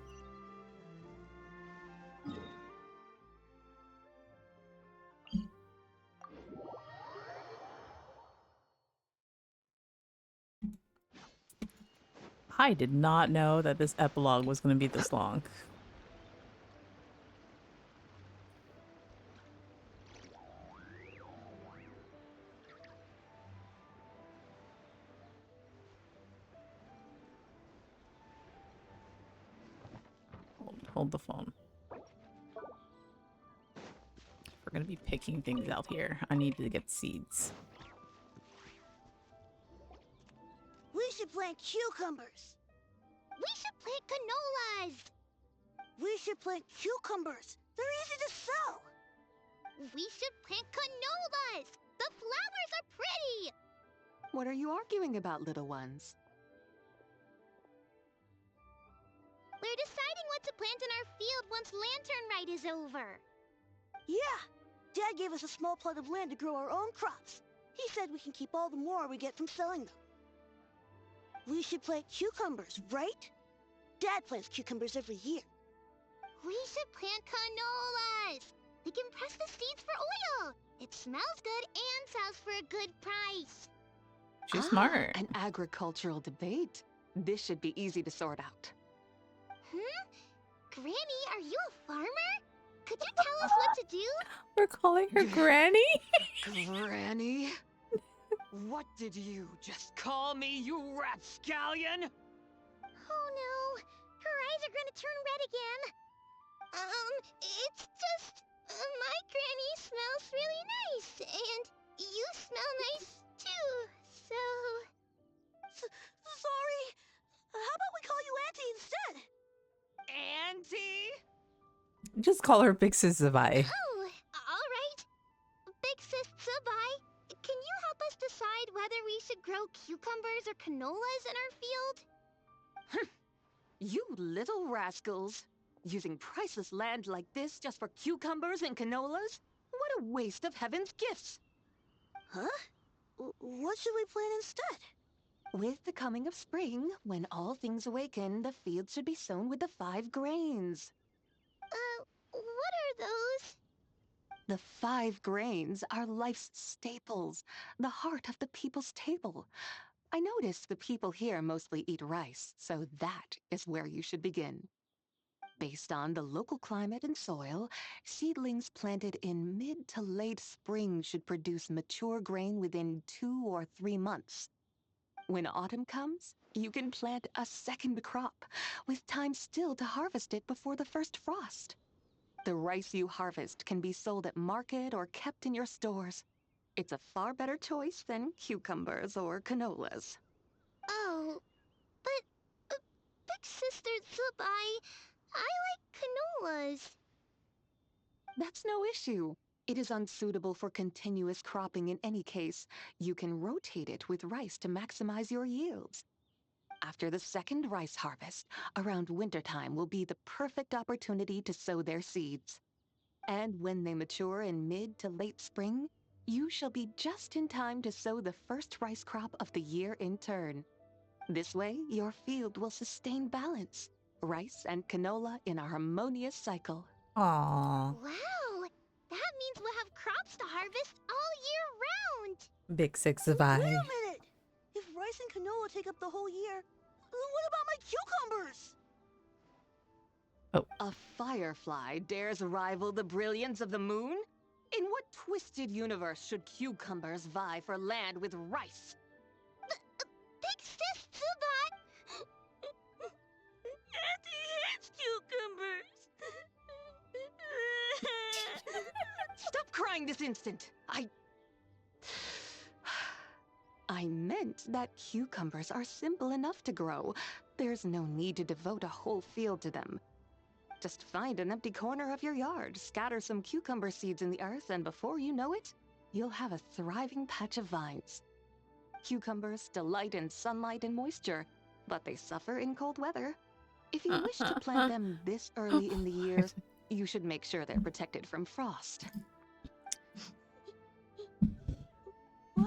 I did not know that this epilogue was going to be this long. Hold the phone. We're going to be picking things out here. I need to get seeds. We should plant cucumbers. We should plant canolas. We should plant cucumbers. They're easy to sow. We should plant canolas. The flowers are pretty. What are you arguing about, little ones? We're deciding what to plant in our field once Lantern Rite is over. Yeah. Dad gave us a small plot of land to grow our own crops. He said we can keep all the more we get from selling them. We should plant cucumbers, right? Dad plants cucumbers every year. We should plant canolas. We can press the seeds for oil. It smells good and sells for a good price. She's smart. An agricultural debate. This should be easy to sort out. Granny, are you a farmer? Could you tell us what to do? We're calling her Granny? Granny? What did you just call me, you rapscallion? Oh no, her eyes are gonna turn red again. It's just, my Granny smells really nice, and you smell nice too, so... Sorry. How about we call you Auntie instead? Auntie? Just call her Big Sis Zabai. Oh, alright. Big Sis Zabai, can you help us decide whether we should grow cucumbers or canolas in our field? You little rascals! Using priceless land like this just for cucumbers and canolas? What a waste of heaven's gifts! Huh? What should we plant instead? With the coming of spring, when all things awaken, the fields should be sown with the 5 grains. What are those? The 5 grains are life's staples, the heart of the people's table. I noticed the people here mostly eat rice, so that is where you should begin. Based on the local climate and soil, seedlings planted in mid to late spring should produce mature grain within 2 or 3 months. When autumn comes, you can plant a second crop, with time still to harvest it before the first frost. The rice you harvest can be sold at market or kept in your stores. It's a far better choice than cucumbers or canolas. Oh, but, Big Sister Zabai, I like canolas. That's no issue. It is unsuitable for continuous cropping in any case. You can rotate it with rice to maximize your yields. After the second rice harvest, around wintertime will be the perfect opportunity to sow their seeds. And when they mature in mid to late spring, you shall be just in time to sow the first rice crop of the year in turn. This way, your field will sustain balance. Rice and canola in a harmonious cycle. Aww. Wow! That means we'll have crops to harvest all year round! Big six of I. Wait a minute! If rice and canola take up the whole year, what about my cucumbers? A firefly dares rival the brilliance of the moon? In what twisted universe should cucumbers vie for land with rice? Big sis Zubat! Auntie hates cucumbers. Stop crying this instant! I meant that cucumbers are simple enough to grow. There's no need to devote a whole field to them. Just find an empty corner of your yard, scatter some cucumber seeds in the earth, and before you know it, you'll have a thriving patch of vines. Cucumbers delight in sunlight and moisture, but they suffer in cold weather. If you wish to plant them this early in the year, you should make sure they're protected from frost.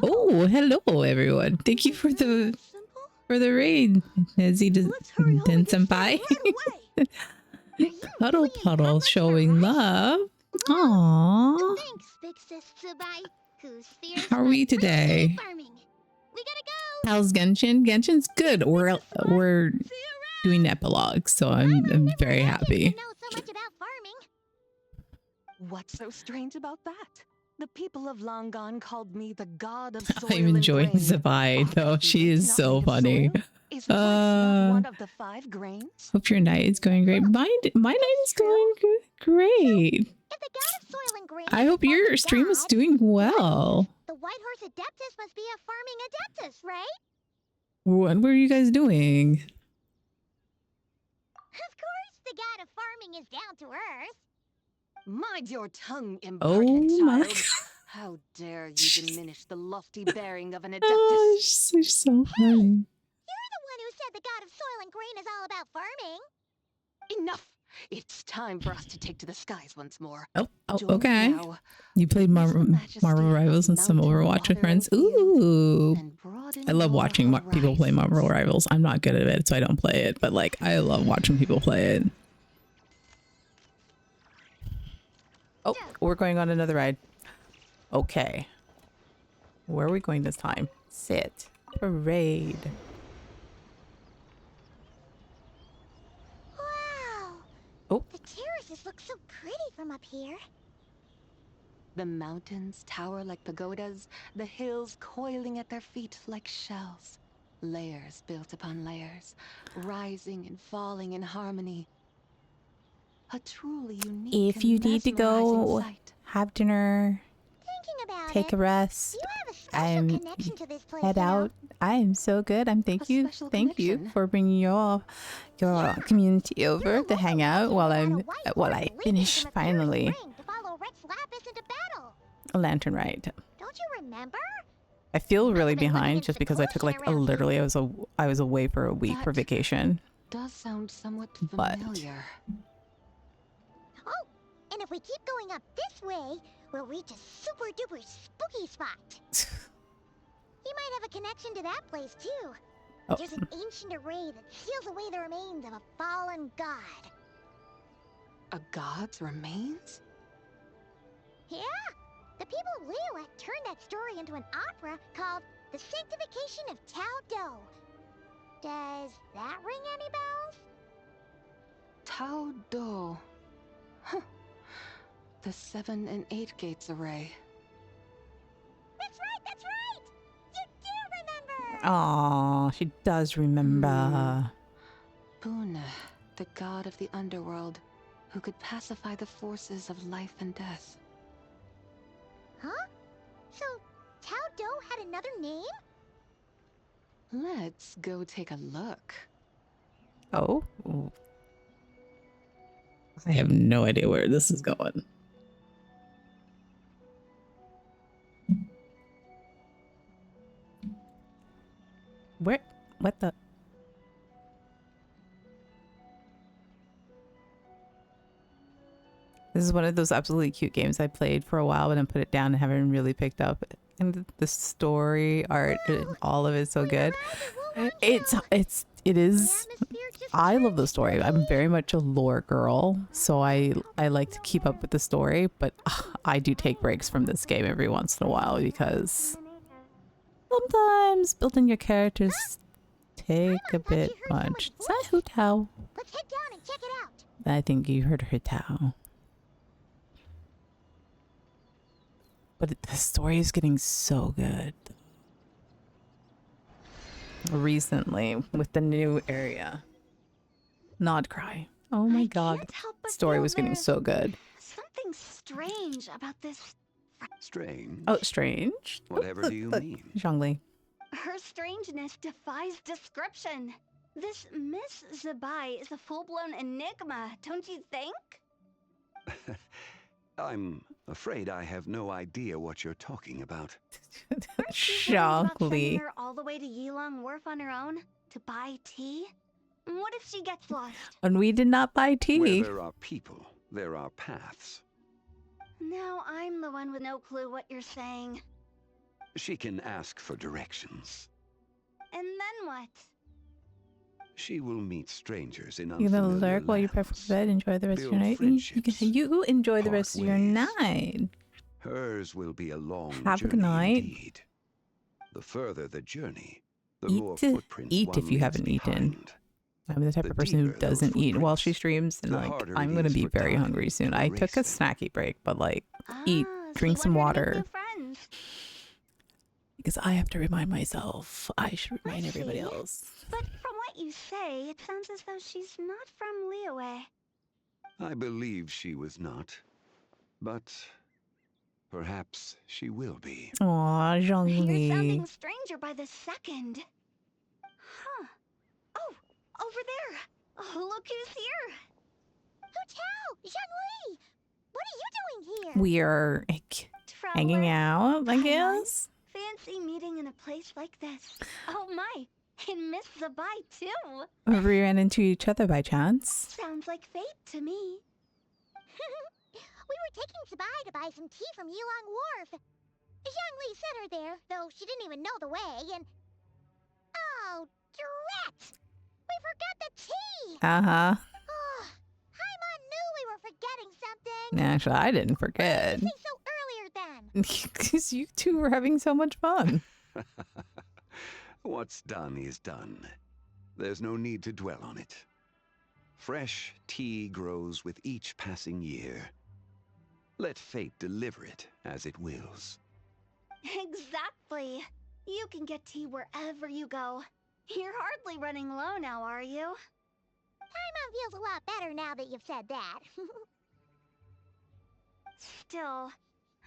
Oh, hello everyone. Thank you for the raid. As he does senpai. Cuddle Puddle showing love. Aww. Thanks, Big Sis Zubai, who's fierce How are we today? farming. We gotta go! How's Genshin? Genshin's good. We're doing epilogue, so I'm very happy. Know so much about farming. What's so strange about that? The people of Long Gone called me the god of soil I'm enjoying and grain. Zabai though. She is so funny. Is rice not one of the 5 grains? Hope your night is going great. My night is going great. If the god of soil and grain I hope your stream is doing well. the White Horse Adeptus must be a farming adeptus, right? What were you guys doing? Of course, the god of farming is down to earth. Mind your tongue, Oh impertinent my child. How dare you diminish the lofty bearing of an adeptus? Oh, she's so funny. You're the one who said the god of soil and grain is all about farming. Enough! It's time for us to take to the skies once more. Oh, Join me okay. now. You played Marvel Rivals and some Overwatch with friends. Ooh. I love watching people play Marvel Rivals. I'm not good at it, so I don't play it. But like, I love watching people play it. Oh, we're going on another ride. Okay. Where are we going this time? Sit. Parade. Wow. Oh. The terraces look so pretty from up here. The mountains tower like pagodas, the hills coiling at their feet like shells. Layers built upon layers, rising and falling in harmony. A truly unique If you and need to mesmerizing go sight. have dinner, take a rest, and head out, I am so good. Thank you for bringing your community over to hang out while I finish finally a Lantern Rite. Don't you remember? I feel really behind just because I took like literally I was away for a week for vacation. Does sound somewhat But- familiar. Oh, and if we keep going up this way, we'll reach a super duper spooky spot. You might have a connection to that place too. Oh. There's an ancient array that seals away the remains of a fallen god. A god's remains? Yeah, the people of Liyue turned that story into an opera called The Sanctification of Tao Do. Does that ring any bells? Tao Do. Huh. The 7 and 8 gates array. That's right! You do remember! Aw, she does remember. Buna, the god of the underworld, who could pacify the forces of life and death. Huh? So, Tao Do had another name? Let's go take a look. Oh. I have no idea where this is going. Where? What the? This is one of those absolutely cute games I played for a while, but then put it down and haven't really picked up. And the story, art, all of it's so good. It is. I love the story. I'm very much a lore girl, so I like to keep up with the story. But I do take breaks from this game every once in a while because sometimes building your characters take a bit much. Is that Hu Tao? Let's head down and check it out. I think you heard Hu Tao. But the story is getting so good recently with the new area. Nod cry. Oh my god. The story was getting so good. Something strange about this. Strange? Oh, strange? Whatever do you mean? Zhongli. Her strangeness defies description. This Miss Zabai is a full-blown enigma, don't you think? I'm afraid I have no idea what you're talking about. Zhongli. Her all the way to Yilong Wharf on her own to buy tea? What if she gets lost? And we did not buy tea. Where there are people, there are paths. Now I'm the one with no clue what you're saying. She can ask for directions. And then what? She will meet strangers in You're gonna unfamiliar lurk while you prep for bed, enjoy the rest of your night. You enjoy the rest of your night. Hers will be a long Have a good night. indeed. The further the journey, the Eat more to footprints eat one if you leaves haven't eaten. behind. I'm the type of person who doesn't eat while she streams, and the like harder I'm it gonna is be for very time hungry soon. to I took a erase snacky break, but like eat, drink some water. Because I have to remind myself. I should remind everybody else. But from what you say, it sounds as though she's not from Liyue. I believe she was not, but perhaps she will be. Aw, You're Zhongli. sounding stranger by the second. Huh. Oh, over there. Oh, look who's here. Hu Tao! Zhongli! What are you doing here? We are hanging out, I guess. Fancy meeting in a place like this. Oh my, and Miss Zabai too. We ran into each other by chance. Sounds like fate to me. We were taking Sabai to buy some tea from Yilong Wharf. Zhongli sent her there, though she didn't even know the way, and... Oh, drat! We forgot the tea! Uh-huh. Oh, Paimon knew we were forgetting something. Actually, I didn't forget. Why didn't you say so earlier then? Because you two were having so much fun. What's done is done. There's no need to dwell on it. Fresh tea grows with each passing year. Let fate deliver it as it wills. Exactly. You can get tea wherever you go. You're hardly running low now, are you? Paimon feels a lot better now that you've said that. Still,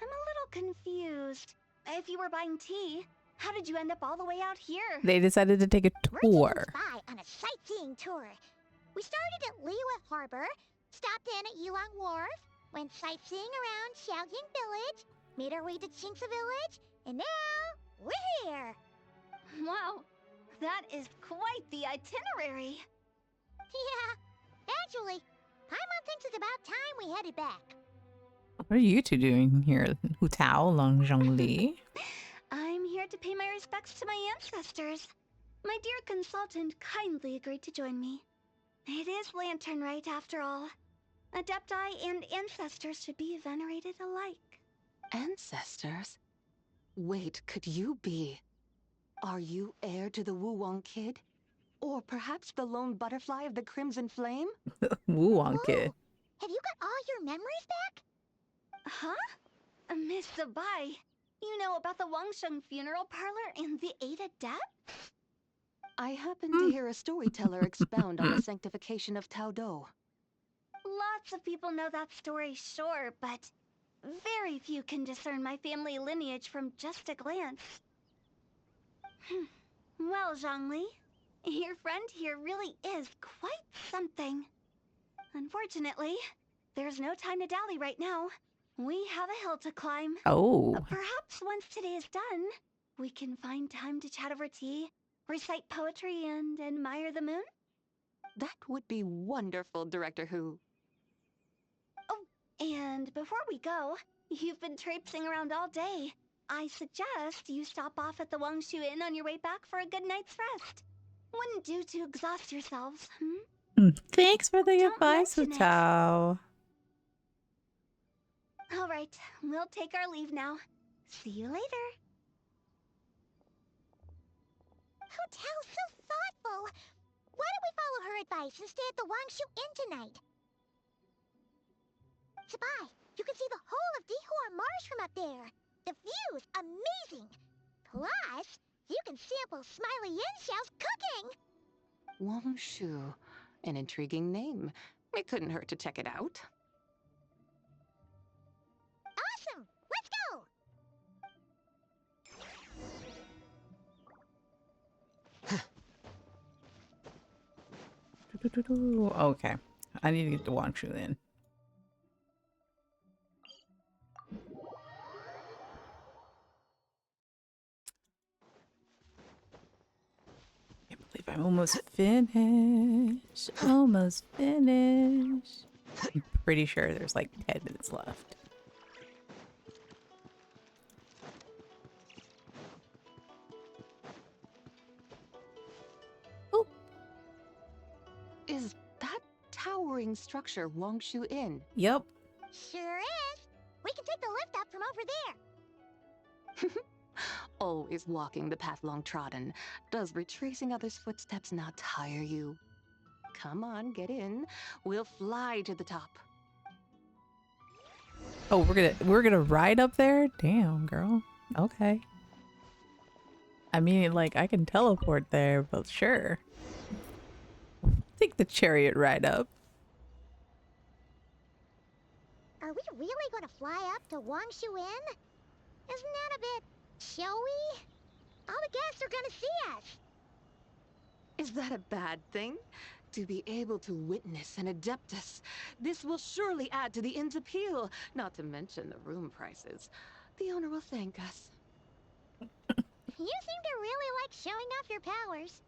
I'm a little confused. If you were buying tea, how did you end up all the way out here? They decided to take a tour. Spy on a sightseeing tour. We started at Liyue Harbor, stopped in at Yilong Wharf, went sightseeing around Xiaoying Village, made our way to Qingce Village, and now we're here. Wow, that is quite the itinerary. Yeah, actually, Paimon thinks it's about time we headed back. What are you two doing here? Hu Tao, Long Zhongli? I'm here to pay my respects to my ancestors. My dear consultant kindly agreed to join me. It is Lantern Rite, after all. Adepti and ancestors should be venerated alike. Ancestors? Wait, could you be? Are you heir to the Wu-Wong Kid? Or perhaps the lone butterfly of the Crimson Flame? Wu-Wong Kid. Have you got all your memories back? Huh? Miss Zabai, you know about the Wangsheng funeral parlor and the 8 Adepts? I happened to hear a storyteller expound on the sanctification of Tao Do. Lots of people know that story, sure, but very few can discern my family lineage from just a glance. Well, Zhongli, your friend here really is quite something. Unfortunately, there's no time to dally right now. We have a hill to climb. Oh. Perhaps once today is done, we can find time to chat over tea, recite poetry, and admire the moon? That would be wonderful, Director Who. Oh, And before we go, you've been traipsing around all day. I suggest you stop off at the Wangshu Inn on your way back for a good night's rest. Wouldn't do to exhaust yourselves, Thanks for the Don't advice, mention it. Tao. All right, we'll take our leave now. See you later. Hotel's so thoughtful. Why don't we follow her advice and stay at the Wangshu Inn tonight? Sabai, you can see the whole of Dihua Marsh from up there. The view's amazing. Plus, you can sample Smiley Yin-Xiao's cooking. Wangshu. An intriguing name. It couldn't hurt to check it out. Awesome! Let's go! Okay. I need to get to Wangshu then. Can't believe I'm almost finished. Almost finished. I'm pretty sure there's like 10 minutes left. Is that towering structure Wangshu Inn? Yep. Sure is. We can take the lift up from over there. Always walking the path long trodden. Does retracing others' footsteps not tire you? Come on, get in. We'll fly to the top. Oh, we're gonna ride up there? Damn, girl. Okay. I mean, like, I can teleport there, but sure. Take the chariot ride up. Are we really going to fly up to Wangshu Inn? Isn't that a bit showy? All the guests are going to see us. Is that a bad thing? To be able to witness an Adeptus. This will surely add to the inn's appeal, not to mention the room prices. The owner will thank us. You seem to really like showing off your powers.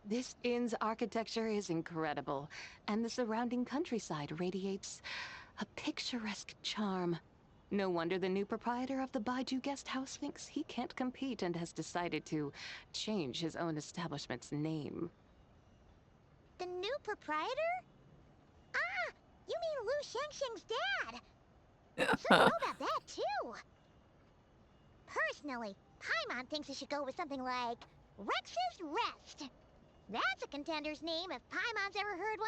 This inn's architecture is incredible, and the surrounding countryside radiates a picturesque charm. No wonder the new proprietor of the Baiju guest house thinks he can't compete and has decided to change his own establishment's name. The new proprietor? Ah, you mean Lu Shengsheng's dad. So you know about that, too. Personally, Paimon thinks it should go with something like Rex's Rest. That's a contender's name if Paimon's ever heard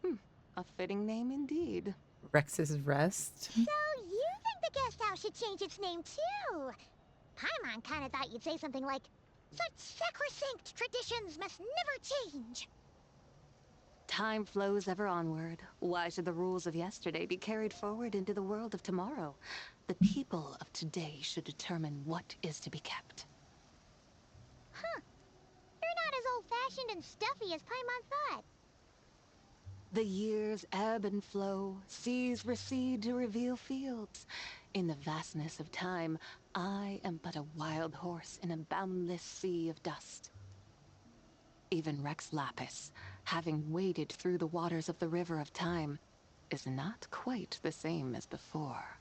one. A fitting name indeed. Rex's Rest? So you think the guest house should change its name, too? Paimon kinda thought you'd say something like, such sacrosanct traditions must never change. Time flows ever onward. Why should the rules of yesterday be carried forward into the world of tomorrow? The people of today should determine what is to be kept. Huh. You're not as old-fashioned and stuffy as Paimon thought. The years ebb and flow, seas recede to reveal fields. In the vastness of time, I am but a wild horse in a boundless sea of dust. Even Rex Lapis, having waded through the waters of the river of time, is not quite the same as before.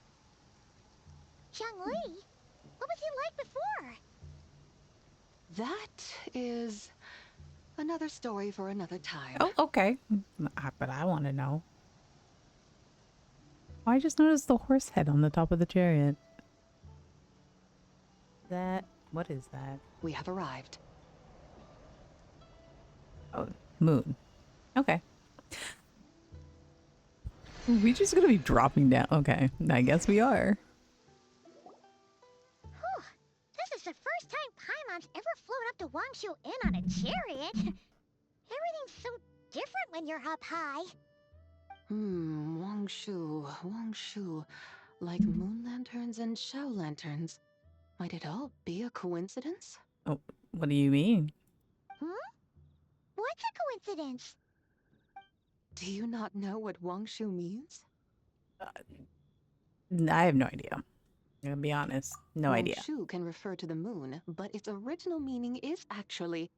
Zhongli? What was he like before? That is another story for another time. Oh, okay. But I want to know. Oh, I just noticed the horse head on the top of the chariot. What is that? We have arrived. Oh, moon. Okay. We just gonna be dropping down. Okay, I guess we are. Whew. This is the first time Paimon's ever flown up to Wangshu Inn on a chariot. Everything's so different when you're up high. Wangshu. Like moon lanterns and shell lanterns. Might it all be a coincidence? Oh, what do you mean? What's a coincidence? Do you not know what Wangshu means? I have no idea. I'm gonna be honest. No idea. Wangshu can refer to the moon, but its original meaning is actually...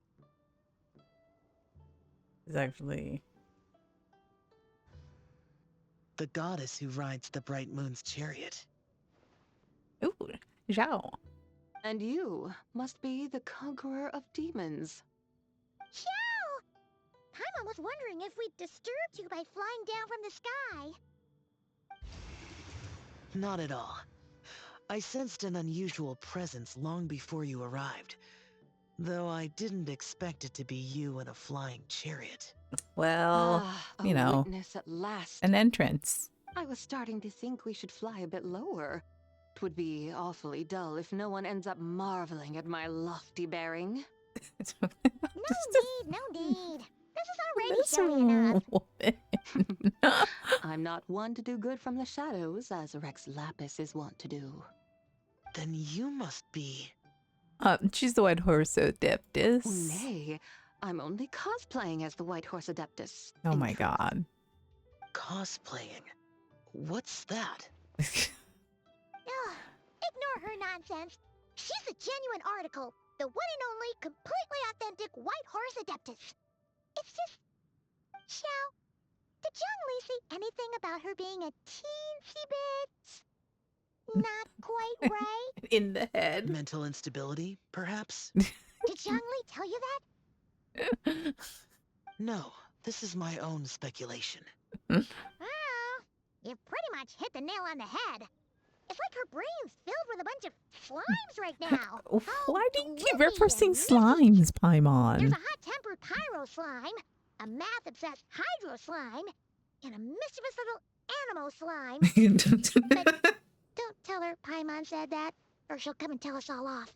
It's actually... the goddess who rides the bright moon's chariot. Ooh, Zhao. And you must be the conqueror of demons. Xiao! Paimon was wondering if we'd disturbed you by flying down from the sky. Not at all. I sensed an unusual presence long before you arrived, though I didn't expect it to be you in a flying chariot. Well, you know, witness at last. an entrance. I was starting to think we should fly a bit lower. It would be awfully dull if no one ends up marveling at my lofty bearing. No need. This is already showy enough. I'm not one to do good from the shadows, as Rex Lapis is wont to do. Then you must be... She's the White Horse Adeptus. Nay, I'm only cosplaying as the White Horse Adeptus. Oh my god. Cosplaying? What's that? Ugh, ignore her nonsense. She's the genuine article, the one and only, completely authentic White Horse Adeptus. It's just... Xiao, did young Lee say anything about her being a teensy bit... not quite right? In the head. Mental instability, perhaps? Did young Lee tell you that? No, this is my own speculation. Well, you've pretty much hit the nail on the head. It's like her brain's filled with a bunch of slimes right now. Why do you keep referencing slimes, Paimon? There's a hot-tempered pyro slime, a math-obsessed hydro slime, and a mischievous little animal slime. But don't tell her Paimon said that, or she'll come and tell us all off.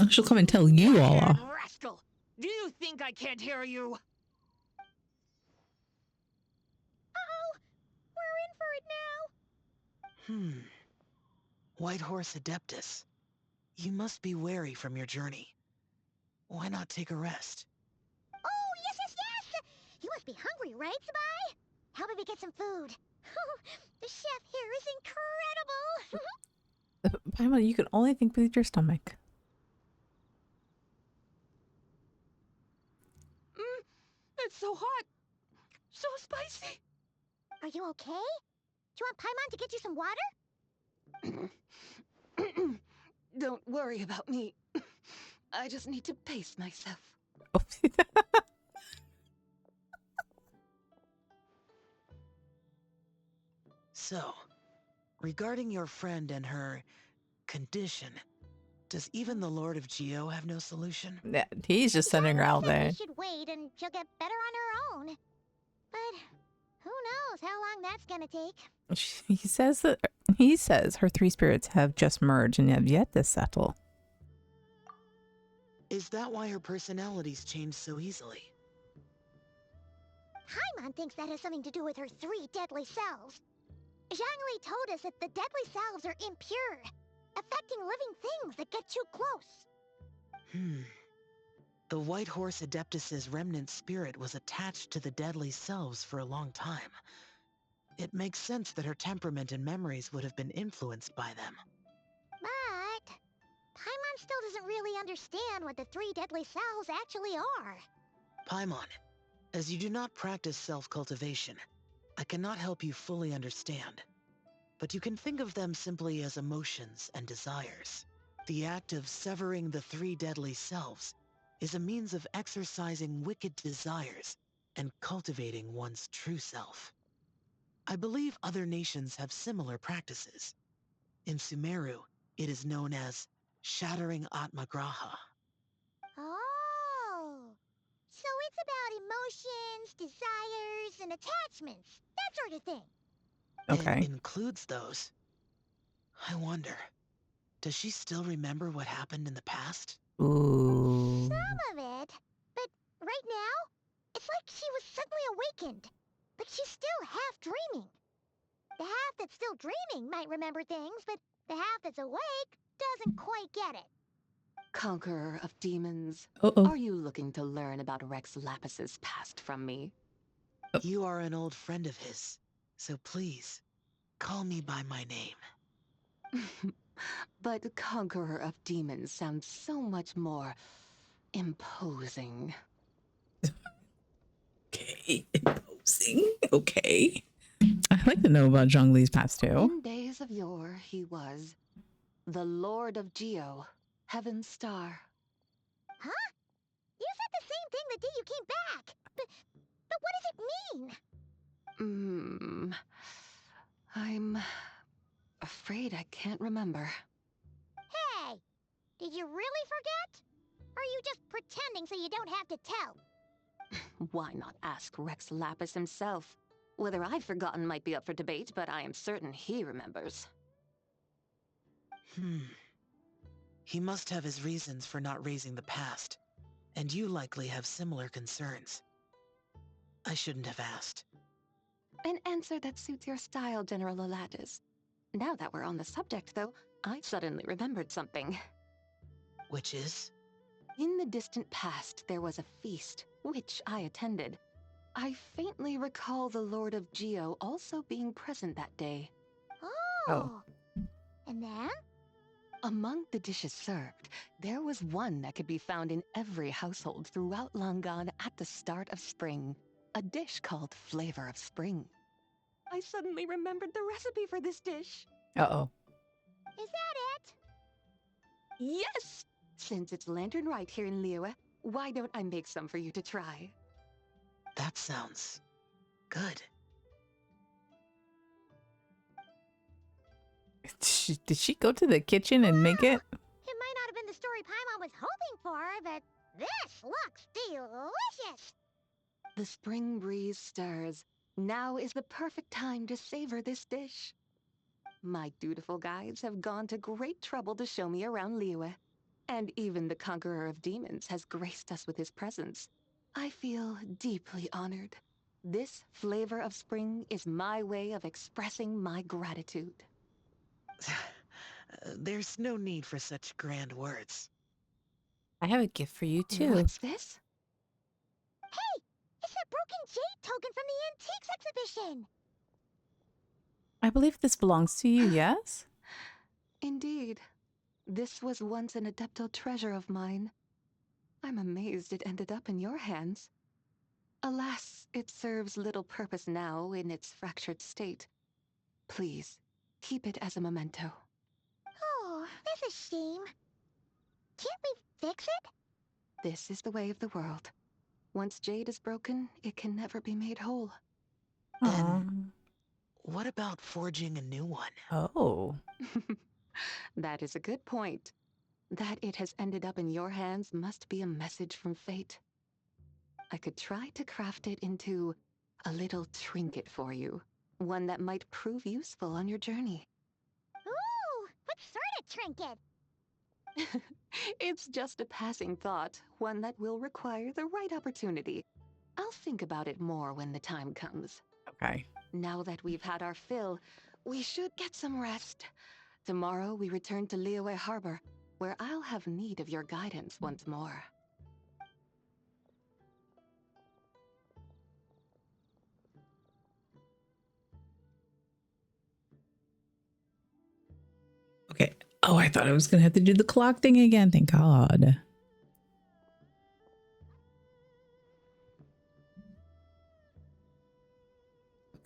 She'll come and tell you all off. Rascal! Do you think I can't hear you? Uh-oh! We're in for it now! White Horse Adeptus. You must be weary from your journey. Why not take a rest? Oh, yes! You must be hungry, right, Sabai? How about we get some food? The chef here is incredible! Paimon, you can only think with your stomach. It's so hot! So spicy! Are you okay? Do you want Paimon to get you some water? Don't worry about me. I just need to pace myself. So, regarding your friend and her condition, does even the Lord of Geo have no solution? Yeah, he's just sending her out there. We should wait and she'll get better on her own. But who knows how long that's gonna take. He says her three spirits have just merged and have yet to settle. Is that why her personalities change so easily? Paimon thinks that has something to do with her 3 deadly selves. Zhangli told us that the deadly selves are impure, affecting living things that get too close. The White Horse Adeptus's remnant spirit was attached to the deadly selves for a long time. It makes sense that her temperament and memories would have been influenced by them. But Paimon still doesn't really understand what the 3 deadly selves actually are. Paimon, as you do not practice self-cultivation, I cannot help you fully understand. But you can think of them simply as emotions and desires. The act of severing the 3 deadly selves is a means of exercising wicked desires and cultivating one's true self. I believe other nations have similar practices. In Sumeru, it is known as shattering Atmagraha. Oh, so it's about emotions, desires, and attachments, that sort of thing. Okay. It includes those. I wonder, does she still remember what happened in the past? Ooh. Some of it, but right now, it's like she was suddenly awakened. But she's still half dreaming. The half that's still dreaming might remember things, but the half that's awake doesn't quite get it. Conqueror of demons, are you looking to learn about Rex Lapis's past from me? You are an old friend of his, so please, call me by my name. But Conqueror of Demons sounds so much more imposing. Okay, imposing. Okay. I like to know about Zhongli's past too. In days of yore, he was the Lord of Geo, Heaven's Star. Huh? You said the same thing the day you came back. But what does it mean? I'm afraid I can't remember. Hey, did you really forget? Or are you just pretending so you don't have to tell? Why not ask Rex Lapis himself? Whether I've forgotten might be up for debate, but I am certain he remembers. He must have his reasons for not raising the past, and you likely have similar concerns. I shouldn't have asked. An answer that suits your style, General Olatis. Now that we're on the subject, though, I suddenly remembered something. Which is? In the distant past, there was a feast, which I attended. I faintly recall the Lord of Geo also being present that day. Oh. And then? Among the dishes served, there was one that could be found in every household throughout Langan at the start of spring. A dish called Flavor of Spring. I suddenly remembered the recipe for this dish. Uh-oh. Is that it? Yes! Since it's Lantern Rite here in Liyue, why don't I make some for you to try? That sounds good. Did she go to the kitchen and make it? It might not have been the story Paimon was hoping for, but this looks delicious. The spring breeze stirs. Now is the perfect time to savor this dish. My dutiful guides have gone to great trouble to show me around Liyue, and even the Conqueror of Demons has graced us with his presence. I feel deeply honored. This Flavor of Spring is my way of expressing my gratitude. There's no need for such grand words. I have a gift for you too. What's this? Hey, it's that broken jade token from the antiques exhibition. I believe this belongs to you, yes? Indeed. This was once an Adepto treasure of mine. I'm amazed it ended up in your hands. Alas, it serves little purpose now in its fractured state. Please, keep it as a memento. Oh, that's a shame. Can't we fix it? This is the way of the world. Once jade is broken, it can never be made whole. Then, what about forging a new one? Oh. That is a good point. That it has ended up in your hands must be a message from fate. I could try to craft it into a little trinket for you. One that might prove useful on your journey. Ooh, what sort of trinket? It's just a passing thought, one that will require the right opportunity. I'll think about it more when the time comes. Okay. Now that we've had our fill, we should get some rest. Tomorrow we return to Liyue Harbor, where I'll have need of your guidance once more. Okay. Oh, I thought I was going to have to do the clock thing again. Thank God.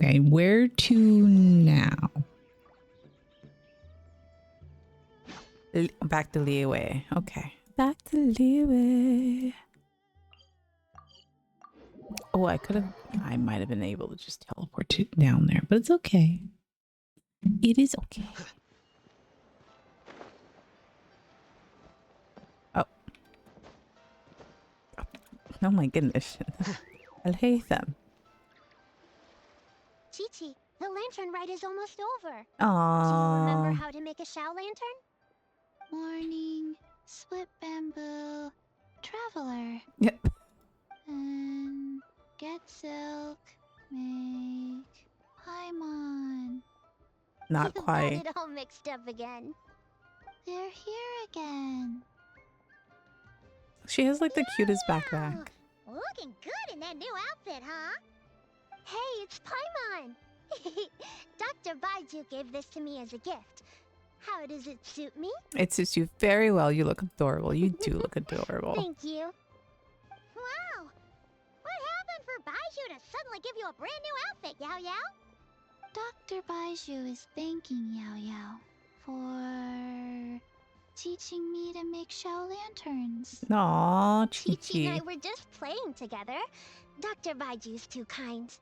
Okay, where to now? Back to Liyue. Okay. Back to Liyue. Oh, I might have been able to just teleport down there, but it's okay. It is okay. Oh my goodness. I'll hate them. Chi-Chi, the Lantern Rite is almost over. Aww. Do you remember how to make a Shao Lantern? Warning, split bamboo, traveler. Yep. And get silk, make Paimon. Not quite. Got it all mixed up again. They're here again. She has like the cutest backpack. Looking good in that new outfit, huh? Hey, it's Paimon. Dr. Baiju gave this to me as a gift. How does it suit me? It suits you very well. You look adorable. You do look adorable. Thank you. Wow. What happened for Baiju to suddenly give you a brand new outfit, Yao Yao? Dr. Baiju is thanking Yao Yao for teaching me to make shell lanterns. Aw, Chi-Chi and I Chi-Chi. were just playing together. Dr. Baiju's too kind.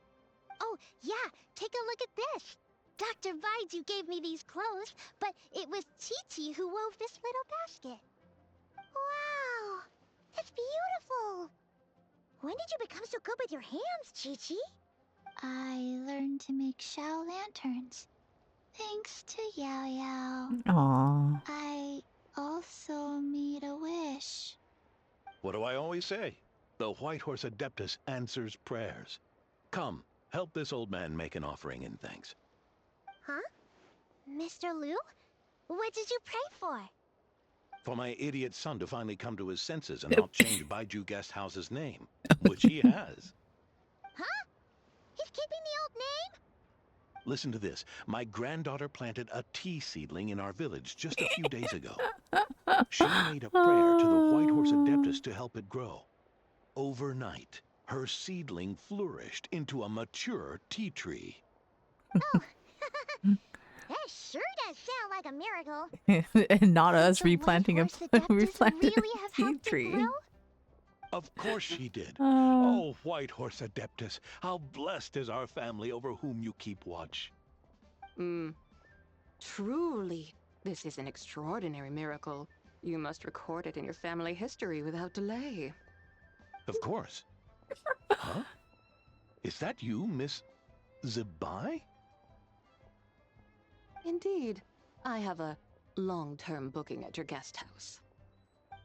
Oh, yeah, take a look at this. Dr. Baiju gave me these clothes, but it was Chi-Chi who wove this little basket. Wow, that's beautiful. When did you become so good with your hands, Chi-Chi? I learned to make shell lanterns. Thanks to Yao Yao. Aw. I also made a wish. What do I always say? The White Horse Adeptus answers prayers. Come, help this old man make an offering in thanks. Huh? Mr. Liu? What did you pray for? For my idiot son to finally come to his senses and not change Baiju Guest House's name, which he has. Huh? He's keeping the old name? Listen to this. My granddaughter planted a tea seedling in our village just a few days ago. She made a prayer to the White Horse Adeptus to help it grow. Overnight, her seedling flourished into a mature tea tree. Oh, that sure does sound like a miracle. And not us replanting a replanted really have tea tree. Of course she did. Uh. Oh, White Horse Adeptus, how blessed is our family over whom you keep watch. Truly, this is an extraordinary miracle. You must record it in your family history without delay. Of course. Huh? Is that you, Miss Zebai? Indeed. I have a long-term booking at your guest house.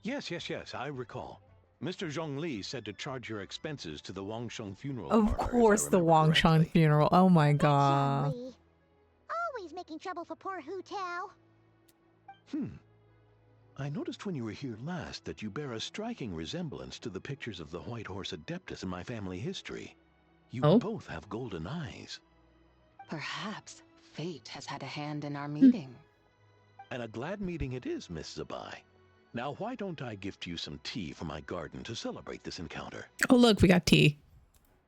Yes, I recall. Mr. Zhongli said to charge your expenses to the Wangsheng funeral Of parlor, course, the Wangshan funeral. Oh my god. Always making trouble for poor Hu Tao. I noticed when you were here last that you bear a striking resemblance to the pictures of the White Horse Adeptus in my family history. You both have golden eyes. Perhaps fate has had a hand in our meeting. And a glad meeting it is, Miss Zebai. Now, why don't I gift you some tea from my garden to celebrate this encounter? Oh, look, we got tea.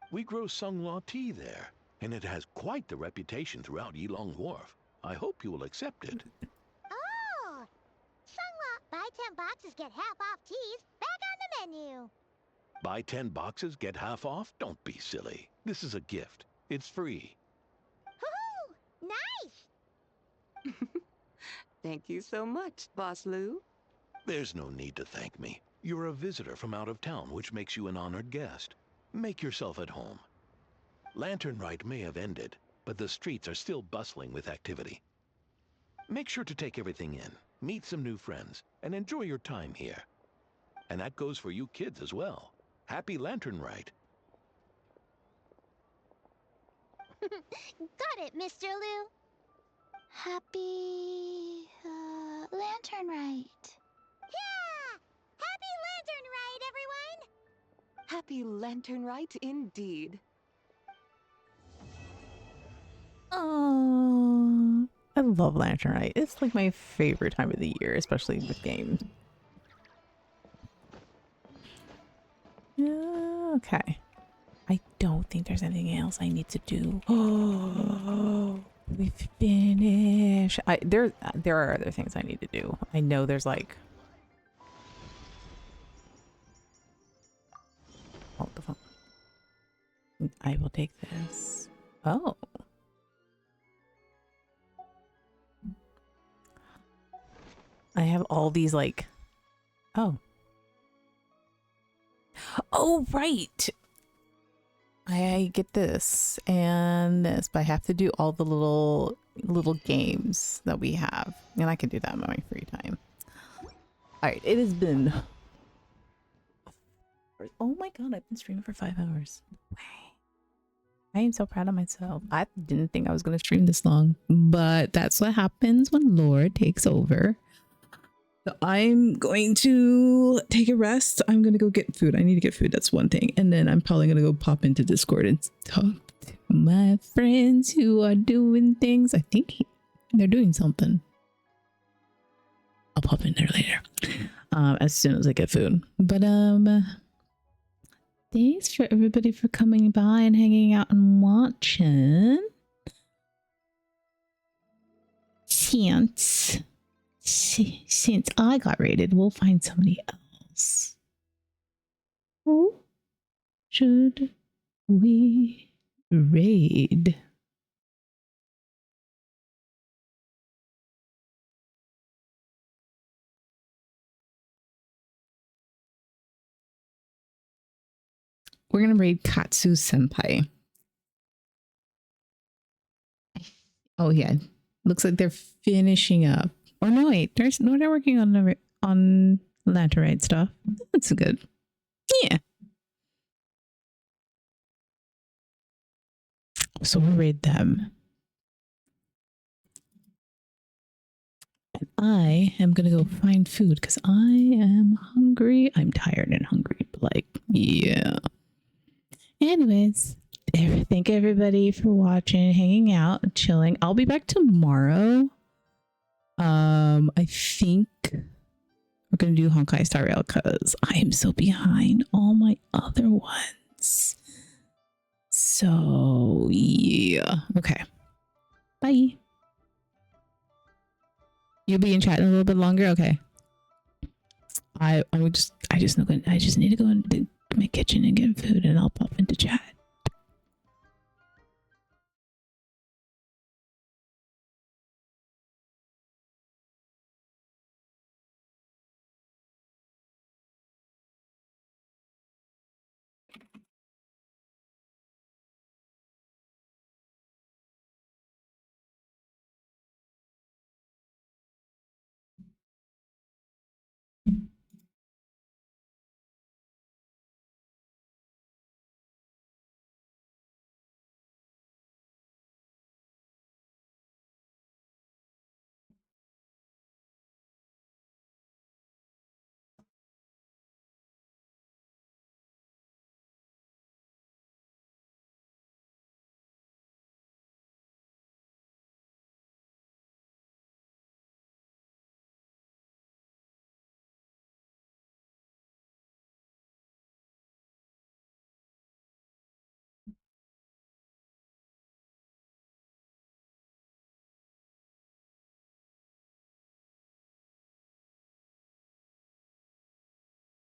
We grow Sunglaw tea there, and it has quite the reputation throughout Yilong Wharf. I hope you will accept it. Oh! Sunglaw, buy 10 boxes, get half off teas. Back on the menu. Buy 10 boxes, get half off? Don't be silly. This is a gift. It's free. Hoo-hoo! Nice! Thank you so much, Boss Liu. There's no need to thank me. You're a visitor from out of town, which makes you an honored guest. Make yourself at home. Lantern Rite may have ended, but the streets are still bustling with activity. Make sure to take everything in, meet some new friends, and enjoy your time here. And that goes for you kids as well. Happy Lantern Rite. Got it, Mr. Liu. Happy Lantern Rite. Yeah! Happy Lantern Rite, everyone! Happy Lantern Rite indeed. Oh, I love Lantern Rite. It's like my favorite time of the year, especially with games. Okay. I don't think there's anything else I need to do. Oh, we finished. There are other things I need to do. I know there's like. Hold the phone. I will take this. Oh. I have all these like. Oh. Oh, right. I get this and this, but I have to do all the little games that we have, and I can do that in my free time. All right, it has been. Oh my god, I've been streaming for 5 hours. I am so proud of myself. I didn't think I was going to stream this long, but that's what happens when lore takes over. So I'm going to take a rest. I'm going to go get food. I need to get food. That's one thing. And then I'm probably going to go pop into Discord and talk to my friends who are doing things. I think they're doing something. I'll pop in there later as soon as I get food. But thanks for everybody for coming by and hanging out and watching. since I got raided, we'll find somebody else. Who should we raid? We're gonna raid Katsu Senpai. Oh yeah, looks like they're finishing up. Or no, wait, they're working on Lantern Rite stuff. That's good. Yeah. So we'll raid them. And I am gonna go find food because I am hungry. I'm tired and hungry, but like, yeah. Anyways, thank everybody for watching, hanging out, chilling. I'll be back tomorrow. I think we're gonna do Honkai Star Rail because I am so behind all my other ones. So yeah. Okay. Bye. You'll be in chat in a little bit longer. Okay. I just need to go into my kitchen and get food, and I'll pop into chat.